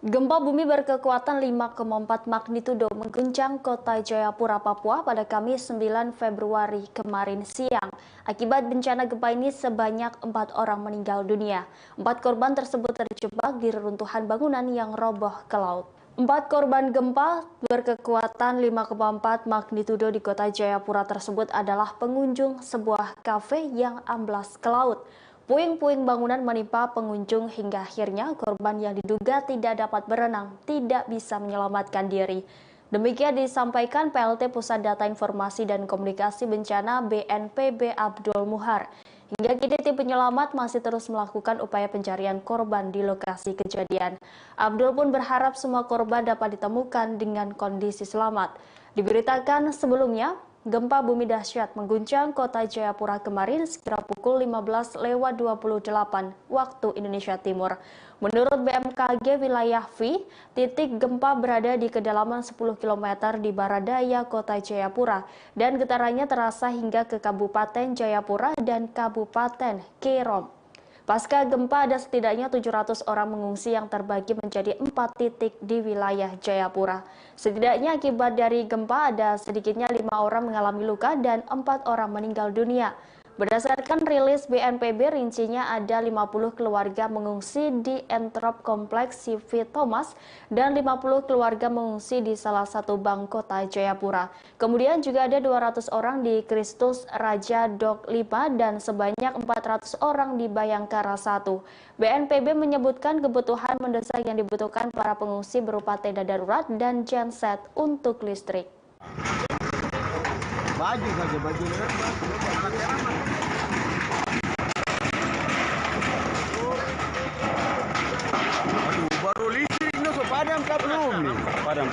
Gempa bumi berkekuatan 5,4 magnitudo mengguncang kota Jayapura, Papua pada Kamis 9 Februari kemarin siang. Akibat bencana gempa ini sebanyak 4 orang meninggal dunia. 4 korban tersebut terjebak di reruntuhan bangunan yang roboh ke laut. 4 korban gempa berkekuatan 5,4 magnitudo di kota Jayapura tersebut adalah pengunjung sebuah kafe yang amblas ke laut. Puing-puing bangunan menimpa pengunjung hingga akhirnya korban yang diduga tidak dapat berenang tidak bisa menyelamatkan diri. Demikian disampaikan PLT Pusat Data Informasi dan Komunikasi Bencana BNPB Abdul Muhar. Hingga kini tim penyelamat masih terus melakukan upaya pencarian korban di lokasi kejadian. Abdul pun berharap semua korban dapat ditemukan dengan kondisi selamat. Diberitakan sebelumnya, gempa bumi dahsyat mengguncang kota Jayapura kemarin sekira pukul 15.28 waktu Indonesia Timur. Menurut BMKG wilayah V, titik gempa berada di kedalaman 10 km di barat daya kota Jayapura dan getarannya terasa hingga ke Kabupaten Jayapura dan Kabupaten Kerom. Pasca gempa ada setidaknya 700 orang mengungsi yang terbagi menjadi 4 titik di wilayah Jayapura. Setidaknya akibat dari gempa ada sedikitnya 5 orang mengalami luka dan 4 orang meninggal dunia. Berdasarkan rilis BNPB, rincinya ada 50 keluarga mengungsi di Entrop Kompleks CV Thomas dan 50 keluarga mengungsi di salah satu bank kota Jayapura. Kemudian juga ada 200 orang di Kristus Raja Dok 5 dan sebanyak 400 orang di Bayangkara 1. BNPB menyebutkan kebutuhan mendesak yang dibutuhkan para pengungsi berupa tenda darurat dan genset untuk listrik. Baju saja, baju Aduh, baru listrik no, so padam kah belum nih? Padam.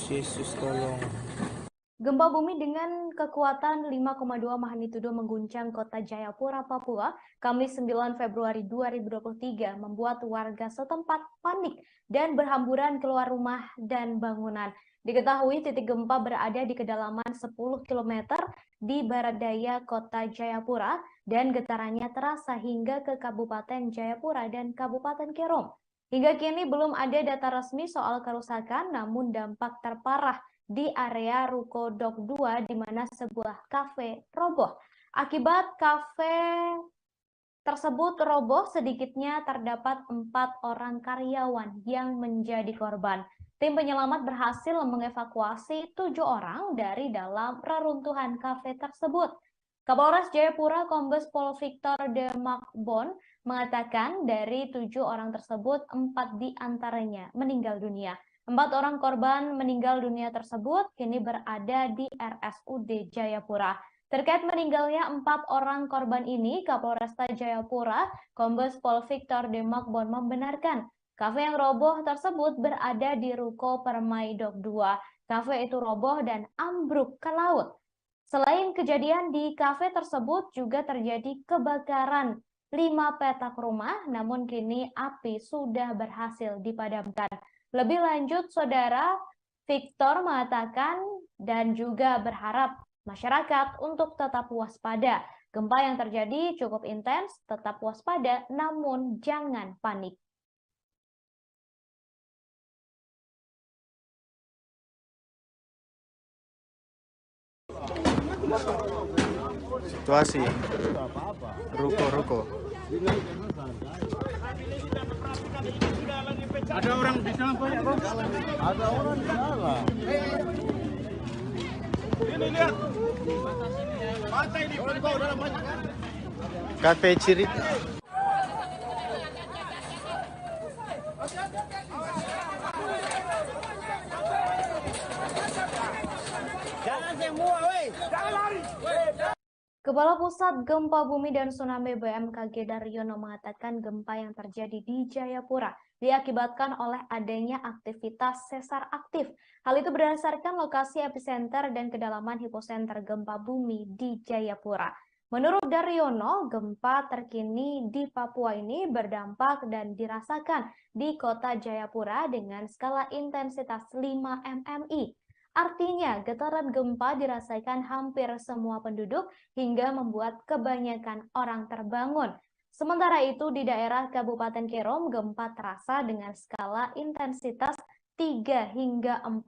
Yesus tolong. Gempa bumi dengan kekuatan 5,2 magnitudo mengguncang kota Jayapura, Papua, Kamis 9 Februari 2023 membuat warga setempat panik dan berhamburan keluar rumah dan bangunan. Diketahui titik gempa berada di kedalaman 10 km di barat daya kota Jayapura dan getarannya terasa hingga ke Kabupaten Jayapura dan Kabupaten Kerom. Hingga kini belum ada data resmi soal kerusakan, namun dampak terparah di area Ruko Dok 2 di mana sebuah kafe roboh. Akibat kafe tersebut roboh, sedikitnya terdapat 4 orang karyawan yang menjadi korban. Tim penyelamat berhasil mengevakuasi 7 orang dari dalam reruntuhan kafe tersebut. Kapolres Jayapura Kombes Pol Victor De Makbon mengatakan dari 7 orang tersebut 4 diantaranya meninggal dunia. 4 orang korban meninggal dunia tersebut kini berada di RSUD Jayapura. Terkait meninggalnya 4 orang korban ini, Kapolresta Jayapura Kombes Pol Victor De Makbon membenarkan kafe yang roboh tersebut berada di Ruko Permai Dok 2. Kafe itu roboh dan ambruk ke laut. Selain kejadian di kafe tersebut juga terjadi kebakaran 5 petak rumah, namun kini api sudah berhasil dipadamkan. Lebih lanjut, Saudara Victor mengatakan dan juga berharap masyarakat untuk tetap waspada. Gempa yang terjadi cukup intens, tetap waspada, namun jangan panik. Situasi ruko. Ada orang di dalam banyak, Bang. Ada orang di dalam. Ini lihat. Pantai ini bau dalam banyak kan? Kafe Cirit. Jangan semua, weh. Jangan lari. Kepala Pusat Gempa Bumi dan Tsunami BMKG Daryono mengatakan gempa yang terjadi di Jayapura diakibatkan oleh adanya aktivitas sesar aktif. Hal itu berdasarkan lokasi epicenter dan kedalaman hiposenter gempa bumi di Jayapura. Menurut Daryono, gempa terkini di Papua ini berdampak dan dirasakan di kota Jayapura dengan skala intensitas 5 mmi. Artinya, getaran gempa dirasakan hampir semua penduduk hingga membuat kebanyakan orang terbangun. Sementara itu, di daerah Kabupaten Kerom, gempa terasa dengan skala intensitas 3 hingga 4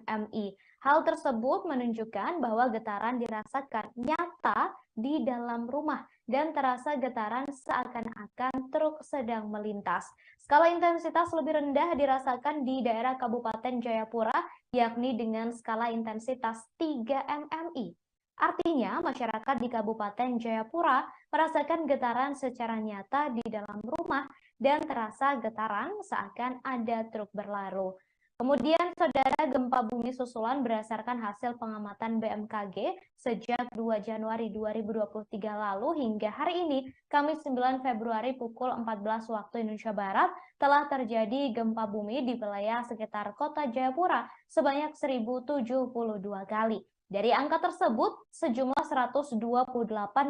mmi. Hal tersebut menunjukkan bahwa getaran dirasakan nyata di dalam rumah dan terasa getaran seakan-akan truk sedang melintas. Skala intensitas lebih rendah dirasakan di daerah Kabupaten Jayapura, yakni dengan skala intensitas 3 mmi. Artinya, masyarakat di Kabupaten Jayapura merasakan getaran secara nyata di dalam rumah dan terasa getaran seakan ada truk berlalu. Kemudian, saudara, gempa bumi susulan berdasarkan hasil pengamatan BMKG sejak 2 Januari 2023 lalu hingga hari ini, Kamis 9 Februari pukul 14 waktu Indonesia Barat, telah terjadi gempa bumi di wilayah sekitar kota Jayapura sebanyak 1072 kali. Dari angka tersebut, sejumlah 128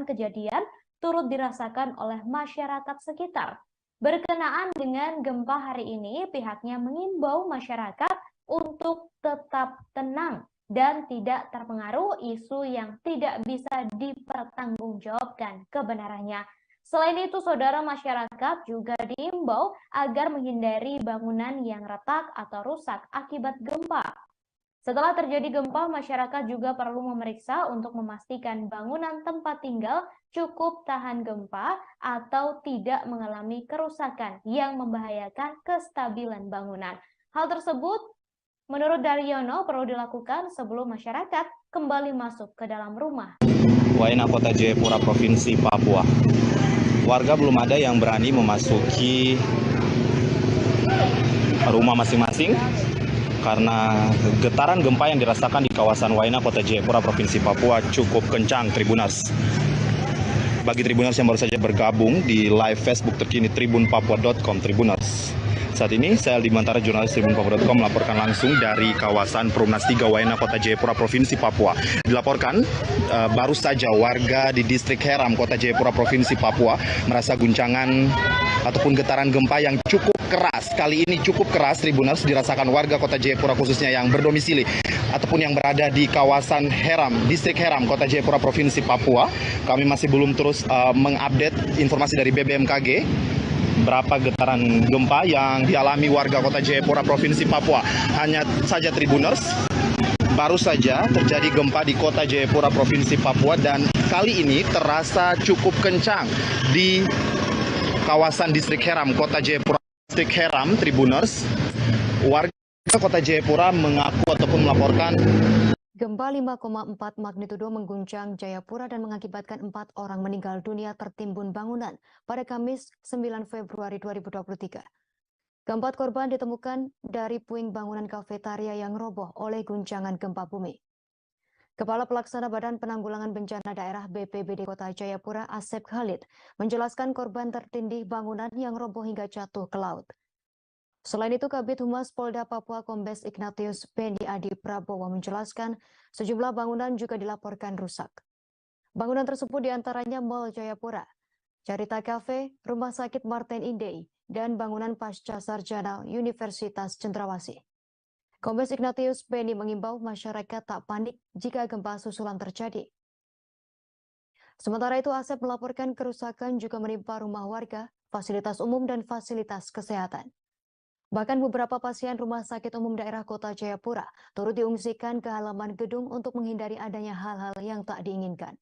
kejadian turut dirasakan oleh masyarakat sekitar. Berkenaan dengan gempa hari ini, pihaknya mengimbau masyarakat untuk tetap tenang dan tidak terpengaruh isu yang tidak bisa dipertanggungjawabkan kebenarannya. Selain itu, saudara, masyarakat juga diimbau agar menghindari bangunan yang retak atau rusak akibat gempa. Setelah terjadi gempa, masyarakat juga perlu memeriksa untuk memastikan bangunan tempat tinggal cukup tahan gempa atau tidak mengalami kerusakan yang membahayakan kestabilan bangunan. Hal tersebut, menurut Daryono, perlu dilakukan sebelum masyarakat kembali masuk ke dalam rumah. Waena, Kota Jayapura, Provinsi Papua. Warga belum ada yang berani memasuki rumah masing-masing karena getaran gempa yang dirasakan di kawasan Waena, Kota Jayapura, Provinsi Papua cukup kencang, Tribuners. Bagi Tribuners yang baru saja bergabung di live Facebook terkini tribunpapua.com, Tribuners. Saat ini saya Aldi Mantara, jurnalis tribunpapua.com, melaporkan langsung dari kawasan Perumnas 3 Waena, Kota Jayapura, Provinsi Papua. Dilaporkan baru saja warga di distrik Heram, Kota Jayapura, Provinsi Papua merasa guncangan ataupun getaran gempa yang cukup keras. Kali ini cukup keras, Tribuners, dirasakan warga Kota Jayapura khususnya yang berdomisili ataupun yang berada di kawasan Heram, distrik Heram, Kota Jayapura, Provinsi Papua. Kami masih belum terus mengupdate informasi dari BMKG berapa getaran gempa yang dialami warga Kota Jayapura, Provinsi Papua. Hanya saja, Tribuners, baru saja terjadi gempa di Kota Jayapura, Provinsi Papua, dan kali ini terasa cukup kencang di kawasan distrik Heram, Kota Jayapura, distrik Heram, Tribuners. Warga Kota Jayapura mengaku ataupun melaporkan gempa 5,4 magnitudo mengguncang Jayapura dan mengakibatkan 4 orang meninggal dunia tertimbun bangunan pada Kamis 9 Februari 2023. Keempat korban ditemukan dari puing bangunan kafetaria yang roboh oleh guncangan gempa bumi. Kepala Pelaksana Badan Penanggulangan Bencana Daerah BPBD Kota Jayapura, Asep Khalid, menjelaskan korban tertindih bangunan yang roboh hingga jatuh ke laut. Selain itu, Kabid Humas Polda Papua Kombes Ignatius Beni Adi Prabowo menjelaskan sejumlah bangunan juga dilaporkan rusak. Bangunan tersebut diantaranya Mall Jayapura, Carita Cafe, Rumah Sakit Martin Indei, dan bangunan Pasca Sarjana Universitas Cendrawasih. Kombes Ignatius Beni mengimbau masyarakat tak panik jika gempa susulan terjadi. Sementara itu, Asep melaporkan kerusakan juga menimpa rumah warga, fasilitas umum, dan fasilitas kesehatan. Bahkan beberapa pasien Rumah Sakit Umum Daerah Kota Jayapura turut diungsikan ke halaman gedung untuk menghindari adanya hal-hal yang tak diinginkan.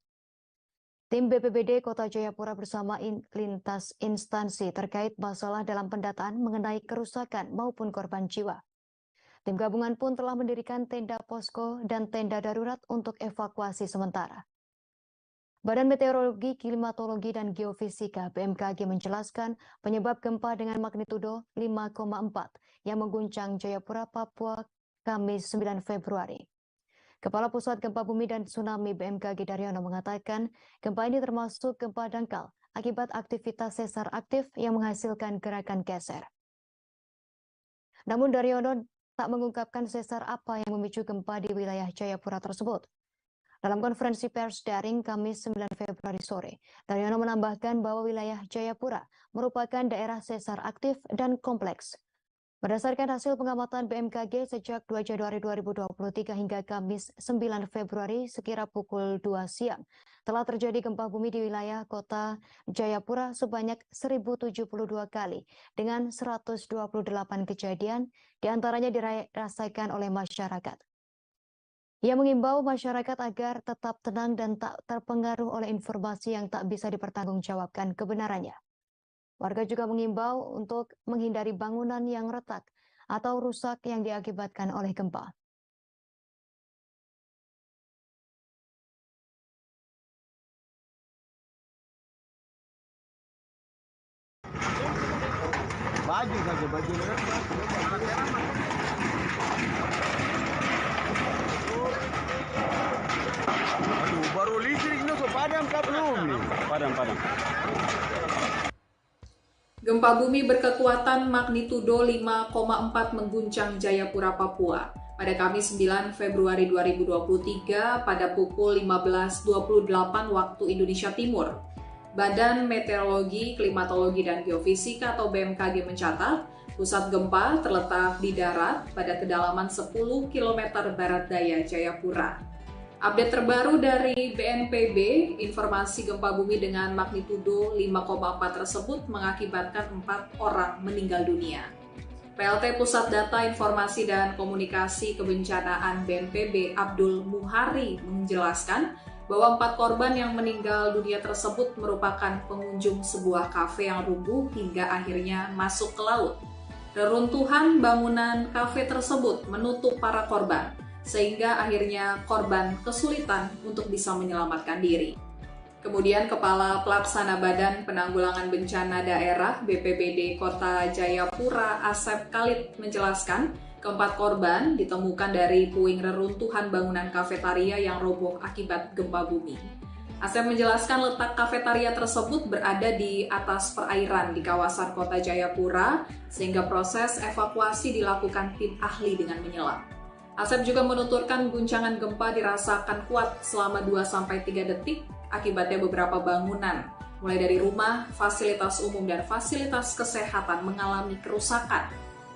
Tim BPBD Kota Jayapura bersama lintas instansi terkait masalah dalam pendataan mengenai kerusakan maupun korban jiwa. Tim gabungan pun telah mendirikan tenda posko dan tenda darurat untuk evakuasi sementara. Badan Meteorologi, Klimatologi, dan Geofisika BMKG menjelaskan penyebab gempa dengan magnitudo 5,4 yang mengguncang Jayapura, Papua, Kamis 9 Februari. Kepala Pusat Gempa Bumi dan Tsunami BMKG Daryono mengatakan gempa ini termasuk gempa dangkal akibat aktivitas sesar aktif yang menghasilkan gerakan geser. Namun Daryono tak mengungkapkan sesar apa yang memicu gempa di wilayah Jayapura tersebut. Dalam konferensi pers daring Kamis 9 Februari sore, Daryono menambahkan bahwa wilayah Jayapura merupakan daerah sesar aktif dan kompleks. Berdasarkan hasil pengamatan BMKG sejak 2 Januari 2023 hingga Kamis 9 Februari sekira pukul 2 siang, telah terjadi gempa bumi di wilayah kota Jayapura sebanyak 1072 kali dengan 128 kejadian, diantaranya dirasakan oleh masyarakat. Ia mengimbau masyarakat agar tetap tenang dan tak terpengaruh oleh informasi yang tak bisa dipertanggungjawabkan kebenarannya. Warga juga mengimbau untuk menghindari bangunan yang retak atau rusak yang diakibatkan oleh gempa. Baju saja, baju. Padang. Gempa bumi berkekuatan magnitudo 5,4 mengguncang Jayapura, Papua pada Kamis 9 Februari 2023 pada pukul 15.28 waktu Indonesia Timur. Badan Meteorologi, Klimatologi, dan Geofisika atau BMKG mencatat, pusat gempa terletak di darat pada kedalaman 10 km barat daya Jayapura. Update terbaru dari BNPB, informasi gempa bumi dengan magnitudo 5,4 tersebut mengakibatkan 4 orang meninggal dunia. PLT Pusat Data Informasi dan Komunikasi Kebencanaan BNPB Abdul Muhari menjelaskan bahwa 4 korban yang meninggal dunia tersebut merupakan pengunjung sebuah kafe yang rubuh hingga akhirnya masuk ke laut. Reruntuhan bangunan kafe tersebut menutup para korban, sehingga akhirnya korban kesulitan untuk bisa menyelamatkan diri. Kemudian Kepala Pelaksana Badan Penanggulangan Bencana Daerah BPBD Kota Jayapura Asep Khalid menjelaskan, keempat korban ditemukan dari puing reruntuhan bangunan kafetaria yang roboh akibat gempa bumi. Asep menjelaskan letak kafetaria tersebut berada di atas perairan di kawasan Kota Jayapura, sehingga proses evakuasi dilakukan tim ahli dengan menyelam. Asep juga menuturkan guncangan gempa dirasakan kuat selama 2-3 detik, akibatnya beberapa bangunan, mulai dari rumah, fasilitas umum, dan fasilitas kesehatan mengalami kerusakan.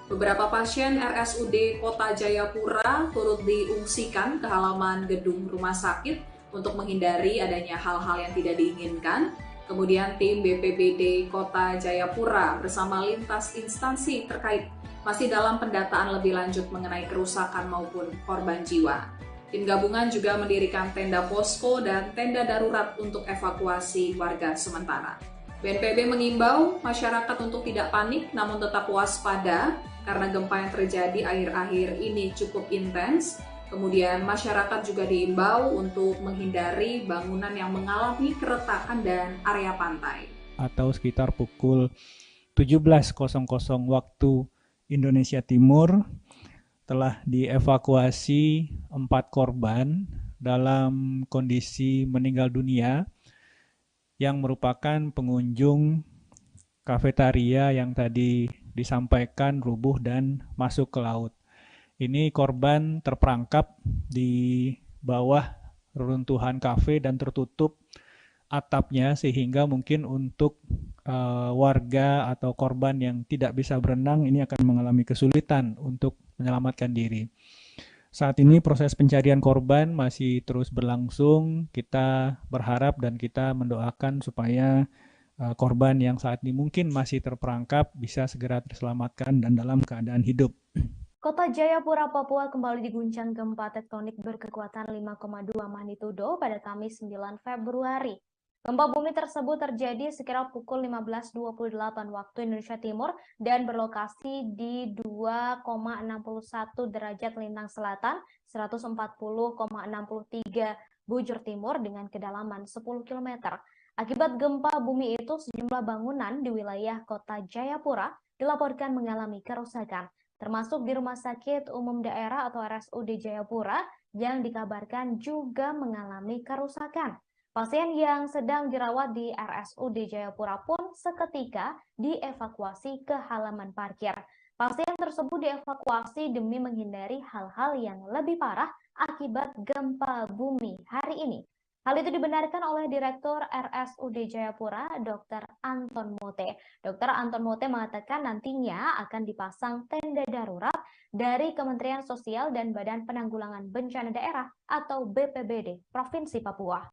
Beberapa pasien RSUD Kota Jayapura turut diungsikan ke halaman gedung rumah sakit untuk menghindari adanya hal-hal yang tidak diinginkan. Kemudian tim BPBD Kota Jayapura bersama lintas instansi terkait masih dalam pendataan lebih lanjut mengenai kerusakan maupun korban jiwa. Tim gabungan juga mendirikan tenda posko dan tenda darurat untuk evakuasi warga sementara. BNPB mengimbau masyarakat untuk tidak panik namun tetap waspada karena gempa yang terjadi akhir-akhir ini cukup intens. Kemudian masyarakat juga diimbau untuk menghindari bangunan yang mengalami keretakan dan area pantai. Atau sekitar pukul 17.00 waktu Indonesia Timur telah dievakuasi 4 korban dalam kondisi meninggal dunia yang merupakan pengunjung kafetaria yang tadi disampaikan rubuh dan masuk ke laut. Ini korban terperangkap di bawah reruntuhan kafe dan tertutup atapnya sehingga mungkin untuk warga atau korban yang tidak bisa berenang ini akan mengalami kesulitan untuk menyelamatkan diri. Saat ini proses pencarian korban masih terus berlangsung. Kita berharap dan kita mendoakan supaya korban yang saat ini mungkin masih terperangkap bisa segera terselamatkan dan dalam keadaan hidup. Kota Jayapura, Papua kembali diguncang gempa tektonik berkekuatan 5,2 magnitudo pada Kamis 9 Februari. Gempa bumi tersebut terjadi sekitar pukul 15.28 waktu Indonesia Timur dan berlokasi di 2,61 derajat lintang selatan, 140,63 bujur timur dengan kedalaman 10 km. Akibat gempa bumi itu, sejumlah bangunan di wilayah Kota Jayapura dilaporkan mengalami kerusakan, termasuk di Rumah Sakit Umum Daerah atau RSUD Jayapura yang dikabarkan juga mengalami kerusakan. Pasien yang sedang dirawat di RSUD Jayapura pun seketika dievakuasi ke halaman parkir. Pasien tersebut dievakuasi demi menghindari hal-hal yang lebih parah akibat gempa bumi hari ini. Hal itu dibenarkan oleh Direktur RSUD Jayapura, Dr. Anton Mote. Dr. Anton Mote mengatakan nantinya akan dipasang tenda darurat dari Kementerian Sosial dan Badan Penanggulangan Bencana Daerah atau BPBD Provinsi Papua.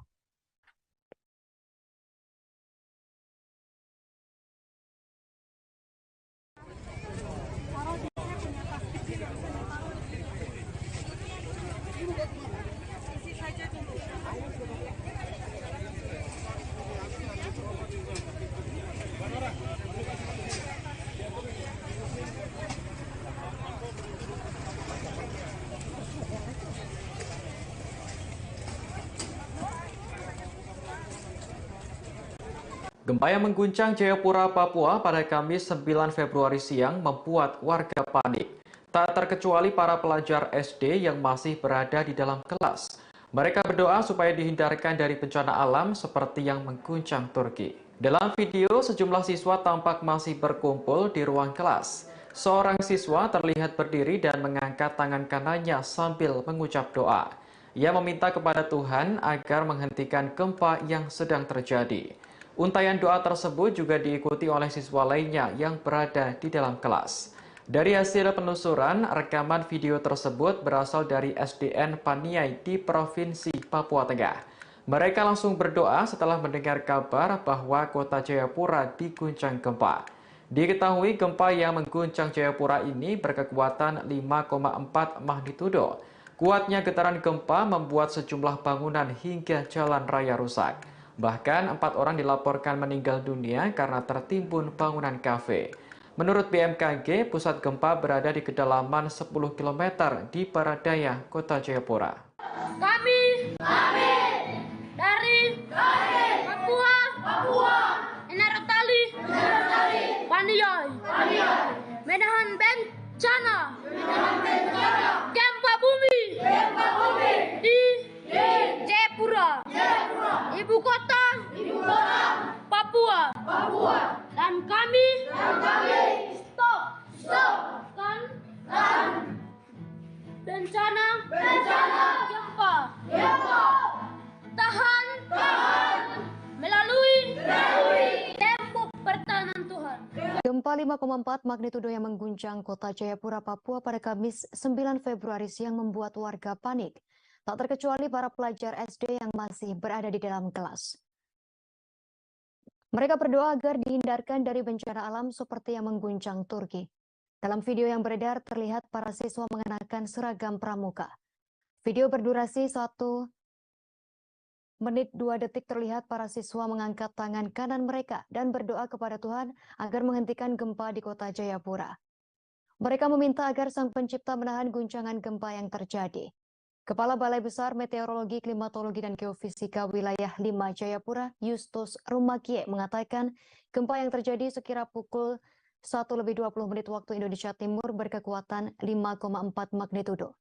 Gempa yang mengguncang Jayapura, Papua pada Kamis 9 Februari siang membuat warga panik. Tak terkecuali para pelajar SD yang masih berada di dalam kelas. Mereka berdoa supaya dihindarkan dari bencana alam seperti yang mengguncang Turki. Dalam video, sejumlah siswa tampak masih berkumpul di ruang kelas. Seorang siswa terlihat berdiri dan mengangkat tangan kanannya sambil mengucap doa. Ia meminta kepada Tuhan agar menghentikan gempa yang sedang terjadi. Untayan doa tersebut juga diikuti oleh siswa lainnya yang berada di dalam kelas. Dari hasil penelusuran, rekaman video tersebut berasal dari SDN Paniai di Provinsi Papua Tengah. Mereka langsung berdoa setelah mendengar kabar bahwa kota Jayapura diguncang gempa. Diketahui gempa yang mengguncang Jayapura ini berkekuatan 5,4 magnitudo. Kuatnya getaran gempa membuat sejumlah bangunan hingga jalan raya rusak. Bahkan 4 orang dilaporkan meninggal dunia karena tertimbun bangunan kafe. Menurut BMKG, pusat gempa berada di kedalaman 10 km di barat-daya kota Jayapura. Kami dari Papua, Enarotali, Paniai, menahan bencana gempa bumi di Jayapura, ibu kota Papua, dan kami stopkan bencana gempa, tahan melalui tembok pertahanan Tuhan. Gempa 5,4 magnitudo yang mengguncang kota Jayapura, Papua pada Kamis 9 Februari siang membuat warga panik. Tak terkecuali para pelajar SD yang masih berada di dalam kelas. Mereka berdoa agar dihindarkan dari bencana alam seperti yang mengguncang Turki. Dalam video yang beredar terlihat para siswa mengenakan seragam pramuka. Video berdurasi 1 menit 2 detik terlihat para siswa mengangkat tangan kanan mereka dan berdoa kepada Tuhan agar menghentikan gempa di kota Jayapura. Mereka meminta agar Sang Pencipta menahan guncangan gempa yang terjadi. Kepala Balai Besar Meteorologi, Klimatologi, dan Geofisika Wilayah 5 Jayapura, Justus Rumakie, mengatakan gempa yang terjadi sekira pukul 1:20 waktu Indonesia Timur berkekuatan 5,4 magnitudo.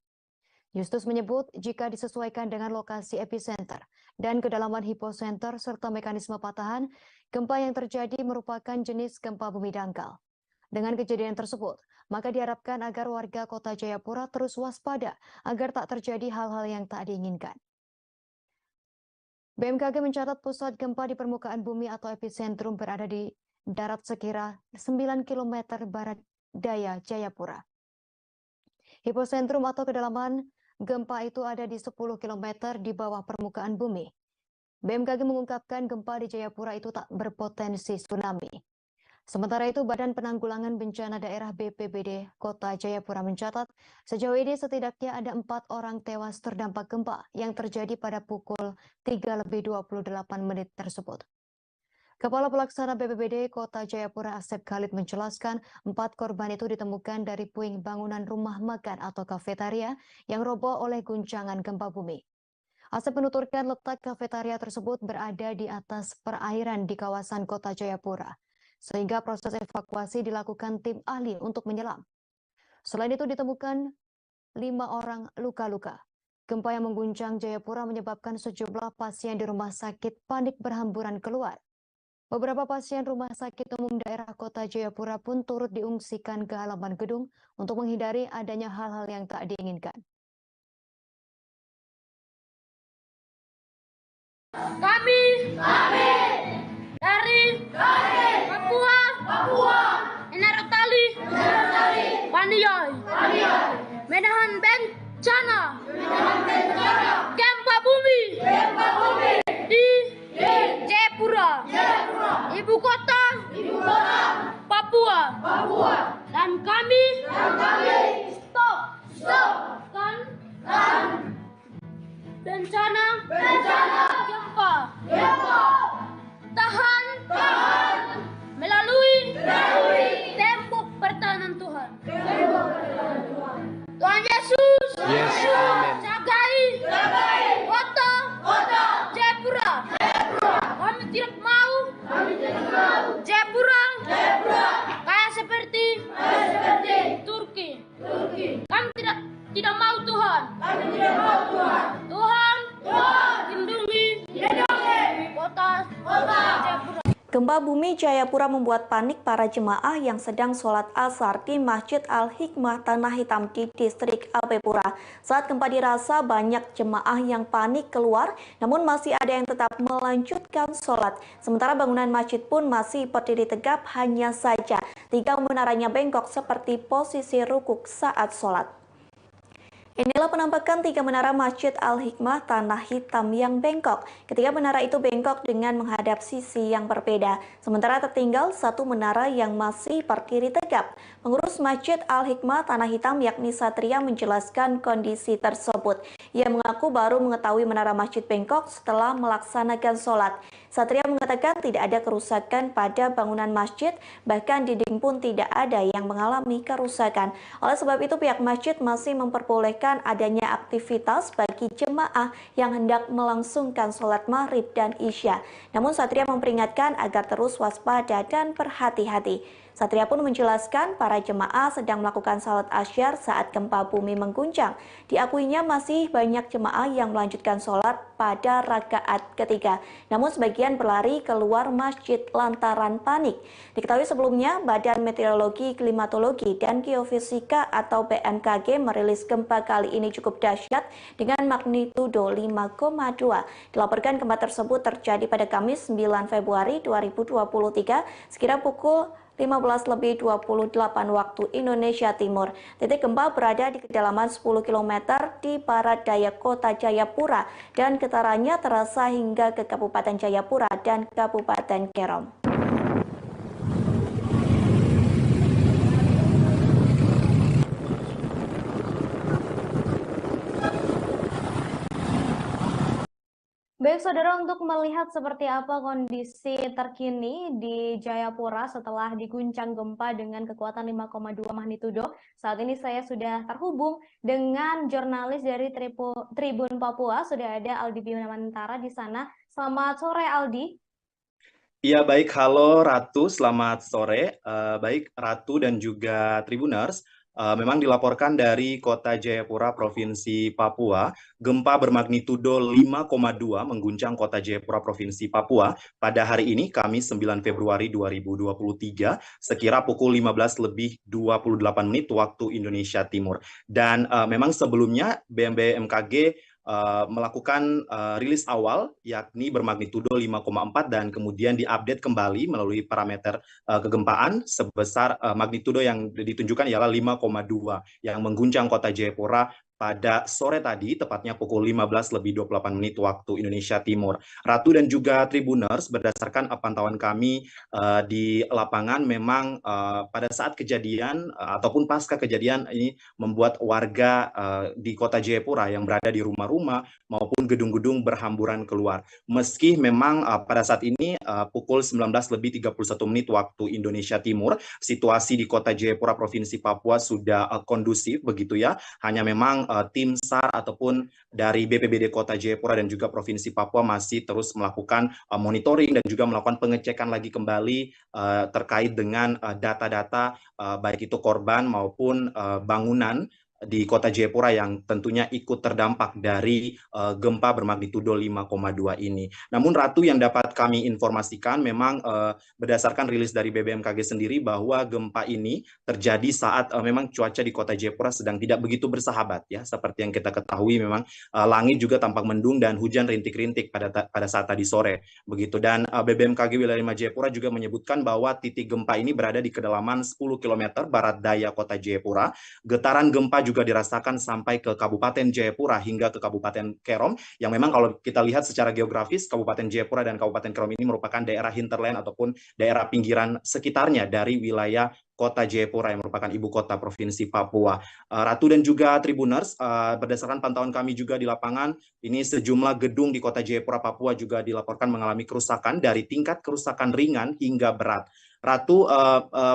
Justus menyebut jika disesuaikan dengan lokasi epicenter dan kedalaman hipocenter serta mekanisme patahan, gempa yang terjadi merupakan jenis gempa bumi dangkal. Dengan kejadian tersebut, maka diharapkan agar warga kota Jayapura terus waspada agar tak terjadi hal-hal yang tak diinginkan. BMKG mencatat pusat gempa di permukaan bumi atau epicentrum berada di darat sekira 9 km barat daya Jayapura. Hipocentrum atau kedalaman gempa itu ada di 10 km di bawah permukaan bumi. BMKG mengungkapkan gempa di Jayapura itu tak berpotensi tsunami. Sementara itu, Badan Penanggulangan Bencana Daerah BPBD Kota Jayapura mencatat sejauh ini setidaknya ada 4 orang tewas terdampak gempa yang terjadi pada pukul 3:28 tersebut. Kepala Pelaksana BPBD Kota Jayapura Asep Khalid menjelaskan 4 korban itu ditemukan dari puing bangunan rumah makan atau kafetaria yang roboh oleh guncangan gempa bumi. Asep menuturkan letak kafetaria tersebut berada di atas perairan di kawasan Kota Jayapura, sehingga proses evakuasi dilakukan tim ahli untuk menyelam. Selain itu ditemukan 5 orang luka-luka. Gempa yang mengguncang Jayapura menyebabkan sejumlah pasien di rumah sakit panik berhamburan keluar. Beberapa pasien rumah sakit umum daerah Kota Jayapura pun turut diungsikan ke halaman gedung untuk menghindari adanya hal-hal yang tak diinginkan. Kami dari Papua, Enarotali, Paniai, menahan bencana gempa bumi di Jayapura, ibu kota Papua, dan kami stopkan bencana gempa, tahan melalui tembok pertahanan Tuhan. Tuhan Yesus, jagai kota Jayapura. Kami tidak mau Jayapura kayak seperti Turki. Kami tidak mau Tuhan. Tuhan Gempa bumi Jayapura membuat panik para jemaah yang sedang sholat asar di Masjid Al-Hikmah Tanah Hitam di distrik Alpepura. Saat gempa dirasa, banyak jemaah yang panik keluar, namun masih ada yang tetap melanjutkan sholat. Sementara bangunan masjid pun masih berdiri tegap, hanya saja 3 menaranya bengkok seperti posisi rukuk saat sholat. Inilah penampakan 3 menara Masjid Al-Hikmah Tanah Hitam yang bengkok. Ketiga menara itu bengkok dengan menghadap sisi yang berbeda. Sementara tertinggal 1 menara yang masih berdiri tegap. Pengurus Masjid Al-Hikmah Tanah Hitam yakni Satria menjelaskan kondisi tersebut. Ia mengaku baru mengetahui menara masjid bengkok setelah melaksanakan sholat. Satria mengatakan tidak ada kerusakan pada bangunan masjid, bahkan dinding pun tidak ada yang mengalami kerusakan. Oleh sebab itu pihak masjid masih memperbolehkan adanya aktivitas bagi jemaah yang hendak melangsungkan sholat maghrib dan isya. Namun Satria memperingatkan agar terus waspada dan berhati-hati. Satria pun menjelaskan para jemaah sedang melakukan salat asyar saat gempa bumi mengguncang. Diakuinya masih banyak jemaah yang melanjutkan sholat pada rakaat ketiga. Namun sebagian berlari keluar masjid lantaran panik. Diketahui sebelumnya, Badan Meteorologi, Klimatologi, dan Geofisika atau BMKG merilis gempa kali ini cukup dahsyat dengan magnitudo 5,2. Dilaporkan gempa tersebut terjadi pada Kamis 9 Februari 2023 sekira pukul 15:28 waktu Indonesia Timur. Titik gempa berada di kedalaman 10 km di barat daya kota Jayapura dan getarannya terasa hingga ke Kabupaten Jayapura dan Kabupaten Kerom. Baik saudara, untuk melihat seperti apa kondisi terkini di Jayapura setelah diguncang gempa dengan kekuatan 5,2 magnitudo, saat ini saya sudah terhubung dengan jurnalis dari Tribun Papua, sudah ada Aldi Bimantara di sana. Selamat sore Aldi. Iya baik, halo Ratu, selamat sore. Baik Ratu dan juga Tribuners. Memang dilaporkan dari kota Jayapura, Provinsi Papua, gempa bermagnitudo 5,2 mengguncang kota Jayapura, Provinsi Papua pada hari ini, Kamis 9 Februari 2023, sekira pukul 15:28 waktu Indonesia Timur. Dan memang sebelumnya BMKG melakukan rilis awal yakni bermagnitudo 5,4 dan kemudian diupdate kembali melalui parameter kegempaan sebesar magnitudo yang ditunjukkan ialah 5,2 yang mengguncang kota Jayapura pada sore tadi, tepatnya pukul 15:28 waktu Indonesia Timur. Ratu dan juga Tribuners, berdasarkan pantauan kami di lapangan, memang pada saat kejadian ataupun pasca kejadian ini membuat warga di kota Jayapura yang berada di rumah-rumah maupun gedung-gedung berhamburan keluar. Meski memang pada saat ini pukul 19:31 waktu Indonesia Timur, situasi di kota Jayapura, Provinsi Papua sudah kondusif begitu ya, hanya memang tim SAR ataupun dari BPBD Kota Jayapura dan juga Provinsi Papua masih terus melakukan monitoring dan juga melakukan pengecekan lagi kembali terkait dengan data-data baik itu korban maupun bangunan di kota Jayapura yang tentunya ikut terdampak dari gempa bermagnitudo 5,2 ini. Namun Ratu, yang dapat kami informasikan memang berdasarkan rilis dari BMKG sendiri bahwa gempa ini terjadi saat memang cuaca di kota Jayapura sedang tidak begitu bersahabat ya. Seperti yang kita ketahui memang langit juga tampak mendung dan hujan rintik-rintik pada saat tadi sore begitu. Dan BMKG wilayah 5 Jayapura juga menyebutkan bahwa titik gempa ini berada di kedalaman 10 km barat daya kota Jayapura. Getaran gempa juga dirasakan sampai ke Kabupaten Jayapura hingga ke Kabupaten Kerom, yang memang kalau kita lihat secara geografis Kabupaten Jayapura dan Kabupaten Kerom ini merupakan daerah hinterland ataupun daerah pinggiran sekitarnya dari wilayah kota Jayapura yang merupakan ibu kota Provinsi Papua. Ratu dan juga Tribuners, berdasarkan pantauan kami juga di lapangan, ini sejumlah gedung di kota Jayapura, Papua juga dilaporkan mengalami kerusakan dari tingkat kerusakan ringan hingga berat. Ratu,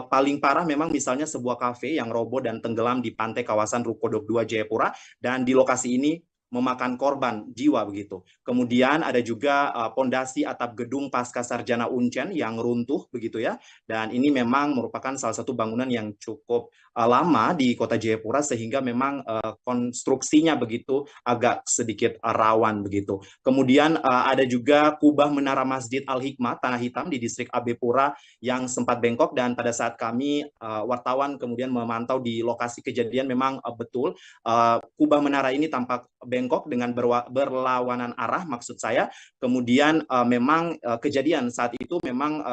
paling parah memang misalnya sebuah kafe yang roboh dan tenggelam di pantai kawasan Rukodok 2 Jayapura, dan di lokasi ini memakan korban jiwa begitu. Kemudian ada juga pondasi atap gedung Pasca Sarjana Uncen yang runtuh begitu ya. Dan ini memang merupakan salah satu bangunan yang cukup lama di Kota Jayapura sehingga memang konstruksinya begitu agak sedikit rawan begitu. Kemudian ada juga kubah menara Masjid Al-Hikmah Tanah Hitam di distrik AB Pura yang sempat bengkok, dan pada saat kami wartawan kemudian memantau di lokasi kejadian memang betul kubah menara ini tampak bengkok dengan berlawanan arah maksud saya. Kemudian memang kejadian saat itu memang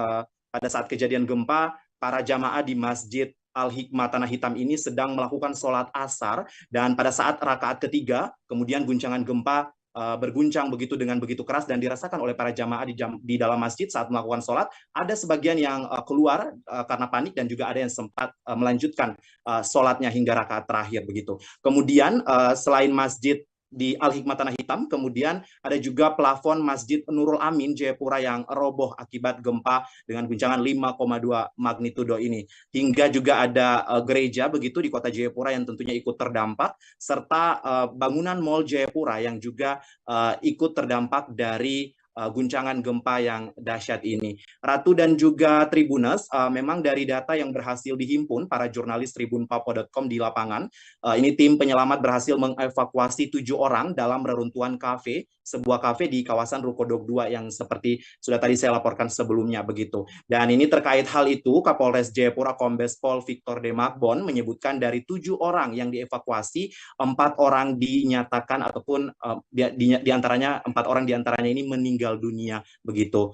pada saat kejadian gempa para jamaah di Masjid Al-Hikmah Tanah Hitam ini sedang melakukan sholat asar, dan pada saat rakaat ketiga kemudian guncangan gempa berguncang begitu dengan begitu keras dan dirasakan oleh para jamaah di dalam masjid saat melakukan sholat. Ada sebagian yang keluar karena panik dan juga ada yang sempat melanjutkan sholatnya hingga rakaat terakhir begitu. Kemudian selain masjid di Al-Hikmah Tanah Hitam, kemudian ada juga plafon Masjid Nurul Amin Jayapura yang roboh akibat gempa dengan guncangan 5,2 magnitudo ini. Hingga juga ada gereja begitu di Kota Jayapura yang tentunya ikut terdampak, serta bangunan Mall Jayapura yang juga ikut terdampak dari guncangan gempa yang dahsyat ini. Ratu dan juga Tribuners, memang dari data yang berhasil dihimpun para jurnalis tribunpapua.com di lapangan, ini tim penyelamat berhasil mengevakuasi 7 orang dalam reruntuhan kafe, sebuah kafe di kawasan Rukodok 2 yang seperti sudah tadi saya laporkan sebelumnya begitu. Dan ini terkait hal itu, Kapolres Jayapura Kombes Pol Victor Demarbon menyebutkan dari 7 orang yang dievakuasi, 4 orang dinyatakan ataupun di antaranya 4 orang diantaranya ini meninggal dunia begitu.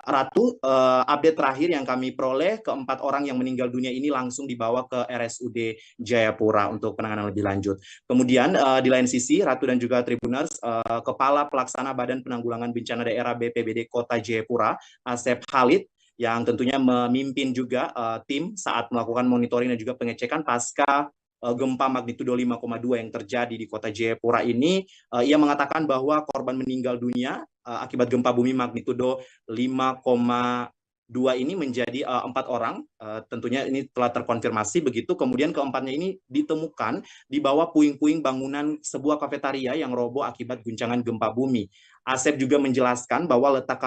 Ratu, update terakhir yang kami peroleh, keempat orang yang meninggal dunia ini langsung dibawa ke RSUD Jayapura untuk penanganan lebih lanjut. Kemudian di lain sisi, Ratu dan juga Tribuners, Kepala Pelaksana Badan Penanggulangan Bencana Daerah BPBD Kota Jayapura, Asep Khalid, yang tentunya memimpin juga tim saat melakukan monitoring dan juga pengecekan pasca gempa magnitudo 5,2 yang terjadi di Kota Jayapura ini. Ia mengatakan bahwa korban meninggal dunia akibat gempa bumi magnitudo 5,2 ini menjadi 4 orang. Tentunya ini telah terkonfirmasi begitu. Kemudian keempatnya ini ditemukan di bawah puing-puing bangunan sebuah kafetaria yang roboh akibat guncangan gempa bumi. Asep juga menjelaskan bahwa letak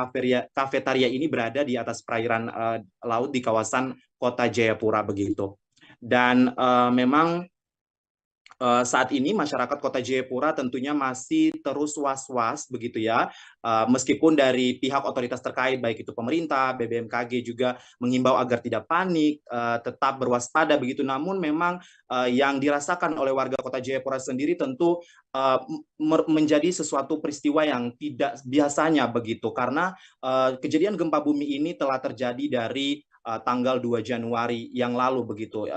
kafetaria ini berada di atas perairan laut di kawasan Kota Jayapura begitu. Dan memang saat ini masyarakat Kota Jayapura tentunya masih terus was-was begitu ya, meskipun dari pihak otoritas terkait baik itu pemerintah, BBMKG juga menghimbau agar tidak panik, tetap berwaspada begitu. Namun memang yang dirasakan oleh warga Kota Jayapura sendiri tentu menjadi sesuatu peristiwa yang tidak biasanya begitu, karena kejadian gempa bumi ini telah terjadi dari tanggal 2 Januari yang lalu begitu.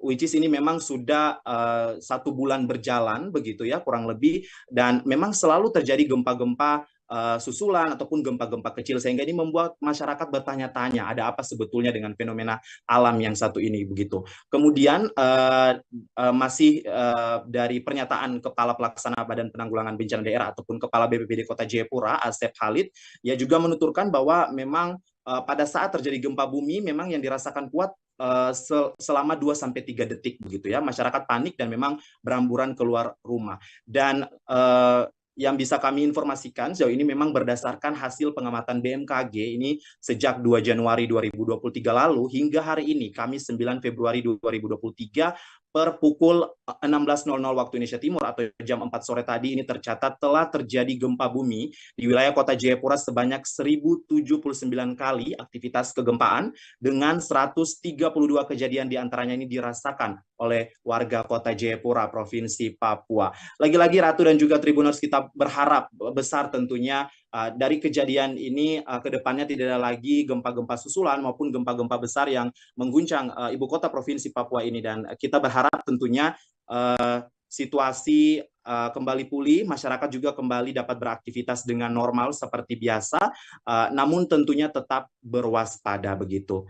Which is ini memang sudah 1 bulan berjalan begitu ya kurang lebih, dan memang selalu terjadi gempa-gempa susulan ataupun gempa-gempa kecil, sehingga ini membuat masyarakat bertanya-tanya ada apa sebetulnya dengan fenomena alam yang satu ini begitu. Kemudian masih dari pernyataan Kepala Pelaksana Badan Penanggulangan Bencana Daerah ataupun Kepala BPBD Kota Jayapura Asep Khalid, ia juga menuturkan bahwa memang pada saat terjadi gempa bumi memang yang dirasakan kuat selama 2-3 detik begitu ya. Masyarakat panik dan memang beramburan keluar rumah. Dan yang bisa kami informasikan sejauh ini memang berdasarkan hasil pengamatan BMKG ini sejak 2 Januari 2023 lalu hingga hari ini, Kamis 9 Februari 2023, per pukul 16.00 waktu Indonesia Timur atau jam 4 sore tadi ini tercatat telah terjadi gempa bumi di wilayah Kota Jayapura sebanyak 1079 kali aktivitas kegempaan dengan 132 kejadian diantaranya ini dirasakan oleh warga Kota Jayapura, Provinsi Papua. Lagi-lagi Ratu dan juga Tribuners, kita berharap besar tentunya dari kejadian ini ke depannya tidak ada lagi gempa-gempa susulan maupun gempa-gempa besar yang mengguncang ibu kota Provinsi Papua ini, dan kita berharap tentunya situasi kembali pulih, masyarakat juga kembali dapat beraktivitas dengan normal seperti biasa, namun tentunya tetap berwaspada begitu.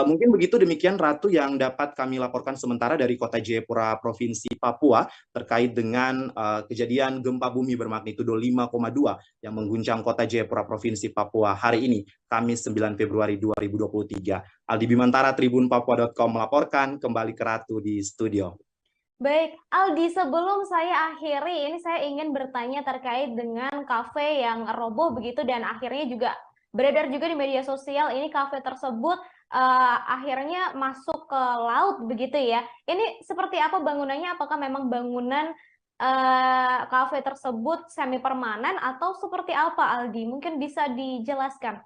Mungkin begitu, demikian Ratu yang dapat kami laporkan sementara dari Kota Jayapura, Provinsi Papua terkait dengan kejadian gempa bumi bermagnitudo 5,2 yang mengguncang Kota Jayapura, Provinsi Papua hari ini, Kamis 9 Februari 2023. Aldi Bimantara, tribunpapua.com melaporkan, kembali ke Ratu di studio. Baik, Aldi, sebelum saya akhiri, ini saya ingin bertanya terkait dengan kafe yang roboh begitu dan akhirnya juga beredar juga di media sosial, ini kafe tersebut akhirnya masuk ke laut begitu ya. Ini seperti apa bangunannya? Apakah memang bangunan kafe tersebut semi permanen atau seperti apa, Aldi? Mungkin bisa dijelaskan.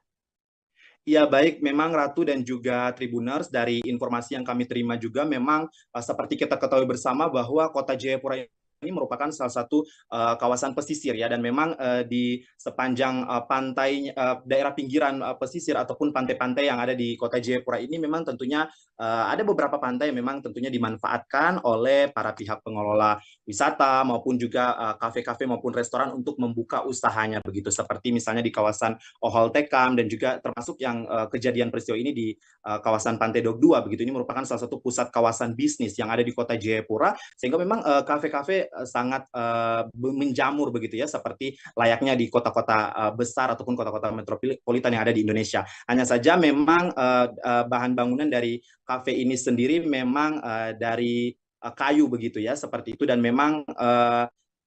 Ya, baik, memang Ratu dan juga Tribuners, dari informasi yang kami terima juga memang seperti kita ketahui bersama bahwa Kota Jayapura ini merupakan salah satu kawasan pesisir ya, dan memang di sepanjang pantai daerah pinggiran pesisir ataupun pantai-pantai yang ada di Kota Jayapura ini memang tentunya ada beberapa pantai yang memang tentunya dimanfaatkan oleh para pihak pengelola wisata maupun juga kafe-kafe maupun restoran untuk membuka usahanya begitu, seperti misalnya di kawasan Ohol Tekam dan juga termasuk yang kejadian peristiwa ini di kawasan Pantai Dok 2 begitu. Ini merupakan salah satu pusat kawasan bisnis yang ada di Kota Jayapura, sehingga memang kafe-kafe sangat menjamur begitu ya, seperti layaknya di kota-kota besar ataupun kota-kota metropolitan yang ada di Indonesia. Hanya saja memang bahan bangunan dari kafe ini sendiri memang dari kayu begitu ya, seperti itu, dan memang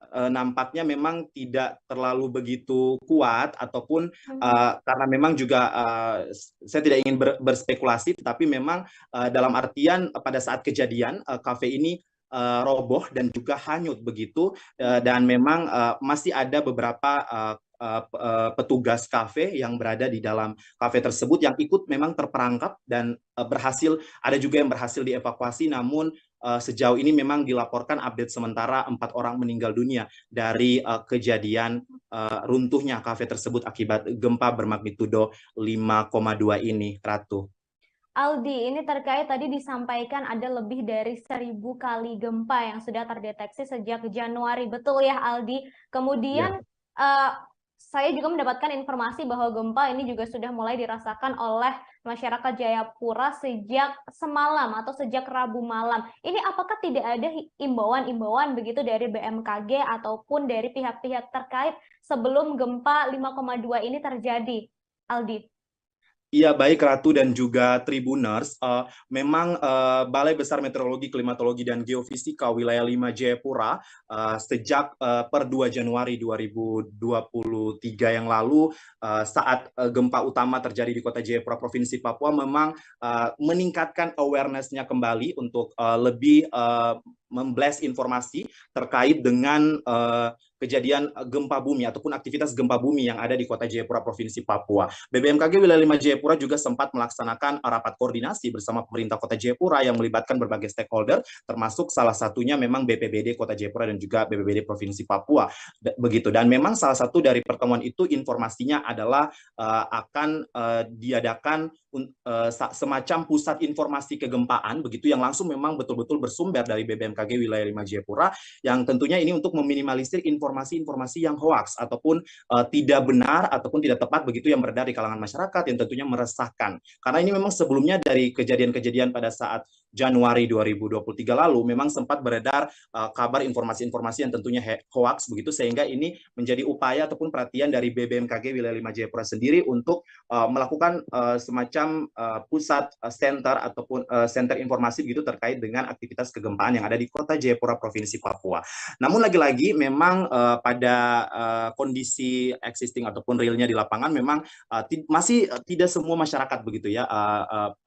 nampaknya memang tidak terlalu begitu kuat ataupun karena memang juga saya tidak ingin berspekulasi, tetapi memang dalam artian pada saat kejadian kafe ini roboh dan juga hanyut begitu, dan memang masih ada beberapa petugas kafe yang berada di dalam kafe tersebut yang ikut memang terperangkap dan ada juga yang berhasil dievakuasi, namun sejauh ini memang dilaporkan update sementara 4 orang meninggal dunia dari kejadian runtuhnya kafe tersebut akibat gempa bermagnitudo 5,2 ini, Ratu. Aldi, ini terkait tadi disampaikan ada lebih dari 1.000 kali gempa yang sudah terdeteksi sejak Januari, betul ya Aldi? Kemudian saya juga mendapatkan informasi bahwa gempa ini juga sudah mulai dirasakan oleh masyarakat Jayapura sejak semalam atau sejak Rabu malam. Ini apakah tidak ada imbauan-imbauan begitu dari BMKG ataupun dari pihak-pihak terkait sebelum gempa 5,2 ini terjadi, Aldi? Iya, baik Ratu dan juga Tribuners, memang Balai Besar Meteorologi, Klimatologi, dan Geofisika Wilayah 5 Jayapura sejak per 2 Januari 2023 yang lalu, saat gempa utama terjadi di Kota Jayapura, Provinsi Papua, memang meningkatkan awareness-nya kembali untuk lebih memblast informasi terkait dengan kejadian gempa bumi ataupun aktivitas gempa bumi yang ada di Kota Jayapura, Provinsi Papua. BBMKG Wilayah 5 Jayapura juga sempat melaksanakan rapat koordinasi bersama pemerintah Kota Jayapura yang melibatkan berbagai stakeholder, termasuk salah satunya memang BPBD Kota Jayapura dan juga BPBD Provinsi Papua. Begitu. Dan memang salah satu dari pertemuan itu informasinya adalah akan diadakan semacam pusat informasi kegempaan begitu, yang langsung memang betul-betul bersumber dari BBMKG Wilayah 5 Jayapura, yang tentunya ini untuk meminimalisir informasi-informasi yang hoaks ataupun tidak benar ataupun tidak tepat begitu yang beredar di kalangan masyarakat, yang tentunya meresahkan. Karena ini memang sebelumnya dari kejadian-kejadian pada saat Januari 2023 lalu memang sempat beredar kabar informasi-informasi yang tentunya hoaks begitu, sehingga ini menjadi upaya ataupun perhatian dari BBMKG Wilayah 5 Jayapura sendiri untuk melakukan semacam pusat center ataupun center informasi begitu terkait dengan aktivitas kegempaan yang ada di Kota Jayapura, Provinsi Papua. Namun lagi-lagi memang pada kondisi existing ataupun realnya di lapangan memang masih tidak semua masyarakat begitu ya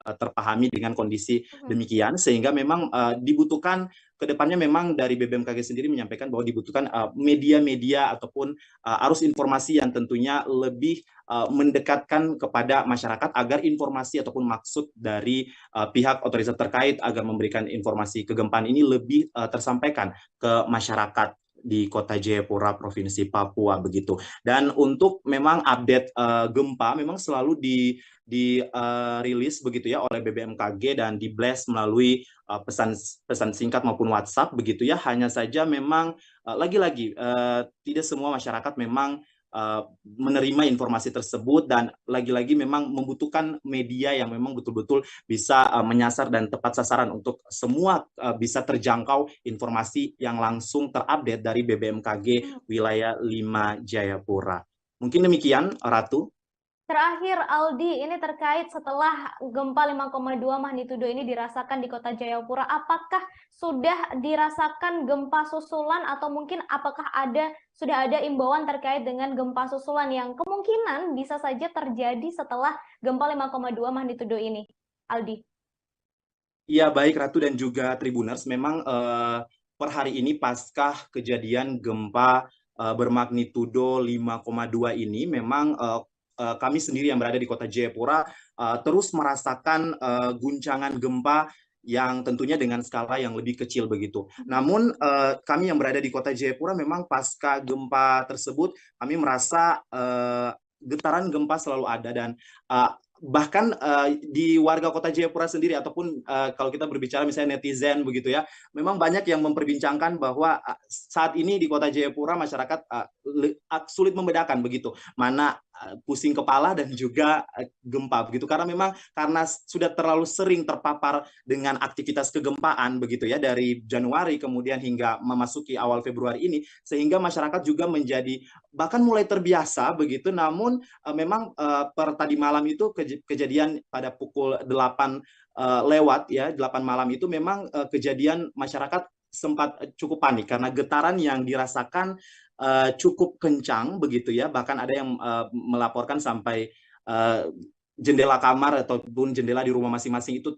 terpahami dengan kondisi demikian, sehingga memang dibutuhkan kedepannya memang dari BBMKG sendiri menyampaikan bahwa dibutuhkan media-media ataupun arus informasi yang tentunya lebih mendekatkan kepada masyarakat agar informasi ataupun maksud dari pihak otoritas terkait agar memberikan informasi kegempaan ini lebih tersampaikan ke masyarakat di Kota Jayapura, Provinsi Papua begitu. Dan untuk memang update gempa memang selalu dirilis begitu ya oleh BBMKG dan di blast melalui pesan singkat maupun WhatsApp begitu ya. Hanya saja memang lagi-lagi tidak semua masyarakat memang menerima informasi tersebut, dan lagi-lagi memang membutuhkan media yang memang betul-betul bisa menyasar dan tepat sasaran untuk semua bisa terjangkau informasi yang langsung terupdate dari BBMKG Wilayah 5 Jayapura. Mungkin demikian, Ratu. Terakhir, Aldi, ini terkait setelah gempa 5,2 magnitudo ini dirasakan di Kota Jayapura, apakah sudah dirasakan gempa susulan atau mungkin apakah sudah ada imbauan terkait dengan gempa susulan yang kemungkinan bisa saja terjadi setelah gempa 5,2 magnitudo ini, Aldi. Iya, baik Ratu dan juga Tribuners. Memang per hari ini paskah kejadian gempa bermagnitudo 5,2 ini, memang kami sendiri yang berada di kota Jayapura terus merasakan guncangan gempa yang tentunya dengan skala yang lebih kecil begitu. Namun kami yang berada di kota Jayapura memang pasca gempa tersebut kami merasa getaran gempa selalu ada, dan bahkan di warga kota Jayapura sendiri ataupun kalau kita berbicara misalnya netizen begitu ya, memang banyak yang memperbincangkan bahwa saat ini di kota Jayapura masyarakat sulit membedakan begitu mana pusing kepala dan juga gempa begitu, karena memang karena sudah terlalu sering terpapar dengan aktivitas kegempaan begitu ya dari Januari kemudian hingga memasuki awal Februari ini, sehingga masyarakat juga menjadi bahkan mulai terbiasa begitu. Namun memang per tadi malam itu kejadian pada pukul 8 lewat ya 8 malam itu memang kejadian masyarakat sempat cukup panik karena getaran yang dirasakan cukup kencang begitu ya, bahkan ada yang melaporkan sampai jendela kamar ataupun jendela di rumah masing-masing itu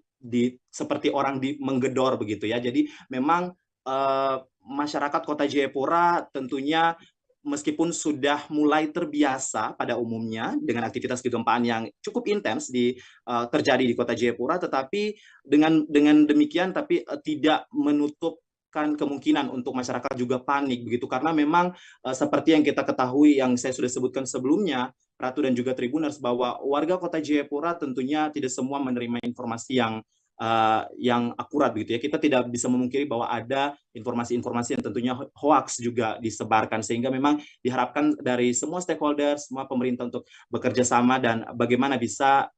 seperti orang menggedor begitu ya. Jadi memang masyarakat kota Jayapura tentunya meskipun sudah mulai terbiasa pada umumnya dengan aktivitas kegempaan yang cukup intens terjadi di kota Jayapura, tetapi dengan demikian tapi tidak menutup kemungkinan untuk masyarakat juga panik begitu, karena memang seperti yang kita ketahui yang saya sudah sebutkan sebelumnya Ratu dan juga Tribuners, bahwa warga kota Jayapura tentunya tidak semua menerima informasi yang akurat begitu ya. Kita tidak bisa memungkiri bahwa ada informasi-informasi yang tentunya hoax juga disebarkan, sehingga memang diharapkan dari semua stakeholder, semua pemerintah untuk bekerja sama dan bagaimana bisa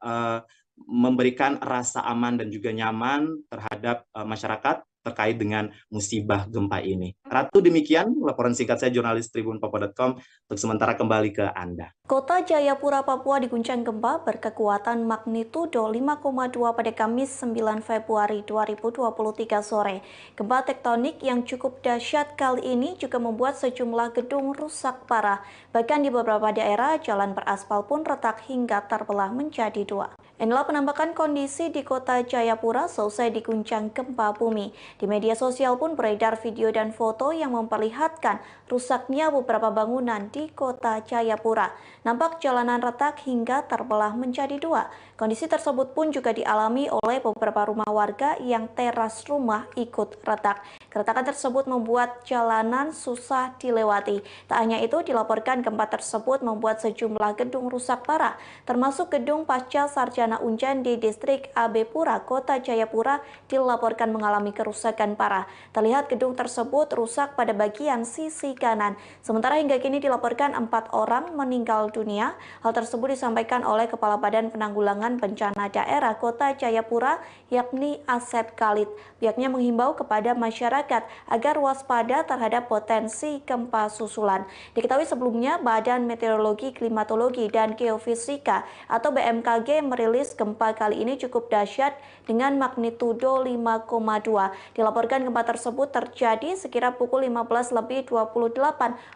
memberikan rasa aman dan juga nyaman terhadap masyarakat terkait dengan musibah gempa ini. Ratu, demikian laporan singkat saya jurnalis tribunpapua.com. Untuk sementara kembali ke Anda. Kota Jayapura, Papua diguncang gempa berkekuatan magnitudo 5,2 pada Kamis 9 Februari 2023 sore. Gempa tektonik yang cukup dahsyat kali ini juga membuat sejumlah gedung rusak parah. Bahkan di beberapa daerah, jalan beraspal pun retak hingga terbelah menjadi dua. Inilah penampakan kondisi di kota Jayapura selesai diguncang gempa bumi. Di media sosial pun beredar video dan foto yang memperlihatkan rusaknya beberapa bangunan di kota Jayapura. Nampak jalanan retak hingga terbelah menjadi dua. Kondisi tersebut pun juga dialami oleh beberapa rumah warga yang teras rumah ikut retak. Keretakan tersebut membuat jalanan susah dilewati. Tak hanya itu, dilaporkan gempa tersebut membuat sejumlah gedung rusak parah, termasuk gedung Pasca Sarjana Unjan di distrik AB Pura, kota Jayapura, dilaporkan mengalami kerusakan parah. Terlihat gedung tersebut rusak pada bagian sisi kanan. Sementara hingga kini dilaporkan 4 orang meninggal dunia. Hal tersebut disampaikan oleh Kepala Badan Penanggulangan Bencana Daerah Kota Jayapura, yakni Asep Khalid. Pihaknya menghimbau kepada masyarakat agar waspada terhadap potensi gempa susulan. Diketahui sebelumnya, Badan Meteorologi, Klimatologi, dan Geofisika atau BMKG merilis gempa kali ini cukup dahsyat dengan magnitudo 5,2. Dilaporkan gempa tersebut terjadi sekira pukul 15.28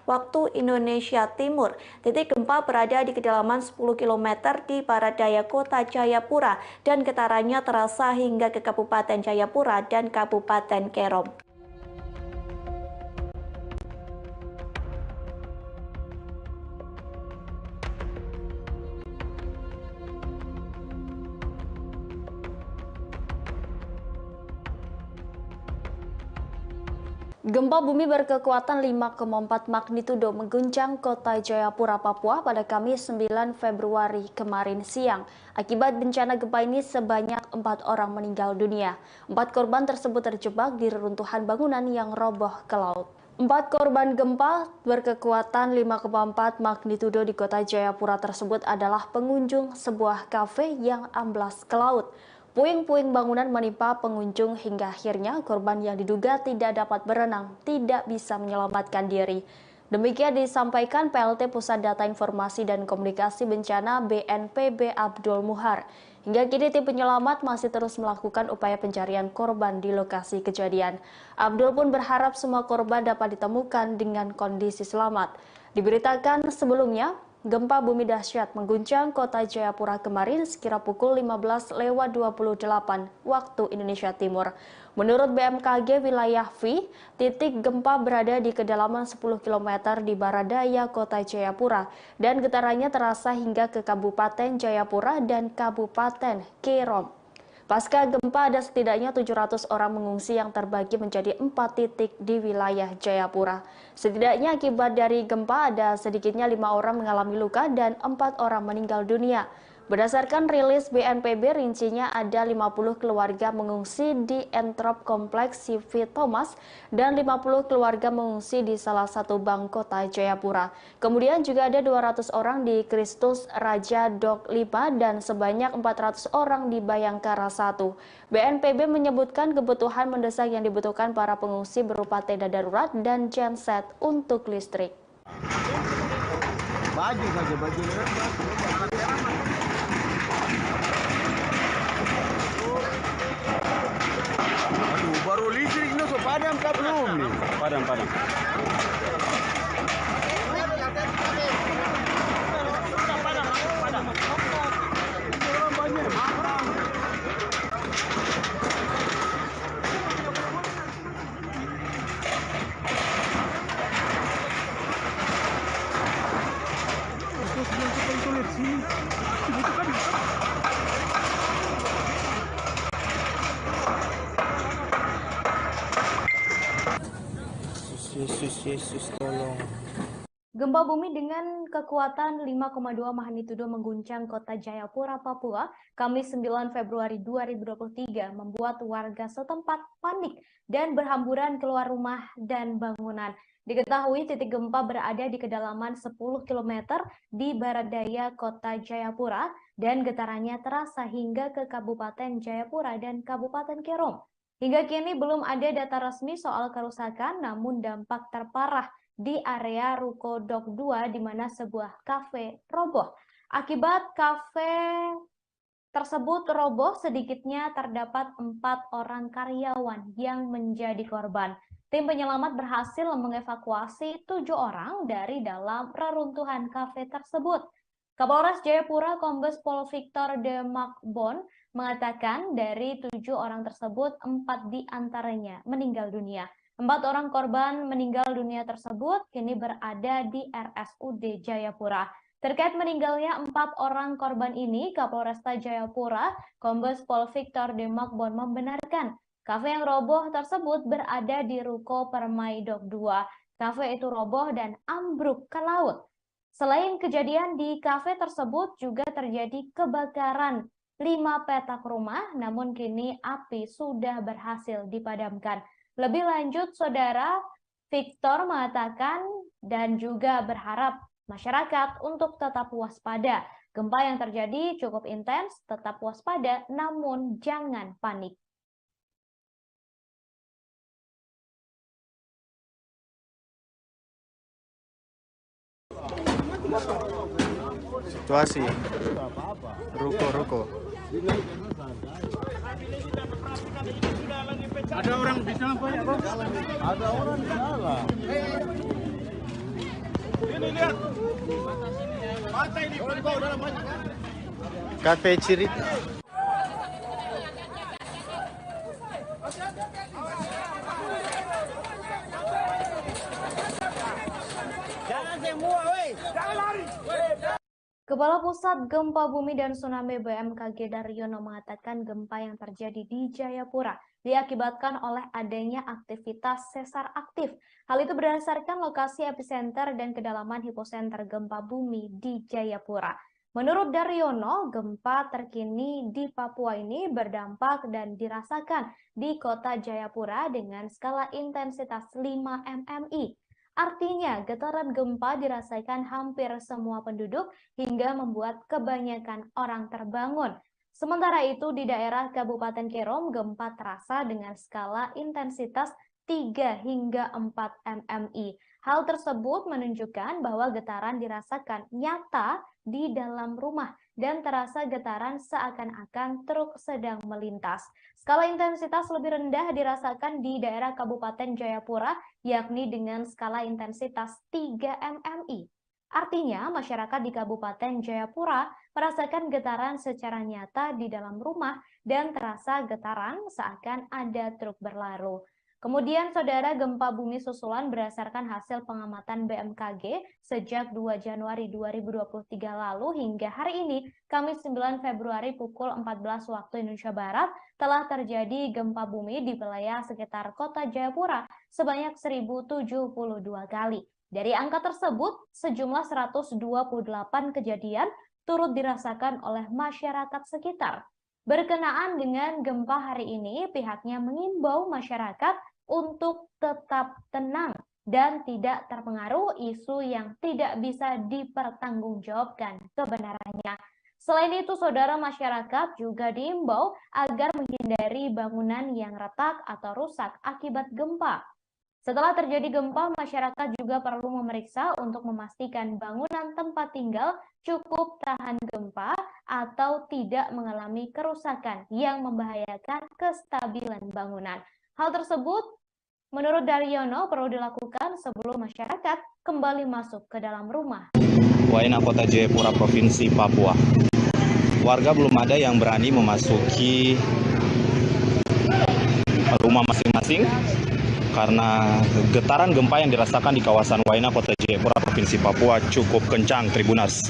waktu Indonesia Timur. Titik gempa berada di kedalaman 10 km di barat daya kota Jayapura dan getarannya terasa hingga ke Kabupaten Jayapura dan Kabupaten Kerom. Gempa bumi berkekuatan 5,4 magnitudo mengguncang kota Jayapura, Papua pada Kamis 9 Februari kemarin siang. Akibat bencana gempa ini sebanyak 4 orang meninggal dunia. 4 korban tersebut terjebak di reruntuhan bangunan yang roboh ke laut. 4 korban gempa berkekuatan 5,4 magnitudo di kota Jayapura tersebut adalah pengunjung sebuah kafe yang amblas ke laut. Puing-puing bangunan menimpa pengunjung hingga akhirnya korban yang diduga tidak dapat berenang tidak bisa menyelamatkan diri. Demikian disampaikan PLT Pusat Data Informasi dan Komunikasi Bencana BNPB Abdul Muhar. Hingga kini tim penyelamat masih terus melakukan upaya pencarian korban di lokasi kejadian. Abdul pun berharap semua korban dapat ditemukan dengan kondisi selamat. Diberitakan sebelumnya, Gempa bumi dahsyat mengguncang kota Jayapura kemarin sekira pukul 15:28 waktu Indonesia Timur. Menurut BMKG wilayah V, titik gempa berada di kedalaman 10 km di barat daya kota Jayapura dan getarannya terasa hingga ke Kabupaten Jayapura dan Kabupaten Kerom. Pasca gempa ada setidaknya 700 orang mengungsi yang terbagi menjadi 4 titik di wilayah Jayapura. Setidaknya akibat dari gempa ada sedikitnya 5 orang mengalami luka dan 4 orang meninggal dunia. Berdasarkan rilis BNPB, rincinya ada 50 keluarga mengungsi di Entrop Kompleks CV Thomas dan 50 keluarga mengungsi di salah satu bank kota Jayapura. Kemudian juga ada 200 orang di Kristus Raja Dok 5 dan sebanyak 400 orang di Bayangkara 1. BNPB menyebutkan kebutuhan mendesak yang dibutuhkan para pengungsi berupa tenda darurat dan genset untuk listrik. Baju saja, baju. Aduh, baru listrik no, so padam kah belum nih? Padam. Yesus tolong. Gempa bumi dengan kekuatan 5,2 magnitudo mengguncang kota Jayapura, Papua, Kamis 9 Februari 2023 membuat warga setempat panik dan berhamburan keluar rumah dan bangunan. Diketahui titik gempa berada di kedalaman 10 km di barat daya kota Jayapura dan getarannya terasa hingga ke Kabupaten Jayapura dan Kabupaten Kerom. Hingga kini belum ada data resmi soal kerusakan, namun dampak terparah di area Ruko Dok 2 di mana sebuah kafe roboh. Akibat kafe tersebut roboh, sedikitnya terdapat 4 orang karyawan yang menjadi korban. Tim penyelamat berhasil mengevakuasi 7 orang dari dalam reruntuhan kafe tersebut. Kapolres Jayapura Kombes Pol Victor De Makbon mengatakan dari 7 orang tersebut 4 diantaranya meninggal dunia. 4 orang korban meninggal dunia tersebut kini berada di RSUD Jayapura. Terkait meninggalnya 4 orang korban ini, Kapolresta Jayapura Kombes Pol Victor De Makbon membenarkan kafe yang roboh tersebut berada di Ruko Permai Dok 2. Kafe itu roboh dan ambruk ke laut. Selain kejadian di kafe tersebut juga terjadi kebakaran 5 petak rumah, namun kini api sudah berhasil dipadamkan. Lebih lanjut, Saudara Victor mengatakan dan juga berharap masyarakat untuk tetap waspada. Gempa yang terjadi cukup intens, tetap waspada, namun jangan panik. Situasi ruko. Ada orang di dalam banyak, Bang. Ada orang di dalam. Ini lihat. Partai di dalam banyak. Kafe Cirita. Jangan semua, weh. Jangan lari. Kepala Pusat Gempa Bumi dan Tsunami BMKG Daryono mengatakan gempa yang terjadi di Jayapura diakibatkan oleh adanya aktivitas sesar aktif. Hal itu berdasarkan lokasi epicenter dan kedalaman hiposenter gempa bumi di Jayapura. Menurut Daryono, gempa terkini di Papua ini berdampak dan dirasakan di kota Jayapura dengan skala intensitas 5 mmi. Artinya, getaran gempa dirasakan hampir semua penduduk hingga membuat kebanyakan orang terbangun. Sementara itu, di daerah Kabupaten Kerom, gempa terasa dengan skala intensitas 3 hingga 4 mmi. Hal tersebut menunjukkan bahwa getaran dirasakan nyata di dalam rumah dan terasa getaran seakan-akan truk sedang melintas. Skala intensitas lebih rendah dirasakan di daerah Kabupaten Jayapura, yakni dengan skala intensitas 3 mmi. Artinya, masyarakat di Kabupaten Jayapura merasakan getaran secara nyata di dalam rumah dan terasa getaran seakan ada truk berlalu. Kemudian, saudara, gempa bumi susulan berdasarkan hasil pengamatan BMKG sejak 2 Januari 2023 lalu hingga hari ini, Kamis 9 Februari pukul 14 waktu Indonesia Barat, telah terjadi gempa bumi di wilayah sekitar kota Jayapura sebanyak 1072 kali. Dari angka tersebut, sejumlah 128 kejadian turut dirasakan oleh masyarakat sekitar. Berkenaan dengan gempa hari ini, pihaknya mengimbau masyarakat untuk tetap tenang dan tidak terpengaruh isu yang tidak bisa dipertanggungjawabkan kebenarannya. Selain itu, saudara, masyarakat juga diimbau agar menghindari bangunan yang retak atau rusak akibat gempa. Setelah terjadi gempa, masyarakat juga perlu memeriksa untuk memastikan bangunan tempat tinggal cukup tahan gempa atau tidak mengalami kerusakan yang membahayakan kestabilan bangunan. Hal tersebut, menurut Daryono, perlu dilakukan sebelum masyarakat kembali masuk ke dalam rumah. Waena, Kota Jayapura, Provinsi Papua. Warga belum ada yang berani memasuki rumah masing-masing karena getaran gempa yang dirasakan di kawasan Waena, Kota Jayapura, Provinsi Papua cukup kencang, Tribuners.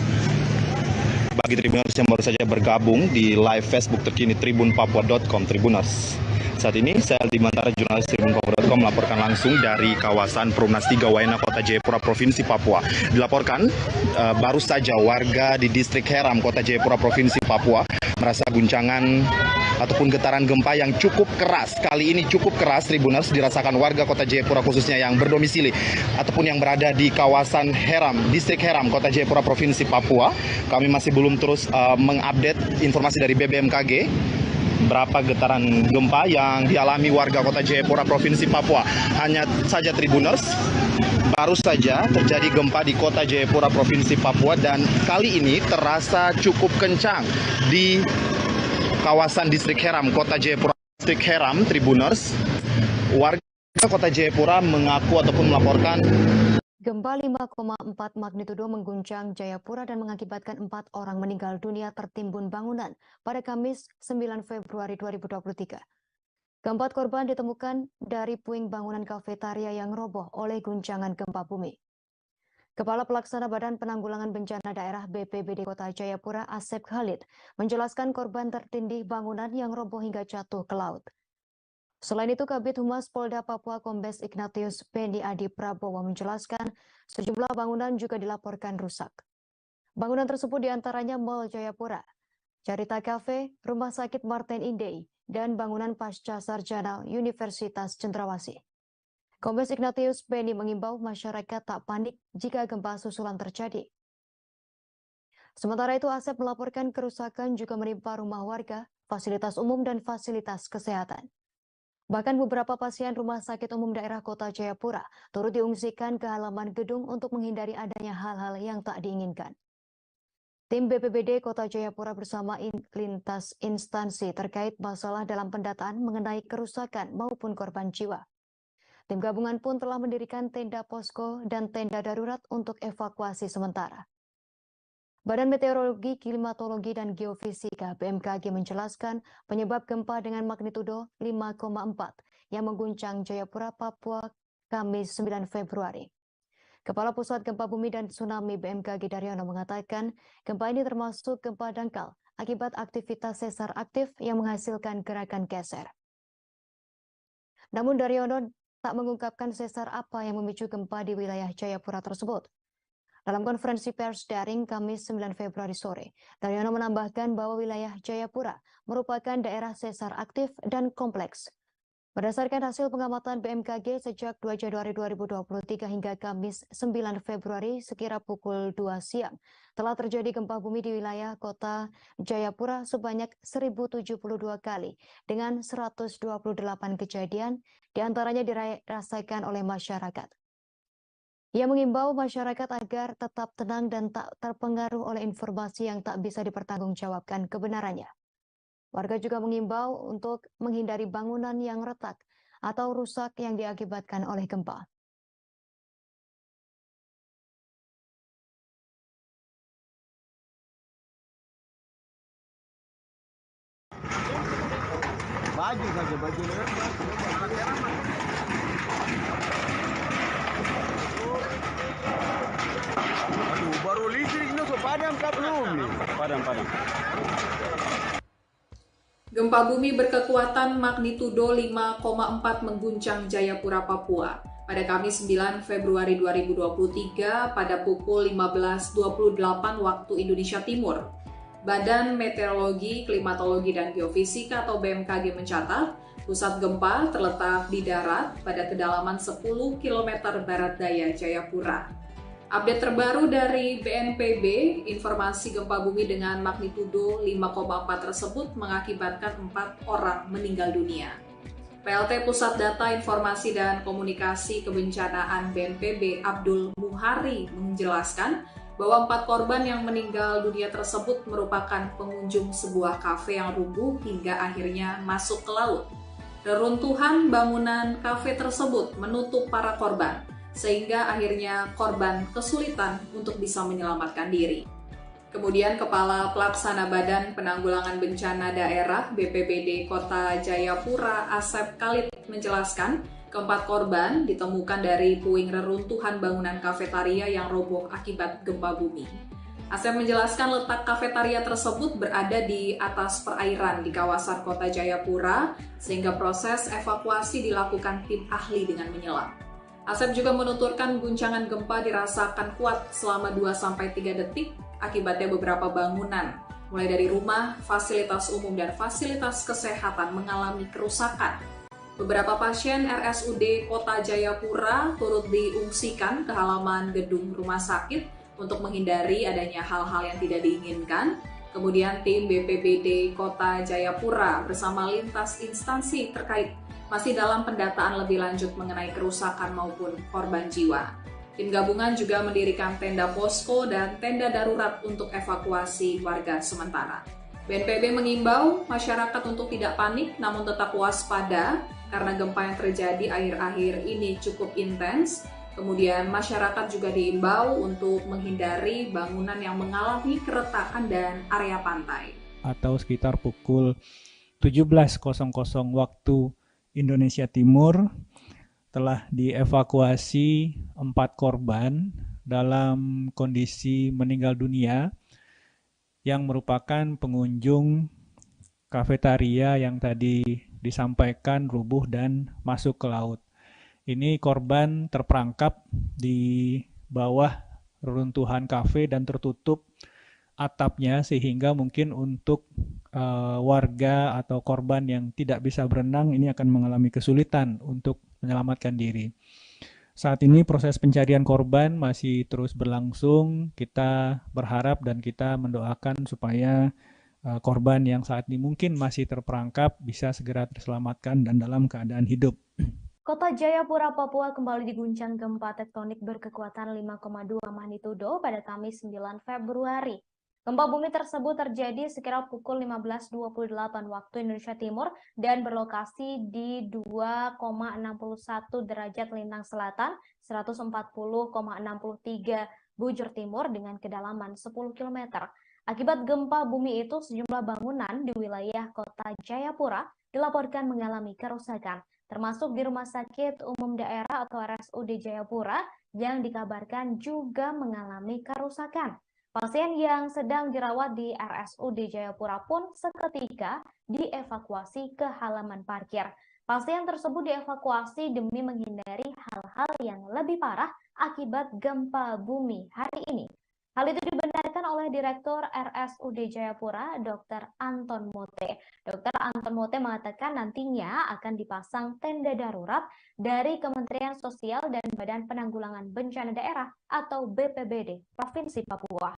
Bagi Tribuners yang baru saja bergabung di live Facebook terkini tribunpapua.com, Tribuners. Saat ini saya Dimantara, jurnalis tribunpapua.com, melaporkan langsung dari kawasan Perumnas 3 Waena, Kota Jayapura, Provinsi Papua. Dilaporkan baru saja warga di distrik Heram, Kota Jayapura, Provinsi Papua merasa guncangan ataupun getaran gempa yang cukup keras. Kali ini cukup keras, Tribuners, dirasakan warga Kota Jayapura khususnya yang berdomisili ataupun yang berada di kawasan Heram, distrik Heram, Kota Jayapura, Provinsi Papua. Kami masih belum terus mengupdate informasi dari BMKG berapa getaran gempa yang dialami warga Kota Jayapura, Provinsi Papua. Hanya saja, Tribuners, baru saja terjadi gempa di Kota Jayapura, Provinsi Papua, dan kali ini terasa cukup kencang di kawasan distrik Heram, Kota Jayapura, distrik Heram, Tribuners. Warga Kota Jayapura mengaku ataupun melaporkan gempa 5,4 magnitudo mengguncang Jayapura dan mengakibatkan 4 orang meninggal dunia tertimbun bangunan pada Kamis 9 Februari 2023. Keempat korban ditemukan dari puing bangunan kafetaria yang roboh oleh guncangan gempa bumi. Kepala Pelaksana Badan Penanggulangan Bencana Daerah BPBD Kota Jayapura, Asep Khalid, menjelaskan korban tertindih bangunan yang roboh hingga jatuh ke laut. Selain itu, Kabid Humas Polda Papua Kombes Ignatius Beni Adi Prabowo menjelaskan sejumlah bangunan juga dilaporkan rusak. Bangunan tersebut diantaranya Mall Jayapura, Carita Cafe, Rumah Sakit Martin Inday, dan bangunan Pasca Sarjana Universitas Cendrawasih. Kombes Ignatius Beni mengimbau masyarakat tak panik jika gempa susulan terjadi. Sementara itu, Asep melaporkan kerusakan juga menimpa rumah warga, fasilitas umum, dan fasilitas kesehatan. Bahkan beberapa pasien Rumah Sakit Umum Daerah Kota Jayapura turut diungsikan ke halaman gedung untuk menghindari adanya hal-hal yang tak diinginkan. Tim BPBD Kota Jayapura bersama lintas instansi terkait masalah dalam pendataan mengenai kerusakan maupun korban jiwa. Tim gabungan pun telah mendirikan tenda posko dan tenda darurat untuk evakuasi sementara. Badan Meteorologi, Klimatologi, dan Geofisika BMKG menjelaskan penyebab gempa dengan magnitudo 5,4 yang mengguncang Jayapura, Papua, Kamis 9 Februari. Kepala Pusat Gempa Bumi dan Tsunami BMKG Daryono mengatakan gempa ini termasuk gempa dangkal akibat aktivitas sesar aktif yang menghasilkan gerakan geser. Namun Daryono tak mengungkapkan sesar apa yang memicu gempa di wilayah Jayapura tersebut. Dalam konferensi pers daring Kamis 9 Februari sore, Daryono menambahkan bahwa wilayah Jayapura merupakan daerah sesar aktif dan kompleks. Berdasarkan hasil pengamatan BMKG sejak 2 Januari 2023 hingga Kamis 9 Februari sekira pukul 2 siang, telah terjadi gempa bumi di wilayah kota Jayapura sebanyak 1072 kali dengan 128 kejadian, diantaranya dirasakan oleh masyarakat. Ia mengimbau masyarakat agar tetap tenang dan tak terpengaruh oleh informasi yang tak bisa dipertanggungjawabkan kebenarannya. Warga juga mengimbau untuk menghindari bangunan yang retak atau rusak yang diakibatkan oleh gempa. Baju saja, baju leher. Aduh, baru listrik no, so padam kah belum nih? Padam. Gempa bumi berkekuatan magnitudo 5,4 mengguncang Jayapura, Papua pada Kamis 9 Februari 2023 pada pukul 15.28 waktu Indonesia Timur. Badan Meteorologi, Klimatologi, dan Geofisika atau BMKG mencatat pusat gempa terletak di darat pada kedalaman 10 km barat daya Jayapura. Update terbaru dari BNPB, informasi gempa bumi dengan magnitudo 5,4 tersebut mengakibatkan 4 orang meninggal dunia. PLT Pusat Data Informasi dan Komunikasi Kebencanaan BNPB Abdul Muhari menjelaskan bahwa 4 korban yang meninggal dunia tersebut merupakan pengunjung sebuah kafe yang rubuh hingga akhirnya masuk ke laut. Reruntuhan bangunan kafe tersebut menutup para korban, sehingga akhirnya korban kesulitan untuk bisa menyelamatkan diri. Kemudian Kepala Pelaksana Badan Penanggulangan Bencana Daerah BPBD Kota Jayapura Asep Khalid menjelaskan keempat korban ditemukan dari puing reruntuhan bangunan kafetaria yang roboh akibat gempa bumi. Asep menjelaskan letak kafetaria tersebut berada di atas perairan di kawasan Kota Jayapura sehingga proses evakuasi dilakukan tim ahli dengan menyelam. Asep juga menuturkan guncangan gempa dirasakan kuat selama 2-3 detik, akibatnya beberapa bangunan, mulai dari rumah, fasilitas umum, dan fasilitas kesehatan mengalami kerusakan. Beberapa pasien RSUD Kota Jayapura turut diungsikan ke halaman gedung rumah sakit untuk menghindari adanya hal-hal yang tidak diinginkan. Kemudian tim BPBD Kota Jayapura bersama lintas instansi terkait masih dalam pendataan lebih lanjut mengenai kerusakan maupun korban jiwa. Tim gabungan juga mendirikan tenda posko dan tenda darurat untuk evakuasi warga sementara. BNPB mengimbau masyarakat untuk tidak panik namun tetap waspada karena gempa yang terjadi akhir-akhir ini cukup intens. Kemudian masyarakat juga diimbau untuk menghindari bangunan yang mengalami keretakan dan area pantai. Atau sekitar pukul 17.00 waktu Indonesia Timur telah dievakuasi 4 korban dalam kondisi meninggal dunia yang merupakan pengunjung kafetaria yang tadi disampaikan rubuh dan masuk ke laut. Ini korban terperangkap di bawah reruntuhan kafe dan tertutup atapnya sehingga mungkin untuk warga atau korban yang tidak bisa berenang ini akan mengalami kesulitan untuk menyelamatkan diri. Saat ini proses pencarian korban masih terus berlangsung. Kita berharap dan kita mendoakan supaya korban yang saat ini mungkin masih terperangkap bisa segera terselamatkan dan dalam keadaan hidup. Kota Jayapura, Papua kembali diguncang gempa tektonik berkekuatan 5,2 magnitudo pada Kamis 9 Februari. Gempa bumi tersebut terjadi sekira pukul 15.28 waktu Indonesia Timur dan berlokasi di 2,61 derajat lintang selatan, 140,63 bujur timur dengan kedalaman 10 km. Akibat gempa bumi itu, sejumlah bangunan di wilayah Kota Jayapura dilaporkan mengalami kerusakan, termasuk di Rumah Sakit Umum Daerah atau RSUD Jayapura yang dikabarkan juga mengalami kerusakan. Pasien yang sedang dirawat di RSUD Jayapura pun seketika dievakuasi ke halaman parkir. Pasien tersebut dievakuasi demi menghindari hal-hal yang lebih parah akibat gempa bumi hari ini. Hal itu dibenarkan oleh Direktur RSUD Jayapura, Dr. Anton Mote. Dr. Anton Mote mengatakan nantinya akan dipasang tenda darurat dari Kementerian Sosial dan Badan Penanggulangan Bencana Daerah atau BPBD Provinsi Papua.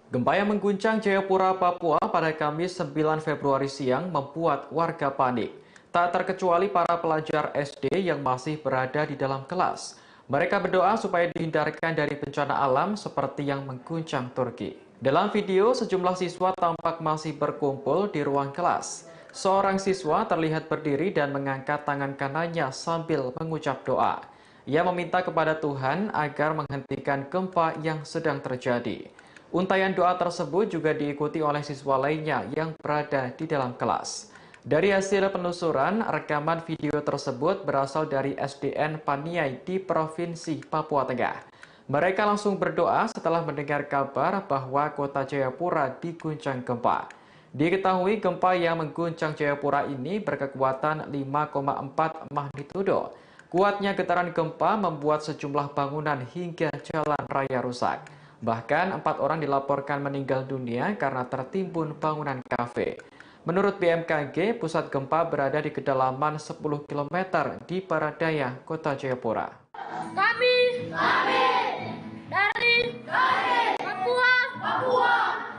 Gempa yang mengguncang Jayapura, Papua pada Kamis 9 Februari siang membuat warga panik. Tak terkecuali para pelajar SD yang masih berada di dalam kelas. Mereka berdoa supaya dihindarkan dari bencana alam seperti yang mengguncang Turki. Dalam video, sejumlah siswa tampak masih berkumpul di ruang kelas. Seorang siswa terlihat berdiri dan mengangkat tangan kanannya sambil mengucap doa. Ia meminta kepada Tuhan agar menghentikan gempa yang sedang terjadi. Untayan doa tersebut juga diikuti oleh siswa lainnya yang berada di dalam kelas. Dari hasil penelusuran, rekaman video tersebut berasal dari SDN Paniai di Provinsi Papua Tengah. Mereka langsung berdoa setelah mendengar kabar bahwa kota Jayapura diguncang gempa. Diketahui gempa yang mengguncang Jayapura ini berkekuatan 5,4 magnitudo. Kuatnya getaran gempa membuat sejumlah bangunan hingga jalan raya rusak. Bahkan 4 orang dilaporkan meninggal dunia karena tertimbun bangunan kafe. Menurut BMKG, pusat gempa berada di kedalaman 10 km di barat daya kota Jayapura. Kami dari Papua,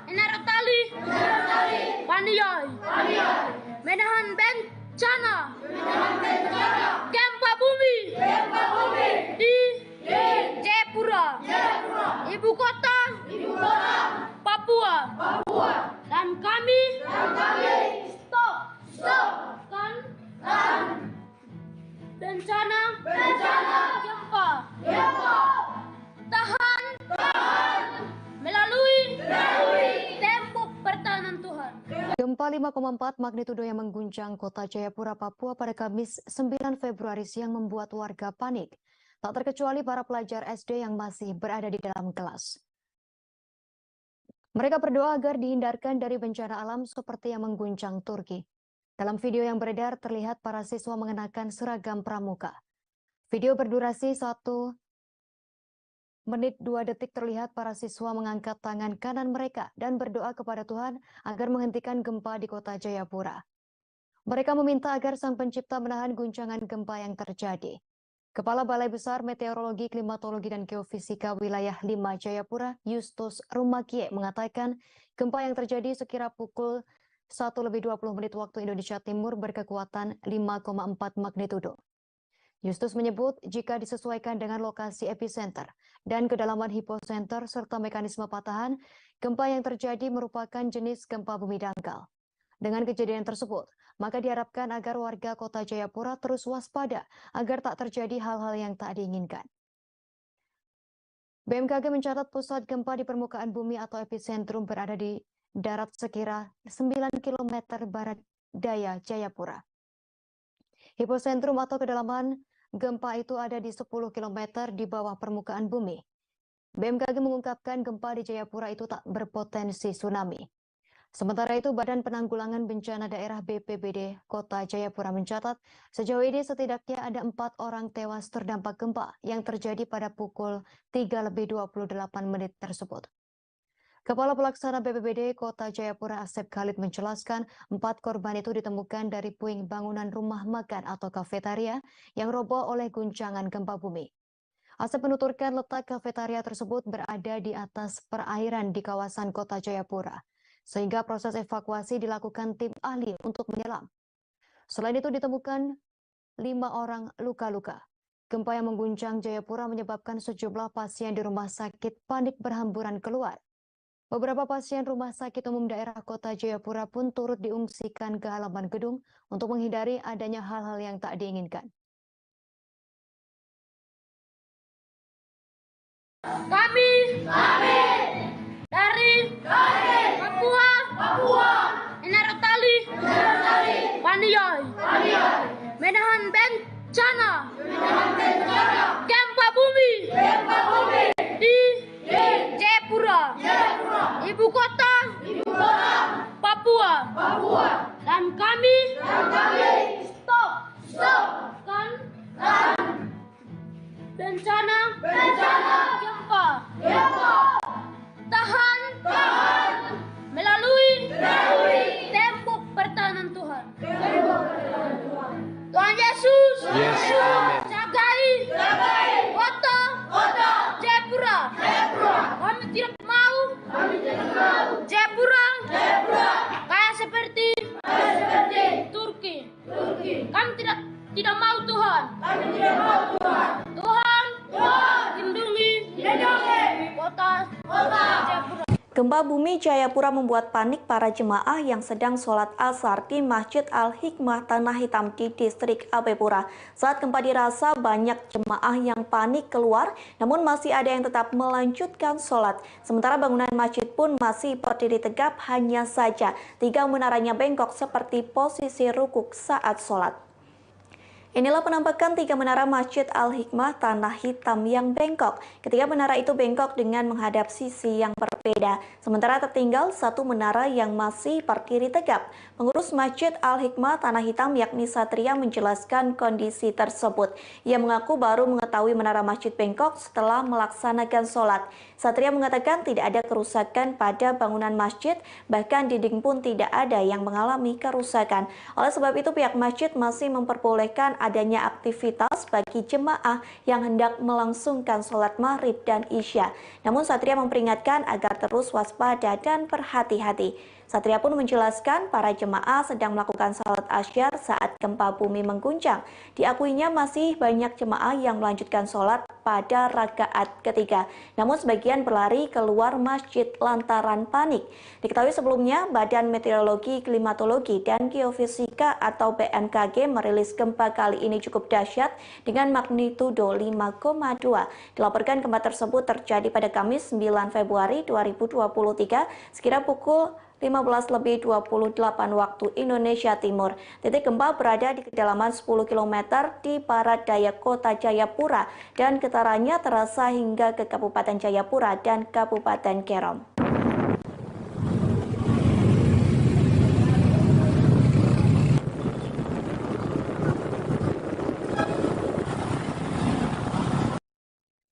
Enarotali, Paniai, menahan bencana gempa bumi di Jayapura, ibu kota Papua, dan kami stopkan bencana gempa, tahan melalui tembok pertahanan Tuhan. Gempa 5,4 magnitudo yang mengguncang kota Jayapura, Papua pada Kamis 9 Februari siang membuat warga panik. Tak terkecuali para pelajar SD yang masih berada di dalam kelas. Mereka berdoa agar dihindarkan dari bencana alam seperti yang mengguncang Turki. Dalam video yang beredar terlihat para siswa mengenakan seragam pramuka. Video berdurasi 1 menit 2 detik terlihat para siswa mengangkat tangan kanan mereka dan berdoa kepada Tuhan agar menghentikan gempa di kota Jayapura. Mereka meminta agar Sang Pencipta menahan guncangan gempa yang terjadi. Kepala Balai Besar Meteorologi, Klimatologi, dan Geofisika Wilayah 5 Jayapura, Justus Rumakie, mengatakan gempa yang terjadi sekira pukul 1:20 waktu Indonesia Timur berkekuatan 5,4 magnitudo. Justus menyebut jika disesuaikan dengan lokasi epicenter dan kedalaman hipocenter serta mekanisme patahan, gempa yang terjadi merupakan jenis gempa bumi dangkal. Dengan kejadian tersebut, maka diharapkan agar warga kota Jayapura terus waspada agar tak terjadi hal-hal yang tak diinginkan. BMKG mencatat pusat gempa di permukaan bumi atau epicentrum berada di darat sekira 9 km barat daya Jayapura. Hipocentrum atau kedalaman gempa itu ada di 10 km di bawah permukaan bumi. BMKG mengungkapkan gempa di Jayapura itu tak berpotensi tsunami. Sementara itu, Badan Penanggulangan Bencana Daerah BPBD Kota Jayapura mencatat sejauh ini setidaknya ada 4 orang tewas terdampak gempa yang terjadi pada pukul 3:28 tersebut. Kepala Pelaksana BPBD Kota Jayapura Asep Khalid menjelaskan 4 korban itu ditemukan dari puing bangunan rumah makan atau kafetaria yang roboh oleh guncangan gempa bumi. Asep menuturkan letak kafetaria tersebut berada di atas perairan di kawasan Kota Jayapura, sehingga proses evakuasi dilakukan tim ahli untuk menyelam. Selain itu ditemukan 5 orang luka-luka. Gempa yang mengguncang Jayapura menyebabkan sejumlah pasien di rumah sakit panik berhamburan keluar. Beberapa pasien rumah sakit umum daerah Kota Jayapura pun turut diungsikan ke halaman gedung untuk menghindari adanya hal-hal yang tak diinginkan. Kami dari Papua, Enarotali, Paniai, menahan bencana gempa bumi di Jayapura, ibu kota Papua, dan kami stopkan bencana gempa, tahan melalui tembok pertahanan Tuhan. Tuhan Yesus, jagai Gempa bumi Jayapura membuat panik para jemaah yang sedang sholat asar di Masjid Al-Hikmah Tanah Hitam di distrik Abepura. Saat gempa dirasa, banyak jemaah yang panik keluar, namun masih ada yang tetap melanjutkan sholat. Sementara bangunan masjid pun masih berdiri tegap, hanya saja 3 menaranya bengkok seperti posisi rukuk saat sholat. Inilah penampakan 3 menara Masjid Al-Hikmah Tanah Hitam yang bengkok. Ketiga menara itu bengkok dengan menghadap sisi yang berbeda. Sementara tertinggal 1 menara yang masih berdiri tegap. Pengurus Masjid Al-Hikmah Tanah Hitam yakni Satria menjelaskan kondisi tersebut. Ia mengaku baru mengetahui menara masjid bengkok setelah melaksanakan sholat. Satria mengatakan tidak ada kerusakan pada bangunan masjid, bahkan dinding pun tidak ada yang mengalami kerusakan. Oleh sebab itu pihak masjid masih memperbolehkan adanya aktivitas bagi jemaah yang hendak melangsungkan sholat maghrib dan isya. Namun Satria memperingatkan agar terus waspada dan berhati-hati. Satria pun menjelaskan para jemaah sedang melakukan salat asyar saat gempa bumi mengguncang. Diakuinya masih banyak jemaah yang melanjutkan sholat pada rakaat ketiga. Namun sebagian berlari keluar masjid lantaran panik. Diketahui sebelumnya Badan Meteorologi, Klimatologi, dan Geofisika atau BMKG merilis gempa kali ini cukup dahsyat dengan magnitudo 5,2. Dilaporkan gempa tersebut terjadi pada Kamis 9 Februari 2023 sekira pukul 15:28 waktu Indonesia Timur. Titik gempa berada di kedalaman 10 km di barat daya kota Jayapura dan getarannya terasa hingga ke Kabupaten Jayapura dan Kabupaten Kerom.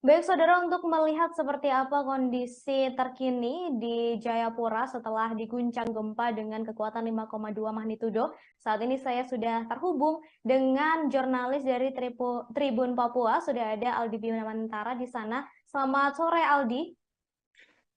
Baik saudara, untuk melihat seperti apa kondisi terkini di Jayapura setelah diguncang gempa dengan kekuatan 5,2 magnitudo, saat ini saya sudah terhubung dengan jurnalis dari Tribun Papua, sudah ada Aldi Bima Mantara di sana. Selamat sore Aldi.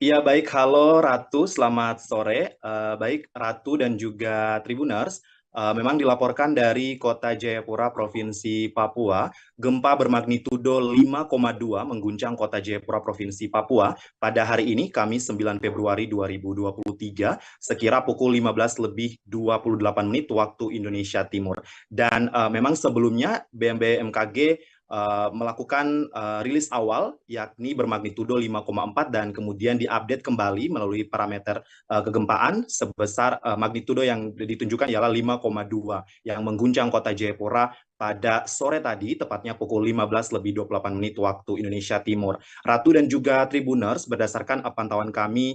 Iya baik, halo Ratu, selamat sore. Baik Ratu dan juga Tribuners. Memang dilaporkan dari kota Jayapura, Provinsi Papua, gempa bermagnitudo 5,2 mengguncang kota Jayapura, Provinsi Papua pada hari ini, Kamis 9 Februari 2023, sekira pukul 15:28 waktu Indonesia Timur. Dan memang sebelumnya BMKG melakukan rilis awal yakni bermagnitudo 5,4 dan kemudian diupdate kembali melalui parameter kegempaan sebesar magnitudo yang ditunjukkan ialah 5,2 yang mengguncang kota Jayapura pada sore tadi, tepatnya pukul 15:28 waktu Indonesia Timur. Ratu dan juga Tribuners, berdasarkan pantauan kami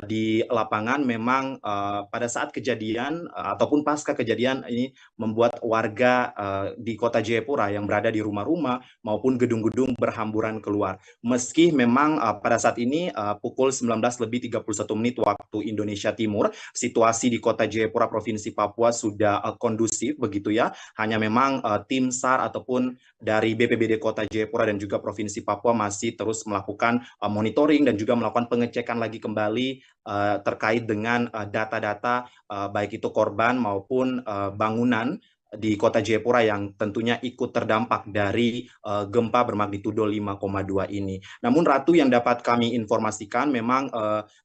di lapangan, memang pada saat kejadian ataupun pasca kejadian ini membuat warga di kota Jayapura yang berada di rumah-rumah maupun gedung-gedung berhamburan keluar. Meski memang pada saat ini pukul 19:31 waktu Indonesia Timur, situasi di kota Jayapura, Provinsi Papua sudah kondusif begitu ya. Hanya memang tim SAR ataupun dari BPBD Kota Jayapura dan juga Provinsi Papua masih terus melakukan monitoring dan juga melakukan pengecekan lagi kembali terkait dengan data-data baik itu korban maupun bangunan di kota Jayapura yang tentunya ikut terdampak dari gempa bermagnitudo 5,2 ini. Namun Ratu, yang dapat kami informasikan memang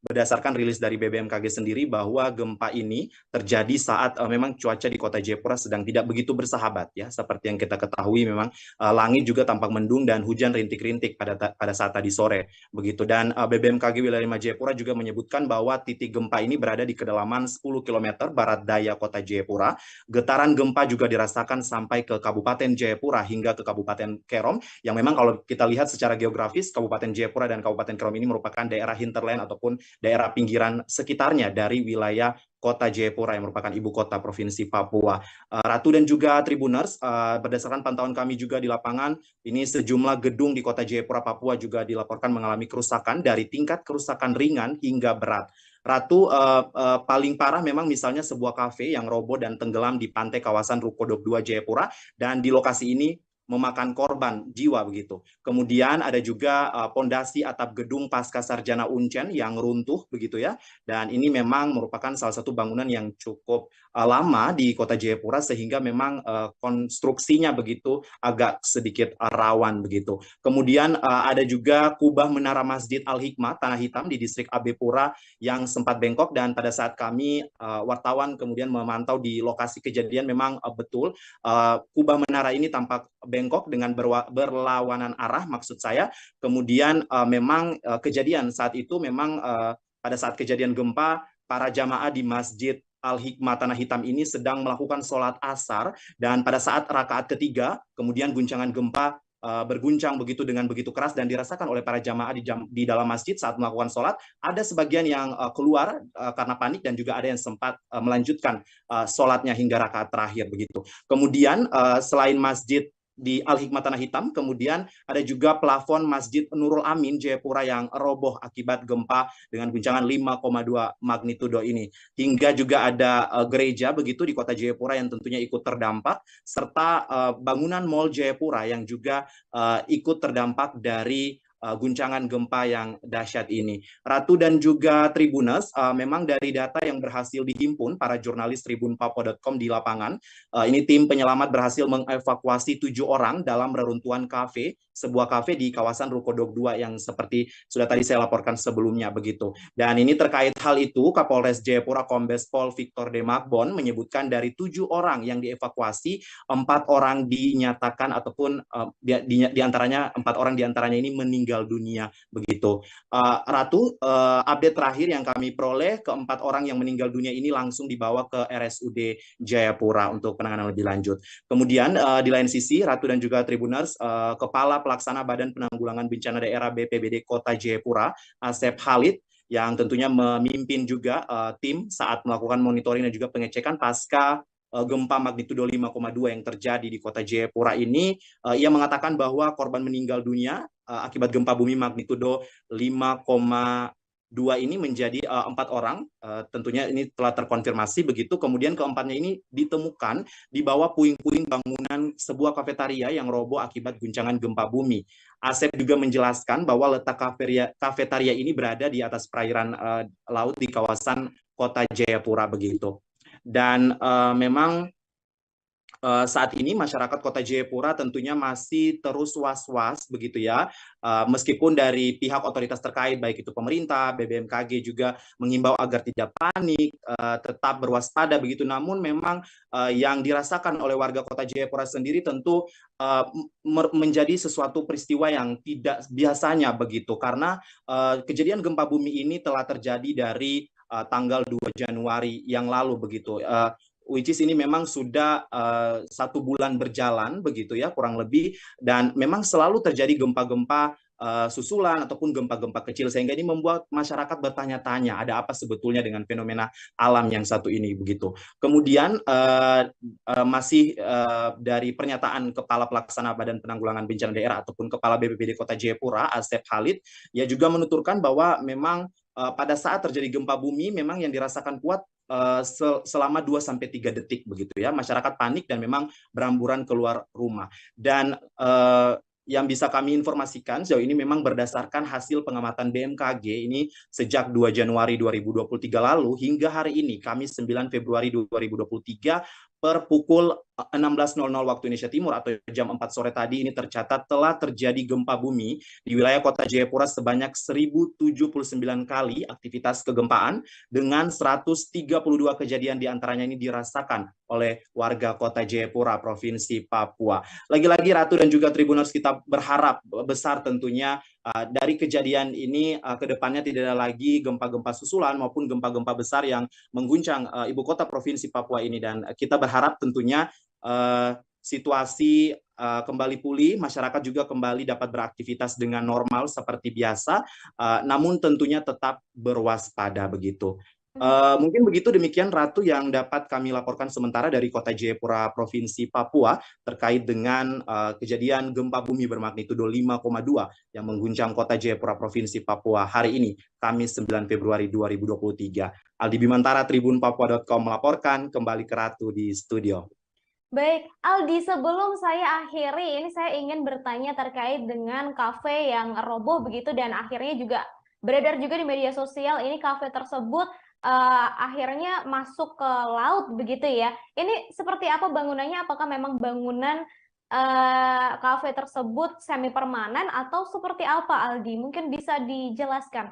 berdasarkan rilis dari BBMKG sendiri bahwa gempa ini terjadi saat memang cuaca di kota Jayapura sedang tidak begitu bersahabat ya. Seperti yang kita ketahui memang langit juga tampak mendung dan hujan rintik-rintik pada saat tadi sore begitu. Dan BBMKG Wilayah 5 Jayapura juga menyebutkan bahwa titik gempa ini berada di kedalaman 10 km barat daya kota Jayapura. Getaran gempa juga dirasakan sampai ke Kabupaten Jayapura hingga ke Kabupaten Kerom, yang memang kalau kita lihat secara geografis, Kabupaten Jayapura dan Kabupaten Kerom ini merupakan daerah hinterland ataupun daerah pinggiran sekitarnya dari wilayah kota Jayapura yang merupakan ibu kota Provinsi Papua. Ratu dan juga Tribuners, berdasarkan pantauan kami juga di lapangan, ini sejumlah gedung di kota Jayapura, Papua juga dilaporkan mengalami kerusakan dari tingkat kerusakan ringan hingga berat. Ratu, paling parah memang misalnya sebuah kafe yang roboh dan tenggelam di pantai kawasan Rukodok 2 Jayapura, dan di lokasi ini memakan korban jiwa begitu. Kemudian ada juga pondasi atap gedung Pasca Sarjana Uncen yang runtuh begitu ya. Dan ini memang merupakan salah satu bangunan yang cukup lama di Kota Jayapura sehingga memang konstruksinya begitu agak sedikit rawan begitu. Kemudian ada juga kubah menara Masjid Al-Hikmah Tanah Hitam di distrik AB Pura yang sempat bengkok, dan pada saat kami wartawan kemudian memantau di lokasi kejadian memang betul kubah menara ini tampak bengkok dengan berlawanan arah maksud saya. Kemudian memang kejadian saat itu memang pada saat kejadian gempa para jamaah di Masjid Al-Hikmah Tanah Hitam ini sedang melakukan sholat asar, dan pada saat rakaat ketiga kemudian guncangan gempa berguncang begitu dengan begitu keras dan dirasakan oleh para jamaah di dalam masjid saat melakukan sholat. Ada sebagian yang keluar karena panik dan juga ada yang sempat melanjutkan sholatnya hingga rakaat terakhir begitu. Kemudian selain masjid di Al-Hikmah Tanah Hitam, kemudian ada juga plafon Masjid Nurul Amin Jayapura yang roboh akibat gempa dengan guncangan 5,2 magnitudo ini. Hingga juga ada gereja begitu di Kota Jayapura yang tentunya ikut terdampak, serta bangunan Mall Jayapura yang juga ikut terdampak dari guncangan gempa yang dahsyat ini. Ratu dan juga Tribuners, memang dari data yang berhasil dihimpun para jurnalis tribunpapua.com di lapangan, ini tim penyelamat berhasil mengevakuasi 7 orang dalam reruntuhan kafe, sebuah kafe di kawasan Ruko Dok 2 yang seperti sudah tadi saya laporkan sebelumnya begitu. Dan ini terkait hal itu, Kapolres Jayapura Kombes Pol Victor D. Magbon menyebutkan dari 7 orang yang dievakuasi, 4 orang dinyatakan ataupun di antaranya 4 orang diantaranya ini meninggal dunia begitu. Ratu, update terakhir yang kami peroleh, keempat orang yang meninggal dunia ini langsung dibawa ke RSUD Jayapura untuk penanganan lebih lanjut. Kemudian di lain sisi, Ratu dan juga Tribuners, Kepala Pelaksana Badan Penanggulangan Bencana Daerah BPBD Kota Jayapura, Asep Khalid, yang tentunya memimpin juga tim saat melakukan monitoring dan juga pengecekan pasca gempa magnitudo 5,2 yang terjadi di Kota Jayapura ini. Ia mengatakan bahwa korban meninggal dunia akibat gempa bumi magnitudo 5,2 ini menjadi 4 orang, tentunya ini telah terkonfirmasi begitu. Kemudian keempatnya ini ditemukan di bawah puing-puing bangunan sebuah kafetaria yang roboh akibat guncangan gempa bumi. Asep juga menjelaskan bahwa letak kafetaria ini berada di atas perairan laut di kawasan Kota Jayapura begitu. Dan memang saat ini masyarakat Kota Jayapura tentunya masih terus was-was begitu ya, meskipun dari pihak otoritas terkait baik itu pemerintah, BBMKG juga mengimbau agar tidak panik, tetap berwaspada begitu. Namun memang yang dirasakan oleh warga Kota Jayapura sendiri tentu menjadi sesuatu peristiwa yang tidak biasanya begitu, karena kejadian gempa bumi ini telah terjadi dari tanggal 2 Januari yang lalu begitu. Which is ini memang sudah 1 bulan berjalan begitu ya kurang lebih, dan memang selalu terjadi gempa-gempa susulan ataupun gempa-gempa kecil, sehingga ini membuat masyarakat bertanya-tanya ada apa sebetulnya dengan fenomena alam yang satu ini begitu. Kemudian masih dari pernyataan Kepala Pelaksana Badan Penanggulangan Bencana Daerah ataupun Kepala BPBD Kota Jayapura, Asep Khalid, ia juga menuturkan bahwa memang pada saat terjadi gempa bumi memang yang dirasakan kuat selama 2-3 detik begitu ya. Masyarakat panik dan memang beramburan keluar rumah. Dan yang bisa kami informasikan sejauh ini memang berdasarkan hasil pengamatan BMKG ini sejak 2 Januari 2023 lalu hingga hari ini, Kamis 9 Februari 2023, per pukul 16.00 waktu Indonesia Timur atau jam 4 sore tadi ini tercatat telah terjadi gempa bumi di wilayah Kota Jayapura sebanyak 1079 kali aktivitas kegempaan dengan 132 kejadian diantaranya ini dirasakan oleh warga Kota Jayapura, Provinsi Papua. Lagi-lagi Ratu dan juga Tribuners, kita berharap besar tentunya dari kejadian ini ke depannya tidak ada lagi gempa-gempa susulan maupun gempa-gempa besar yang mengguncang ibu kota Provinsi Papua ini, dan kita berharap tentunya situasi kembali pulih, masyarakat juga kembali dapat beraktivitas dengan normal seperti biasa, namun tentunya tetap berwaspada begitu. Mungkin begitu, demikian Ratu yang dapat kami laporkan sementara dari Kota Jayapura, Provinsi Papua terkait dengan kejadian gempa bumi bermagnitudo 5,2 yang mengguncang Kota Jayapura, Provinsi Papua hari ini, Kamis 9 Februari 2023. Aldi Bimantara, tribunpapua.com melaporkan, kembali ke Ratu di studio. Baik, Aldi, sebelum saya akhiri, ini saya ingin bertanya terkait dengan kafe yang roboh begitu dan akhirnya juga beredar juga di media sosial. Ini kafe tersebut akhirnya masuk ke laut begitu ya. Ini seperti apa bangunannya? Apakah memang bangunan kafe tersebut semi permanen atau seperti apa, Aldi? Mungkin bisa dijelaskan.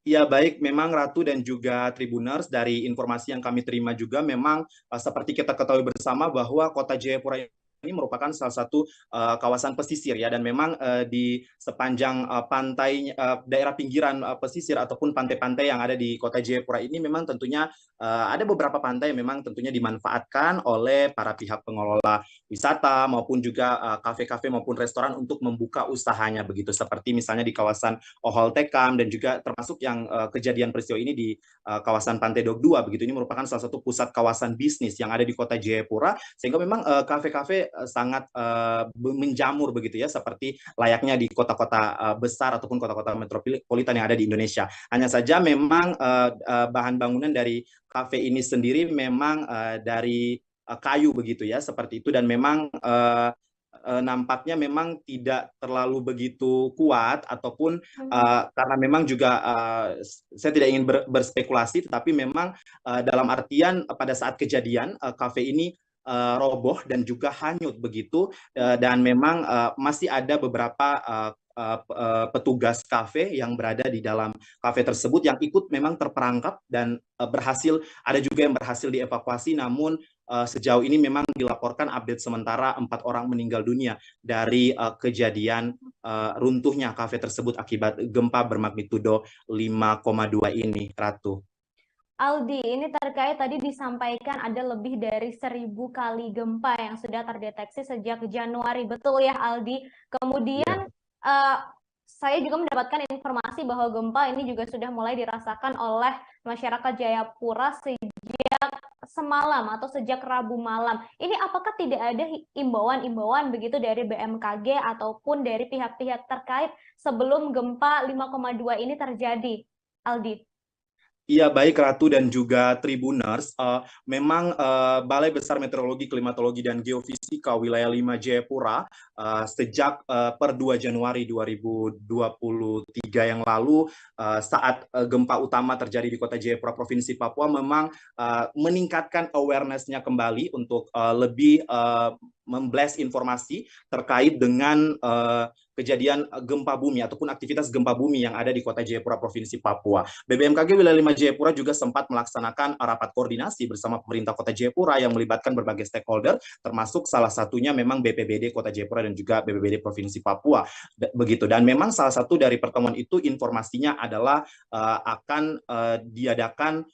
Ya, baik, memang Ratu dan juga Tribuners, dari informasi yang kami terima juga memang seperti kita ketahui bersama bahwa Kota Jayapura ini merupakan salah satu kawasan pesisir ya, dan memang di sepanjang pantai daerah pinggiran pesisir ataupun pantai-pantai yang ada di Kota Jayapura ini memang tentunya ada beberapa pantai yang memang tentunya dimanfaatkan oleh para pihak pengelola wisata maupun juga kafe-kafe maupun restoran untuk membuka usahanya begitu, seperti misalnya di kawasan Ohol Tekam dan juga termasuk yang kejadian peristiwa ini di kawasan Pantai Dok 2 begitu. Ini merupakan salah satu pusat kawasan bisnis yang ada di Kota Jayapura, sehingga memang kafe-kafe sangat menjamur begitu ya, seperti layaknya di kota-kota besar ataupun kota-kota metropolitan yang ada di Indonesia. Hanya saja memang bahan bangunan dari kafe ini sendiri memang dari kayu begitu ya, seperti itu, dan memang nampaknya memang tidak terlalu begitu kuat ataupun karena memang juga saya tidak ingin berspekulasi, tetapi memang dalam artian pada saat kejadian kafe ini roboh dan juga hanyut begitu, dan memang masih ada beberapa petugas kafe yang berada di dalam kafe tersebut yang ikut memang terperangkap dan berhasil, ada juga yang berhasil dievakuasi, namun sejauh ini memang dilaporkan update sementara 4 orang meninggal dunia dari kejadian runtuhnya kafe tersebut akibat gempa bermagnitudo 5,2 ini, Ratu. Aldi, ini terkait tadi disampaikan ada lebih dari 1000 kali gempa yang sudah terdeteksi sejak Januari, betul ya Aldi? Kemudian saya juga mendapatkan informasi bahwa gempa ini juga sudah mulai dirasakan oleh masyarakat Jayapura sejak semalam atau sejak Rabu malam. Ini apakah tidak ada imbauan-imbauan begitu dari BMKG ataupun dari pihak-pihak terkait sebelum gempa 5,2 ini terjadi, Aldi? Iya, baik Ratu dan juga Tribuners, memang Balai Besar Meteorologi, Klimatologi, dan Geofisika Wilayah 5 Jayapura sejak per 2 Januari 2023 yang lalu, saat gempa utama terjadi di Kota Jayapura, Provinsi Papua, memang meningkatkan awareness-nya kembali untuk lebih memblast informasi terkait dengan kejadian gempa bumi ataupun aktivitas gempa bumi yang ada di Kota Jayapura, Provinsi Papua. BBMKG Wilayah 5 Jayapura juga sempat melaksanakan rapat koordinasi bersama pemerintah Kota Jayapura yang melibatkan berbagai stakeholder, termasuk salah satunya memang BPBD Kota Jayapura dan juga BPBD Provinsi Papua. Begitu. Dan memang salah satu dari pertemuan itu informasinya adalah akan diadakan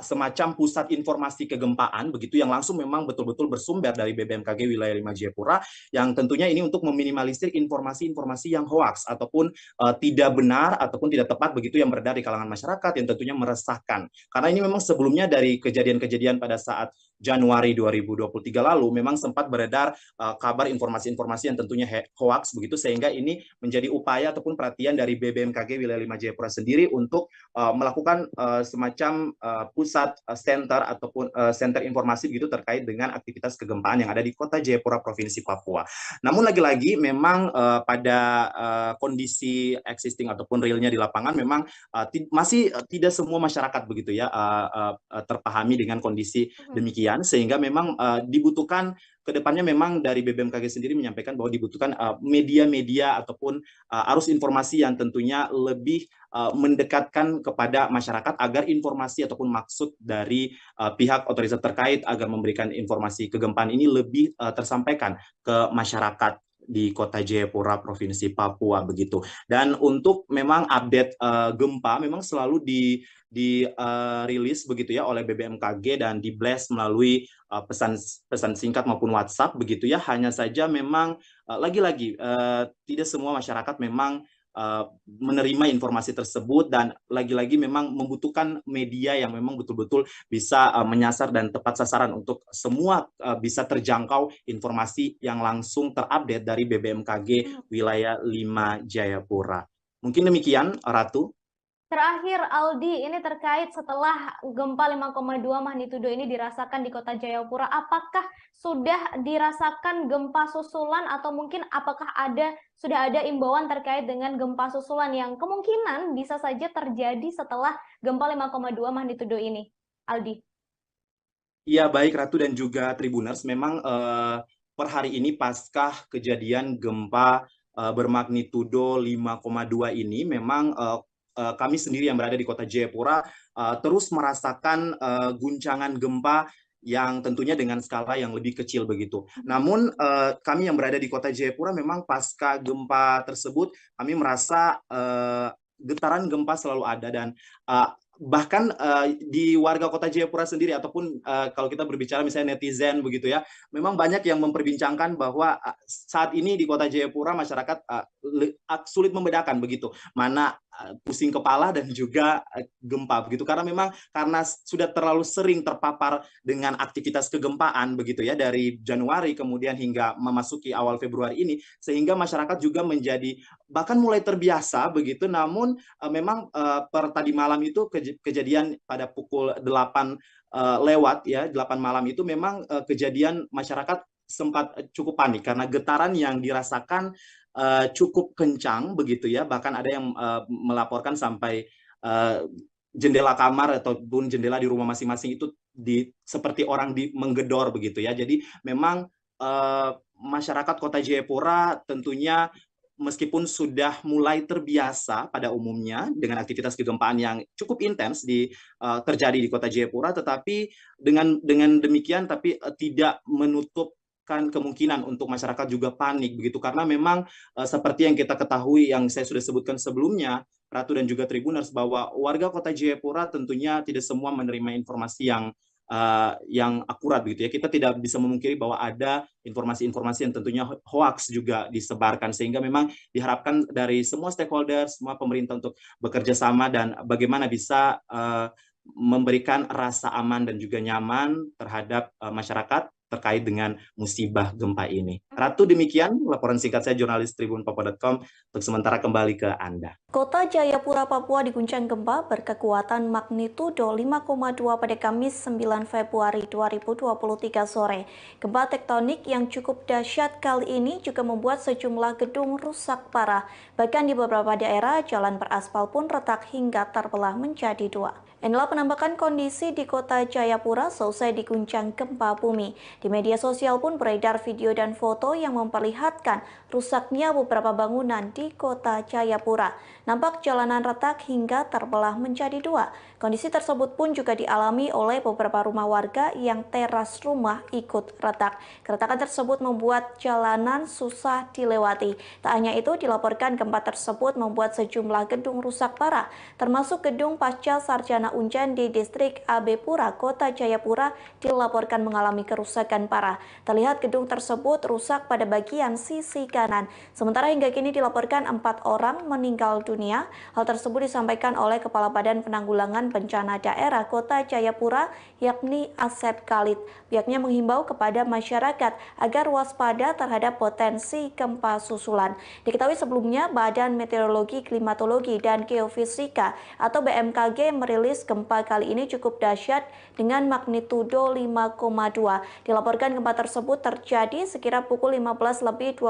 semacam pusat informasi kegempaan begitu, yang langsung memang betul-betul bersumber dari BBMKG Wilayah 5 Jayapura, yang tentunya ini untuk meminimalisir informasi-informasi yang hoaks ataupun tidak benar ataupun tidak tepat begitu yang beredar di kalangan masyarakat yang tentunya meresahkan. Karena ini memang sebelumnya dari kejadian-kejadian pada saat Januari 2023 lalu memang sempat beredar kabar informasi-informasi yang tentunya hoaks begitu, sehingga ini menjadi upaya ataupun perhatian dari BBMKG Wilayah 5 Jayapura sendiri untuk melakukan semacam pusat center ataupun center informasi begitu terkait dengan aktivitas kegempaan yang ada di Kota Jayapura, Provinsi Papua. Namun lagi-lagi memang pada kondisi existing ataupun realnya di lapangan memang masih tidak semua masyarakat begitu ya terpahami dengan kondisi demikian, sehingga memang dibutuhkan kedepannya memang dari BBMKG sendiri menyampaikan bahwa dibutuhkan media-media ataupun arus informasi yang tentunya lebih mendekatkan kepada masyarakat agar informasi ataupun maksud dari pihak otoritas terkait agar memberikan informasi kegempaan ini lebih tersampaikan ke masyarakat di Kota Jayapura, Provinsi Papua begitu. Dan untuk memang update gempa memang selalu dirilis begitu ya oleh BBMKG dan di blast melalui pesan singkat maupun WhatsApp begitu ya. Hanya saja memang lagi-lagi tidak semua masyarakat memang menerima informasi tersebut, dan lagi-lagi memang membutuhkan media yang memang betul-betul bisa menyasar dan tepat sasaran untuk semua bisa terjangkau informasi yang langsung terupdate dari BBMKG Wilayah 5 Jayapura. Mungkin demikian, Ratu. Terakhir, Aldi, ini terkait setelah gempa 5,2 magnitudo ini dirasakan di Kota Jayapura, apakah sudah dirasakan gempa susulan atau mungkin apakah sudah ada imbauan terkait dengan gempa susulan yang kemungkinan bisa saja terjadi setelah gempa 5,2 magnitudo ini, Aldi? Iya, baik Ratu dan juga Tribuners, memang per hari ini paskah kejadian gempa bermagnitudo 5,2 ini memang kami sendiri yang berada di Kota Jayapura terus merasakan guncangan gempa yang tentunya dengan skala yang lebih kecil begitu. Namun kami yang berada di Kota Jayapura memang pasca gempa tersebut kami merasa getaran gempa selalu ada dan bahkan di warga Kota Jayapura sendiri ataupun kalau kita berbicara misalnya netizen begitu ya, memang banyak yang memperbincangkan bahwa saat ini di Kota Jayapura masyarakat sulit membedakan begitu mana pusing kepala dan juga gempa begitu, karena memang karena sudah terlalu sering terpapar dengan aktivitas kegempaan begitu ya dari Januari kemudian hingga memasuki awal Februari ini, sehingga masyarakat juga menjadi bahkan mulai terbiasa begitu. Namun memang per tadi malam itu kejadian pada pukul 8 lewat ya 8 malam itu memang kejadian masyarakat sempat cukup panik karena getaran yang dirasakan cukup kencang begitu ya, bahkan ada yang melaporkan sampai jendela kamar ataupun jendela di rumah masing-masing itu seperti orang menggedor begitu ya. Jadi memang masyarakat Kota Jayapura tentunya meskipun sudah mulai terbiasa pada umumnya dengan aktivitas kegempaan yang cukup intens terjadi di Kota Jayapura, tetapi dengan demikian tapi tidak menutup kemungkinan untuk masyarakat juga panik begitu, karena memang seperti yang kita ketahui yang saya sudah sebutkan sebelumnya Ratu dan juga Tribuners, bahwa warga Kota Jayapura tentunya tidak semua menerima informasi yang akurat begitu ya. Kita tidak bisa memungkiri bahwa ada informasi-informasi yang tentunya hoax juga disebarkan, sehingga memang diharapkan dari semua stakeholder, semua pemerintah untuk bekerja sama dan bagaimana bisa memberikan rasa aman dan juga nyaman terhadap masyarakat terkait dengan musibah gempa ini. Ratu, demikian laporan singkat saya jurnalis tribunpapua.com, untuk sementara kembali ke Anda. Kota Jayapura, Papua diguncang gempa berkekuatan magnitudo 5,2 pada Kamis 9 Februari 2023 sore. Gempa tektonik yang cukup dahsyat kali ini juga membuat sejumlah gedung rusak parah. Bahkan di beberapa daerah, jalan beraspal pun retak hingga terbelah menjadi dua. Inilah penampakan kondisi di Kota Jayapura selesai diguncang gempa bumi. Di media sosial pun beredar video dan foto yang memperlihatkan rusaknya beberapa bangunan di Kota Jayapura. Nampak jalanan retak hingga terbelah menjadi dua. Kondisi tersebut pun juga dialami oleh beberapa rumah warga yang teras rumah ikut retak. Keretakan tersebut membuat jalanan susah dilewati. Tak hanya itu, dilaporkan gempa tersebut membuat sejumlah gedung rusak parah, termasuk gedung Pasca Sarjana Unjan di distrik AB Pura, Kota Jayapura dilaporkan mengalami kerusakan parah. Terlihat gedung tersebut rusak pada bagian sisi kanan. Sementara hingga kini dilaporkan 4 orang meninggal dunia. Hal tersebut disampaikan oleh Kepala Badan Penanggulangan Bencana Daerah Kota Jayapura, yakni Asep Khalid. Pihaknya menghimbau kepada masyarakat agar waspada terhadap potensi gempa susulan. Diketahui sebelumnya Badan Meteorologi, Klimatologi, dan Geofisika atau BMKG merilis gempa kali ini cukup dahsyat dengan magnitudo 5,2. Dilaporkan gempa tersebut terjadi sekira pukul 15.28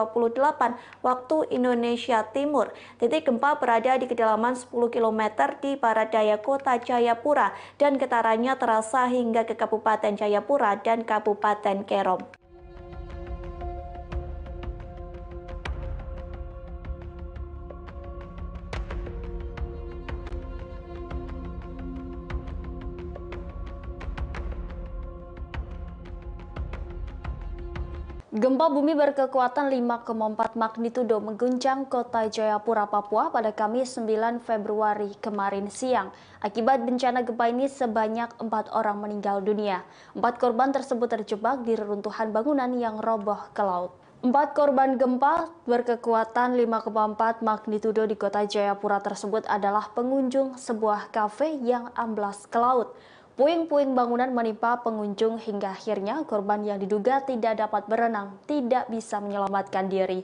waktu Indonesia Timur. Titik gempa berada di kedalaman 10 km di barat daya Kota Jayapura dan getarannya terasa hingga ke Kabupaten Jayapura dan Kabupaten Kerom. Gempa bumi berkekuatan 5,4 magnitudo mengguncang Kota Jayapura, Papua pada Kamis 9 Februari kemarin siang. Akibat bencana gempa ini sebanyak 4 orang meninggal dunia. 4 korban tersebut terjebak di reruntuhan bangunan yang roboh ke laut. 4 korban gempa berkekuatan 5,4 magnitudo di Kota Jayapura tersebut adalah pengunjung sebuah kafe yang amblas ke laut. Puing-puing bangunan menimpa pengunjung hingga akhirnya korban yang diduga tidak dapat berenang tidak bisa menyelamatkan diri.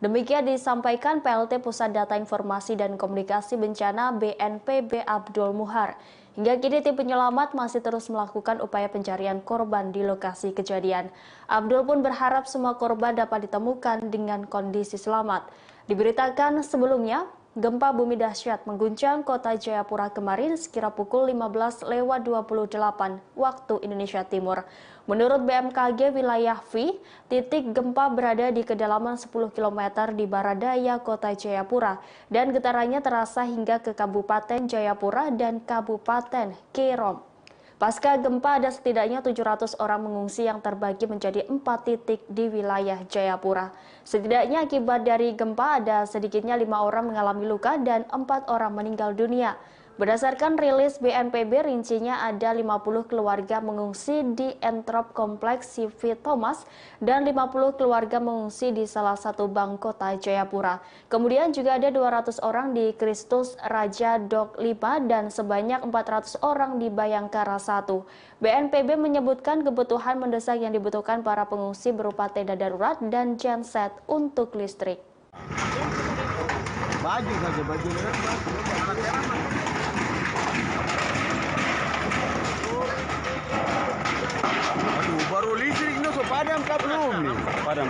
Demikian disampaikan PLT Pusat Data Informasi dan Komunikasi Bencana BNPB Abdul Muhar. Hingga kini tim penyelamat masih terus melakukan upaya pencarian korban di lokasi kejadian. Abdul pun berharap semua korban dapat ditemukan dengan kondisi selamat. Diberitakan sebelumnya, gempa bumi dahsyat mengguncang kota Jayapura kemarin sekira pukul 15:28 waktu Indonesia Timur. Menurut BMKG wilayah V, titik gempa berada di kedalaman 10 km di barat daya kota Jayapura dan getarannya terasa hingga ke Kabupaten Jayapura dan Kabupaten Kerom. Pasca gempa ada setidaknya 700 orang mengungsi yang terbagi menjadi 4 titik di wilayah Jayapura. Setidaknya akibat dari gempa ada sedikitnya 5 orang mengalami luka dan 4 orang meninggal dunia. Berdasarkan rilis BNPB, rincinya ada 50 keluarga mengungsi di Entrop Kompleks CV Thomas dan 50 keluarga mengungsi di salah satu bank kota Jayapura. Kemudian juga ada 200 orang di Kristus Raja Dok 5 dan sebanyak 400 orang di Bayangkara 1. BNPB menyebutkan kebutuhan mendesak yang dibutuhkan para pengungsi berupa tenda darurat dan genset untuk listrik. Baju saja, baju. Aduh, baru listrik ini so padam kah belum nih? Padam.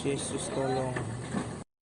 Yesus tolong.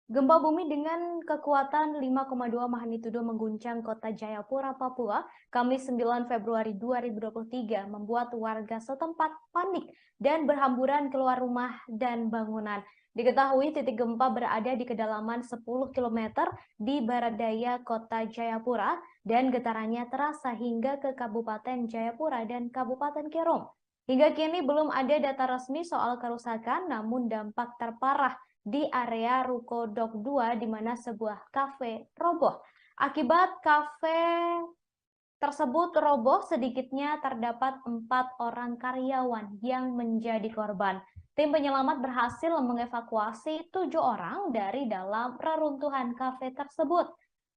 Gempa bumi dengan kekuatan 5,2 magnitudo mengguncang kota Jayapura, Papua, Kamis 9 Februari 2023 membuat warga setempat panik dan berhamburan keluar rumah dan bangunan. Diketahui titik gempa berada di kedalaman 10 km di barat daya kota Jayapura dan getarannya terasa hingga ke Kabupaten Jayapura dan Kabupaten Kerom. Hingga kini belum ada data resmi soal kerusakan, namun dampak terparah di area Ruko Dok 2 di mana sebuah kafe roboh. Akibat kafe tersebut roboh, sedikitnya terdapat 4 orang karyawan yang menjadi korban. Tim penyelamat berhasil mengevakuasi 7 orang dari dalam reruntuhan kafe tersebut.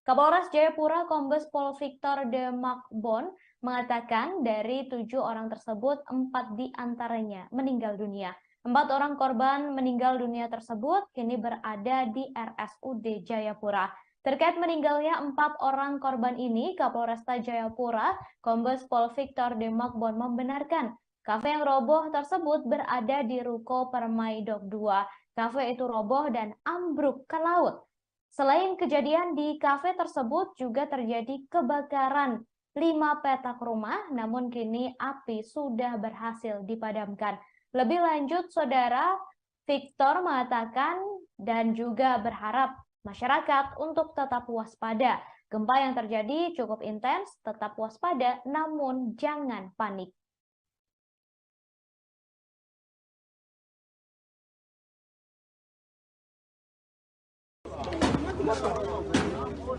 Kapolres Jayapura Kombes Pol Victor De Makbon mengatakan dari 7 orang tersebut 4 diantaranya meninggal dunia. 4 orang korban meninggal dunia tersebut kini berada di RSUD Jayapura. Terkait meninggalnya 4 orang korban ini, Kapolresta Jayapura Kombes Pol Victor De Makbon membenarkan kafe yang roboh tersebut berada di Ruko Permai Dok 2. Kafe itu roboh dan ambruk ke laut. Selain kejadian di kafe tersebut juga terjadi kebakaran 5 petak rumah, namun kini api sudah berhasil dipadamkan. Lebih lanjut, Saudara Victor mengatakan dan juga berharap masyarakat untuk tetap waspada. Gempa yang terjadi cukup intens, tetap waspada, namun jangan panik.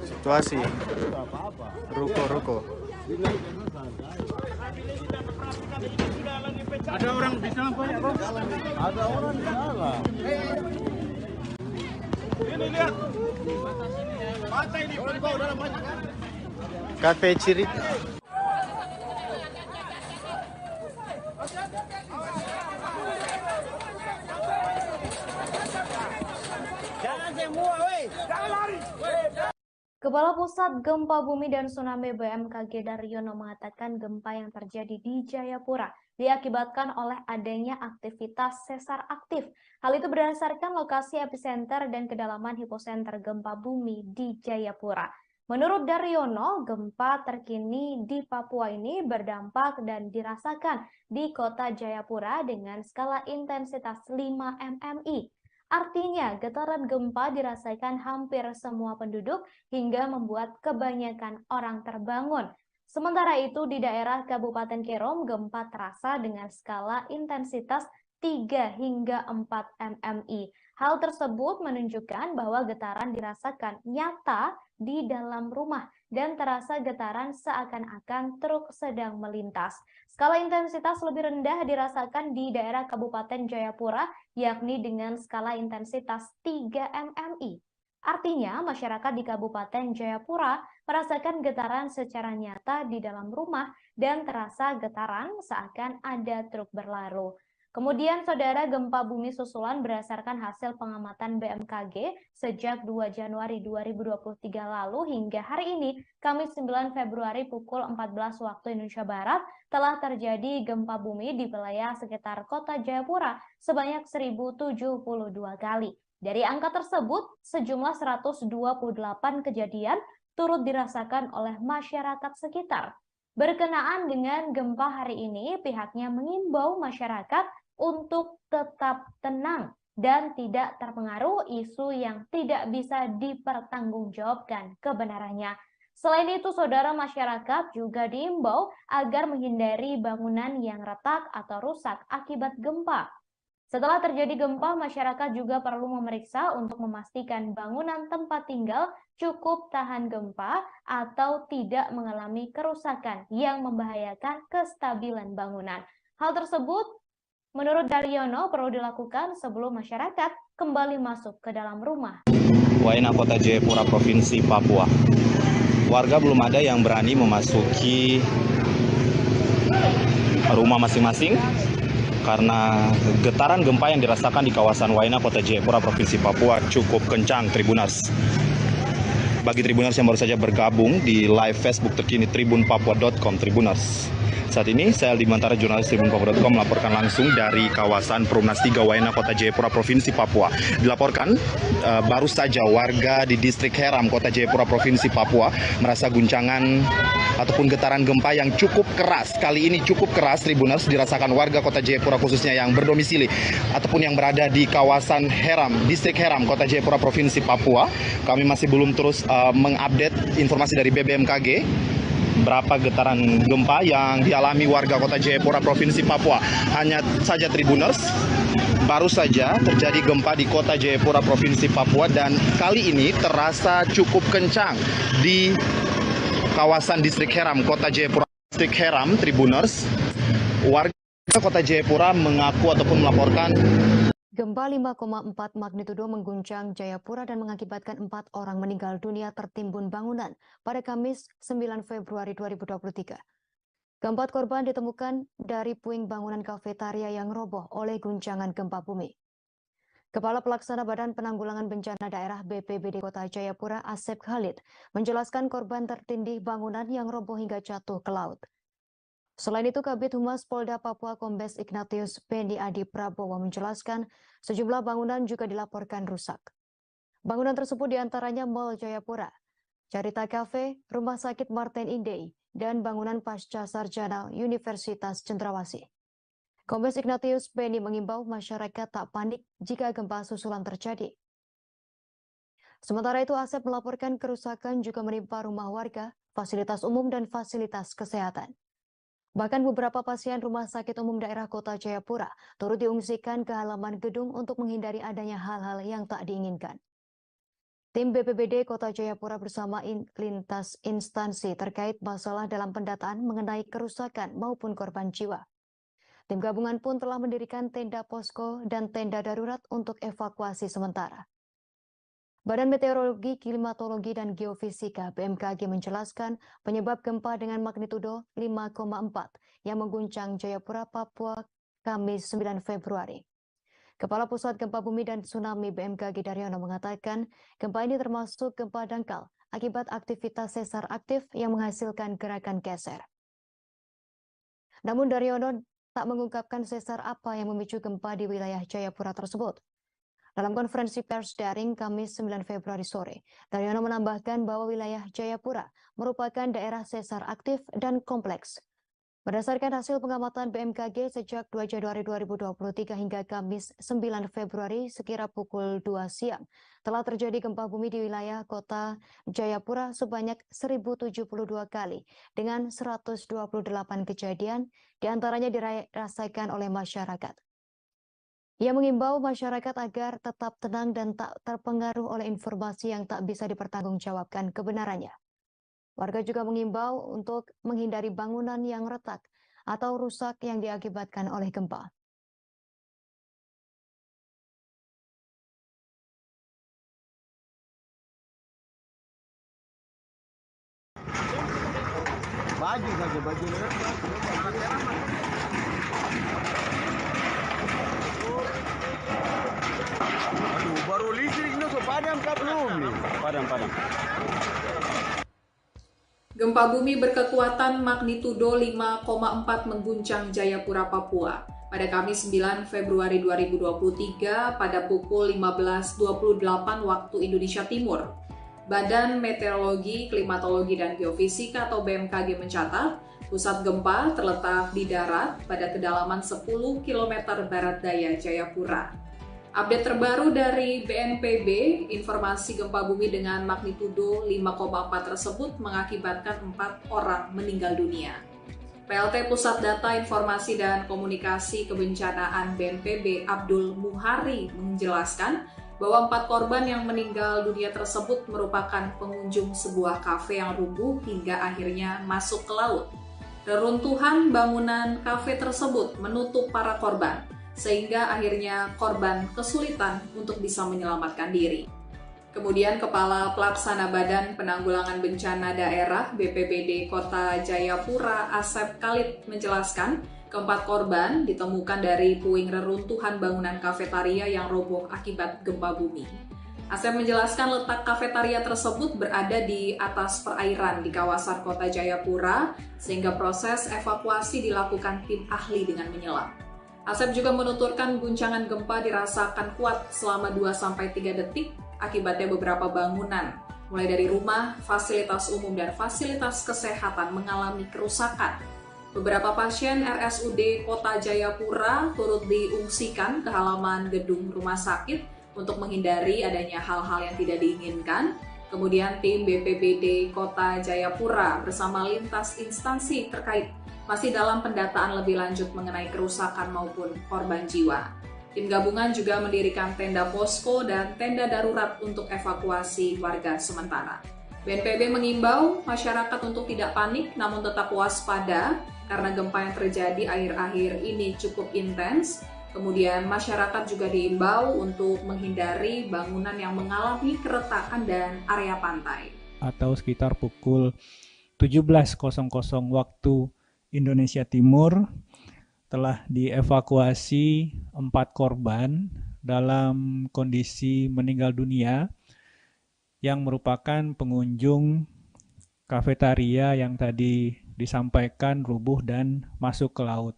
Situasi ruko. Ada orang di dalam banyak, Bos. Ada orang di dalam. Ini lihat. Mata ini berbau dalam banyak. Kafe Cirit. Jangan semua, weh. Jangan lari. Kepala Pusat Gempa Bumi dan Tsunami BMKG Daryono mengatakan gempa yang terjadi di Jayapura diakibatkan oleh adanya aktivitas sesar aktif. Hal itu berdasarkan lokasi epicenter dan kedalaman hipocenter gempa bumi di Jayapura. Menurut Daryono, gempa terkini di Papua ini berdampak dan dirasakan di kota Jayapura dengan skala intensitas 5 mmi. Artinya, getaran gempa dirasakan hampir semua penduduk hingga membuat kebanyakan orang terbangun. Sementara itu, di daerah Kabupaten Kerom, gempa terasa dengan skala intensitas 3 hingga 4 mmi. Hal tersebut menunjukkan bahwa getaran dirasakan nyata di dalam rumah dan terasa getaran seakan-akan truk sedang melintas. Skala intensitas lebih rendah dirasakan di daerah Kabupaten Jayapura, yakni dengan skala intensitas 3 mmi. Artinya, masyarakat di Kabupaten Jayapura merasakan getaran secara nyata di dalam rumah dan terasa getaran seakan ada truk berlalu. Kemudian, saudara, gempa bumi susulan berdasarkan hasil pengamatan BMKG sejak 2 Januari 2023 lalu hingga hari ini, Kamis 9 Februari pukul 14 waktu Indonesia Barat, telah terjadi gempa bumi di wilayah sekitar kota Jayapura sebanyak 1072 kali. Dari angka tersebut, sejumlah 128 kejadian turut dirasakan oleh masyarakat sekitar. Berkenaan dengan gempa hari ini, pihaknya mengimbau masyarakat untuk tetap tenang dan tidak terpengaruh isu yang tidak bisa dipertanggungjawabkan kebenarannya. Selain itu, saudara, masyarakat juga diimbau agar menghindari bangunan yang retak atau rusak akibat gempa. Setelah terjadi gempa, masyarakat juga perlu memeriksa untuk memastikan bangunan tempat tinggal cukup tahan gempa atau tidak mengalami kerusakan yang membahayakan kestabilan bangunan. Hal tersebut, menurut Daryono, perlu dilakukan sebelum masyarakat kembali masuk ke dalam rumah. Waena, Kota Jayapura, Provinsi Papua. Warga belum ada yang berani memasuki rumah masing-masing karena getaran gempa yang dirasakan di kawasan Waena, Kota Jayapura, Provinsi Papua cukup kencang, Tribuners. Bagi Tribuners yang baru saja bergabung di live Facebook terkini tribunpapua.com, Tribuners. Saat ini saya Aldi Mantara, jurnalis tribunpapua.com, melaporkan langsung dari kawasan Perumnas 3 Waena, Kota Jayapura, Provinsi Papua. Dilaporkan baru saja warga di distrik Heram, Kota Jayapura, Provinsi Papua merasa guncangan ataupun getaran gempa yang cukup keras. Kali ini cukup keras, Tribuners, dirasakan warga Kota Jayapura khususnya yang berdomisili ataupun yang berada di kawasan Heram, distrik Heram, Kota Jayapura, Provinsi Papua. Kami masih belum terus mengupdate informasi dari BMKG berapa getaran gempa yang dialami warga Kota Jayapura, Provinsi Papua. Hanya saja, Tribuners, baru saja terjadi gempa di Kota Jayapura, Provinsi Papua, dan kali ini terasa cukup kencang di kawasan distrik Heram, Kota Jayapura. Distrik Heram, Tribuners, warga Kota Jayapura mengaku ataupun melaporkan gempa 5,4 magnitudo mengguncang Jayapura dan mengakibatkan 4 orang meninggal dunia tertimbun bangunan pada Kamis 9 Februari 2023. Keempat korban ditemukan dari puing bangunan kafetaria yang roboh oleh guncangan gempa bumi. Kepala Pelaksana Badan Penanggulangan Bencana Daerah BPBD Kota Jayapura, Asep Khalid, menjelaskan korban tertindih bangunan yang roboh hingga jatuh ke laut. Selain itu, Kabid Humas Polda Papua Kombes Ignatius Beni Adi Prabowo menjelaskan sejumlah bangunan juga dilaporkan rusak. Bangunan tersebut diantaranya Mall Jayapura, Carita Cafe, Rumah Sakit Martin Inday, dan bangunan Pasca Sarjana Universitas Cendrawasih. Kombes Ignatius Beni mengimbau masyarakat tak panik jika gempa susulan terjadi. Sementara itu, Asep melaporkan kerusakan juga menimpa rumah warga, fasilitas umum, dan fasilitas kesehatan. Bahkan beberapa pasien Rumah Sakit Umum Daerah Kota Jayapura turut diungsikan ke halaman gedung untuk menghindari adanya hal-hal yang tak diinginkan. Tim BPBD Kota Jayapura bersama lintas instansi terkait masalah dalam pendataan mengenai kerusakan maupun korban jiwa. Tim gabungan pun telah mendirikan tenda posko dan tenda darurat untuk evakuasi sementara. Badan Meteorologi, Klimatologi, dan Geofisika BMKG menjelaskan penyebab gempa dengan magnitudo 5,4 yang mengguncang Jayapura, Papua, Kamis 9 Februari. Kepala Pusat Gempa Bumi dan Tsunami BMKG Daryono mengatakan gempa ini termasuk gempa dangkal akibat aktivitas sesar aktif yang menghasilkan gerakan geser. Namun Daryono tak mengungkapkan sesar apa yang memicu gempa di wilayah Jayapura tersebut. Dalam konferensi pers daring Kamis 9 Februari sore, Daryono menambahkan bahwa wilayah Jayapura merupakan daerah sesar aktif dan kompleks. Berdasarkan hasil pengamatan BMKG sejak 2 Januari 2023 hingga Kamis 9 Februari sekira pukul 2 siang, telah terjadi gempa bumi di wilayah kota Jayapura sebanyak 1072 kali dengan 128 kejadian diantaranya dirasakan oleh masyarakat. Ia mengimbau masyarakat agar tetap tenang dan tak terpengaruh oleh informasi yang tak bisa dipertanggungjawabkan kebenarannya. Warga juga mengimbau untuk menghindari bangunan yang retak atau rusak yang diakibatkan oleh gempa. Baju saja, baju Aduh, baru listrik no so padam kah belum nih? Padam. Gempa bumi berkekuatan magnitudo 5,4 mengguncang Jayapura, Papua pada Kamis 9 Februari 2023 pada pukul 15.28 waktu Indonesia Timur. Badan Meteorologi, Klimatologi, dan Geofisika atau BMKG mencatat, pusat gempa terletak di darat pada kedalaman 10 km barat daya Jayapura. Update terbaru dari BNPB, informasi gempa bumi dengan magnitudo 5,4 tersebut mengakibatkan 4 orang meninggal dunia. PLT Pusat Data Informasi dan Komunikasi Kebencanaan BNPB Abdul Muhari menjelaskan bahwa 4 korban yang meninggal dunia tersebut merupakan pengunjung sebuah kafe yang rubuh hingga akhirnya masuk ke laut. Reruntuhan bangunan kafe tersebut menutup para korban, sehingga akhirnya korban kesulitan untuk bisa menyelamatkan diri. Kemudian Kepala Pelaksana Badan Penanggulangan Bencana Daerah BPBD Kota Jayapura Asep Khalid menjelaskan, keempat korban ditemukan dari puing reruntuhan bangunan kafetaria yang roboh akibat gempa bumi. Asep menjelaskan letak kafetaria tersebut berada di atas perairan di kawasan Kota Jayapura, sehingga proses evakuasi dilakukan tim ahli dengan menyelam. Asep juga menuturkan guncangan gempa dirasakan kuat selama 2-3 detik, akibatnya beberapa bangunan, mulai dari rumah, fasilitas umum, dan fasilitas kesehatan mengalami kerusakan. Beberapa pasien RSUD Kota Jayapura turut diungsikan ke halaman gedung rumah sakit untuk menghindari adanya hal-hal yang tidak diinginkan. Kemudian tim BPBD Kota Jayapura bersama lintas instansi terkait masih dalam pendataan lebih lanjut mengenai kerusakan maupun korban jiwa. Tim gabungan juga mendirikan tenda posko dan tenda darurat untuk evakuasi warga sementara. BNPB mengimbau masyarakat untuk tidak panik namun tetap waspada karena gempa yang terjadi akhir-akhir ini cukup intens. Kemudian masyarakat juga diimbau untuk menghindari bangunan yang mengalami keretakan dan area pantai. Atau sekitar pukul 17.00 waktu Indonesia Timur telah dievakuasi 4 korban dalam kondisi meninggal dunia yang merupakan pengunjung kafetaria yang tadi disampaikan rubuh dan masuk ke laut.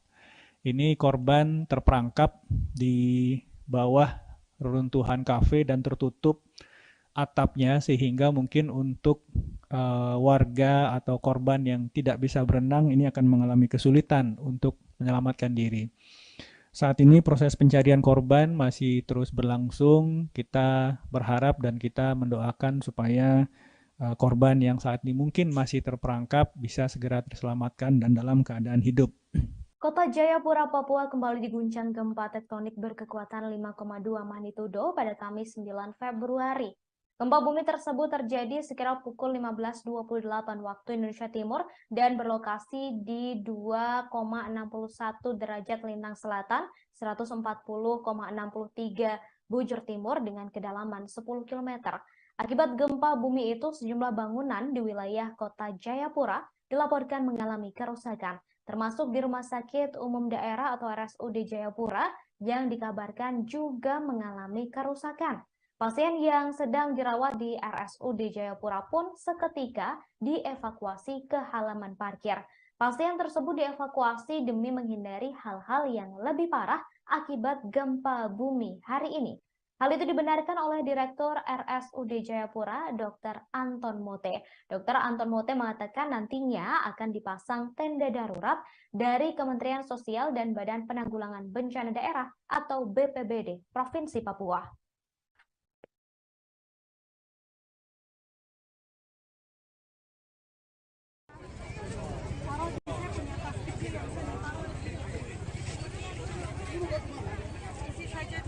Ini korban terperangkap di bawah reruntuhan kafe dan tertutup atapnya sehingga mungkin untuk warga atau korban yang tidak bisa berenang ini akan mengalami kesulitan untuk menyelamatkan diri. Saat ini proses pencarian korban masih terus berlangsung. Kita berharap dan kita mendoakan supaya korban yang saat ini mungkin masih terperangkap bisa segera terselamatkan dan dalam keadaan hidup. Kota Jayapura, Papua kembali diguncang gempa tektonik berkekuatan 5,2 magnitudo pada Kamis 9 Februari. Gempa bumi tersebut terjadi sekira pukul 15.28 waktu Indonesia Timur dan berlokasi di 2,61 derajat lintang selatan, 140,63 bujur timur dengan kedalaman 10 km. Akibat gempa bumi itu, sejumlah bangunan di wilayah Kota Jayapura dilaporkan mengalami kerusakan, termasuk di Rumah Sakit Umum Daerah atau RSUD Jayapura yang dikabarkan juga mengalami kerusakan. Pasien yang sedang dirawat di RSUD Jayapura pun seketika dievakuasi ke halaman parkir. Pasien tersebut dievakuasi demi menghindari hal-hal yang lebih parah akibat gempa bumi hari ini. Hal itu dibenarkan oleh Direktur RSUD Jayapura, Dr. Anton Mote. Dr. Anton Mote mengatakan nantinya akan dipasang tenda darurat dari Kementerian Sosial dan Badan Penanggulangan Bencana Daerah atau BPBD Provinsi Papua. Isi saja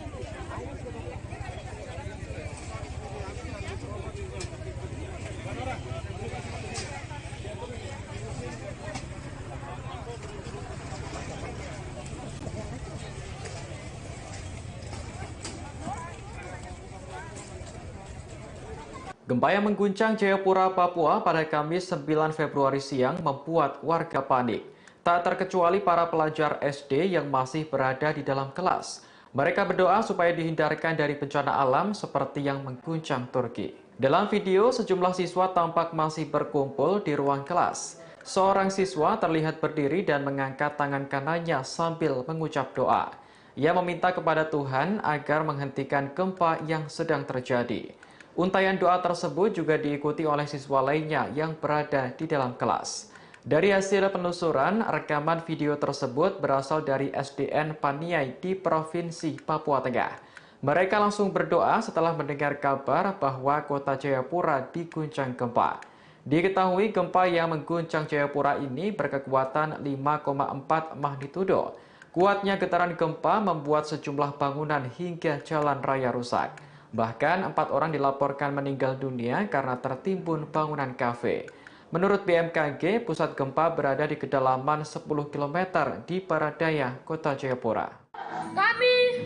Gempa yang mengguncang Jayapura, Papua pada Kamis 9 Februari siang membuat warga panik. Tak terkecuali para pelajar SD yang masih berada di dalam kelas. Mereka berdoa supaya dihindarkan dari bencana alam seperti yang mengguncang Turki. Dalam video, sejumlah siswa tampak masih berkumpul di ruang kelas. Seorang siswa terlihat berdiri dan mengangkat tangan kanannya sambil mengucap doa. Ia meminta kepada Tuhan agar menghentikan gempa yang sedang terjadi. Untayan doa tersebut juga diikuti oleh siswa lainnya yang berada di dalam kelas. Dari hasil penelusuran, rekaman video tersebut berasal dari SDN Paniai di Provinsi Papua Tengah. Mereka langsung berdoa setelah mendengar kabar bahwa kota Jayapura diguncang gempa. Diketahui gempa yang mengguncang Jayapura ini berkekuatan 5,4 magnitudo. Kuatnya getaran gempa membuat sejumlah bangunan hingga jalan raya rusak. Bahkan 4 orang dilaporkan meninggal dunia karena tertimbun bangunan kafe. Menurut BMKG, pusat gempa berada di kedalaman 10 km di Paradaya, Kota Jayapura. Kami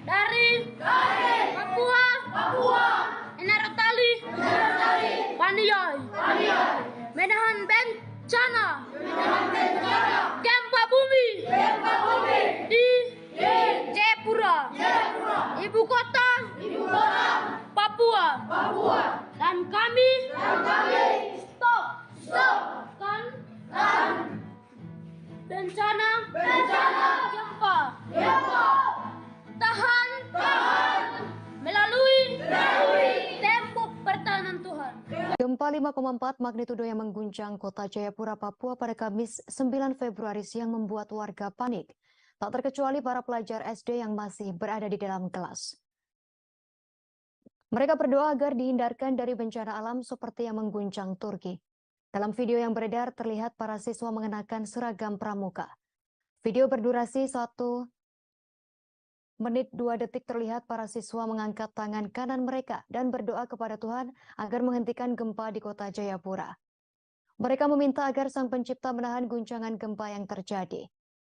dari Papua, Enarotali, Paniai, menahan bencana, gempa bumi di Jayapura, ibu kota Papua, dan kami stopkan bencana gempa, tahan melalui tembok pertahanan Tuhan. Gempa 5,4 magnitudo yang mengguncang kota Jayapura, Papua pada Kamis 9 Februari siang membuat warga panik. Tak terkecuali para pelajar SD yang masih berada di dalam kelas. Mereka berdoa agar dihindarkan dari bencana alam seperti yang mengguncang Turki. Dalam video yang beredar terlihat para siswa mengenakan seragam pramuka. Video berdurasi 1 menit 2 detik terlihat para siswa mengangkat tangan kanan mereka dan berdoa kepada Tuhan agar menghentikan gempa di kota Jayapura. Mereka meminta agar Sang Pencipta menahan guncangan gempa yang terjadi.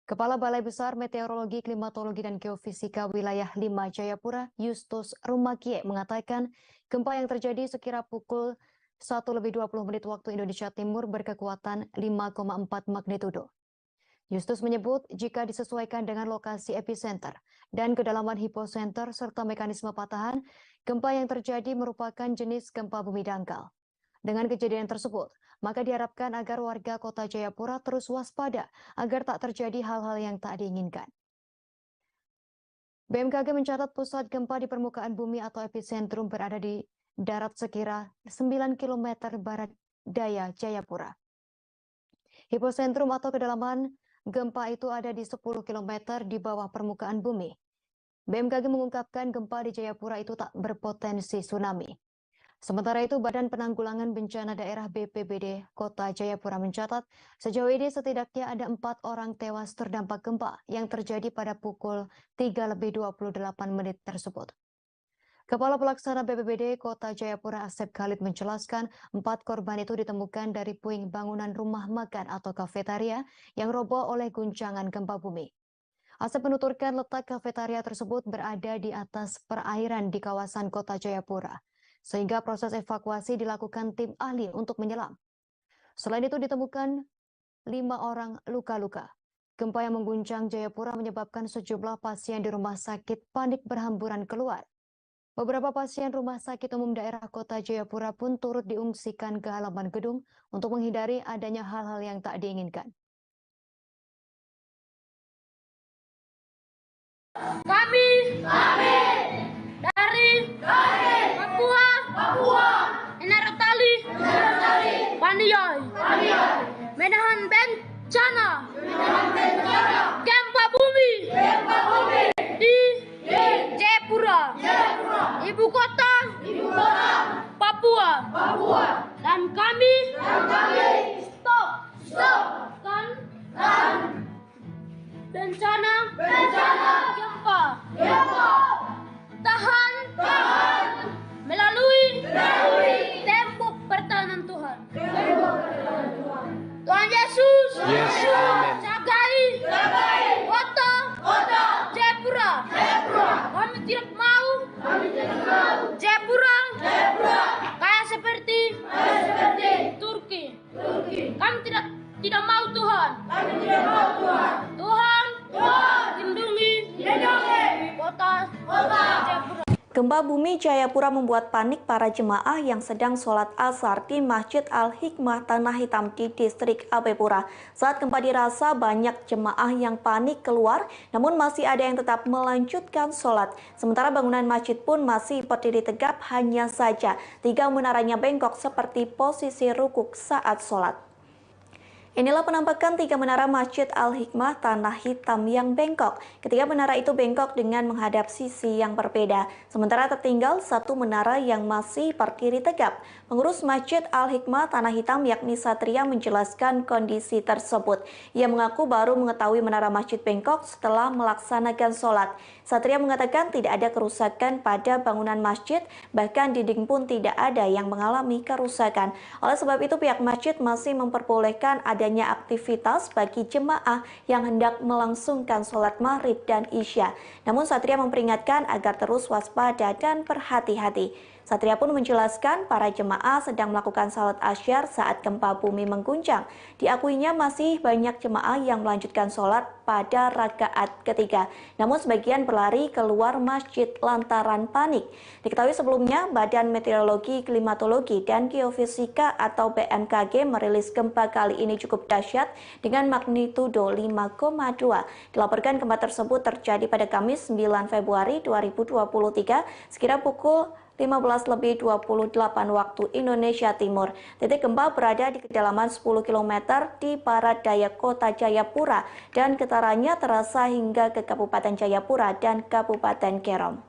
Kepala Balai Besar Meteorologi, Klimatologi, dan Geofisika Wilayah 5 Jayapura, Justus Rumakie, mengatakan gempa yang terjadi sekira pukul 1:20 waktu Indonesia Timur berkekuatan 5,4 magnitudo. Justus menyebut jika disesuaikan dengan lokasi epicenter dan kedalaman hypocenter serta mekanisme patahan, gempa yang terjadi merupakan jenis gempa bumi dangkal. Dengan kejadian tersebut, maka diharapkan agar warga kota Jayapura terus waspada agar tak terjadi hal-hal yang tak diinginkan. BMKG mencatat pusat gempa di permukaan bumi atau epicentrum berada di darat sekira 9 km barat daya Jayapura. Hipocentrum atau kedalaman gempa itu ada di 10 km di bawah permukaan bumi. BMKG mengungkapkan gempa di Jayapura itu tak berpotensi tsunami. Sementara itu, Badan Penanggulangan Bencana Daerah BPBD Kota Jayapura mencatat sejauh ini setidaknya ada 4 orang tewas terdampak gempa yang terjadi pada pukul 3:28 tersebut. Kepala Pelaksana BPBD Kota Jayapura Asep Khalid menjelaskan 4 korban itu ditemukan dari puing bangunan rumah makan atau kafetaria yang roboh oleh guncangan gempa bumi. Asep menuturkan letak kafetaria tersebut berada di atas perairan di kawasan Kota Jayapura, sehingga proses evakuasi dilakukan tim ahli untuk menyelam. Selain itu ditemukan 5 orang luka-luka. Gempa yang mengguncang Jayapura menyebabkan sejumlah pasien di rumah sakit panik berhamburan keluar. Beberapa pasien rumah sakit umum daerah Kota Jayapura pun turut diungsikan ke halaman gedung untuk menghindari adanya hal-hal yang tak diinginkan. Kami dari Papua, Enarotali, Paniai, menahan bencana, gempa bumi di Jayapura, ibu kota Papua, dan kami stopkan bencana gempa, tahan melalui tembok pertahanan Tuhan. Tuhan Yesus, jagai kota Jayapura. Kami tidak mau Jayapura tidak mau Tuhan. Kami tidak mau Tuhan. Tuhan, lindungi kota Jayapura. Gempa bumi Jayapura membuat panik para jemaah yang sedang sholat asar di Masjid Al-Hikmah Tanah Hitam di distrik Abepura. Saat gempa dirasa, banyak jemaah yang panik keluar, namun masih ada yang tetap melanjutkan sholat. Sementara bangunan masjid pun masih berdiri tegap, hanya saja 3 menaranya bengkok seperti posisi rukuk saat sholat. Inilah penampakan 3 menara Masjid Al-Hikmah Tanah Hitam yang bengkok. Ketiga menara itu bengkok dengan menghadap sisi yang berbeda. Sementara tertinggal 1 menara yang masih berdiri tegap. Pengurus Masjid Al-Hikmah Tanah Hitam yakni Satria menjelaskan kondisi tersebut. Ia mengaku baru mengetahui menara masjid bengkok setelah melaksanakan sholat. Satria mengatakan tidak ada kerusakan pada bangunan masjid, bahkan dinding pun tidak ada yang mengalami kerusakan. Oleh sebab itu pihak masjid masih memperbolehkan adanya aktivitas bagi jemaah yang hendak melangsungkan sholat maghrib dan isya. Namun Satria memperingatkan agar terus waspada dan berhati-hati. Satria pun menjelaskan para jemaah sedang melakukan salat asyar saat gempa bumi mengguncang. Diakuinya masih banyak jemaah yang melanjutkan sholat pada rakaat ketiga. Namun sebagian berlari keluar masjid lantaran panik. Diketahui sebelumnya Badan Meteorologi, Klimatologi, dan Geofisika atau BMKG merilis gempa kali ini cukup dahsyat dengan magnitudo 5,2. Dilaporkan gempa tersebut terjadi pada Kamis 9 Februari 2023 sekira pukul 15:28 waktu Indonesia Timur. Titik gempa berada di kedalaman 10 km di barat daya kota Jayapura dan getarannya terasa hingga ke Kabupaten Jayapura dan Kabupaten Kerom.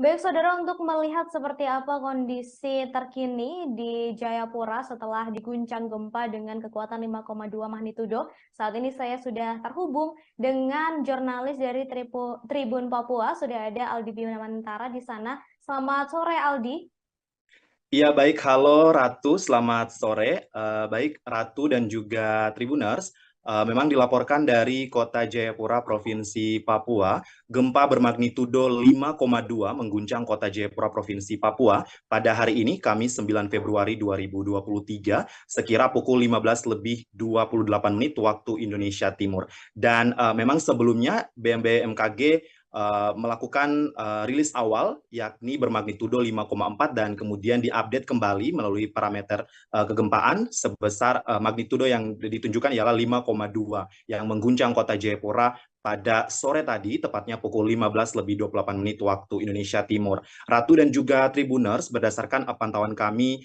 Baik saudara, untuk melihat seperti apa kondisi terkini di Jayapura setelah diguncang gempa dengan kekuatan 5,2 magnitudo, saat ini saya sudah terhubung dengan jurnalis dari Tribun Papua, sudah ada Aldi Bima Mantara di sana. Selamat sore Aldi. Iya baik, halo Ratu, selamat sore. Baik Ratu dan juga Tribuners. Memang dilaporkan dari kota Jayapura, Provinsi Papua, gempa bermagnitudo 5,2 mengguncang kota Jayapura, Provinsi Papua pada hari ini, Kamis 9 Februari 2023, sekira pukul 15:28 waktu Indonesia Timur. Dan memang sebelumnya BMKG melakukan rilis awal yakni bermagnitudo 5,4 dan kemudian diupdate kembali melalui parameter kegempaan sebesar magnitudo yang ditunjukkan ialah 5,2 yang mengguncang kota Jayapura pada sore tadi, tepatnya pukul 15:28 waktu Indonesia Timur. Ratu dan juga Tribuners, berdasarkan pantauan kami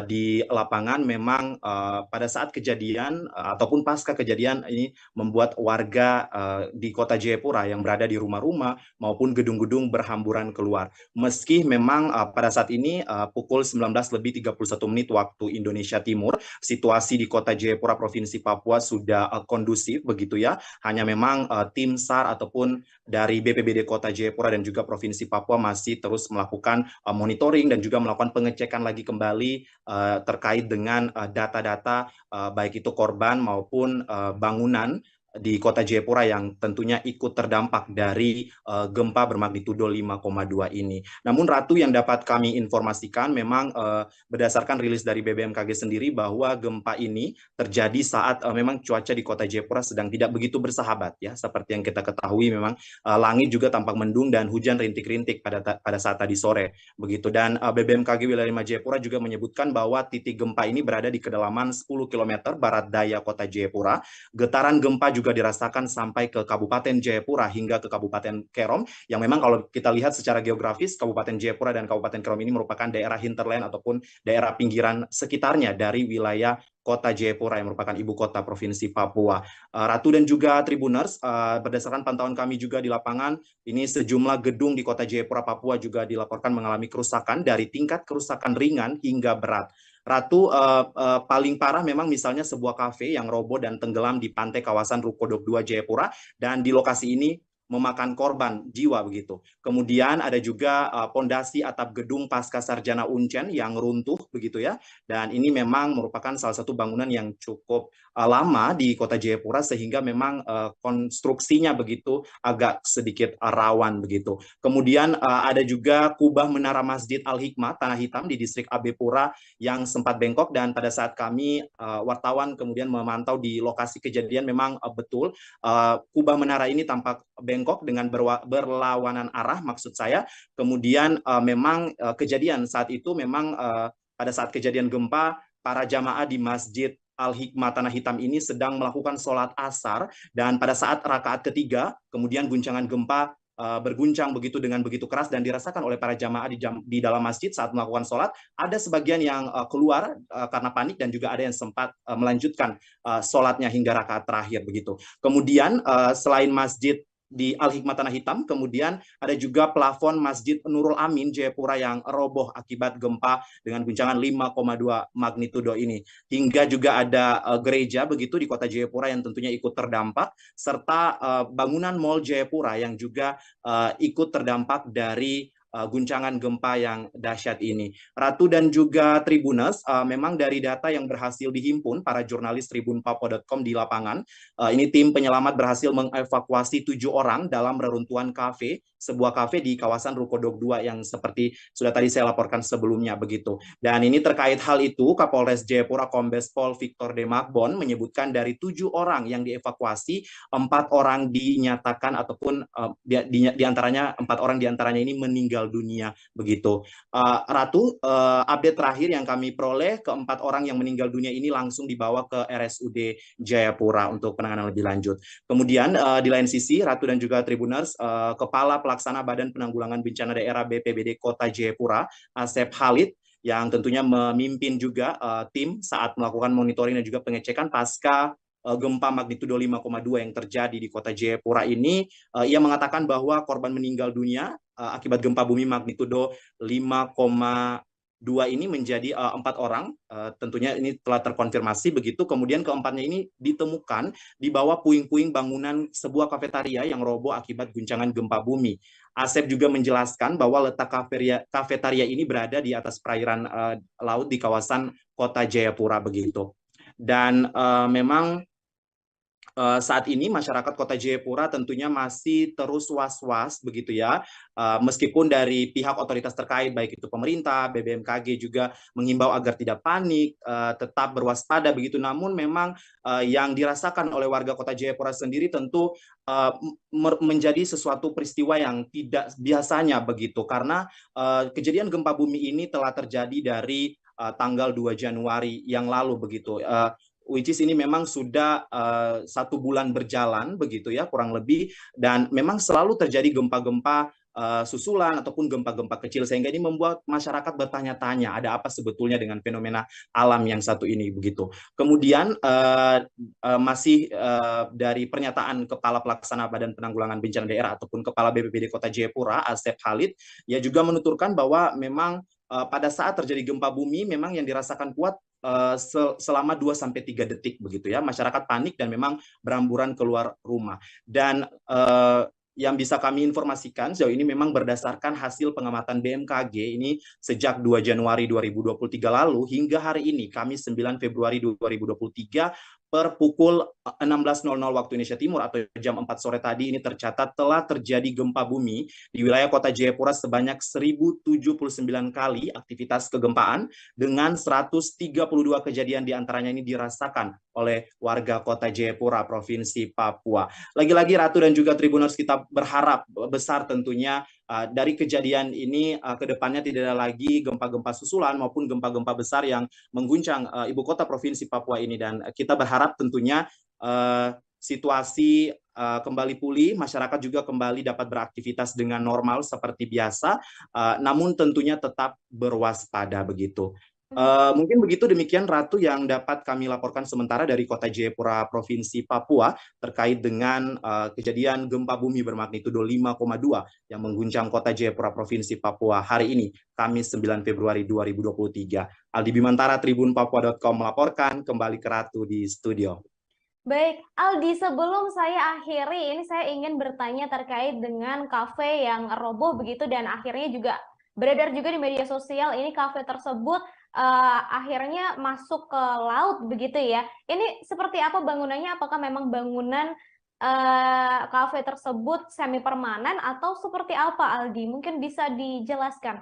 di lapangan, memang pada saat kejadian ataupun pasca kejadian ini membuat warga di kota Jayapura yang berada di rumah-rumah maupun gedung-gedung berhamburan keluar. Meski memang pada saat ini pukul 19:31 waktu Indonesia Timur, situasi di kota Jayapura, Provinsi Papua sudah kondusif begitu ya. Hanya memang tim SAR ataupun dari BPBD Kota Jayapura dan juga Provinsi Papua masih terus melakukan monitoring dan juga melakukan pengecekan lagi kembali terkait dengan data-data baik itu korban maupun bangunan di kota Jayapura yang tentunya ikut terdampak dari gempa bermagnitudo 5,2 ini. Namun Ratu, yang dapat kami informasikan memang berdasarkan rilis dari BMKG sendiri bahwa gempa ini terjadi saat memang cuaca di kota Jayapura sedang tidak begitu bersahabat ya. Seperti yang kita ketahui memang langit juga tampak mendung dan hujan rintik-rintik pada saat tadi sore begitu. Dan BMKG wilayah 5 Jayapura juga menyebutkan bahwa titik gempa ini berada di kedalaman 10 km barat daya kota Jayapura. Getaran gempa juga dirasakan sampai ke Kabupaten Jayapura hingga ke Kabupaten Kerom, yang memang kalau kita lihat secara geografis Kabupaten Jayapura dan Kabupaten Kerom ini merupakan daerah hinterland ataupun daerah pinggiran sekitarnya dari wilayah kota Jayapura yang merupakan ibu kota Provinsi Papua. Ratu dan juga Tribuners, berdasarkan pantauan kami juga di lapangan, ini sejumlah gedung di kota Jayapura, Papua juga dilaporkan mengalami kerusakan dari tingkat kerusakan ringan hingga berat. Ratu, paling parah memang misalnya sebuah kafe yang roboh dan tenggelam di pantai kawasan Rukodok 2 Jayapura, dan di lokasi ini memakan korban jiwa begitu. Kemudian ada juga pondasi atap gedung Pasca Sarjana Uncen yang runtuh begitu ya. Dan ini memang merupakan salah satu bangunan yang cukup lama di Kota Jayapura sehingga memang konstruksinya begitu agak sedikit rawan begitu. Kemudian ada juga kubah menara Masjid Al-Hikmah Tanah Hitam di distrik AB Pura yang sempat bengkok, dan pada saat kami wartawan kemudian memantau di lokasi kejadian memang betul kubah menara ini tampak bengkok dengan berlawanan arah maksud saya. Kemudian memang kejadian saat itu memang pada saat kejadian gempa para jamaah di Masjid Al-Hikmah Tanah Hitam ini sedang melakukan sholat asar, dan pada saat rakaat ketiga kemudian guncangan gempa berguncang begitu dengan begitu keras dan dirasakan oleh para jamaah di dalam masjid saat melakukan sholat. Ada sebagian yang keluar karena panik dan juga ada yang sempat melanjutkan sholatnya hingga rakaat terakhir begitu. Kemudian selain masjid di Al-Hikmah Tanah Hitam, kemudian ada juga plafon Masjid Nurul Amin Jayapura yang roboh akibat gempa dengan guncangan 5,2 magnitudo ini. Hingga juga ada gereja begitu di Kota Jayapura yang tentunya ikut terdampak, serta bangunan Mall Jayapura yang juga ikut terdampak dari guncangan gempa yang dahsyat ini. Ratu dan juga Tribuners, memang dari data yang berhasil dihimpun para jurnalis tribunpapua.com di lapangan, ini tim penyelamat berhasil mengevakuasi 7 orang dalam reruntuhan kafe, sebuah kafe di kawasan Rukodok 2 yang seperti sudah tadi saya laporkan sebelumnya begitu. Dan ini terkait hal itu, Kapolres Jayapura Kombes Pol Victor D. Magbon menyebutkan dari 7 orang yang dievakuasi, 4 orang dinyatakan ataupun di antaranya 4 orang diantaranya ini meninggal dunia begitu. Ratu, update terakhir yang kami peroleh, ke-4 orang yang meninggal dunia ini langsung dibawa ke RSUD Jayapura untuk penanganan lebih lanjut. Kemudian di lain sisi, Ratu dan juga Tribuners, Kepala Pelaksana Badan Penanggulangan Bencana Daerah BPBD Kota Jayapura, Asep Khalid, yang tentunya memimpin juga tim saat melakukan monitoring dan juga pengecekan pasca gempa magnitudo 5,2 yang terjadi di Kota Jayapura ini. Ia mengatakan bahwa korban meninggal dunia akibat gempa bumi magnitudo 5,2 ini menjadi 4 orang, tentunya ini telah terkonfirmasi begitu. Kemudian keempatnya ini ditemukan di bawah puing-puing bangunan sebuah kafetaria yang roboh akibat guncangan gempa bumi. Asep juga menjelaskan bahwa letak kafetaria ini berada di atas perairan laut di kawasan Kota Jayapura begitu. Dan memang saat ini masyarakat Kota Jayapura tentunya masih terus was-was begitu ya, meskipun dari pihak otoritas terkait baik itu pemerintah, BBMKG juga menghimbau agar tidak panik, tetap berwaspada begitu. Namun memang yang dirasakan oleh warga Kota Jayapura sendiri tentu menjadi sesuatu peristiwa yang tidak biasanya begitu, karena kejadian gempa bumi ini telah terjadi dari tanggal 2 Januari yang lalu begitu. Which is ini memang sudah 1 bulan berjalan begitu ya kurang lebih, dan memang selalu terjadi gempa-gempa susulan ataupun gempa-gempa kecil, sehingga ini membuat masyarakat bertanya-tanya ada apa sebetulnya dengan fenomena alam yang satu ini begitu. Kemudian masih dari pernyataan Kepala Pelaksana Badan Penanggulangan Bencana Daerah ataupun Kepala BPBD Kota Jayapura Asep Khalid, ia juga menuturkan bahwa memang pada saat terjadi gempa bumi memang yang dirasakan kuat selama 2-3 detik begitu ya. Masyarakat panik dan memang beramburan keluar rumah. Dan yang bisa kami informasikan sejauh ini memang berdasarkan hasil pengamatan BMKG ini sejak 2 Januari 2023 lalu hingga hari ini, Kamis 9 Februari 2023, per pukul 16.00 waktu Indonesia Timur atau jam 4 sore tadi ini tercatat telah terjadi gempa bumi di wilayah Kota Jayapura sebanyak 1079 kali aktivitas kegempaan dengan 132 kejadian diantaranya ini dirasakan oleh warga Kota Jayapura, Provinsi Papua. Lagi-lagi Ratu dan juga Tribuners, kita berharap besar tentunya dari kejadian ini ke depannya tidak ada lagi gempa-gempa susulan maupun gempa-gempa besar yang mengguncang ibu kota Provinsi Papua ini, dan kita berharap tentunya situasi kembali pulih, masyarakat juga kembali dapat beraktivitas dengan normal seperti biasa, namun tentunya tetap berwaspada begitu. Mungkin begitu, demikian Ratu yang dapat kami laporkan sementara dari Kota Jayapura, Provinsi Papua terkait dengan kejadian gempa bumi bermagnitudo 5,2 yang mengguncang Kota Jayapura, Provinsi Papua hari ini, Kamis 9 Februari 2023. Aldi Bimantara, tribunpapua.com melaporkan, kembali ke Ratu di studio. Baik, Aldi, sebelum saya akhiri, ini saya ingin bertanya terkait dengan kafe yang roboh begitu dan akhirnya juga beredar juga di media sosial, ini kafe tersebut akhirnya masuk ke laut begitu ya. Ini seperti apa bangunannya? Apakah memang bangunan kafe tersebut semi permanen atau seperti apa, Aldi? Mungkin bisa dijelaskan.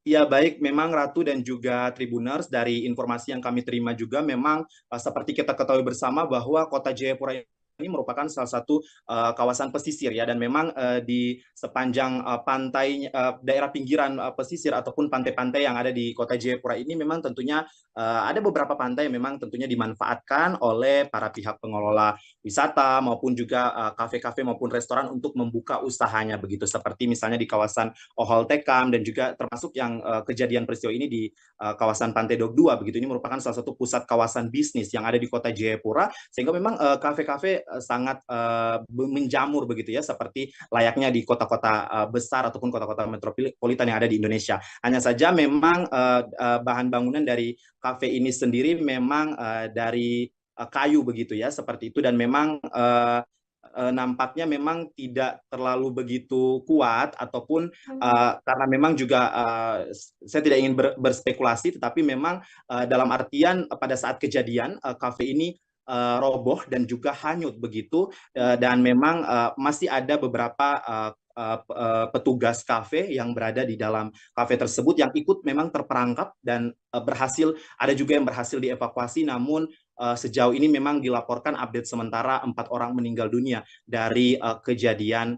Ya, baik, memang Ratu dan juga Tribuners, dari informasi yang kami terima juga memang seperti kita ketahui bersama bahwa Kota Jayapura ini merupakan salah satu kawasan pesisir ya, dan memang di sepanjang pantai daerah pinggiran pesisir ataupun pantai-pantai yang ada di Kota Jayapura ini memang tentunya ada beberapa pantai yang memang tentunya dimanfaatkan oleh para pihak pengelola wisata maupun juga kafe-kafe maupun restoran untuk membuka usahanya begitu, seperti misalnya di kawasan Ohol Tekam dan juga termasuk yang kejadian peristiwa ini di kawasan Pantai Dok 2 begitu. Ini merupakan salah satu pusat kawasan bisnis yang ada di Kota Jayapura, sehingga memang kafe-kafe sangat menjamur begitu ya, seperti layaknya di kota-kota besar ataupun kota-kota metropolitan yang ada di Indonesia. Hanya saja memang bahan bangunan dari kafe ini sendiri memang dari kayu begitu ya, seperti itu, dan memang nampaknya memang tidak terlalu begitu kuat ataupun karena memang juga saya tidak ingin berspekulasi, tetapi memang dalam artian pada saat kejadian kafe ini roboh dan juga hanyut begitu, dan memang masih ada beberapa petugas kafe yang berada di dalam kafe tersebut yang ikut memang terperangkap dan ada juga yang berhasil dievakuasi, namun sejauh ini memang dilaporkan update sementara 4 orang meninggal dunia dari kejadian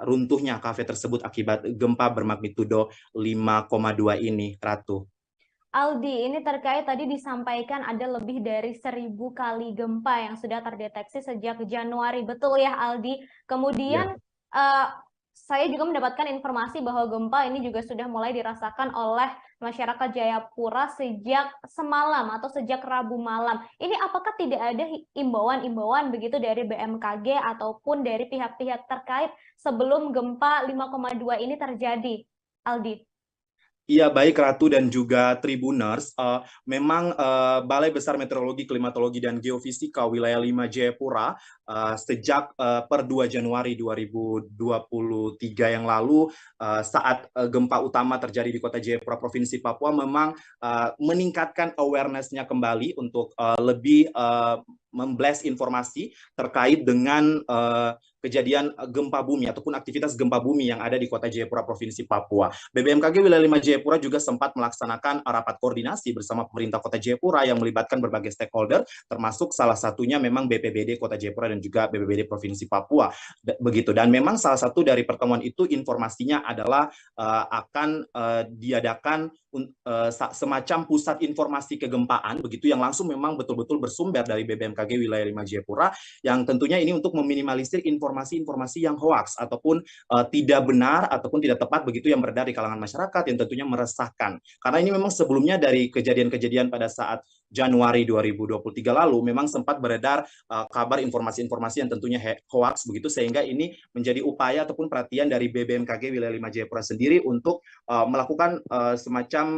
runtuhnya kafe tersebut akibat gempa bermagnitudo 5,2 ini, Ratu. Aldi, ini terkait tadi disampaikan ada lebih dari 1.000 kali gempa yang sudah terdeteksi sejak Januari, betul ya Aldi? Kemudian saya juga mendapatkan informasi bahwa gempa ini juga sudah mulai dirasakan oleh masyarakat Jayapura sejak semalam atau sejak Rabu malam. Ini apakah tidak ada imbauan-imbauan begitu dari BMKG ataupun dari pihak-pihak terkait sebelum gempa 5,2 ini terjadi, Aldi? Iya, baik Ratu dan juga Tribuners, memang Balai Besar Meteorologi, Klimatologi, dan Geofisika Wilayah 5 Jayapura sejak per 2 Januari 2023 yang lalu, saat gempa utama terjadi di Kota Jayapura, Provinsi Papua, memang meningkatkan awareness-nya kembali untuk lebih memblast informasi terkait dengan kejadian gempa bumi ataupun aktivitas gempa bumi yang ada di Kota Jayapura, Provinsi Papua. BBMKG Wilayah 5 Jayapura juga sempat melaksanakan rapat koordinasi bersama pemerintah Kota Jayapura yang melibatkan berbagai stakeholder, termasuk salah satunya memang BPBD Kota Jayapura dan juga BPBD Provinsi Papua. Begitu. Dan memang salah satu dari pertemuan itu informasinya adalah akan diadakan semacam pusat informasi kegempaan begitu, yang langsung memang betul-betul bersumber dari BBMKG Wilayah 5 Jayapura, yang tentunya ini untuk meminimalisir informasi-informasi yang hoaks ataupun tidak benar ataupun tidak tepat begitu yang beredar di kalangan masyarakat, yang tentunya meresahkan. Karena ini memang sebelumnya dari kejadian-kejadian pada saat Januari 2023 lalu memang sempat beredar kabar informasi-informasi yang tentunya hoaks begitu, sehingga ini menjadi upaya ataupun perhatian dari BBMKG Wilayah 5 Jayapura sendiri untuk melakukan semacam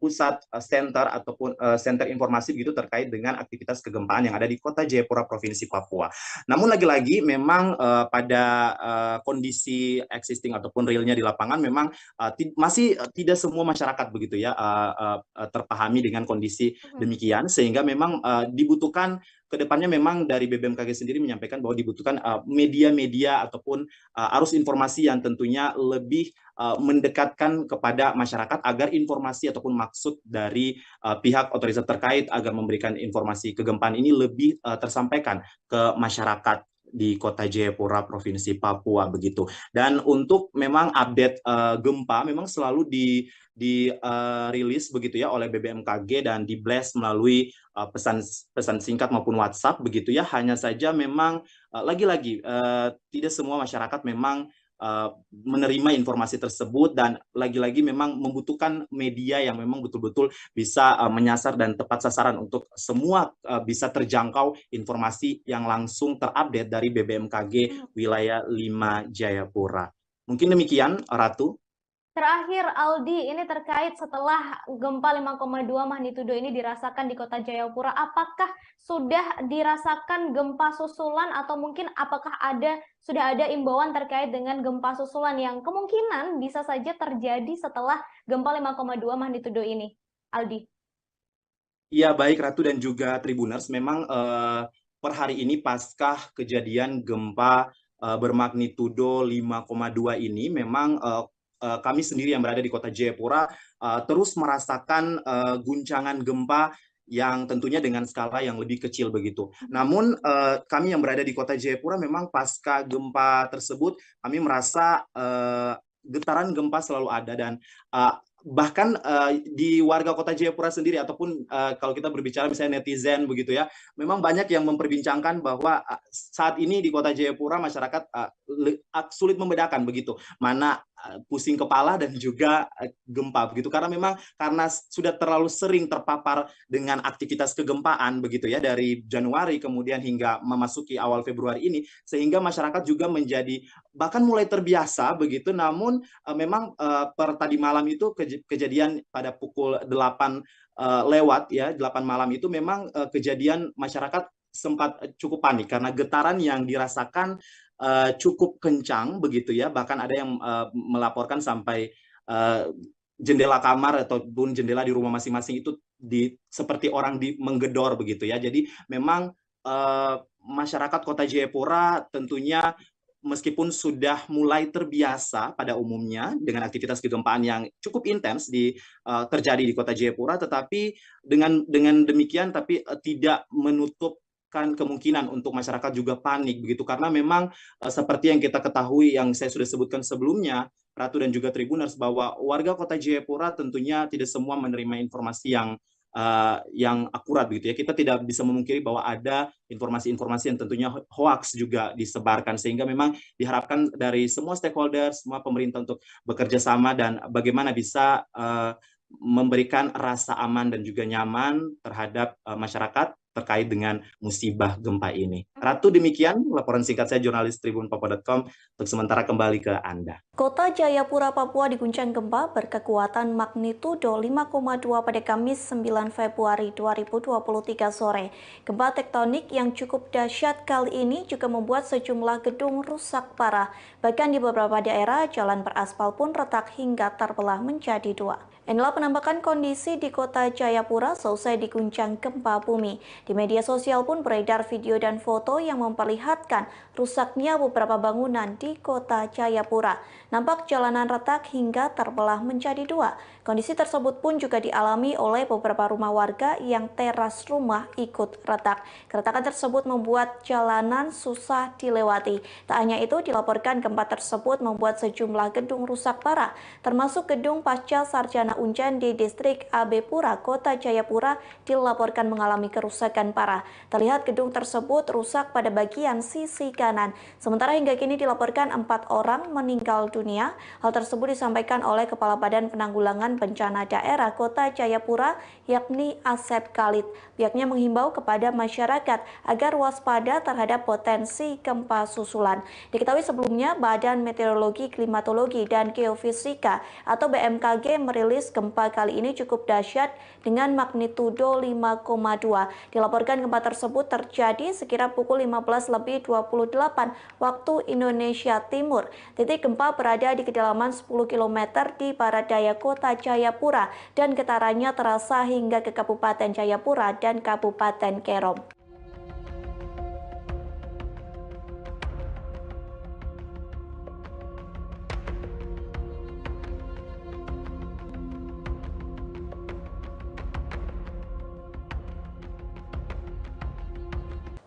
pusat center ataupun center informasi begitu terkait dengan aktivitas kegempaan yang ada di Kota Jayapura, Provinsi Papua. Namun lagi-lagi memang pada kondisi existing ataupun realnya di lapangan memang masih tidak semua masyarakat begitu ya terpahami dengan kondisi demikian, sehingga memang dibutuhkan kedepannya memang dari BBMKG sendiri menyampaikan bahwa dibutuhkan media-media ataupun arus informasi yang tentunya lebih mendekatkan kepada masyarakat agar informasi ataupun maksud dari pihak otoritas terkait agar memberikan informasi kegempaan ini lebih tersampaikan ke masyarakat di Kota Jayapura, Provinsi Papua begitu. Dan untuk memang update gempa memang selalu dirilis begitu ya oleh BBMKG dan di blast melalui pesan singkat maupun WhatsApp begitu ya. Hanya saja memang lagi-lagi tidak semua masyarakat memang menerima informasi tersebut, dan lagi-lagi memang membutuhkan media yang memang betul-betul bisa menyasar dan tepat sasaran untuk semua bisa terjangkau informasi yang langsung terupdate dari BBMKG Wilayah 5 Jayapura. Mungkin demikian, Ratu. Terakhir, Aldi, ini terkait setelah gempa 5,2 magnitudo ini dirasakan di Kota Jayapura, apakah sudah dirasakan gempa susulan atau mungkin apakah sudah ada imbauan terkait dengan gempa susulan yang kemungkinan bisa saja terjadi setelah gempa 5,2 magnitudo ini? Aldi. Iya, baik Ratu dan juga Tribuners, memang per hari ini paskah kejadian gempa bermagnitudo 5,2 ini, memang kami sendiri yang berada di kota Jayapura terus merasakan guncangan gempa yang tentunya dengan skala yang lebih kecil begitu. Namun kami yang berada di kota Jayapura memang pasca gempa tersebut kami merasa getaran gempa selalu ada, dan bahkan di warga kota Jayapura sendiri ataupun kalau kita berbicara misalnya netizen begitu ya, memang banyak yang memperbincangkan bahwa saat ini di kota Jayapura masyarakat sulit membedakan begitu mana pusing kepala dan juga gempa begitu, karena memang karena sudah terlalu sering terpapar dengan aktivitas kegempaan begitu ya dari Januari kemudian hingga memasuki awal Februari ini, sehingga masyarakat juga menjadi bahkan mulai terbiasa begitu. Namun memang per tadi malam itu kejadian pada pukul 8 lewat ya 8 malam itu memang kejadian masyarakat sempat cukup panik karena getaran yang dirasakan cukup kencang begitu ya, bahkan ada yang melaporkan sampai jendela kamar ataupun jendela di rumah masing-masing itu seperti orang menggedor begitu ya. Jadi memang masyarakat kota Jayapura tentunya meskipun sudah mulai terbiasa pada umumnya dengan aktivitas kegempaan yang cukup intens terjadi di kota Jayapura, tetapi dengan demikian tapi tidak menutup kemungkinan untuk masyarakat juga panik begitu, karena memang seperti yang kita ketahui yang saya sudah sebutkan sebelumnya Ratu dan juga Tribuners, bahwa warga kota Jayapura tentunya tidak semua menerima informasi yang akurat begitu ya. Kita tidak bisa memungkiri bahwa ada informasi-informasi yang tentunya hoax juga disebarkan, sehingga memang diharapkan dari semua stakeholder, semua pemerintah untuk bekerja sama dan bagaimana bisa memberikan rasa aman dan juga nyaman terhadap masyarakat terkait dengan musibah gempa ini. Ratu, demikian laporan singkat saya jurnalis tribunpapua.com. Untuk sementara kembali ke Anda. Kota Jayapura, Papua diguncang gempa berkekuatan magnitudo 5,2 pada Kamis 9 Februari 2023 sore. Gempa tektonik yang cukup dahsyat kali ini juga membuat sejumlah gedung rusak parah. Bahkan di beberapa daerah, jalan beraspal pun retak hingga terbelah menjadi dua. Inilah penampakan kondisi di kota Jayapura seusai diguncang gempa bumi. Di media sosial pun beredar video dan foto yang memperlihatkan rusaknya beberapa bangunan di kota Jayapura. Nampak jalanan retak hingga terbelah menjadi dua. Kondisi tersebut pun juga dialami oleh beberapa rumah warga yang teras rumah ikut retak. Keretakan tersebut membuat jalanan susah dilewati. Tak hanya itu, dilaporkan gempa tersebut membuat sejumlah gedung rusak parah, termasuk gedung Pasca Sarjana Unjan di distrik AB Pura, kota Jayapura dilaporkan mengalami kerusakan parah. Terlihat gedung tersebut rusak pada bagian sisi kanan. Sementara hingga kini dilaporkan 4 orang meninggal dunia. Hal tersebut disampaikan oleh Kepala Badan Penanggulangan Bencana Daerah Kota Jayapura, yakni Asep Khalid. Pihaknya menghimbau kepada masyarakat agar waspada terhadap potensi gempa susulan. Diketahui sebelumnya, Badan Meteorologi, Klimatologi, dan Geofisika atau BMKG merilis gempa kali ini cukup dahsyat dengan magnitudo 5,2. Dilaporkan gempa tersebut terjadi sekira pukul 15.28 waktu Indonesia Timur. Titik gempa berada di kedalaman 10 km di barat daya kota Jayapura dan getarannya terasa hingga ke Kabupaten Jayapura dan Kabupaten Kerom.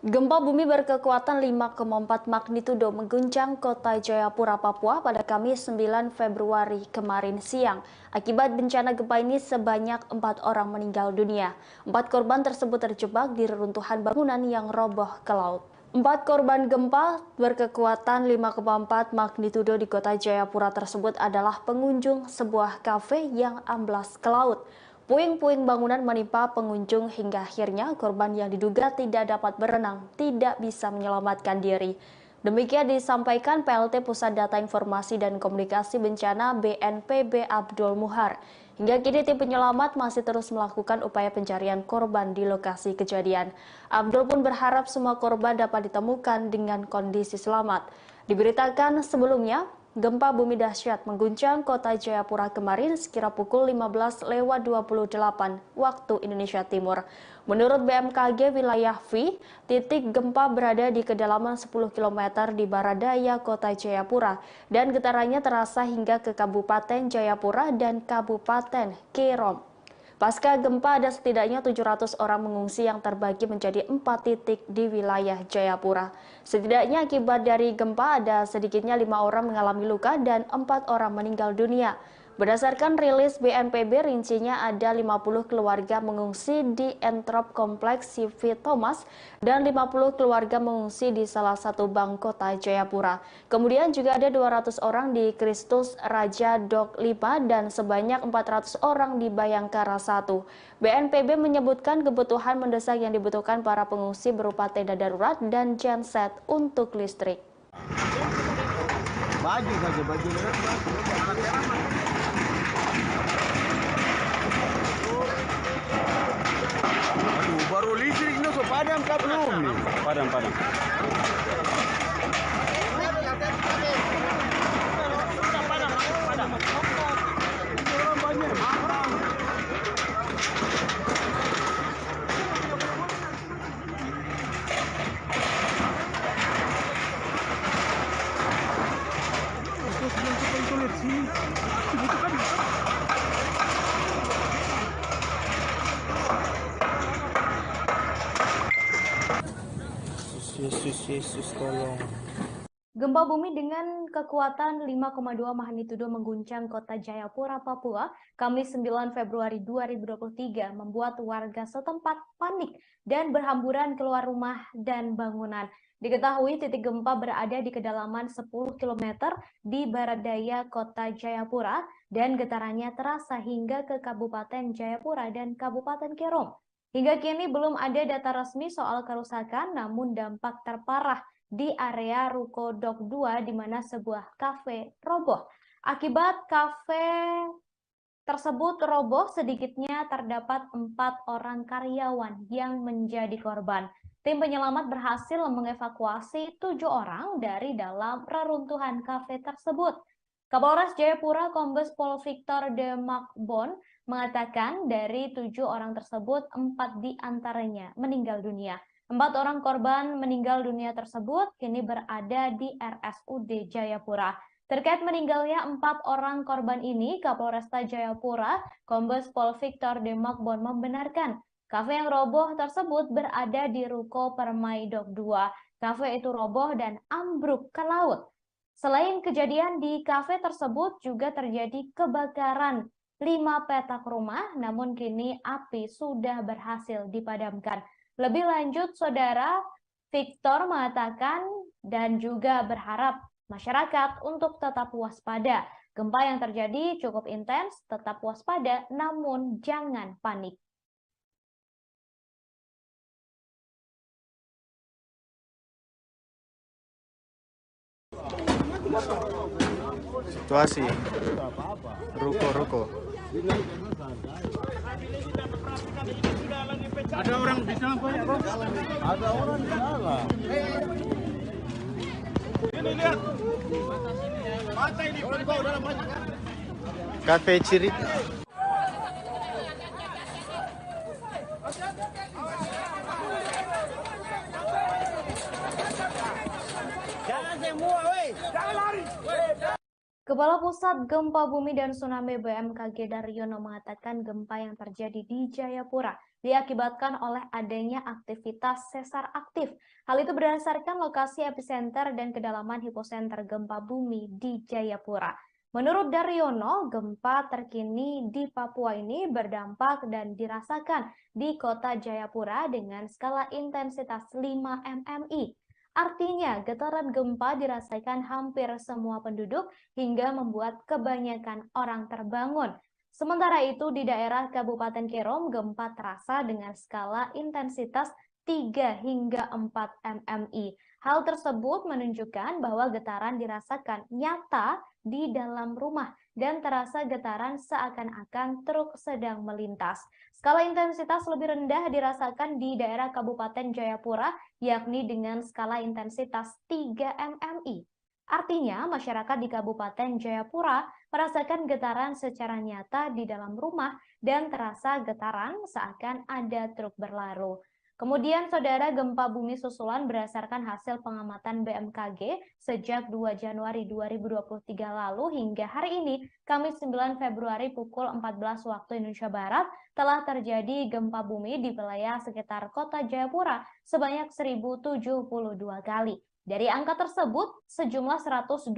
Gempa bumi berkekuatan 5,4 magnitudo mengguncang kota Jayapura, Papua pada Kamis 9 Februari kemarin siang. Akibat bencana gempa ini sebanyak 4 orang meninggal dunia. 4 korban tersebut terjebak di reruntuhan bangunan yang roboh ke laut. 4 korban gempa berkekuatan 5,4 magnitudo di kota Jayapura tersebut adalah pengunjung sebuah kafe yang amblas ke laut. Puing-puing bangunan menimpa pengunjung hingga akhirnya korban yang diduga tidak dapat berenang tidak bisa menyelamatkan diri. Demikian disampaikan PLT Pusat Data Informasi dan Komunikasi Bencana BNPB Abdul Muhar. Hingga kini tim penyelamat masih terus melakukan upaya pencarian korban di lokasi kejadian. Abdul pun berharap semua korban dapat ditemukan dengan kondisi selamat. Diberitakan sebelumnya, Gempa bumi dahsyat mengguncang kota Jayapura kemarin sekira pukul 15:28 waktu Indonesia Timur. Menurut BMKG wilayah V, titik gempa berada di kedalaman 10 km di barat daya kota Jayapura dan getarannya terasa hingga ke Kabupaten Jayapura dan Kabupaten Kerom. Pasca gempa ada setidaknya 700 orang mengungsi yang terbagi menjadi 4 titik di wilayah Jayapura. Setidaknya akibat dari gempa ada sedikitnya 5 orang mengalami luka dan 4 orang meninggal dunia. Berdasarkan rilis BNPB, rincinya ada 50 keluarga mengungsi di Entrop Kompleks CV Thomas dan 50 keluarga mengungsi di salah satu bank kota Jayapura. Kemudian juga ada 200 orang di Kristus Raja Dok 5 dan sebanyak 400 orang di Bayangkara 1. BNPB menyebutkan kebutuhan mendesak yang dibutuhkan para pengungsi berupa tenda darurat dan genset untuk listrik. Baju saja, baju. Aduh, baru listrik ini so padam kah belum nih? Padam. Yesus tolong. Gempa bumi dengan kekuatan 5,2 magnitudo mengguncang kota Jayapura, Papua, Kamis 9 Februari 2023 membuat warga setempat panik dan berhamburan keluar rumah dan bangunan. Diketahui titik gempa berada di kedalaman 10 km di barat daya kota Jayapura dan getarannya terasa hingga ke Kabupaten Jayapura dan Kabupaten Kerom. Hingga kini belum ada data resmi soal kerusakan, namun dampak terparah di area Ruko Dok 2 di mana sebuah kafe roboh. Akibat kafe tersebut roboh, sedikitnya terdapat 4 orang karyawan yang menjadi korban. Tim penyelamat berhasil mengevakuasi 7 orang dari dalam reruntuhan kafe tersebut. Kapolres Jayapura Kombes Pol Victor De Makbon mengatakan dari 7 orang tersebut 4 diantaranya meninggal dunia. 4 orang korban meninggal dunia tersebut kini berada di RSUD Jayapura. Terkait meninggalnya 4 orang korban ini, Kapolresta Jayapura Kombes Pol Victor De Makbon membenarkan kafe yang roboh tersebut berada di Ruko Permai Dok 2. Kafe itu roboh dan ambruk ke laut. Selain kejadian di kafe tersebut juga terjadi kebakaran 5 petak rumah, namun kini api sudah berhasil dipadamkan. Lebih lanjut, Saudara Victor mengatakan dan juga berharap masyarakat untuk tetap waspada. Gempa yang terjadi cukup intens, tetap waspada, namun jangan panik. Situasi ruko. Ada orang di dalam banyak, Bos. Ada orang di dalam. Ini lihat. Mata ini kau dalam banyak. Kafe Cirit. Jangan semua, weh. Jangan lari. Kepala Pusat Gempa Bumi dan Tsunami BMKG Daryono mengatakan gempa yang terjadi di Jayapura diakibatkan oleh adanya aktivitas sesar aktif. Hal itu berdasarkan lokasi epicenter dan kedalaman hipocenter gempa bumi di Jayapura. Menurut Daryono, gempa terkini di Papua ini berdampak dan dirasakan di kota Jayapura dengan skala intensitas 5 mmi. Artinya, getaran gempa dirasakan hampir semua penduduk hingga membuat kebanyakan orang terbangun. Sementara itu, di daerah Kabupaten Kerom, gempa terasa dengan skala intensitas 3 hingga 4 mmi. Hal tersebut menunjukkan bahwa getaran dirasakan nyata di dalam rumah dan terasa getaran seakan-akan truk sedang melintas. Skala intensitas lebih rendah dirasakan di daerah Kabupaten Jayapura, yakni dengan skala intensitas 3 mmi. Artinya, masyarakat di Kabupaten Jayapura merasakan getaran secara nyata di dalam rumah dan terasa getaran seakan ada truk berlalu. Kemudian, saudara, gempa bumi susulan berdasarkan hasil pengamatan BMKG sejak 2 Januari 2023 lalu hingga hari ini, Kamis 9 Februari pukul 14 waktu Indonesia Barat, telah terjadi gempa bumi di wilayah sekitar kota Jayapura sebanyak 1072 kali. Dari angka tersebut, sejumlah 128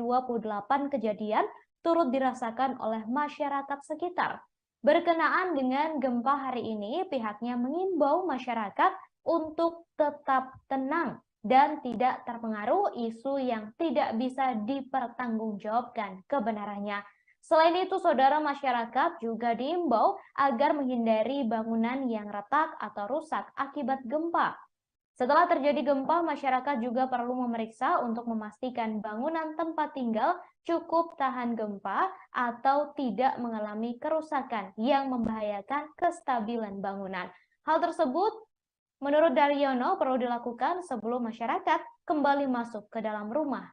kejadian turut dirasakan oleh masyarakat sekitar. Berkenaan dengan gempa hari ini, pihaknya mengimbau masyarakat untuk tetap tenang dan tidak terpengaruh isu yang tidak bisa dipertanggungjawabkan kebenarannya. Selain itu, saudara, masyarakat juga diimbau agar menghindari bangunan yang retak atau rusak akibat gempa. Setelah terjadi gempa, masyarakat juga perlu memeriksa untuk memastikan bangunan tempat tinggal cukup tahan gempa atau tidak mengalami kerusakan yang membahayakan kestabilan bangunan. Hal tersebut, menurut Daryono, perlu dilakukan sebelum masyarakat kembali masuk ke dalam rumah.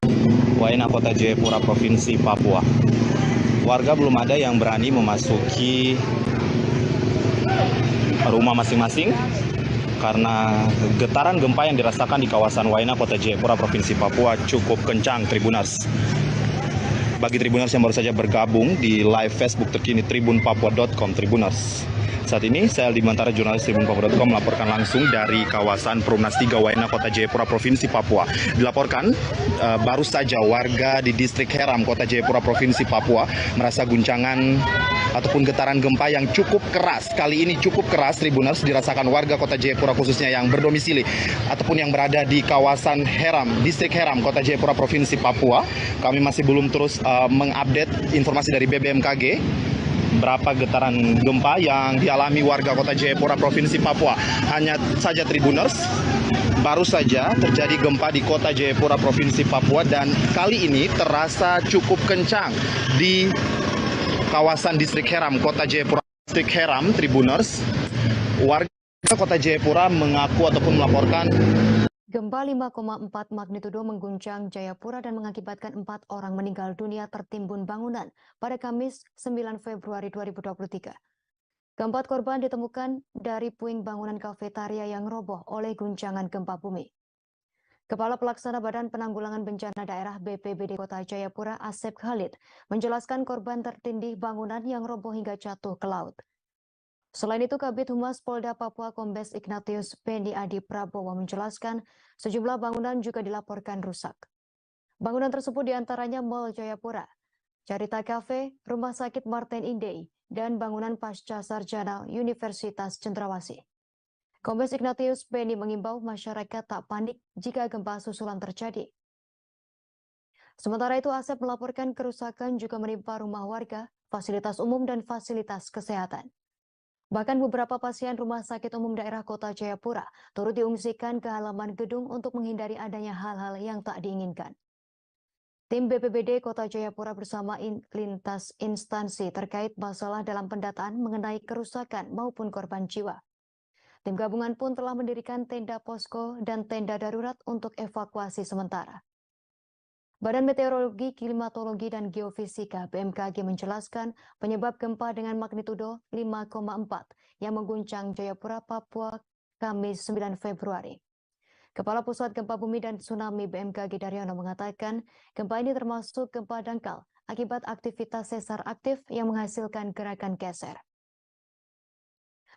Waena, Kota Jayapura, Provinsi Papua. Warga belum ada yang berani memasuki rumah masing-masing karena getaran gempa yang dirasakan di kawasan Waena, Kota Jayapura, Provinsi Papua cukup kencang, Tribuners. Bagi Tribuners yang baru saja bergabung di live Facebook terkini tribunpapua.com, Tribuners. Saat ini saya Aldi Mantara, jurnalis tribunpapua.com, melaporkan langsung dari kawasan Perumnas 3 Waena, Kota Jayapura, Provinsi Papua. Dilaporkan baru saja warga di distrik Heram, Kota Jayapura, Provinsi Papua merasa guncangan ataupun getaran gempa yang cukup keras. Kali ini cukup keras, Tribuners, dirasakan warga Kota Jayapura khususnya yang berdomisili ataupun yang berada di kawasan Heram, distrik Heram, Kota Jayapura, Provinsi Papua. Kami masih belum terus mengupdate informasi dari BMKG berapa getaran gempa yang dialami warga Kota Jayapura, Provinsi Papua. Hanya saja, Tribuners, baru saja terjadi gempa di Kota Jayapura, Provinsi Papua, dan kali ini terasa cukup kencang di kawasan distrik Heram, Kota Jayapura, distrik Heram, Tribuners. Warga Kota Jayapura mengaku ataupun melaporkan gempa 5,4 magnitudo mengguncang Jayapura dan mengakibatkan 4 orang meninggal dunia tertimbun bangunan pada Kamis 9 Februari 2023. Keempat korban ditemukan dari puing bangunan kafetaria yang roboh oleh guncangan gempa bumi. Kepala Pelaksana Badan Penanggulangan Bencana Daerah BPBD Kota Jayapura, Asep Khalid, menjelaskan korban tertindih bangunan yang roboh hingga jatuh ke laut. Selain itu, Kabid Humas Polda Papua Kombes Ignatius Beni Adi Prabowo menjelaskan sejumlah bangunan juga dilaporkan rusak. Bangunan tersebut diantaranya Mall Jayapura, Carita Cafe, Rumah Sakit Martin Indei, dan bangunan Pasca Sarjana Universitas Cendrawasih. Kombes Ignatius Beni mengimbau masyarakat tak panik jika gempa susulan terjadi. Sementara itu, Asep melaporkan kerusakan juga menimpa rumah warga, fasilitas umum, dan fasilitas kesehatan. Bahkan beberapa pasien Rumah Sakit Umum Daerah Kota Jayapura turut diungsikan ke halaman gedung untuk menghindari adanya hal-hal yang tak diinginkan. Tim BPBD Kota Jayapura bersama lintas instansi terkait masalah dalam pendataan mengenai kerusakan maupun korban jiwa. Tim gabungan pun telah mendirikan tenda posko dan tenda darurat untuk evakuasi sementara. Badan Meteorologi, Klimatologi, dan Geofisika BMKG menjelaskan penyebab gempa dengan magnitudo 5,4 yang mengguncang Jayapura, Papua, Kamis 9 Februari. Kepala Pusat Gempa Bumi dan Tsunami BMKG Daryono mengatakan gempa ini termasuk gempa dangkal akibat aktivitas sesar aktif yang menghasilkan gerakan geser.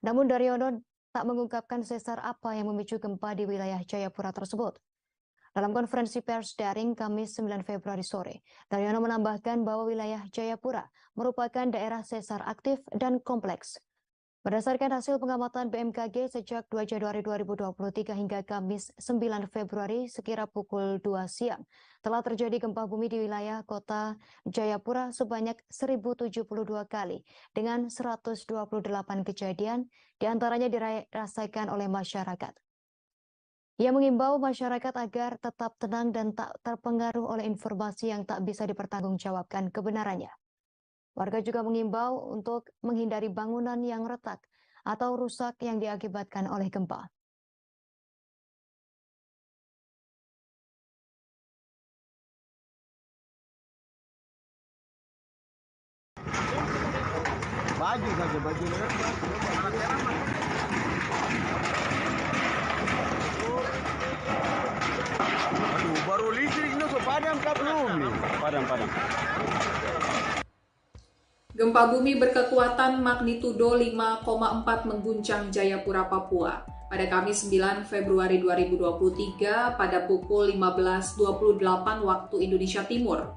Namun Daryono tak mengungkapkan sesar apa yang memicu gempa di wilayah Jayapura tersebut. Dalam konferensi pers daring Kamis 9 Februari sore, Daryono menambahkan bahwa wilayah Jayapura merupakan daerah sesar aktif dan kompleks. Berdasarkan hasil pengamatan BMKG sejak 2 Januari 2023 hingga Kamis 9 Februari sekira pukul 2 siang, telah terjadi gempa bumi di wilayah kota Jayapura sebanyak 1072 kali dengan 128 kejadian, diantaranya dirasakan oleh masyarakat. Ia mengimbau masyarakat agar tetap tenang dan tak terpengaruh oleh informasi yang tak bisa dipertanggungjawabkan kebenarannya. Warga juga mengimbau untuk menghindari bangunan yang retak atau rusak yang diakibatkan oleh gempa. Baju saja, baju. Aduh, baru listrik ini so padam kah belum nih? Padam. Gempa bumi berkekuatan magnitudo 5,4 mengguncang Jayapura, Papua pada Kamis 9 Februari 2023 pada pukul 15.28 waktu Indonesia Timur.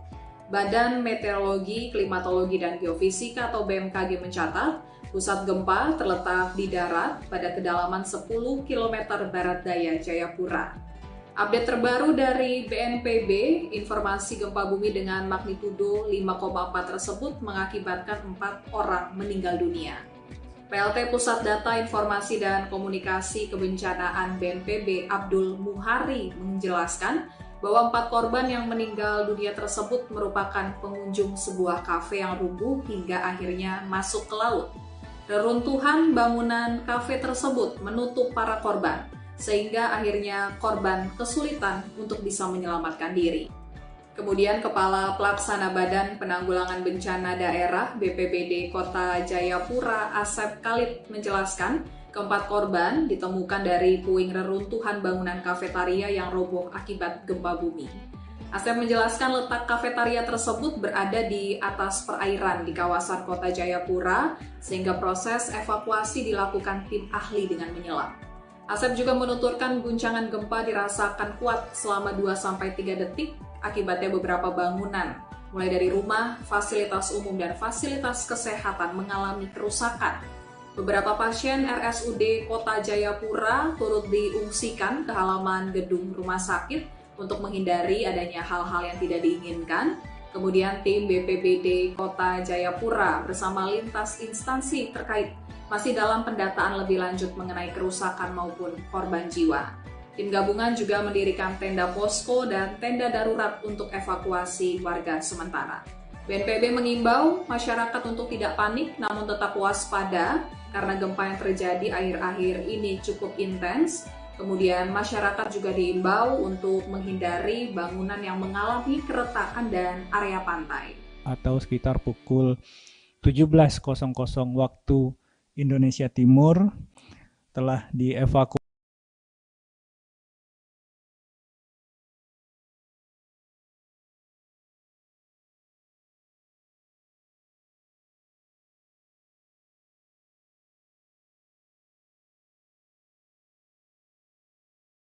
Badan Meteorologi, Klimatologi, dan Geofisika atau BMKG mencatat, pusat gempa terletak di darat pada kedalaman 10 km barat daya Jayapura. Update terbaru dari BNPB, informasi gempa bumi dengan magnitudo 5,4 tersebut mengakibatkan 4 orang meninggal dunia. PLT Pusat Data Informasi dan Komunikasi Kebencanaan BNPB Abdul Muhari menjelaskan bahwa 4 korban yang meninggal dunia tersebut merupakan pengunjung sebuah kafe yang rubuh hingga akhirnya masuk ke laut. Reruntuhan bangunan kafe tersebut menutup para korban, sehingga akhirnya korban kesulitan untuk bisa menyelamatkan diri. Kemudian Kepala Pelaksana Badan Penanggulangan Bencana Daerah BPBD Kota Jayapura Asep Khalid menjelaskan, keempat korban ditemukan dari puing reruntuhan bangunan kafetaria yang roboh akibat gempa bumi. Asep menjelaskan letak kafetaria tersebut berada di atas perairan di kawasan Kota Jayapura, sehingga proses evakuasi dilakukan tim ahli dengan menyelam. Asep juga menuturkan guncangan gempa dirasakan kuat selama 2-3 detik, akibatnya beberapa bangunan, mulai dari rumah, fasilitas umum, dan fasilitas kesehatan mengalami kerusakan. Beberapa pasien RSUD Kota Jayapura turut diungsikan ke halaman gedung rumah sakit untuk menghindari adanya hal-hal yang tidak diinginkan. Kemudian tim BPBD Kota Jayapura bersama lintas instansi terkait masih dalam pendataan lebih lanjut mengenai kerusakan maupun korban jiwa. Tim gabungan juga mendirikan tenda posko dan tenda darurat untuk evakuasi warga sementara. BNPB mengimbau masyarakat untuk tidak panik namun tetap waspada karena gempa yang terjadi akhir-akhir ini cukup intens. Kemudian masyarakat juga diimbau untuk menghindari bangunan yang mengalami keretakan dan area pantai. Atau sekitar pukul 17.00 waktu Indonesia Timur telah dievakuasi